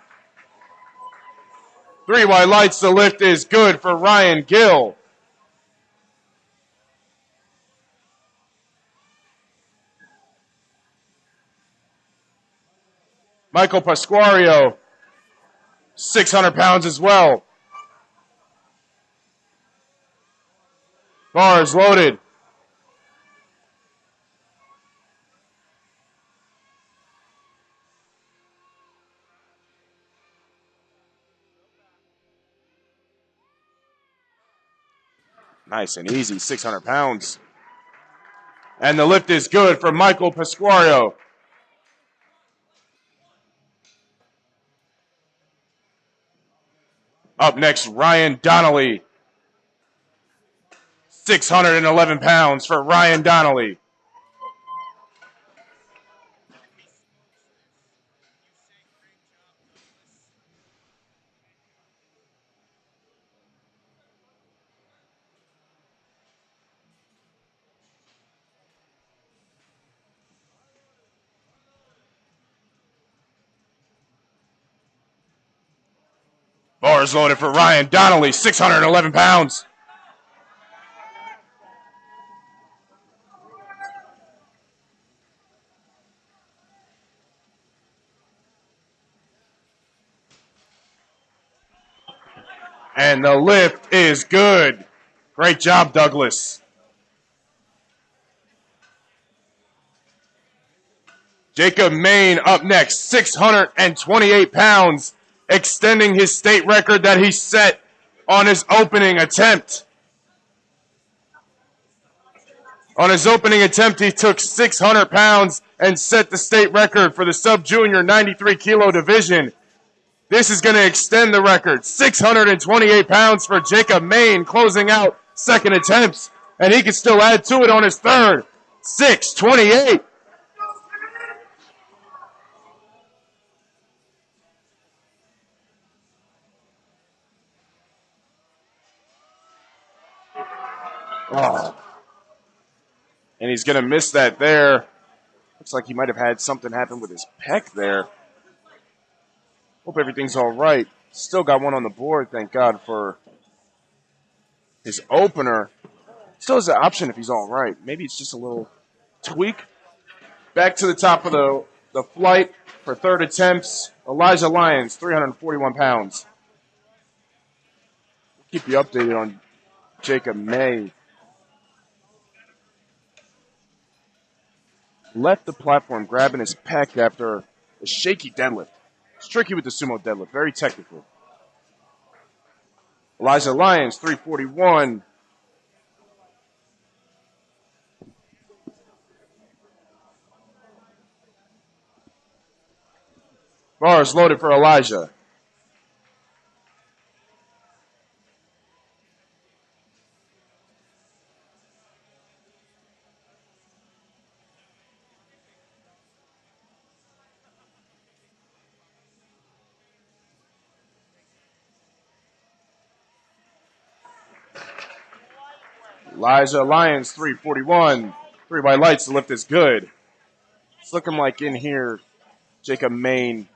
3 white lights. The lift is good for Ryan Gill. Michael Pasquario, 600 pounds as well. Bars loaded. Nice and easy, 600 pounds. And the lift is good for Michael Pasquario. Up next, Ryan Donnelly. 611 pounds for Ryan Donnelly. Bars loaded for Ryan Donnelly, 611 pounds. And the lift is good. Great job, Douglas. Jacob Main up next, 628 pounds, extending his state record that he set on his opening attempt. On his opening attempt, he took 600 pounds and set the state record for the sub-junior 93 kilo division. This is going to extend the record. 628 pounds for Jacob Main, closing out second attempts. And he can still add to it on his third. 628. Oh. And he's going to miss that there. Looks like he might have had something happen with his pec there. Hope everything's all right. Still got one on the board, thank God, for his opener. Still has the option if he's all right. Maybe it's just a little tweak. Back to the top of the flight for third attempts. Elijah Lyons, 341 pounds. Keep you updated on Jacob May. Left the platform, grabbing his pec after a shaky deadlift. It's tricky with the sumo deadlift, very technical. Elijah Lyons, 341. Bars loaded for Elijah. Elijah Lyons, 341. 3 white lights, the lift is good. It's looking like in here, Jacob Main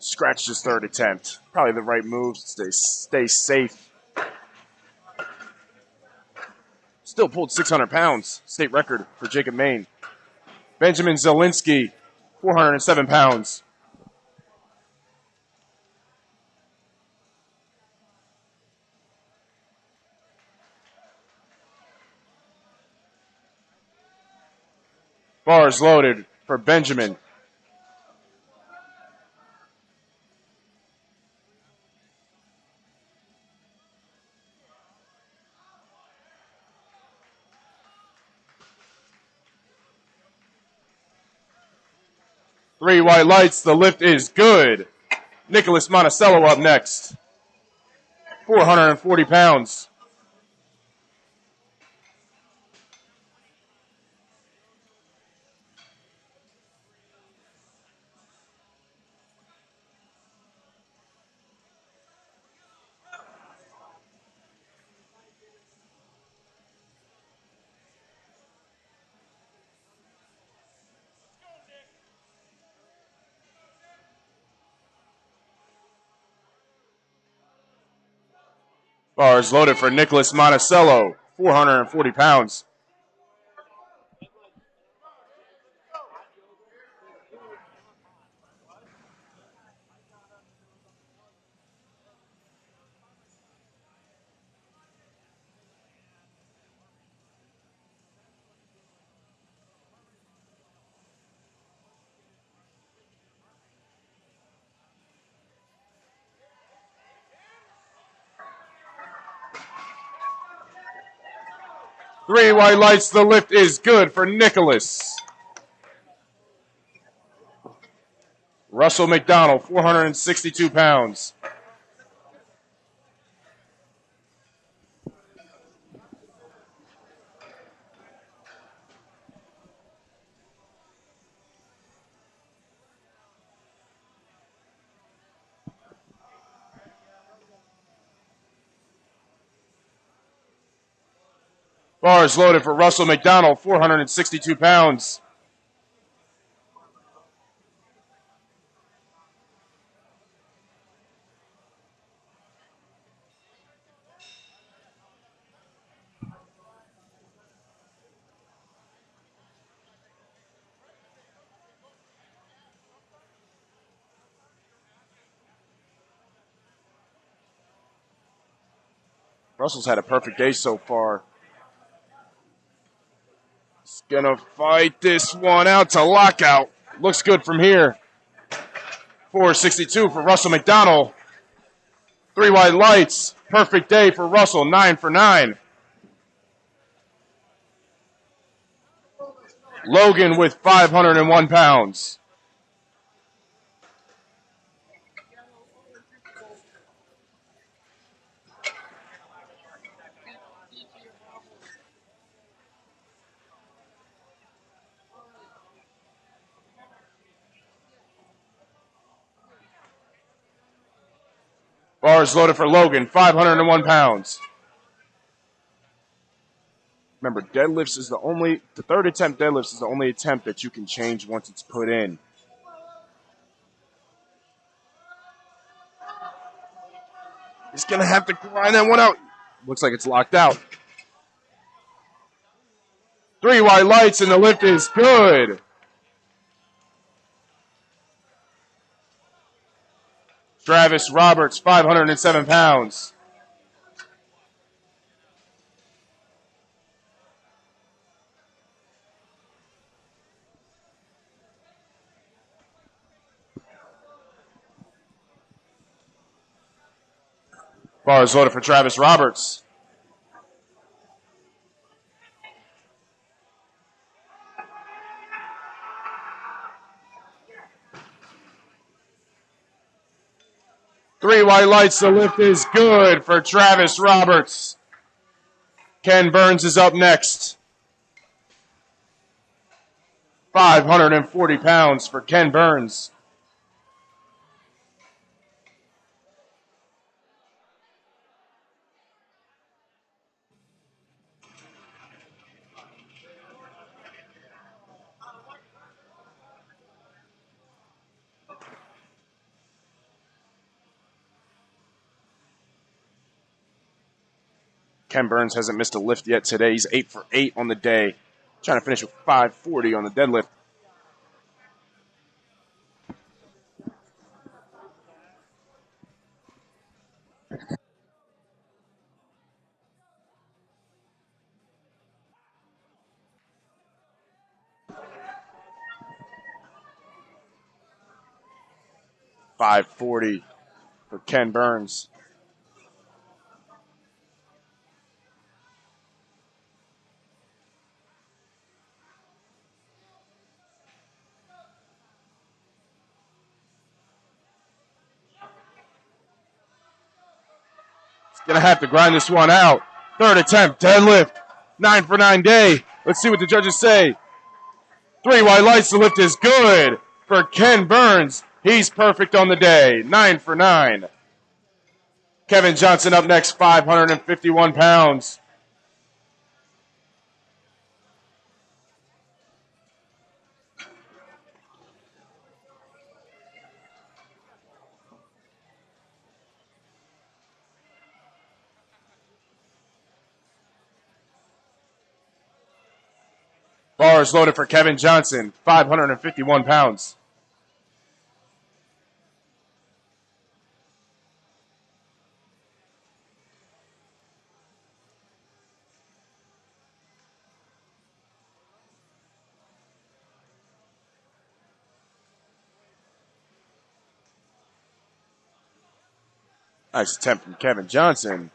scratched his third attempt. Probably the right move, stay safe. Still pulled 600 pounds, state record for Jacob Main. Benjamin Zielinski, 407 pounds. Bars loaded for Benjamin. Three white lights, the lift is good. Nicholas Monticello up next. 440 pounds. Bars loaded for Nicholas Monticello, 440 pounds. Three white lights. The lift is good for Nicholas. Russell McDonald, 462 pounds. Bars loaded for Russell McDonald, 462 pounds. Russell's had a perfect day so far. He's gonna fight this one out to lockout. Looks good from here. 462 for Russell McDonald. Three white lights. Perfect day for Russell, 9 for 9. Logan with 501 pounds. Bars loaded for Logan, 501 pounds. Remember, deadlifts is the third attempt deadlifts is the only attempt that you can change once it's put in. He's going to have to grind that one out. Looks like it's locked out. Three white lights and the lift is good. Travis Roberts, 507 pounds. Bars loaded for Travis Roberts. Three white lights, the lift is good for Travis Roberts. Ken Burns is up next. 540 pounds for Ken Burns. Ken Burns hasn't missed a lift yet today. He's 8 for 8 on the day. Trying to finish with 540 on the deadlift. $540 for Ken Burns. He's going to have to grind this one out. Third attempt, deadlift. 9 for 9 day. Let's see what the judges say. Three white lights, the lift is good for Ken Burns. He's perfect on the day. 9 for 9. Kevin Johnson up next, 551 pounds. Bars loaded for Kevin Johnson, 551 pounds. Nice attempt from Kevin Johnson.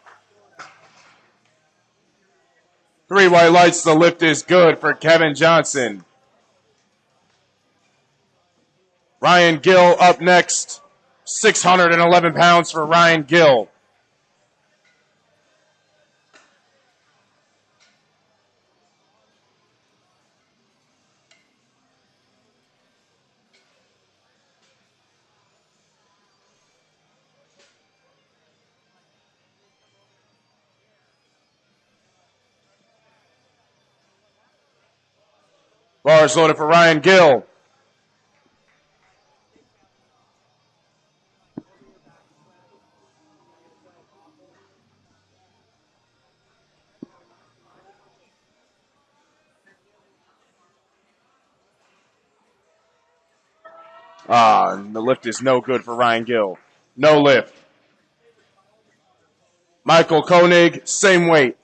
3 white lights. The lift is good for Kevin Johnson. Ryan Gill up next. 611 pounds for Ryan Gill. Bars loaded for Ryan Gill. And the lift is no good for Ryan Gill. No lift. Michael Koenig, same weight.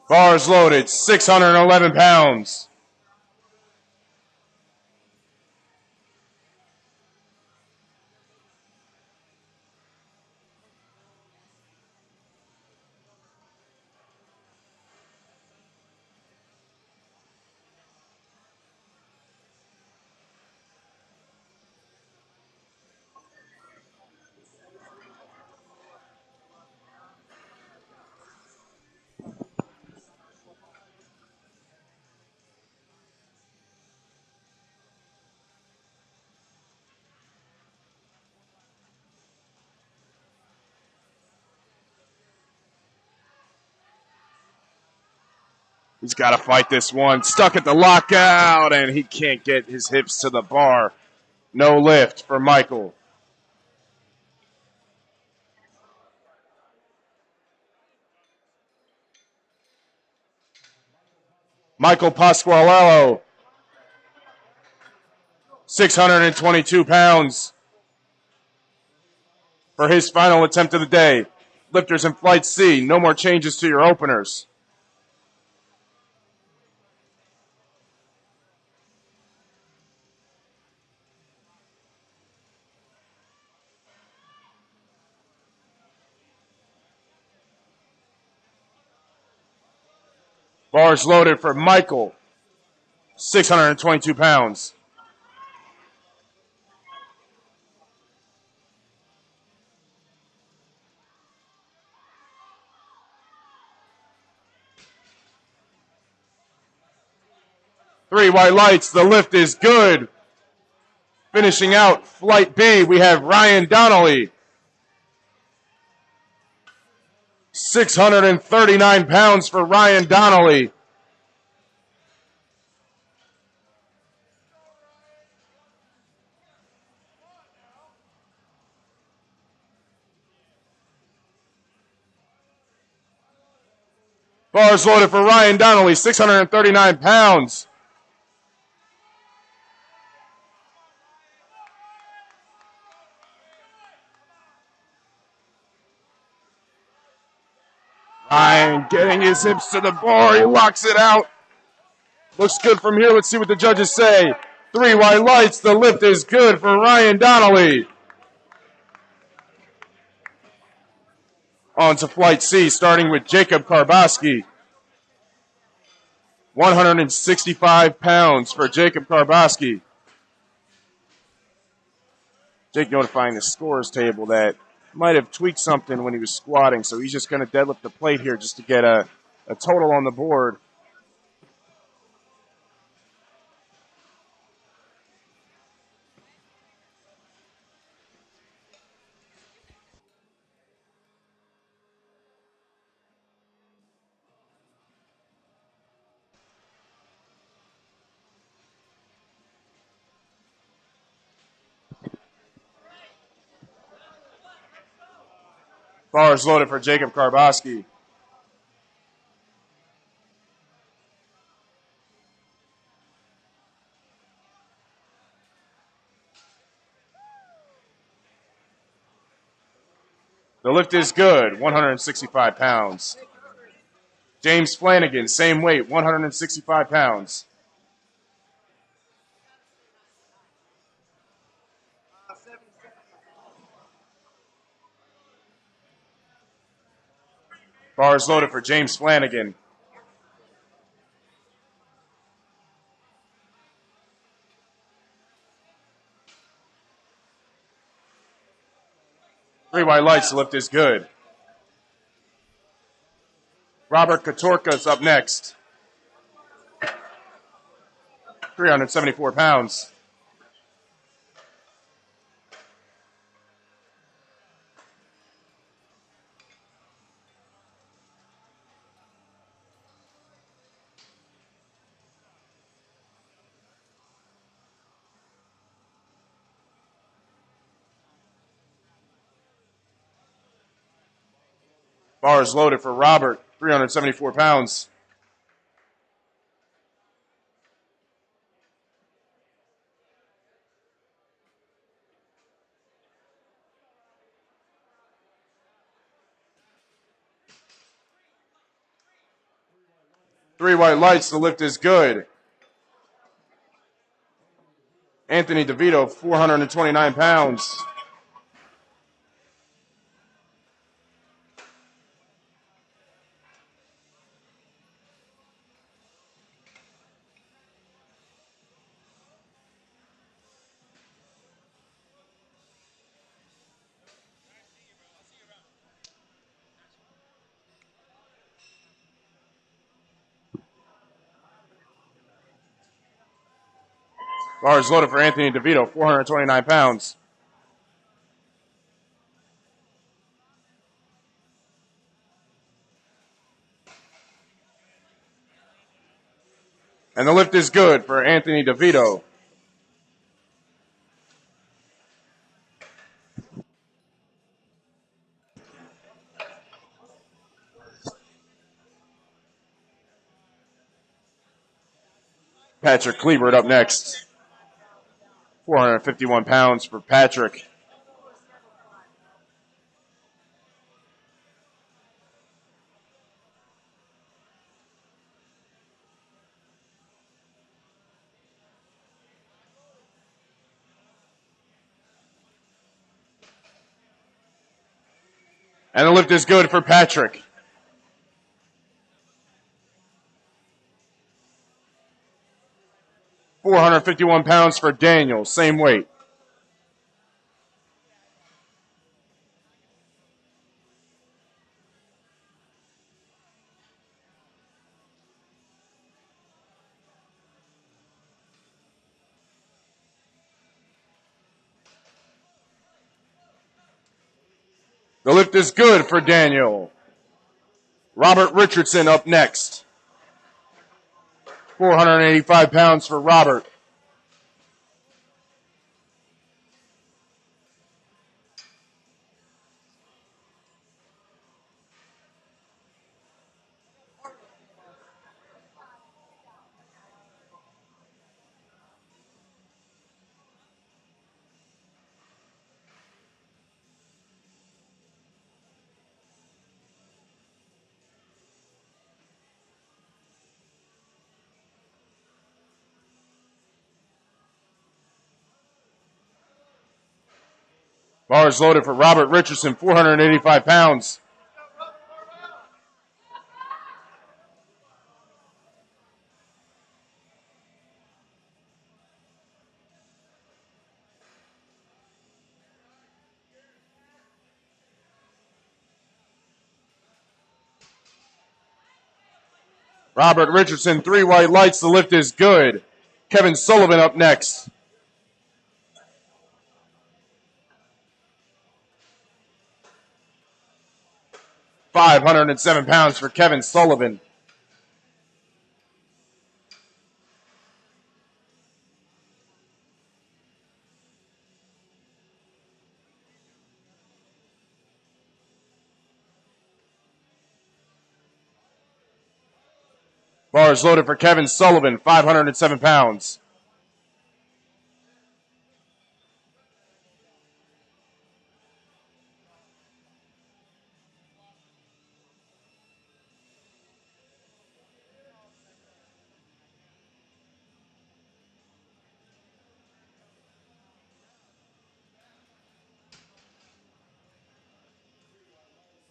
Bars loaded, 611 pounds. He's got to fight this one. Stuck at the lockout, and he can't get his hips to the bar. No lift for Michael. Michael Pasqualello, 622 pounds for his final attempt of the day. Lifters in Flight C, no more changes to your openers. Bars loaded for Michael, 622 pounds. Three white lights. The lift is good. Finishing out Flight B, we have Ryan Donnelly, 639 pounds for Ryan Donnelly. Bars loaded for Ryan Donnelly, 639 pounds. Ryan getting his hips to the bar. He locks it out. Looks good from here. Let's see what the judges say. Three white lights. The lift is good for Ryan Donnelly. On to Flight C, starting with Jacob Karboski. 165 pounds for Jacob Karboski. Jake notifying the scores table that might have tweaked something when he was squatting, so he's just going to deadlift the plate here just to get a total on the board. Bars loaded for Jacob Karboski. The lift is good, 165 pounds. James Flanagan, same weight, 165 pounds. Bars loaded for James Flanagan. Three white lights, the lift is good. Robert Katorka's up next. 374 pounds. Bars loaded for Robert, 374 pounds. Three white lights, the lift is good. Anthony DeVito, 429 pounds. Bars loaded for Anthony DeVito, 429 pounds. And the lift is good for Anthony DeVito. Patrick Klebert up next. 451 pounds for Patrick. And the lift is good for Patrick. £451 for Daniel, same weight. The lift is good for Daniel. Robert Richardson up next. 485 pounds for Robert. Bars loaded for Robert Richardson, 485 pounds. Robert Richardson, three white lights, the lift is good. Kevin Sullivan up next. £507 for Kevin Sullivan. Bars loaded for Kevin Sullivan, 507 pounds.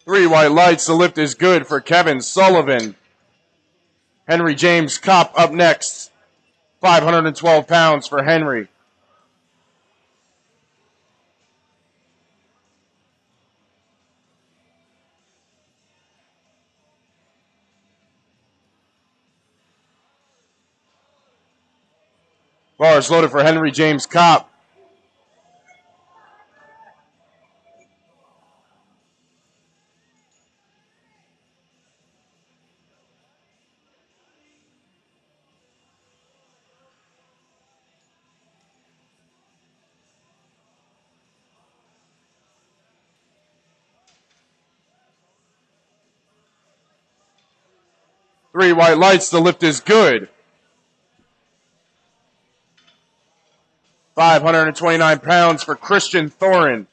3 white lights. The lift is good for Kevin Sullivan. Henry James Kopp up next. 512 pounds for Henry. Bars loaded for Henry James Kopp. Three white lights. The lift is good. 529 pounds for Christian Thorin.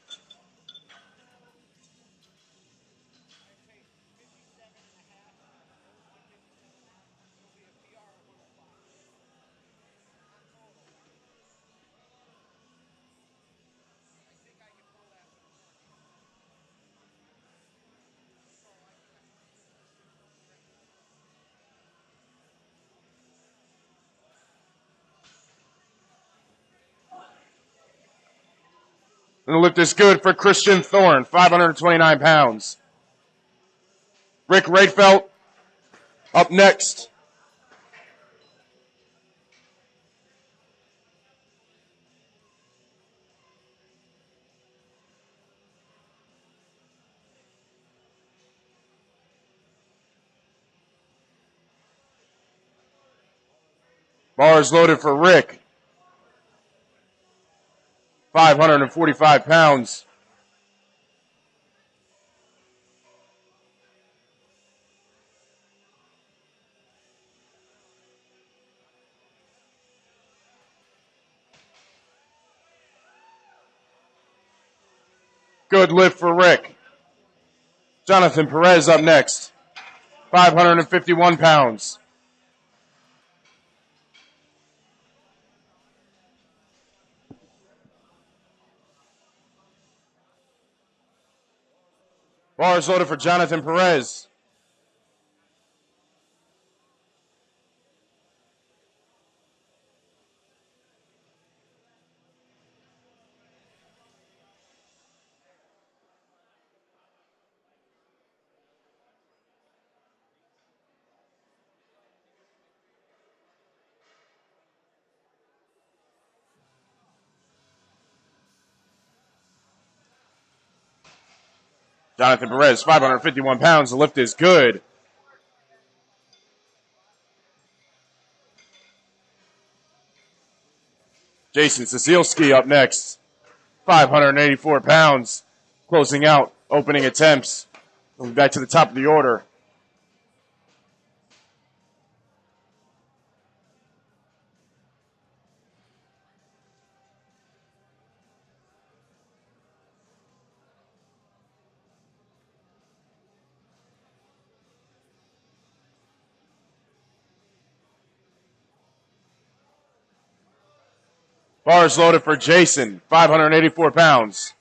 And the lift is good for Christian Thorne, 529 pounds. Rick Radfelt up next. Bars loaded for Rick. 545 pounds. Good lift for Rick. Jonathan Perez up next. 551 pounds. Bars loaded for Jonathan Perez. Jonathan Perez, 551 pounds. The lift is good. Jason Cecilski up next. 584 pounds. Closing out opening attempts. Moving back to the top of the order. Bars loaded for Jason, 584 pounds.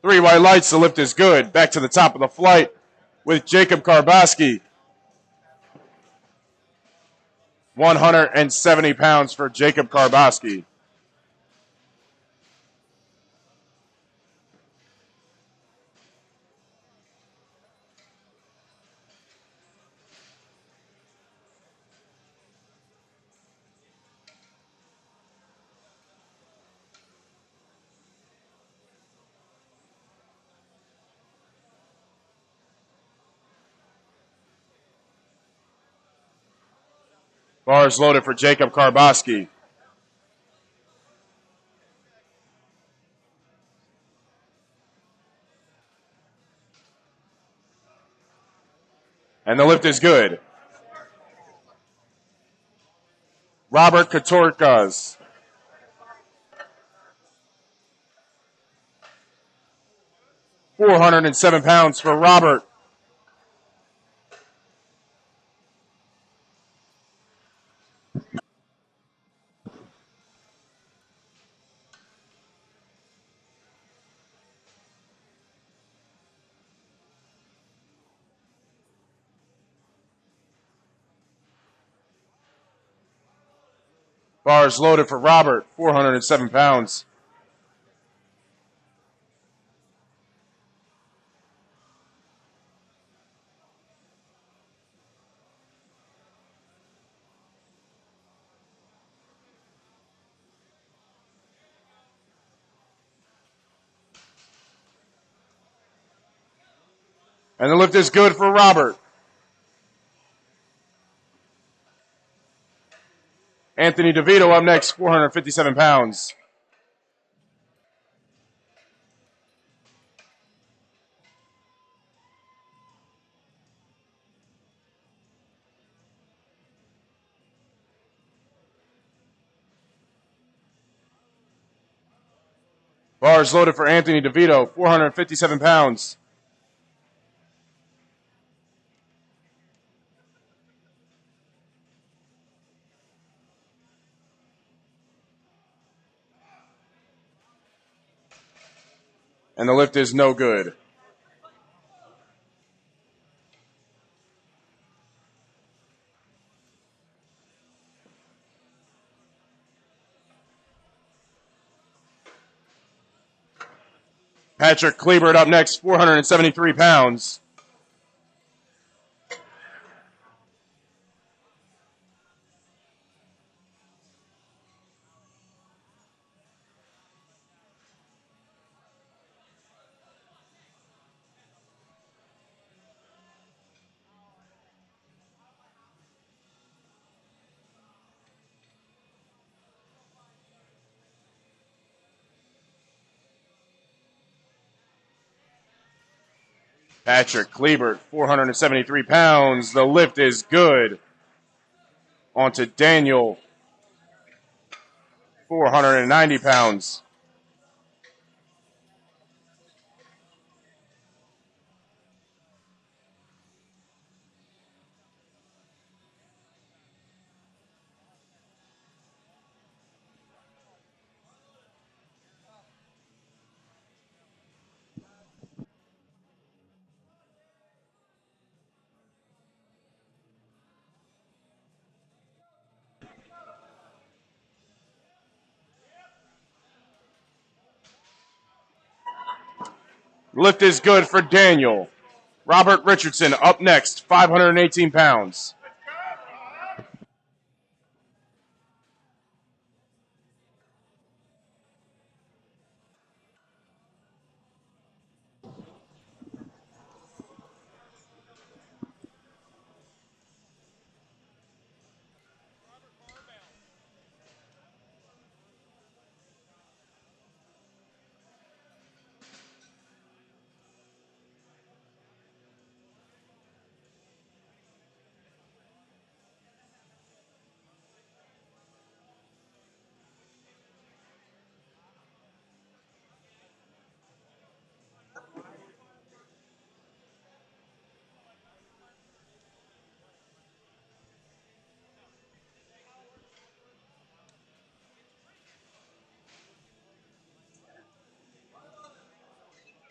Three white lights, the lift is good. Back to the top of the flight with Jacob Karbaski. 170 pounds for Jacob Karbaski. Bars loaded for Jacob Karbaski. And the lift is good. Robert Katorkas. £407 for Robert. Bars loaded for Robert, 407 pounds. And the lift is good for Robert. Anthony DeVito up next, 457 pounds. Bars loaded for Anthony DeVito, 457 pounds. And the lift is no good. Patrick Klebert up next, 473 pounds. Patrick Klebert, 473 pounds. The lift is good. On to Daniel, 490 pounds. Lift is good for Daniel. Robert Richardson up next, 518 pounds.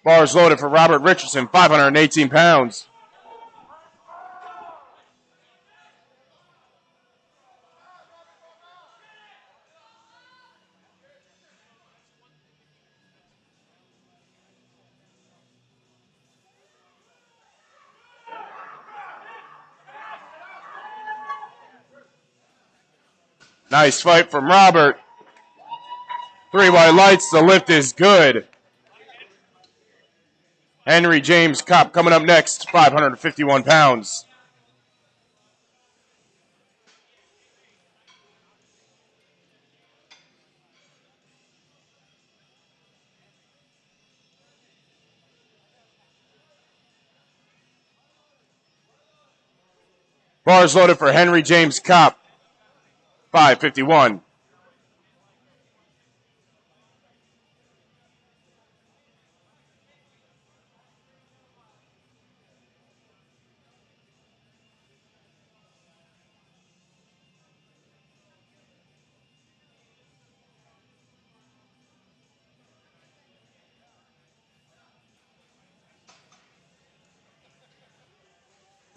Bars loaded for Robert Richardson, 518 pounds. Nice fight from Robert. 3 white lights, the lift is good. Henry James Kopp coming up next, 551 pounds. Bars loaded for Henry James Kopp, 551.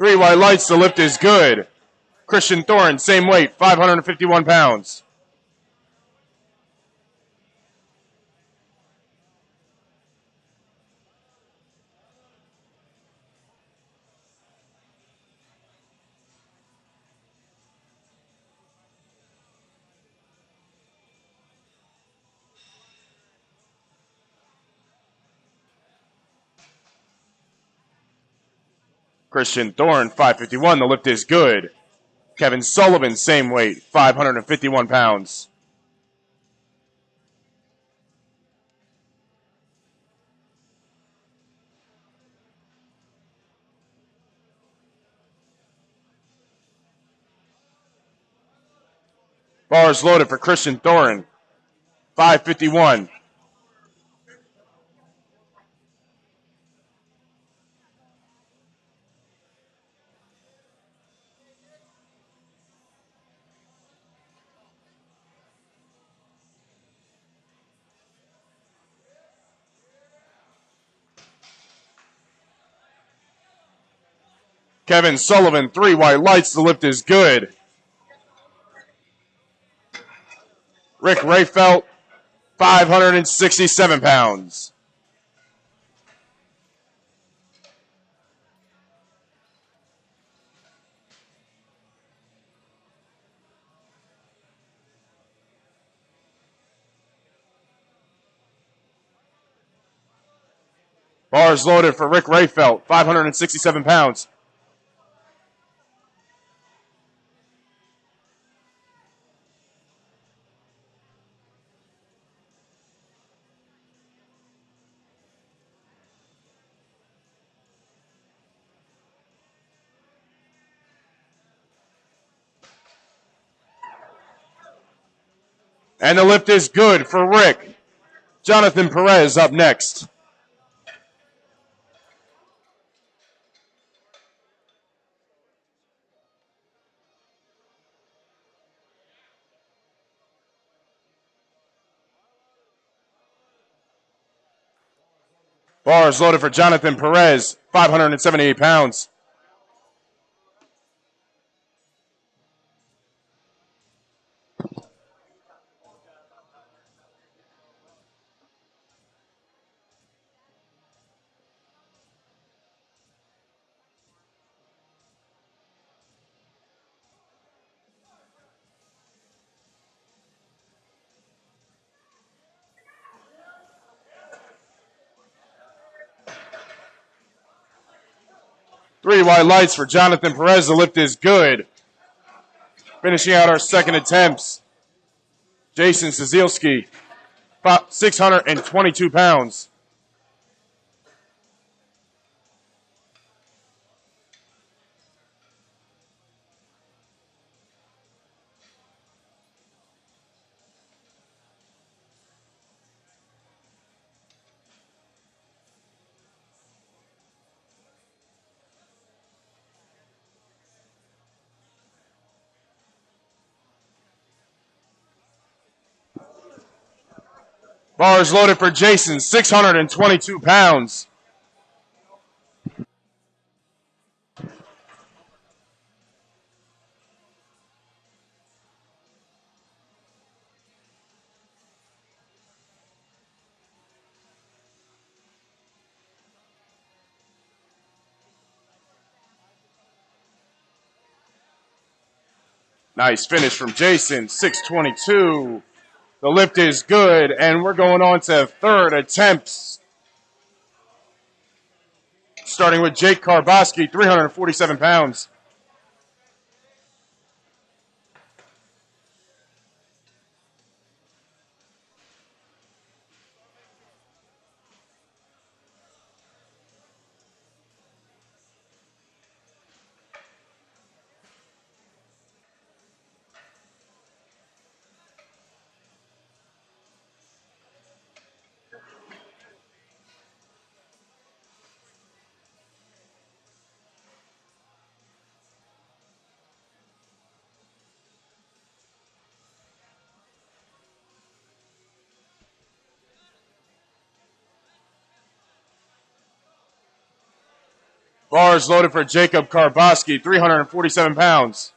Three white lights, the lift is good. Christian Thorne, same weight, 551 pounds. Christian Thorne, 551, the lift is good. Kevin Sullivan, same weight, 551 pounds. Bars loaded for Christian Thorne, 551. Kevin Sullivan, three white lights, the lift is good. Rick Rayfelt, 567 pounds. Bars loaded for Rick Rayfelt, 567 pounds. And the lift is good for Rick. Jonathan Perez up next. Bars loaded for Jonathan Perez, 578 pounds. Three white lights for Jonathan Perez. The lift is good. Finishing out our second attempts, Jason Szylski, 622 pounds. Bars loaded for Jason, 622 pounds. Nice finish from Jason, 622. The lift is good, and we're going on to third attempts. Starting with Jake Karboski, 347 pounds. Bars loaded for Jacob Karboski, 347 pounds.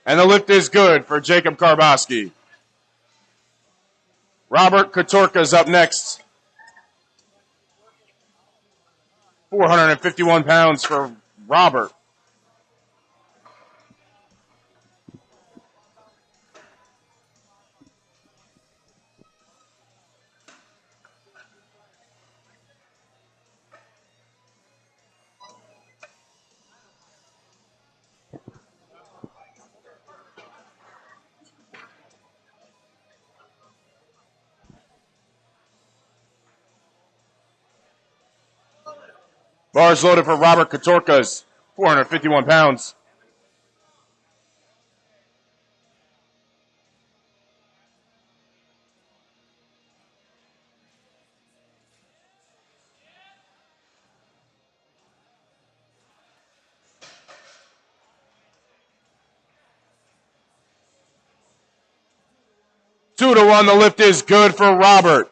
And the lift is good for Jacob Karboski. Robert Katorka is up next. 451 pounds for Robert. Bars loaded for Robert Katorkas, 451 pounds. Two to one, the lift is good for Robert.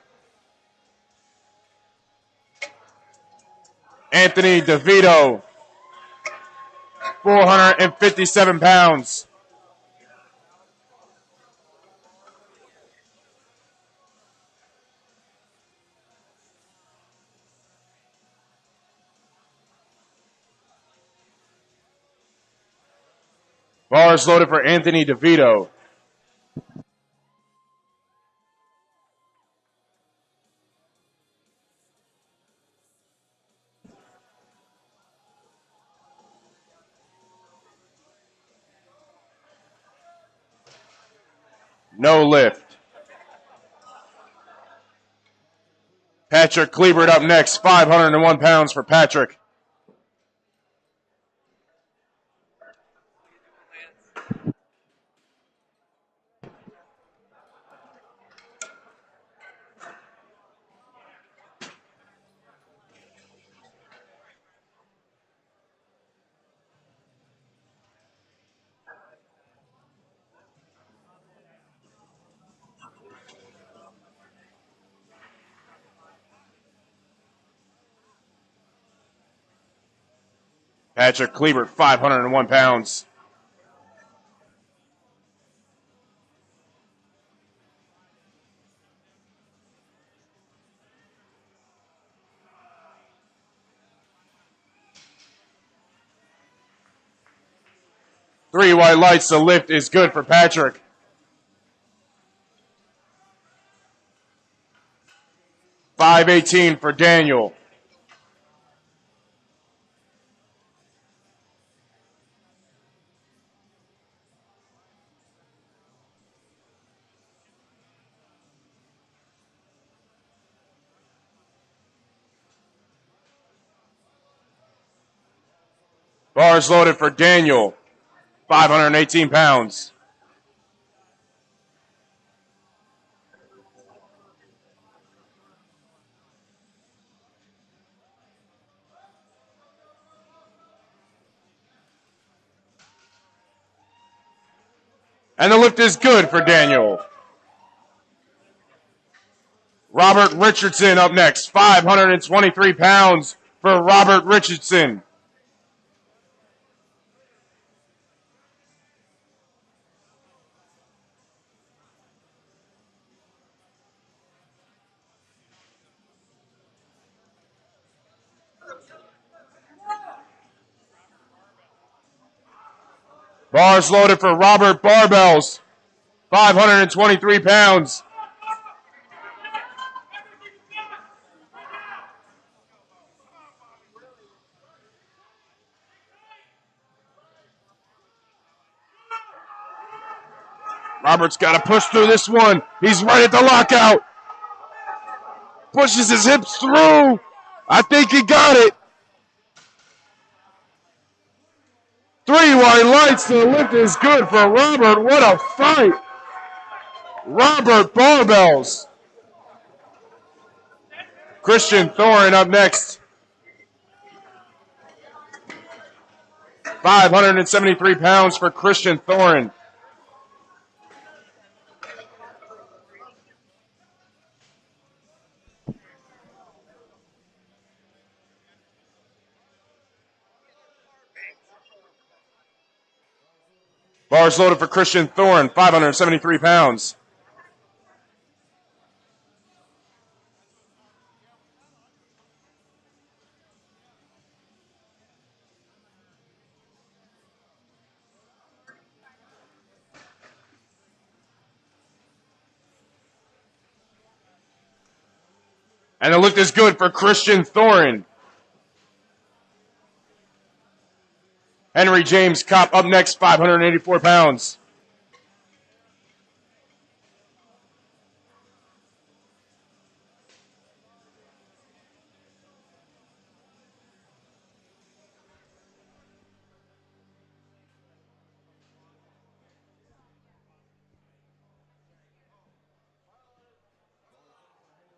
Anthony DeVito, 457 pounds. Bars loaded for Anthony DeVito. No lift. Patrick Klebert up next, 501 pounds for Patrick. Patrick Klebert, 501 pounds. Three white lights, the lift is good for Patrick. $518 for Daniel. Bars loaded for Daniel, 518 pounds. And the lift is good for Daniel. Robert Richardson up next, 523 pounds for Robert Richardson. Bars loaded for Robert Barbells, 523 pounds. Robert's got to push through this one. He's right at the lockout. Pushes his hips through. I think he got it. Three white lights. The lift is good for Robert. What a fight. Robert Barbells. Christian Thorin up next. 573 pounds for Christian Thorin. Bars loaded for Christian Thorin, 573 pounds. And the lift is good for Christian Thorin. Henry James Kopp up next, 584 pounds.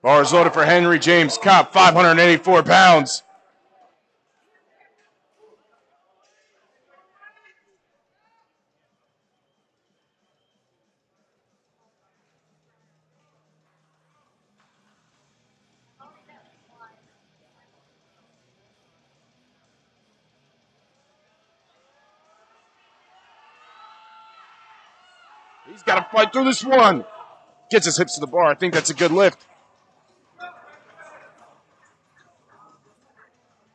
Bars loaded for Henry James Kopp, 584 pounds. He's got to fight through this one. Gets his hips to the bar. I think that's a good lift.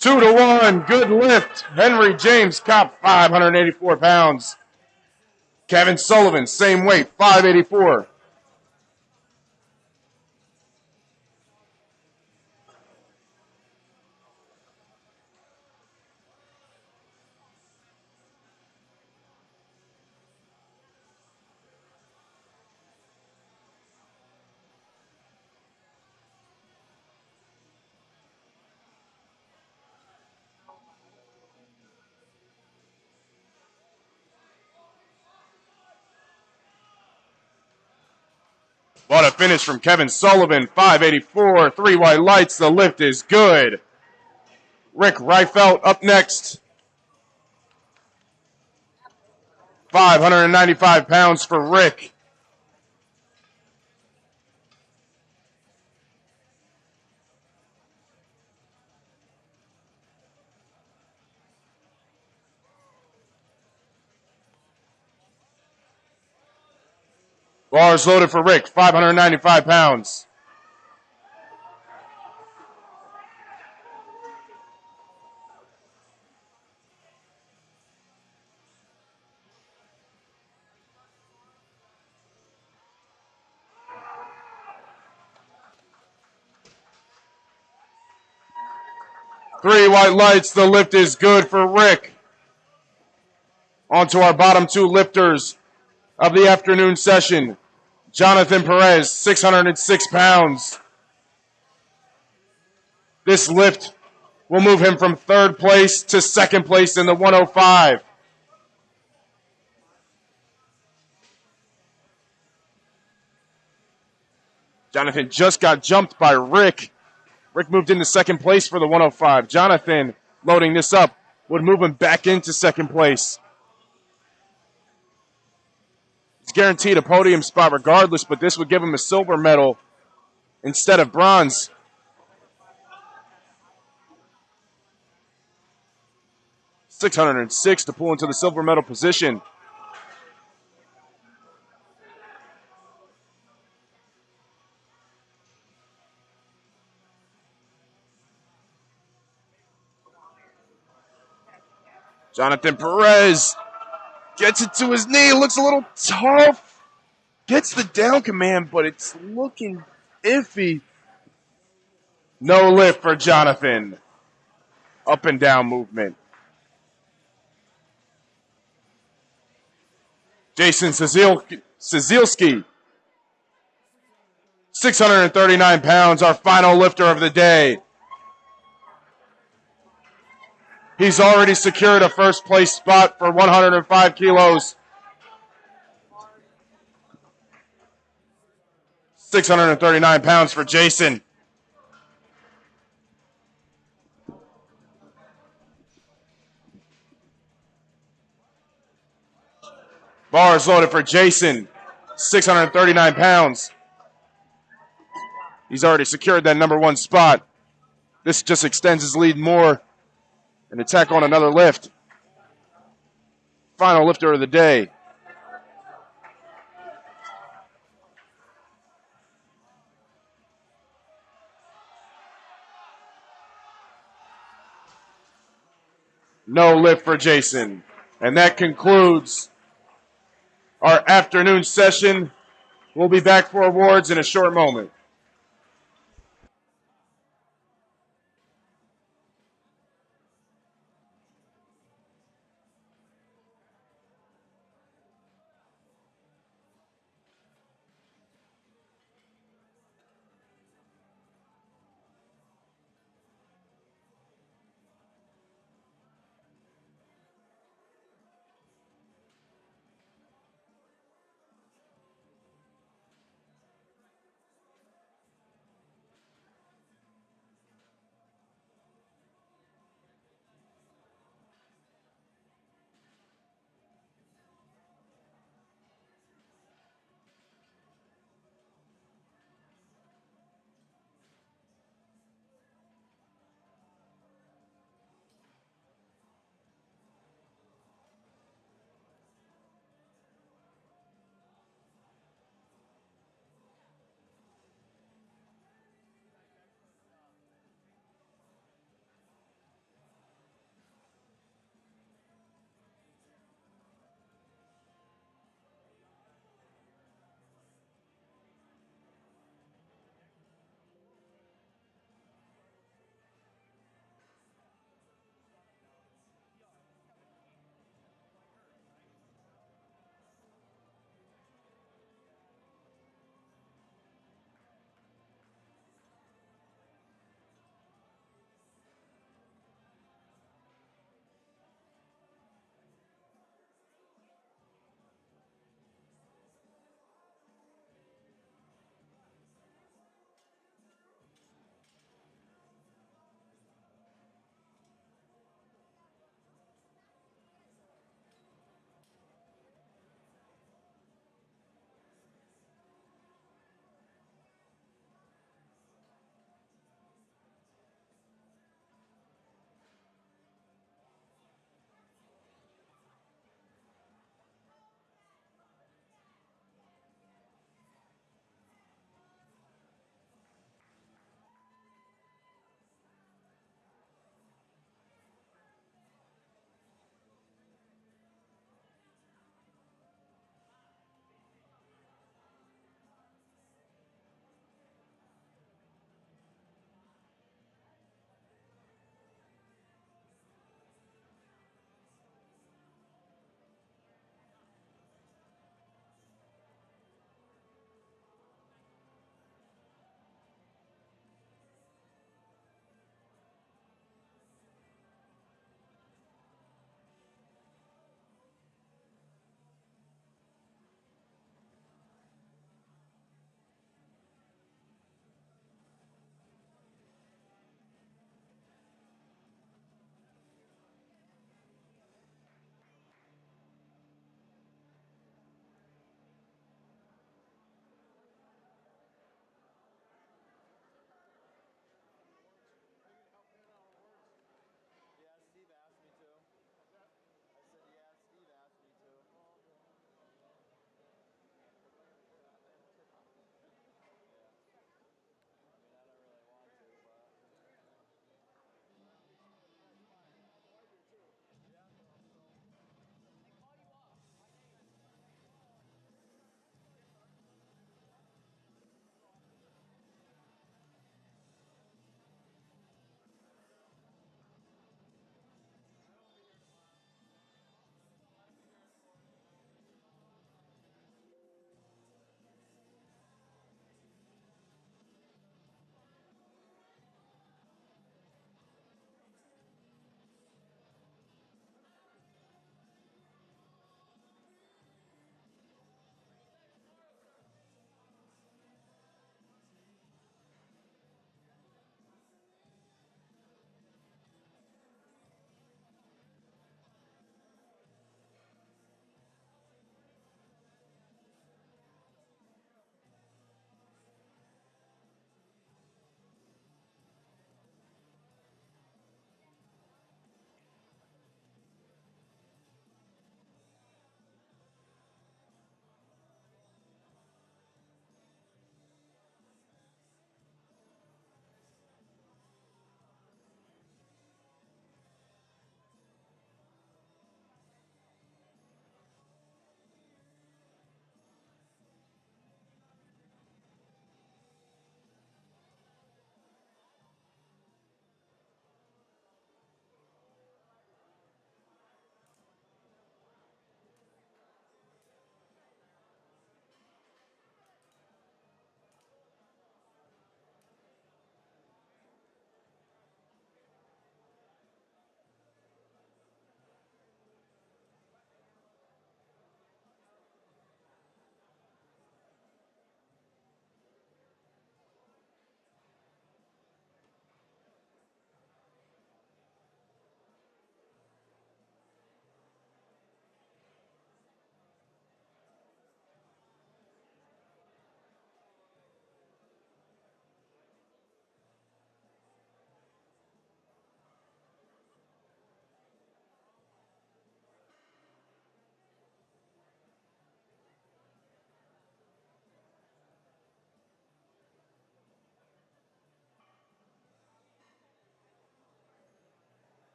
2-1, good lift. Henry James Kopp, 584 pounds. Kevin Sullivan, same weight, 584. What a finish from Kevin Sullivan, 584, 3 white lights, the lift is good. Rick Reifelt up next. 595 pounds for Rick. Bars loaded for Rick, 595 pounds. Three white lights, the lift is good for Rick. On to our bottom two lifters of the afternoon session. Jonathan Perez, 606 pounds. This lift will move him from third place to second place in the 105. Jonathan just got jumped by Rick. Rick moved into second place for the 105. Jonathan, loading this up, would move him back into second place. He's guaranteed a podium spot regardless, but this would give him a silver medal instead of bronze. $606 to pull into the silver medal position. Jonathan Perez gets it to his knee, looks a little tough. Gets the down command, but it's looking iffy. No lift for Jonathan. Up and down movement. Jason Szylski, 639 pounds, our final lifter of the day. He's already secured a first place spot for 105 kilos. 639 pounds for Jason. Bars loaded for Jason, 639 pounds. He's already secured that number 1 spot. This just extends his lead more. An attack on another lift. Final lifter of the day. No lift for Jason. And that concludes our afternoon session. We'll be back for awards in a short moment.